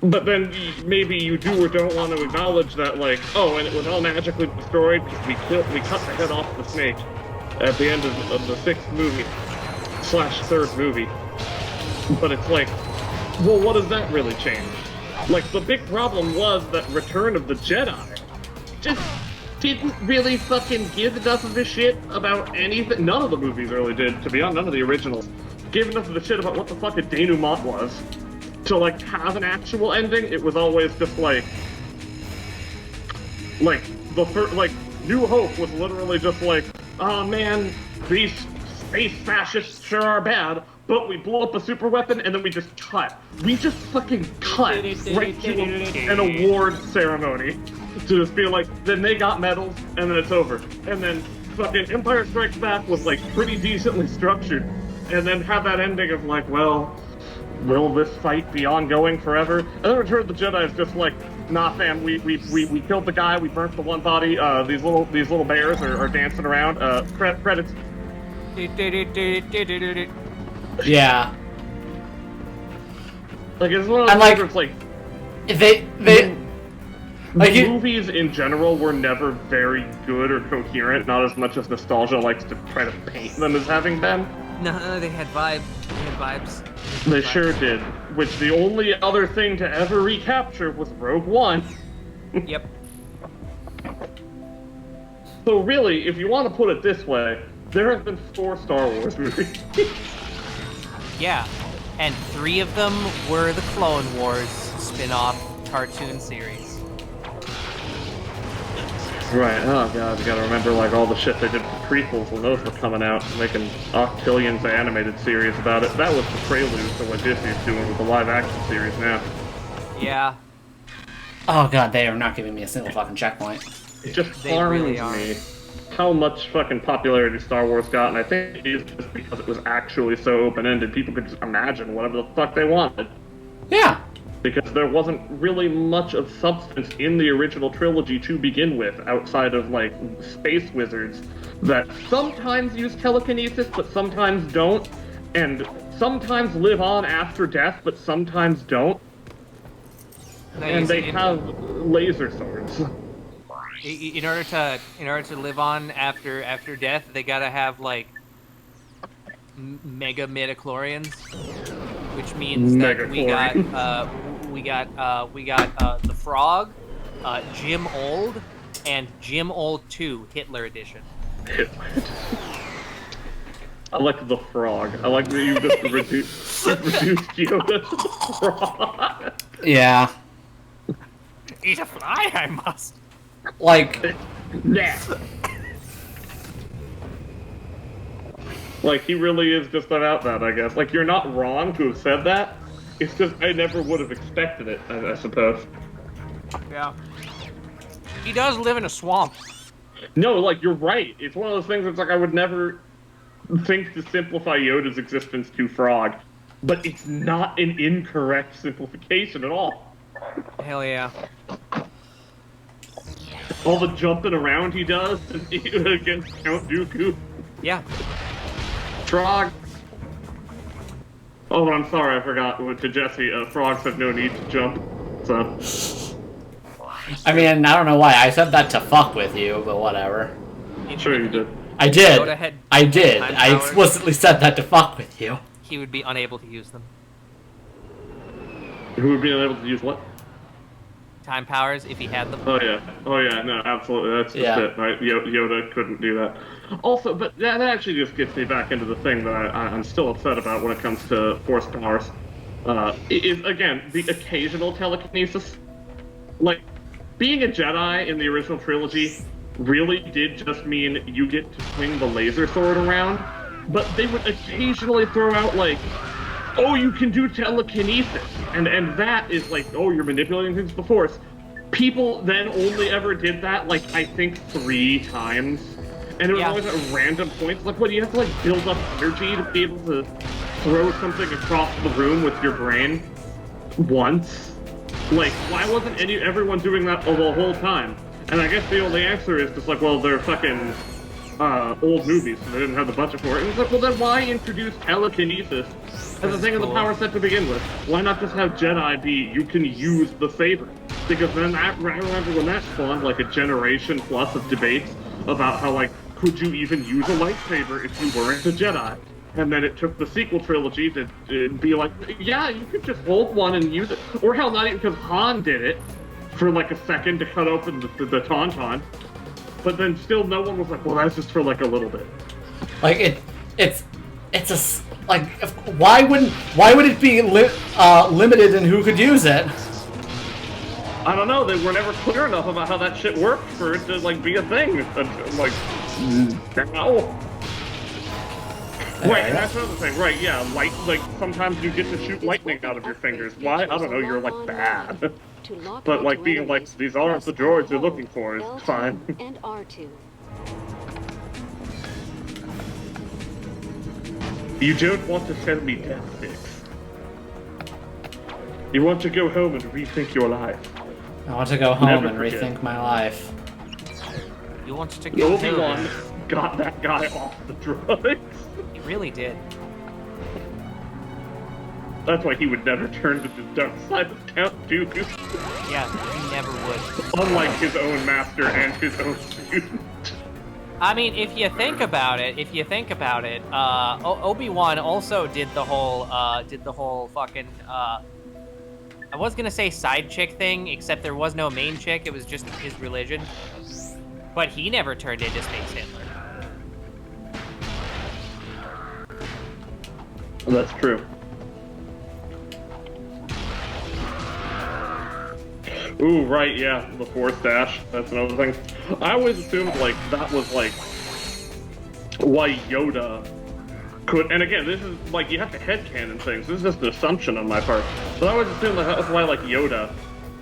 But then maybe you do or don't want to acknowledge that, like, oh, and it was all magically destroyed because we cut the head off the snake at the end of the 6th movie / 3rd movie. But it's like, well, what does that really change? Like, the big problem was that Return of the Jedi just didn't really fucking give enough of a shit about anything. None of the movies really did, to be honest. None of the originals gave enough of a shit about what the fuck a denouement was to, like, have an actual ending. It was always just like the first, like, New Hope was literally just like, oh man, these space fascists sure are bad, but we blow up a super weapon and then we just cut. We just fucking cut right to an award ceremony. To just be like, then they got medals, and then it's over. And then fucking Empire Strikes Back was, like, pretty decently structured. And then have that ending of, like, well, will this fight be ongoing forever? And then Return of the Jedi is just like, nah fam, we killed the guy, we burnt the one body, these little bears are dancing around, credits. Yeah. Like, it's one of those like, where it's like, the movies in general were never very good or coherent, not as much as nostalgia likes to try to paint them as having been. No, they had vibes. They sure did. Which the only other thing to ever recapture was Rogue One. Yep. So really, if you want to put it this way, there have been 4 Star Wars movies. Yeah, and 3 of them were the Clone Wars spin-off cartoon series. Right, oh god, you gotta remember, like, all the shit they did with the prequels when those were coming out, making octillions of animated series about it. That was the prelude to what Disney's doing with the live-action series now. Yeah. Oh god, they are not giving me a single fucking checkpoint. It just harms me how much fucking popularity Star Wars got, and I think it is just because it was actually so open-ended. People could just imagine whatever the fuck they wanted. Yeah. Because there wasn't really much of substance in the original trilogy to begin with, outside of, like, space wizards that sometimes use telekinesis, but sometimes don't, and sometimes live on after death, but sometimes don't. And they have laser swords. In order to live on after death, they gotta have, like, mega midichlorians, which means that we got the Frog, Jim Old, and Jim Old 2 Hitler Edition. I like the Frog. I like that you just reduced Yoda to the Frog. Yeah. Eat a fly, I must. Like, yeah. Like, he really is just about that, I guess. Like, you're not wrong to have said that. It's just, I never would have expected it, I suppose. Yeah. He does live in a swamp. No, like, you're right. It's one of those things that's like I would never think to simplify Yoda's existence to Frog, but it's not an incorrect simplification at all. Hell yeah. All the jumping around he does against Count Dooku. Yeah. Frog. Oh, I'm sorry, I forgot. To Jesse, frogs have no need to jump, so... I mean, I don't know why I said that to fuck with you, but whatever. Sure you did. I did. Yoda had I did. time I powers. explicitly said that to fuck with you. He would be unable to use them. Who would be unable to use what? Time powers, if he had them. Oh yeah, no, absolutely, that's just it, right? Yoda couldn't do that. Also, but that actually just gets me back into the thing that I'm still upset about when it comes to Force powers. Is, again, the occasional telekinesis. Like, being a Jedi in the original trilogy really did just mean you get to swing the laser sword around, but they would occasionally throw out, like, oh, you can do telekinesis, and that is like, oh, you're manipulating things with the Force. People then only ever did that, like, I think 3 times, and it was always at random points. Like, what, do you have to, like, build up energy to be able to throw something across the room with your brain once? Like, why wasn't everyone doing that the whole time? And I guess the only answer is just like, well, they're fucking old movies, so they didn't have the budget for it. And it's like, well, then why introduce telekinesis as a thing in the power set to begin with? Why not just have Jedi be, you can use the saber? Because then I remember when that spawned like a generation plus of debates about how, like, could you even use a lightsaber if you weren't a Jedi? And then it took the sequel trilogy to be like, yeah, you could just hold one and use it. Or hell, not even, because Han did it for like a second to cut open the Tauntaun. But then still no one was like, well, that's just for like a little bit. Like, it's a, like, why would it be limited in who could use it? I don't know, they were never clear enough about how that shit worked for it to, like, be a thing. Like, no. Right, and that's another thing, right, yeah, like, sometimes you get to shoot lightning out of your fingers. Why? I don't know, you're, like, bad. But, like, being like, these aren't the droids you're looking for is fine. And R2. You don't want to send me death pics. You want to go home and rethink your life. I want to go home Never and forget. rethink my life. You want to go Obi-Wan got that guy off the drugs. He really did. That's why he would never turn to the dark side of Count Dooku. Yeah, he never would. Unlike his own master and his own student. I mean, if you think about it, Obi-Wan also did the whole fucking, I was gonna say side chick thing, except there was no main chick, it was just his religion. But he never turned into Space Hitler. That's true. Ooh, right, yeah, the Force Dash. That's another thing. I always assumed, like, that was, like, why Yoda could... And again, this is, like, you have to headcanon things. This is just an assumption on my part. But I always assumed that was why, like, Yoda,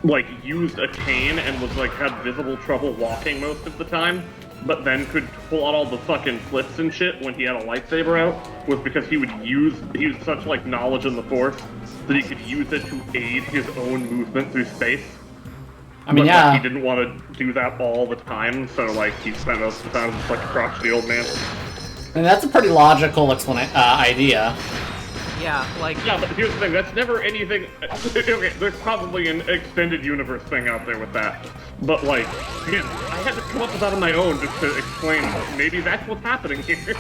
like, used a cane and was, like, had visible trouble walking most of the time, but then could pull out all the fucking flips and shit when he had a lightsaber out, was because he used such, like, knowledge in the Force that he could use it to aid his own movement through space. I mean, but, yeah. like, he didn't want to do that all the time, so, like, he spent most of the time just, like, a crotchety old man. And that's a pretty logical idea. Yeah, like... Yeah, but here's the thing, that's never anything... Okay, there's probably an extended universe thing out there with that. But, like, again, I had to come up with that on my own just to explain maybe that's what's happening here.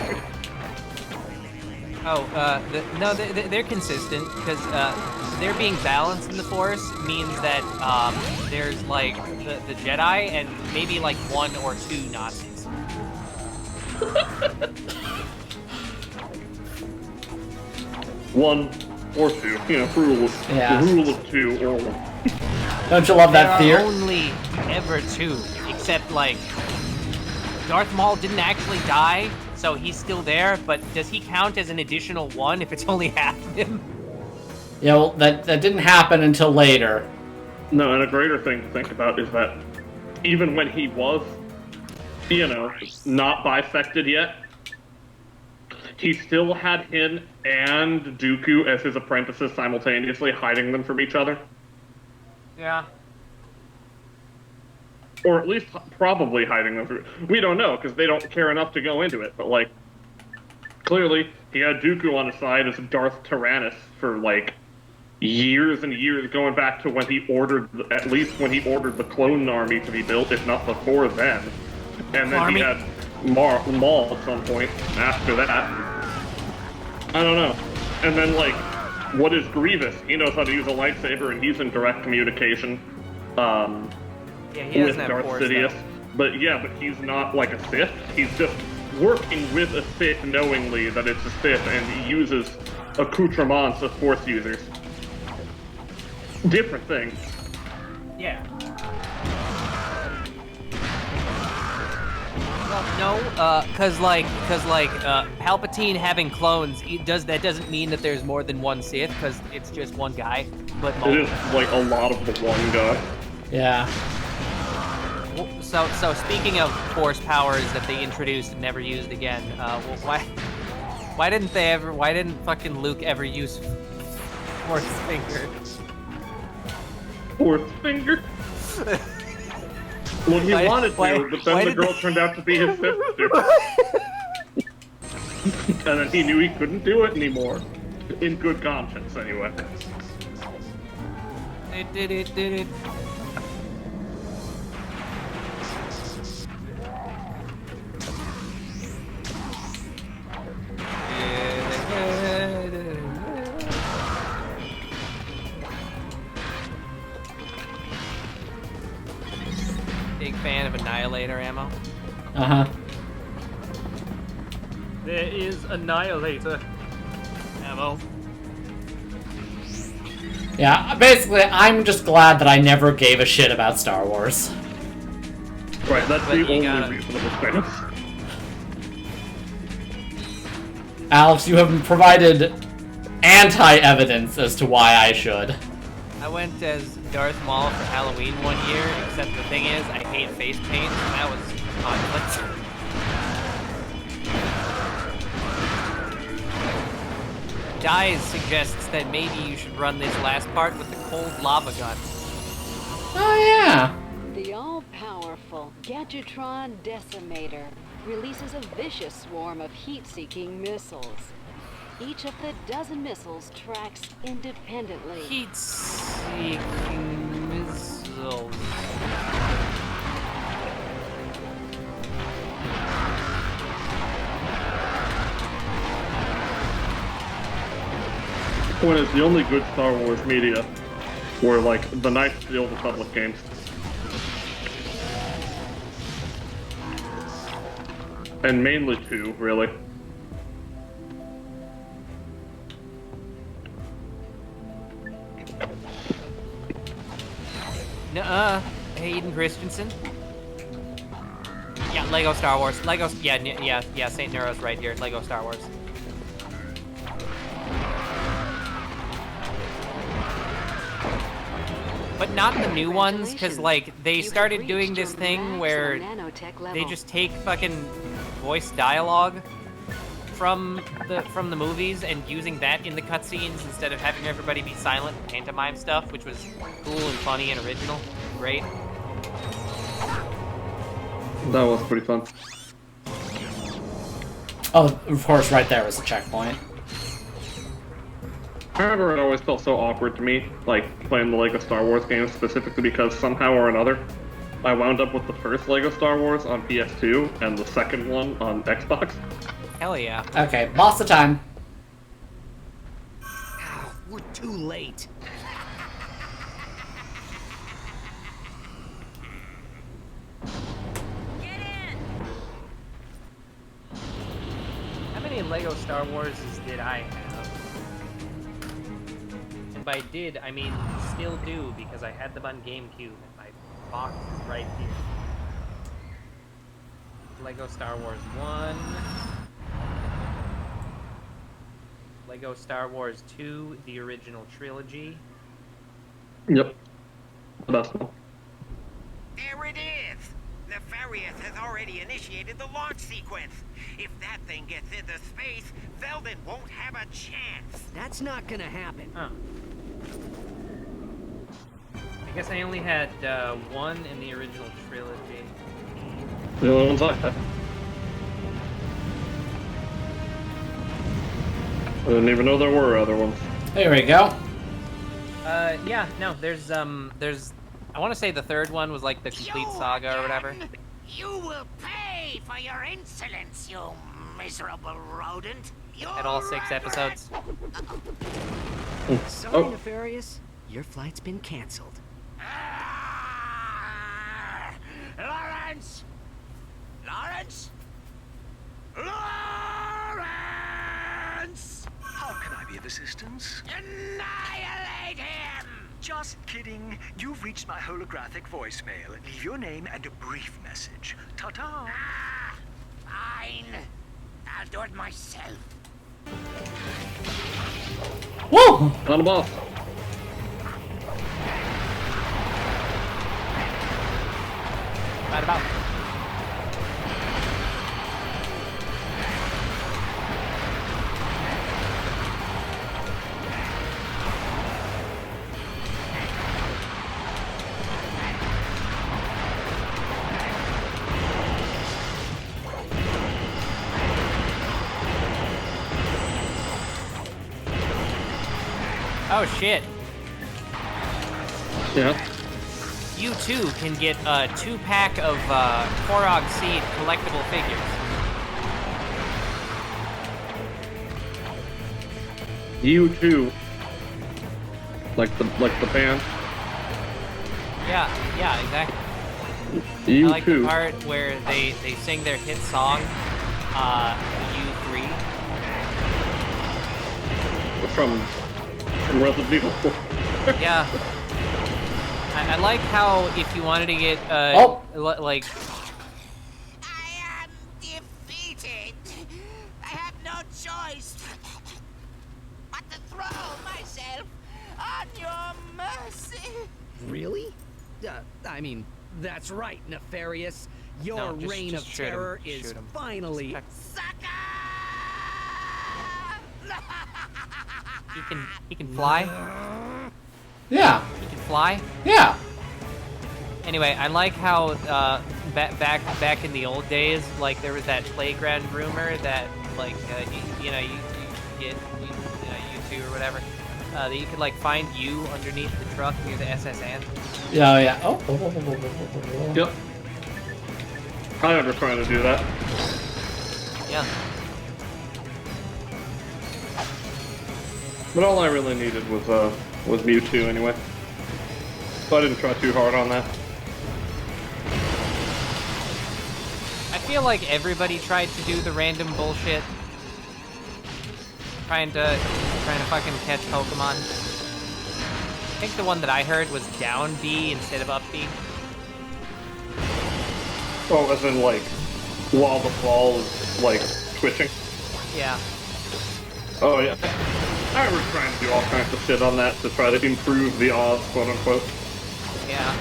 Oh, no, they're consistent, because there being balance in the Force means that there's, like, the Jedi and maybe, like, 1 or 2 Nazis. One or two, you know, rule of 2 or 1. Don't you love that There fear? are only ever 2, except, like, Darth Maul didn't actually die, so he's still there, but does he count as an additional 1 if it's only half of him? Yeah, well, that didn't happen until later. No, and a greater thing to think about is that even when he was, not bisected yet, he still had him and Dooku as his apprentices simultaneously, hiding them from each other. Yeah. Or at least probably hiding them from... We don't know, because they don't care enough to go into it, but, clearly, he had Dooku on his side as Darth Tyrannus for, years and years, going back to when he ordered, at least when he ordered the clone army to be built, if not before then. And then he had Maul at some point after that. I don't know. And then, what is Grievous? He knows how to use a lightsaber, and he's in direct communication he with doesn't have Darth Force, Sidious. though. But he's not like a Sith. He's just working with a Sith knowingly that it's a Sith, and he uses accoutrements of Force users. Different thing. Yeah. Well, no, because Palpatine having clones doesn't mean that there's more than one Sith, because it's just one guy. But it is a lot of the one guy. Yeah. So speaking of Force powers that they introduced and never used again, why didn't fucking Luke ever use Force finger? Force finger? Well, he wanted to, but then the girl turned out to be his sister. And then he knew he couldn't do it anymore. In good conscience, anyway. Did it. Big fan of Annihilator ammo. Uh-huh. There is Annihilator ammo. Yeah, basically, I'm just glad that I never gave a shit about Star Wars. Right, that's the only reasonable thing. Alex, you have provided anti-evidence as to why I should. I went as Darth Maul for Halloween one year, except the thing is, I hate face paint, and that was conflict. Dies suggests that maybe you should run this last part with the cold lava gun. Oh yeah! The all-powerful Gadgetron Decimator releases a vicious swarm of heat-seeking missiles. Each of the dozen missiles tracks independently. Heat-seeking missiles. When it's the only good Star Wars media were the Knights of the Old Republic games. And mainly two, really. Nuh-uh. Hayden Christensen. Yeah, Lego Star Wars. Yeah, St. Nero's right here. Lego Star Wars. But not the new ones, because, they started doing this thing where they just take fucking voice dialogue from the movies and using that in the cutscenes instead of having everybody be silent and pantomime stuff, which was cool and funny and original. Great. That was pretty fun. Oh, of course, right there was a checkpoint. I remember it always felt so awkward to me, playing the LEGO Star Wars games, specifically because somehow or another, I wound up with the first LEGO Star Wars on PS2 and the second one on Xbox. Hell yeah. Okay, boss of time. Ow, we're too late. How many LEGO Star Wars did I have? And by did, I mean still do, because I had them on GameCube, and my box is right here. LEGO Star Wars 1. LEGO Star Wars 2, the original trilogy. Yep. The best one. There it is! Nefarious has already initiated the launch sequence. If that thing gets into space, Veldin won't have a chance. That's not gonna happen. Huh. I guess I only had one in the original trilogy. The only ones I had. I didn't even know there were other ones. There we go. Yeah, no, there's, I want to say the third one was like the complete saga or whatever. You will pay for your insolence, you miserable rodent. At all 6 episodes. Sorry, Nefarious. Your flight's been canceled. Lawrence! Lawrence? Lawrence! How can I be of assistance? Annihilate him! Just kidding. You've reached my holographic voicemail. Leave your name and a brief message. Ta-ta. Fine. I'll do it myself. Woo! On the boss. Right about. Oh shit. Yeah. You too can get a 2-pack of Korog Seed collectible figures. You too. Like the band. Yeah, exactly. You I like too. the part where they sing their hit song, U3. From Resident Evil 4. Yeah. I like how if you wanted to get like I am defeated. I have no choice but to throw myself on your mercy. Really? I mean, that's right, Nefarious. Your No, just reign of shoot him. terror is Shoot him. finally... he can fly. Yeah. He can fly. Yeah. Anyway, I like how back in the old days, like there was that playground rumor that like you get U2 or whatever, that you could like find you underneath the truck near the SS Anne. Yeah, yeah. Oh. Yep. I never trying to do that. Yeah. But all I really needed was Mewtwo anyway. So I didn't try too hard on that. I feel like everybody tried to do the random bullshit, trying to fucking catch Pokemon. I think the one that I heard was down B instead of up B. Oh, as in like while the ball is like twitching. Yeah. Oh yeah. I was trying to do all kinds of shit on that to try to improve the odds, quote unquote. Yeah.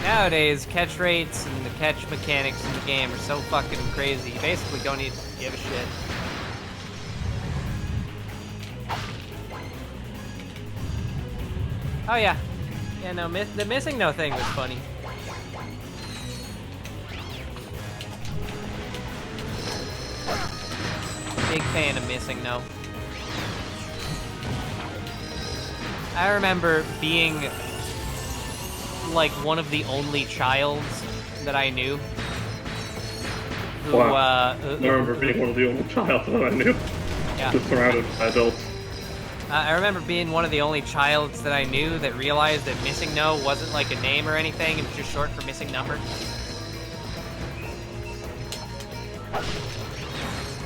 Nowadays, catch rates and the catch mechanics in the game are so fucking crazy. You basically don't need to give a shit. Oh yeah. Yeah, no, the missing no thing was funny. Big fan of missing no. I remember being like one of the only childs that I knew. Who, Wow. I remember being one of the only child that I knew. Yeah. Just surrounded by adults. I remember being one of the only childs that I knew that realized that missing no wasn't like a name or anything, it was just short for missing number.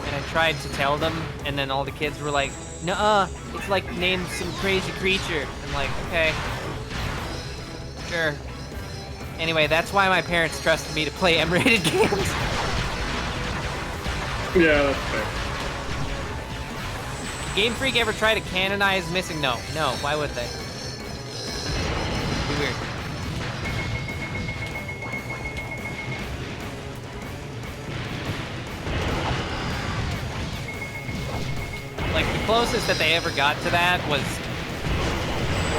And I tried to tell them, and then all the kids were like, "Nuh-uh, it's like name some crazy creature." I'm like, okay. Sure. Anyway, that's why my parents trusted me to play M-rated games. Yeah, that's fair. Game Freak ever try to canonize Missing? No. No, why would they? Be weird. Like, the closest that they ever got to that was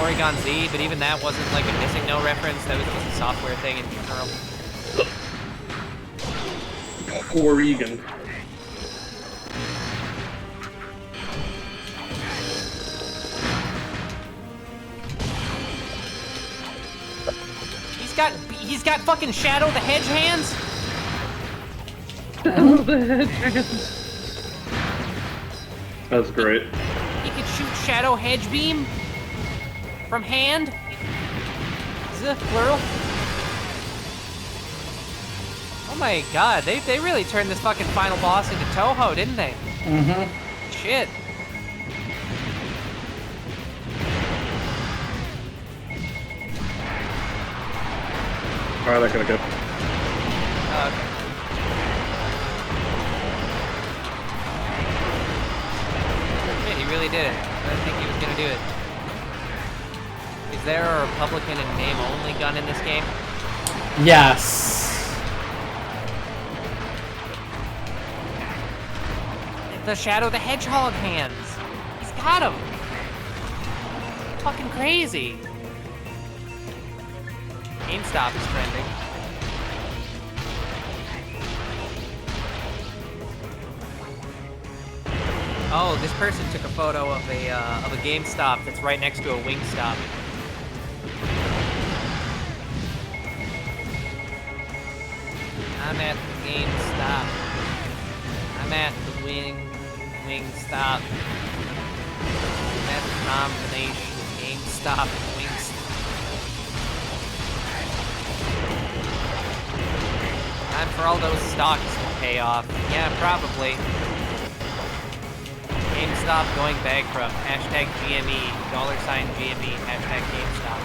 Oregon Z, but even that wasn't like a Missing No reference. That was just a software thing in general. Oregon. He's got fucking Shadow the Hedge hands? Shadow the Hedge hands. That's great. He could shoot Shadow Hedge Beam from hand? Is it plural? Oh my god, they really turned this fucking final boss into Toho, didn't they? Mm-hmm. Shit. Alright, I gotta go. Okay. Shit, he really did it. I didn't think he was gonna do it. Is there a Republican and name-only gun in this game? Yes. The Shadow the Hedgehog hands. He's got them. Fucking crazy. GameStop is trending. Oh, this person took a photo of a GameStop that's right next to a Wingstop. I'm at the GameStop. I'm at the Wingstop. I'm at the combination of GameStop and Wingstop. Time for all those stocks to pay off. Yeah, probably. GameStop going bankrupt. Hashtag GME. $GME. Hashtag GameStop.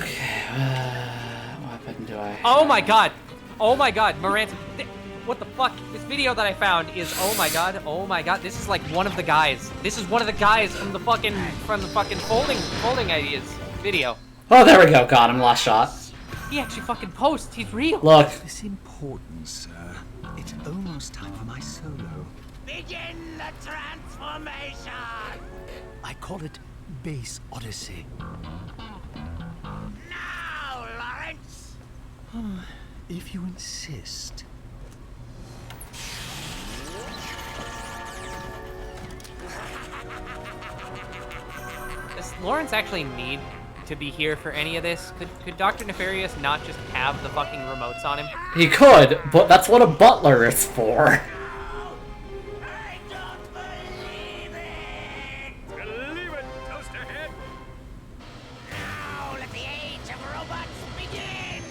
Okay. What weapon do I? Oh my god! Oh my god, Marantz. What the fuck? This video that I found is, oh my god, this is like one of the guys. This is one of the guys from the fucking folding ideas video. Oh, there we go. Got him. Last shot. He actually fucking posts. He's real. Look. This important, sir. It's almost time for my solo. Begin the transformation! I call it Base Odyssey. Now, Lawrence! If you insist. Does Lawrence actually need to be here for any of this? Could Dr. Nefarious not just have the fucking remotes on him? He could, but that's what a butler is for. Believe it, Toasterhead! Now let the age of robots begin!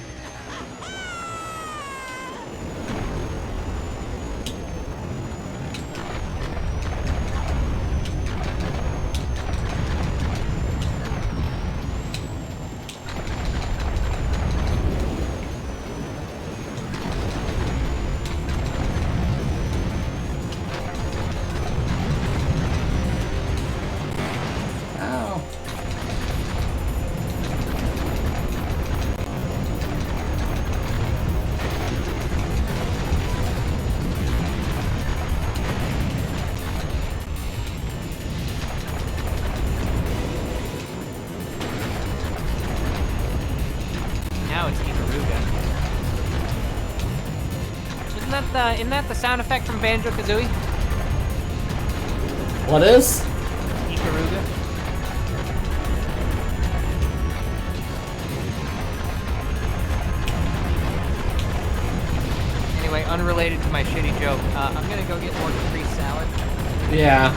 Isn't that the sound effect from Banjo-Kazooie? What is? Ikaruga. Anyway, unrelated to my shitty joke, I'm gonna go get more Capri salad. Yeah.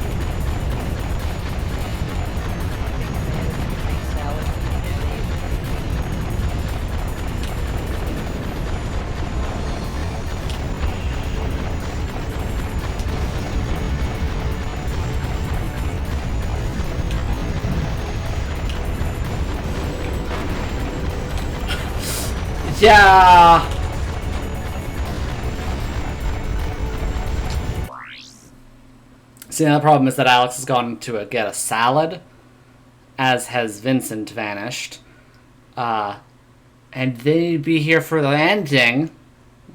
Yeah. See, the problem is that Alex has gone to get a salad, as has Vincent vanished. And they'd be here for the ending.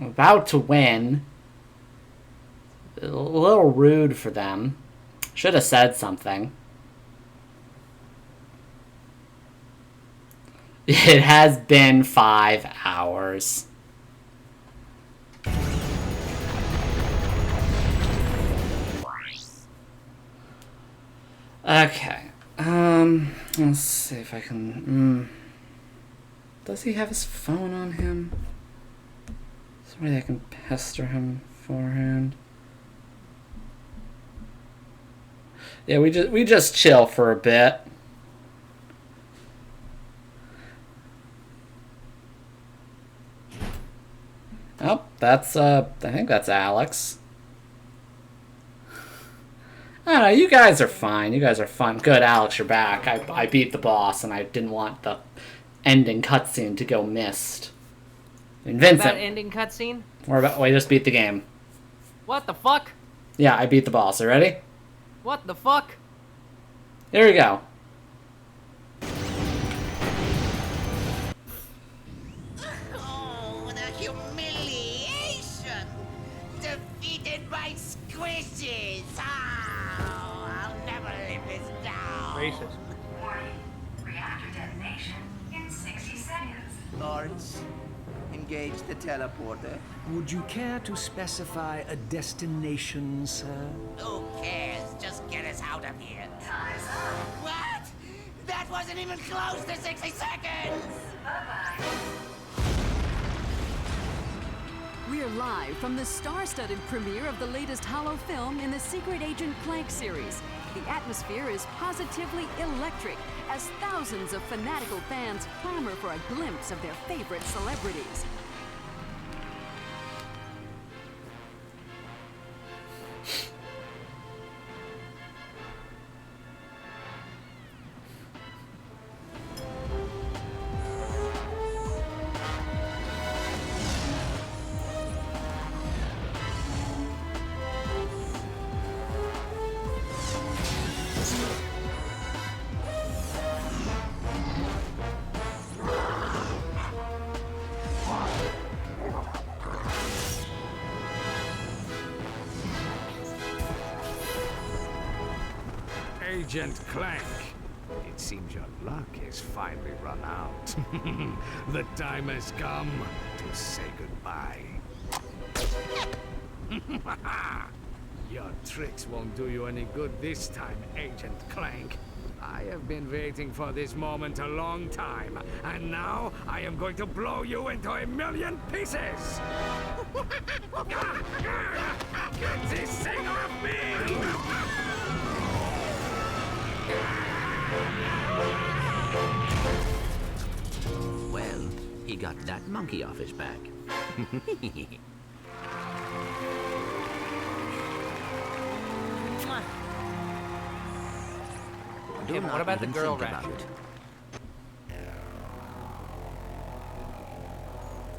I'm about to win. A little rude for them. Should have said something. It has been 5 hours. Okay. Let's see if I can... Does he have his phone on him? Somebody that can pester him beforehand. Yeah, we just chill for a bit. Oh, that's I think that's Alex. I don't know, you guys are fine. You guys are fun. Good, Alex, you're back. I beat the boss, and I didn't want the ending cutscene to go missed. I mean, Vincent. About ending cutscene? We just beat the game. What the fuck? Yeah, I beat the boss. Are you ready? What the fuck? Here we go. Oh, the humiliation! Defeated by squishes! Oh, I'll never live this down! Racist. Warning. Reactor detonation in 60 seconds. Lawrence, engage the teleporter. Would you care to specify a destination, sir? Who cares? Just get us out of here. What? That wasn't even close to 60 seconds! We're live from the star-studded premiere of the latest Holo film in the Secret Agent Clank series. The atmosphere is positively electric as thousands of fanatical fans clamor for a glimpse of their favorite celebrities. Agent Clank, it seems your luck has finally run out. The time has come to say goodbye. Your tricks won't do you any good this time, Agent Clank. I have been waiting for this moment a long time, and now I am going to blow you into a million pieces! Get this thing off me! Well, he got that monkey off his back. Tim, what about the girl Ratchet?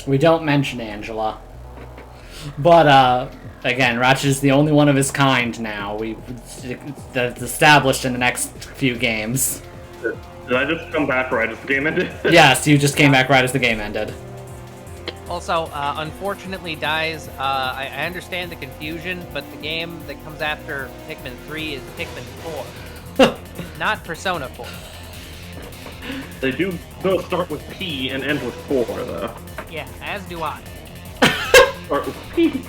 We don't mention Angela. But, again, Ratchet is the only one of his kind now. That's established in the next few games. Did I just come back right as the game ended? Yes, you just came back right as the game ended. Also, unfortunately, Dies, I understand the confusion, but the game that comes after Pikmin 3 is Pikmin 4. Not Persona 4. They do both start with P and end with 4, though. Yeah, as do I. Start with P.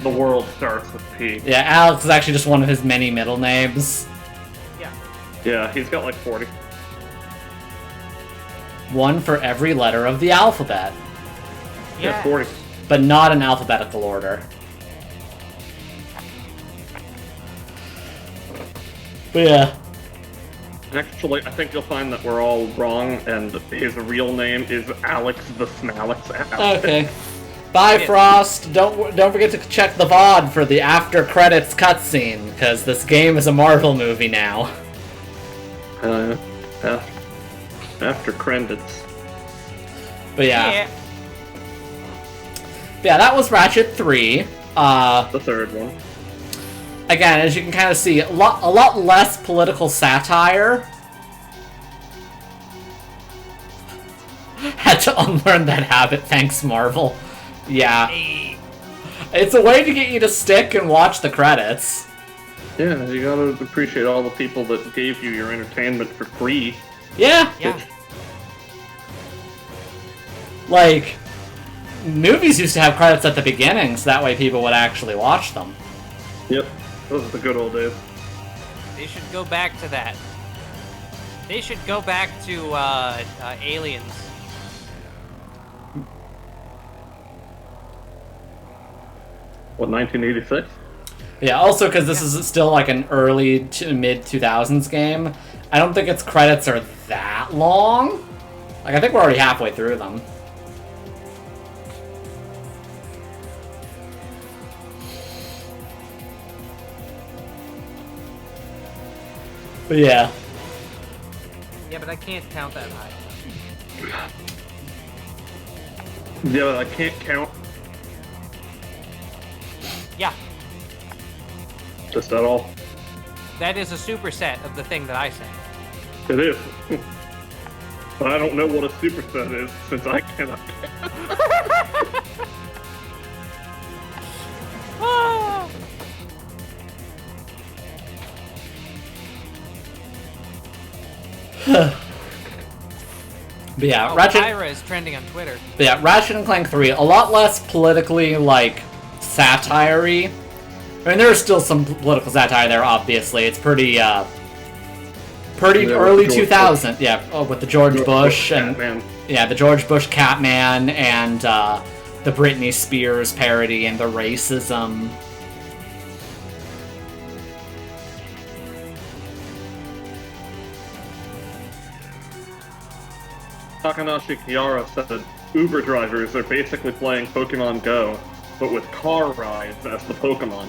The world starts with P. Yeah, Alex is actually just one of his many middle names. Yeah. Yeah, he's got like 40. One for every letter of the alphabet. Yeah, 40. But not in alphabetical order. But yeah. Actually, I think you'll find that we're all wrong, and his real name is Alex the Smalex. Okay. Bye, Frost. Don't forget to check the VOD for the after credits cutscene, because this game is a Marvel movie now. After credits. But yeah. Yeah, that was Ratchet 3. The third one. again, as you can kind of see, a lot less political satire. Had to unlearn that habit, thanks Marvel. Yeah. It's a way to get you to stick and watch the credits. Yeah, you gotta appreciate all the people that gave you your entertainment for free. Yeah. Yeah. Like, movies used to have credits at the beginning, so that way people would actually watch them. Yep, those are the good old days. They should go back to that. They should go back to Aliens. What, 1986? Yeah, also because this is still like an early to mid 2000s game, I don't think its credits are that long. Like, I think we're already halfway through them. But yeah. Yeah, but I can't count that high. Yeah, but I can't count. Yeah. Just at all. That is a superset of the thing that I said. It is. But I don't know what a superset is, since I cannot But yeah, oh, Ratchet. Pyra is trending on Twitter. But yeah, Ratchet and Clank 3, a lot less politically, like, satire-y. I mean, there's still some political satire there, obviously. It's pretty early 2000. Yeah, with the George Bush and Catman. Yeah, the George Bush Catman and the Britney Spears parody and the racism. Takanashi Kiara said Uber drivers are basically playing Pokemon Go, but with car rides as the Pokemon.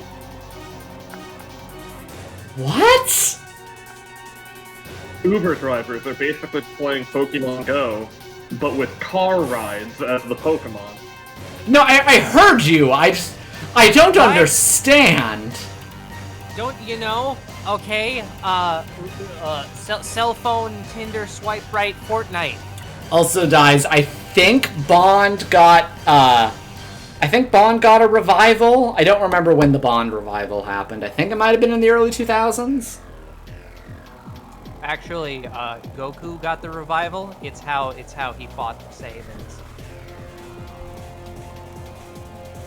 What? Uber drivers are basically playing Pokemon Go, but with car rides as the Pokemon. No, I heard you. I don't understand. Don't you know? Okay, cell phone, Tinder, swipe right, Fortnite. Also dies. I think Bond got a revival. I don't remember when the Bond revival happened. I think it might have been in the early 2000s. Actually, Goku got the revival. It's how he fought the Saiyans.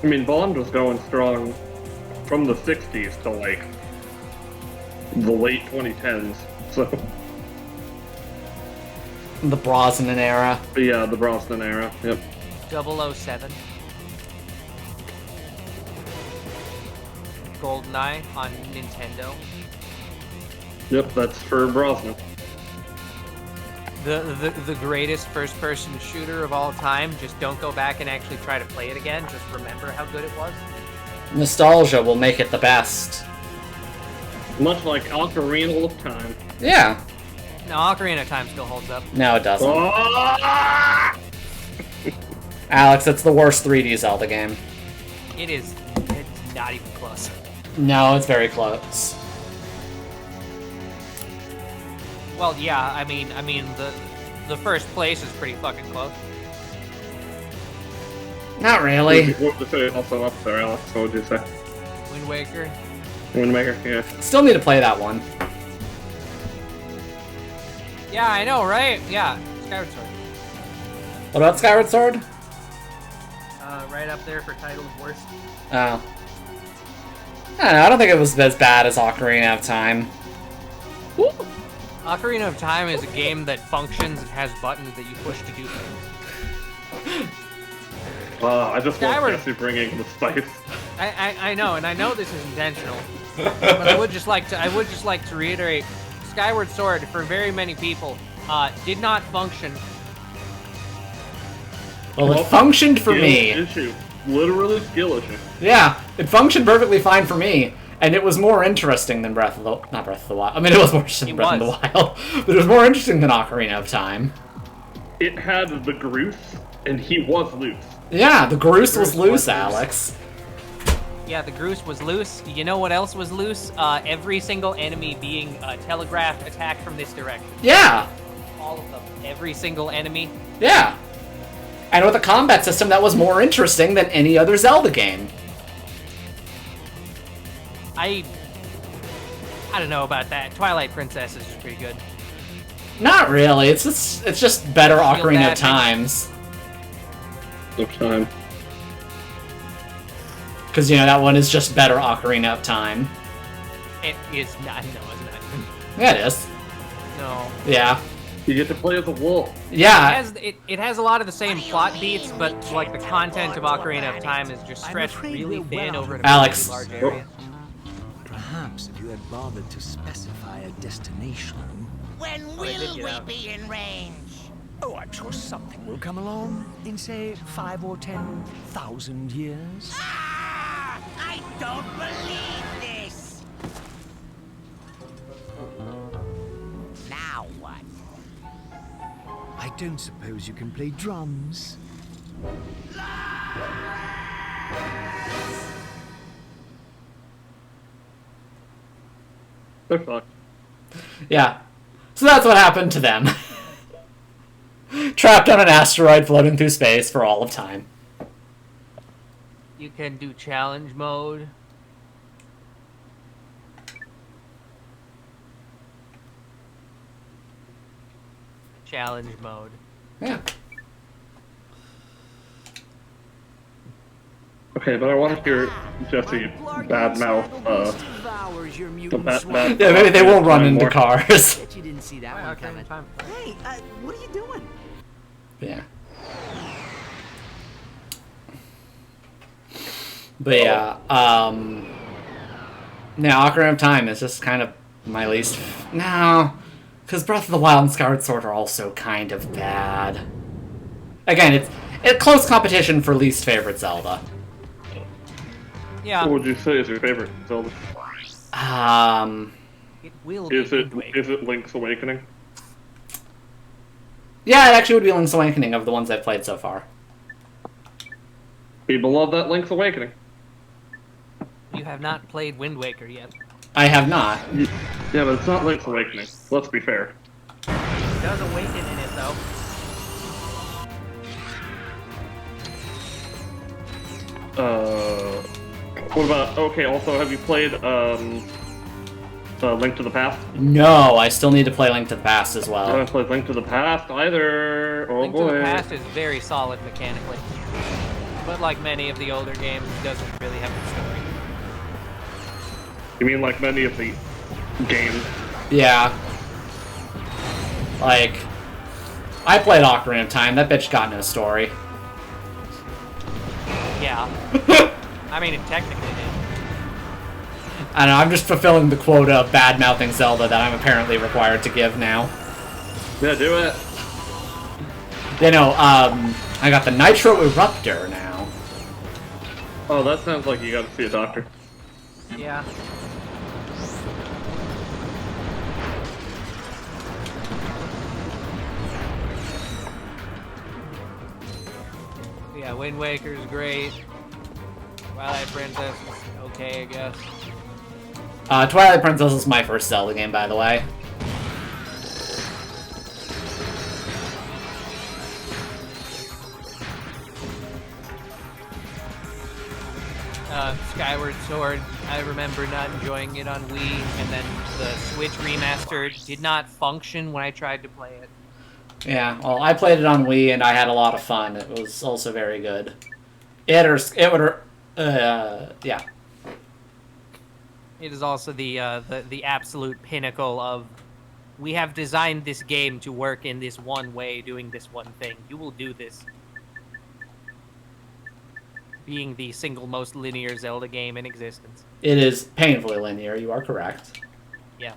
I mean, Bond was going strong from the 60s to, like, the late 2010s, so... The Brosnan era. Yeah, the Brosnan era, yep. 007. GoldenEye on Nintendo. Yep, that's for Brosnan. The greatest first-person shooter of all time. Just don't go back and actually try to play it again. Just remember how good it was. Nostalgia will make it the best. Much like Ocarina of Time. Yeah. No, Ocarina of Time still holds up. No, it doesn't. Ah! Alex, it's the worst 3D Zelda game. It is. It's not even close. No, it's very close. Well, yeah. I mean, the first place is pretty fucking close. Not really. What would you say also up there, Alex? What would you say? Wind Waker. Wind Waker, yeah. Still need to play that one. Yeah, I know, right? Yeah, Skyward Sword. What about Skyward Sword? Right up there for title of worst. Oh. I don't know, I don't think it was as bad as Ocarina of Time. Woo! Ocarina of Time is a game that functions and has buttons that you push to do things. I just love Jesse bringing the spice. I know, and I know this is intentional, but I would just like to reiterate: Skyward Sword, for very many people, did not function. Well, it functioned for me. Issue. Literally skill issue. Yeah, it functioned perfectly fine for me, and it was more interesting than not Breath of the Wild. I mean, it was more interesting than Breath of the Wild, but it was more interesting than Ocarina of Time. It had the Groose, and he was loose. Yeah, the Groose was loose, Alex. Yeah, the Groose was loose. You know what else was loose? Every single enemy being telegraphed attack from this direction. Yeah. All of them. Every single enemy. Yeah. And with a combat system that was more interesting than any other Zelda game. I don't know about that. Twilight Princess is pretty good. Not really. It's just better Ocarina of Times. Of Time. Because, you know, that one is just better Ocarina of Time. It is not. No, it's not. Yeah, it is. No. Yeah. You get to play as a wolf. Yeah. It has a lot of the same plot beats, but like the content of Ocarina of Time is just stretched really thin over a Alex. large area. Perhaps if you had bothered to specify a destination. When will we be in range? Oh, I'm sure something will come along in, say, 5 or 10,000 years. I don't believe this! Now what? I don't suppose you can play drums. They're fucked. Yeah. So that's what happened to them. Trapped on an asteroid floating through space for all of time. You can do challenge mode. Challenge mode. Yeah. Okay, but I want to hear Jesse badmouth, Yeah, maybe they will run into cars. Bet you didn't see that one coming. Hey, what are you doing? Yeah. But yeah, now Ocarina of Time is just kind of my least. No, because Breath of the Wild and Skyward Sword are also kind of bad. Again, it's close competition for least favorite Zelda. Yeah. What would you say is your favorite Zelda? It will is it Link's Awakening? Yeah, it actually would be Link's Awakening of the ones I've played so far. People love that Link's Awakening. You have not played Wind Waker yet. I have not. Yeah, but it's not Link's Awakening. Let's be fair. It does awaken in it though. What about? Okay. Also, have you played Link to the Past? No, I still need to play Link to the Past as well. I haven't played Link to the Past either. Oh Link boy. to the Past is very solid mechanically, but like many of the older games, it doesn't really have a story. You mean like many of the games? Yeah. Like, I played Ocarina of Time. That bitch got no story. Yeah. I mean, it technically did. I don't know, I'm just fulfilling the quota of bad-mouthing Zelda that I'm apparently required to give now. Yeah, do it. You know, I got the Nitro Eruptor now. Oh, that sounds like you gotta see a doctor. Yeah. Yeah, Wind Waker's great. Twilight Princess is okay, I guess. Twilight Princess is my first Zelda game, by the way. Skyward Sword, I remember not enjoying it on Wii, and then the Switch remaster did not function when I tried to play it. Yeah, well, I played it on Wii, and I had a lot of fun. It was also very good. Yeah. It is also the absolute pinnacle of, we have designed this game to work in this one way, doing this one thing. You will do this. Being the single most linear Zelda game in existence. It is painfully linear, you are correct. Yes.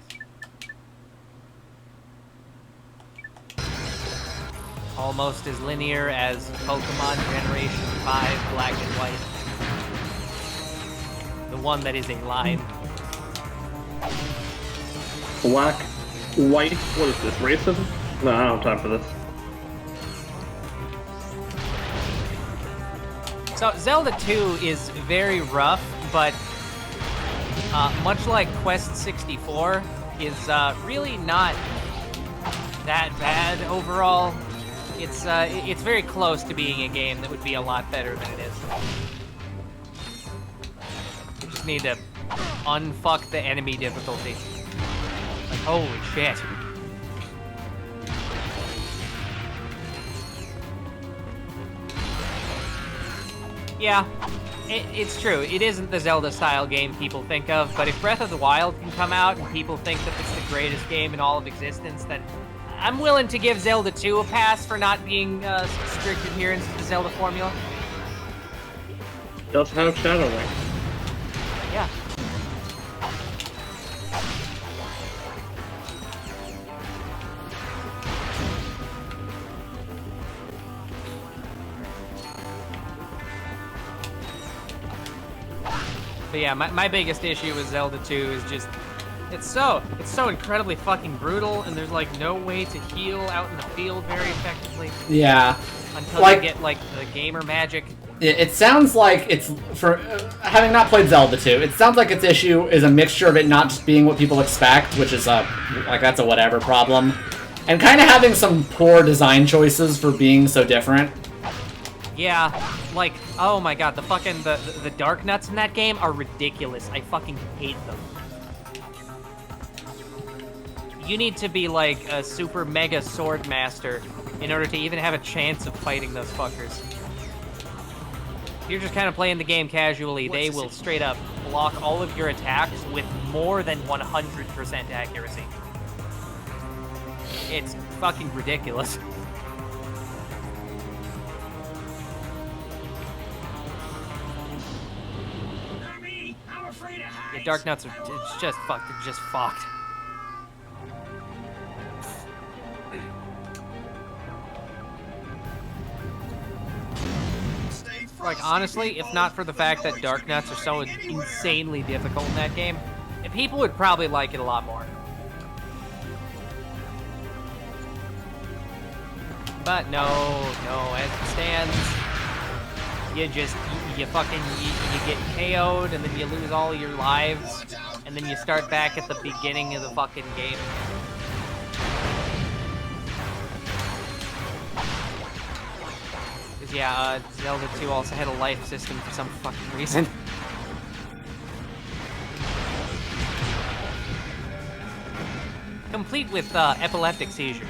Almost as linear as Pokemon Generation 5 Black and White. The one that is a line. Black, white, what is this, racism? No, I don't have time for this. So, Zelda 2 is very rough, but much like Quest 64, is really not that bad overall. It's very close to being a game that would be a lot better than it is. You just need to unfuck the enemy difficulty. Like, holy shit. Yeah, it's true. It isn't the Zelda-style game people think of, but if Breath of the Wild can come out and people think that it's the greatest game in all of existence, then I'm willing to give Zelda 2 a pass for not being strict adherence to the Zelda formula. Does have Shadow Link. Yeah. But yeah, my biggest issue with Zelda 2 is just it's so incredibly fucking brutal, and there's like no way to heal out in the field very effectively. Yeah. Until Like- you get like the gamer magic. It sounds like it's, for having not played Zelda 2, it sounds like its issue is a mixture of it not just being what people expect, which is like that's a whatever problem, and kind of having some poor design choices for being so different. Yeah, like, oh my god, the dark nuts in that game are ridiculous. I fucking hate them. You need to be like a super mega sword master in order to even have a chance of fighting those fuckers. If you're just kind of playing the game casually, they will straight up block all of your attacks with more than 100% accuracy. It's fucking ridiculous. Yeah, dark nuts are it's just fucked. They're just fucked. Like, honestly, if not for the fact that dark nuts are so insanely difficult in that game, people would probably like it a lot more. But no, as it stands, you get KO'd, and then you lose all your lives, and then you start back at the beginning of the fucking game. Because, yeah, Zelda 2 also had a life system for some fucking reason. Complete with epileptic seizures.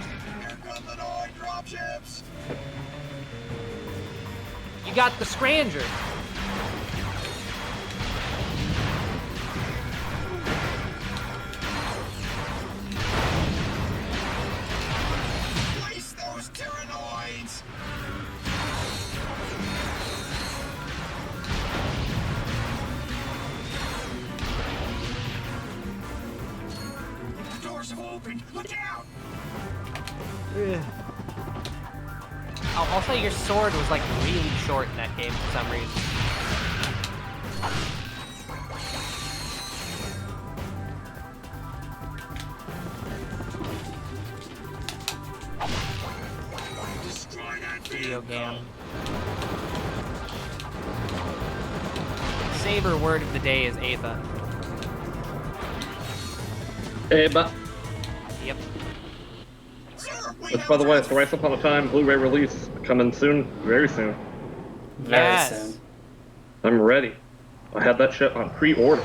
You got the Scranger. Place those Tyrannoids! The doors have opened. Look out! I'll say your sword was like really short in that game for some reason. Video game. Saber word of the day is Ava. Ava. Yep. Which, by the way, is Thrice Upon a Time Blu-ray release coming soon, very soon. Very soon. I'm ready. I had that shit on pre-order.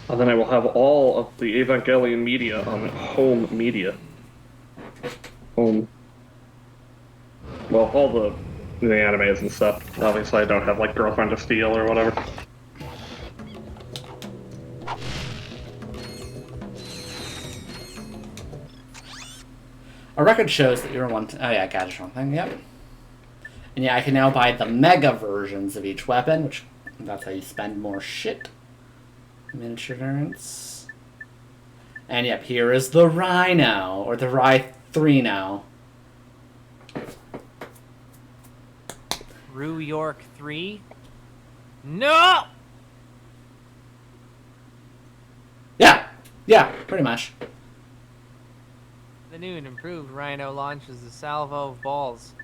And then I will have all of the Evangelion media on home media. Well, all the animes and stuff. Obviously, I don't have like Girlfriend of Steel or whatever. A record shows that you're one. Oh yeah, gadget wrong thing. Yep. And yeah, I can now buy the mega versions of each weapon, which that's how you spend more shit. Miniature variants. And yep, here is the Rhino, or the Rhy 3 now. Rue York 3? No! Yeah, pretty much. The new and improved Rhino launches a salvo of balls.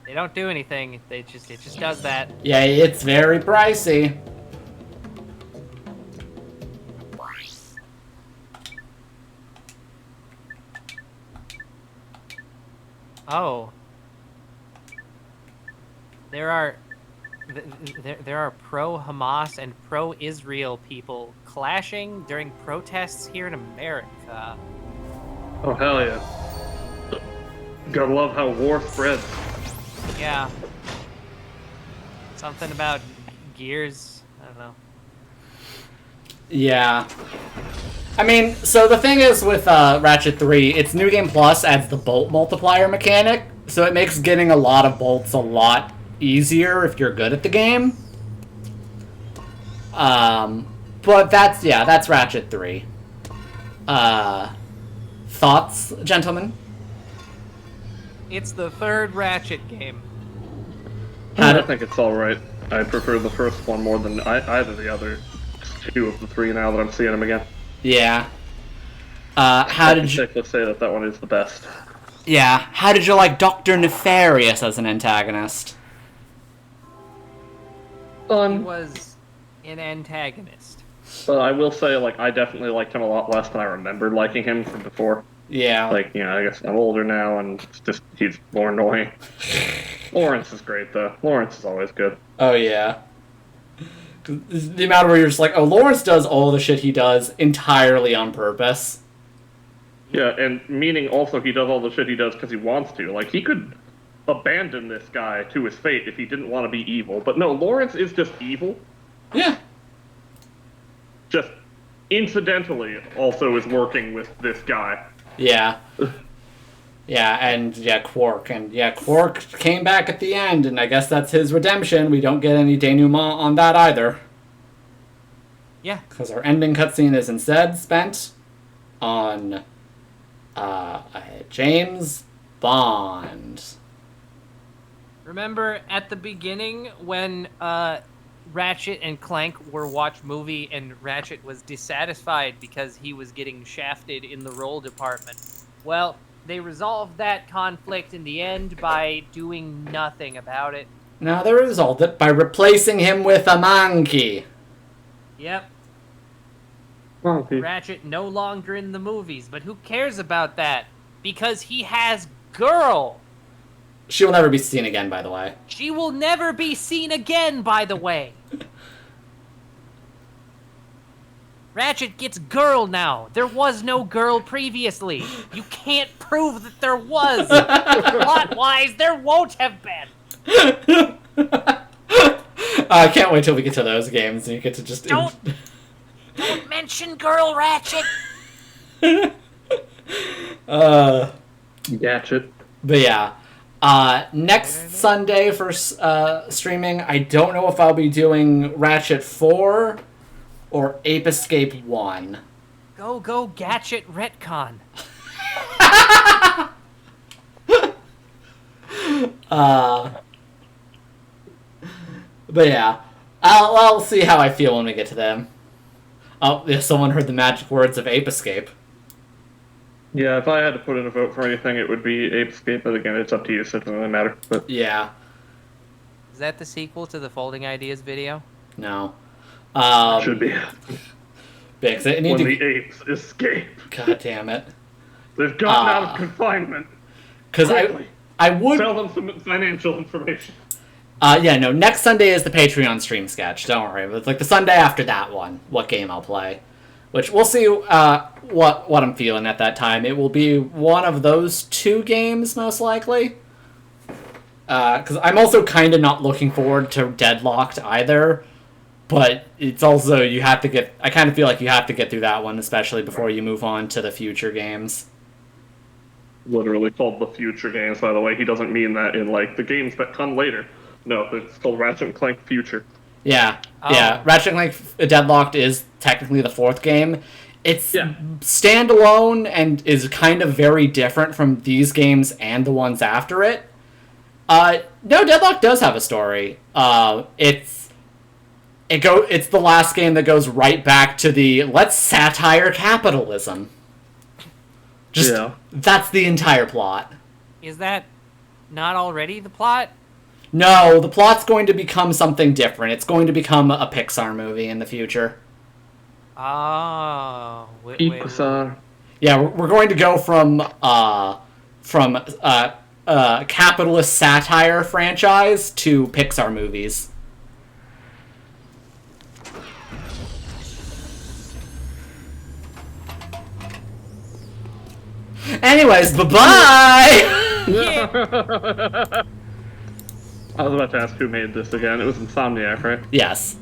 They don't do anything. It just does that. Yeah, it's very pricey. Oh. There are pro-Hamas and pro-Israel people clashing during protests here in America. Oh, hell yeah. Gotta love how war spreads. Yeah. Something about gears. I don't know. Yeah. I mean, so the thing is with Ratchet 3, its New Game Plus adds the bolt multiplier mechanic, so it makes getting a lot of bolts a lot easier if you're good at the game. But that's Ratchet 3. Thoughts, gentlemen? It's the third Ratchet game. I think it's alright. I prefer the first one more than either of the other two of the three now that I'm seeing them again. Yeah. How did you... safely say that one is the best. Yeah. How did you like Dr. Nefarious as an antagonist? He was an antagonist. But I will say, like, I definitely liked him a lot less than I remembered liking him from before. Yeah. Like, you know, I guess I'm older now, and he's more annoying. Lawrence is great, though. Lawrence is always good. Oh, yeah. The amount where you're just like, oh, Lawrence does all the shit he does entirely on purpose. Yeah, and meaning also he does all the shit he does because he wants to. Like, he could abandon this guy to his fate if he didn't want to be evil. But no, Lawrence is just evil. Yeah. Just incidentally also is working with this guy. Yeah. Yeah, and Quark. And Quark came back at the end, and I guess that's his redemption. We don't get any denouement on that either. Yeah. Because our ending cutscene is instead spent on James Bond. Remember at the beginning when Ratchet and Clank were watch movie and Ratchet was dissatisfied because he was getting shafted in the role department? Well, they resolved that conflict in the end by doing nothing about it. No, they resolved it by replacing him with a monkey. Yep. Monkey. Ratchet no longer in the movies, but who cares about that? Because he has girl. She will never be seen again, by the way. She will never be seen again, by the way. Ratchet gets girl now. There was no girl previously. You can't prove that there was. Plot-wise, there won't have been. I can't wait till we get to those games and you get to just... Don't mention girl Ratchet. Ratchet. But yeah. Next Sunday for streaming, I don't know if I'll be doing Ratchet 4 or Ape Escape 1. Go Gadget retcon. But yeah, I'll see how I feel when we get to them. Oh, if someone heard the magic words of Ape Escape. Yeah, if I had to put in a vote for anything, it would be Ape Escape, but again, it's up to you, so it doesn't really matter. But yeah. Is that the sequel to the Folding Ideas video? No. Should be. Because when the apes escape. God damn it. They've gotten out of confinement. Because I would... Tell them some financial information. Next Sunday is the Patreon stream sketch, don't worry. But it's like the Sunday after that one, what game I'll play. Which, we'll see what I'm feeling at that time. It will be one of those two games, most likely. Because I'm also kind of not looking forward to Deadlocked either. But it's also, I kind of feel like you have to get through that one, especially before you move on to the future games. Literally called the future games, by the way. He doesn't mean that in, like, the games that come later. No, it's called Ratchet and Clank Future. Yeah, yeah. Ratchet and Clank Deadlocked is technically the fourth game. It's standalone and is kind of very different from these games and the ones after it. No, Deadlocked does have a story. It's the last game that goes right back to the let's satire capitalism. That's the entire plot. Is that not already the plot? No, the plot's going to become something different. It's going to become a Pixar movie in the future. Oh, Pixar. Yeah, we're going to go from capitalist satire franchise to Pixar movies. Anyways, bye-bye! I was about to ask who made this again. It was Insomniac, right? Yes.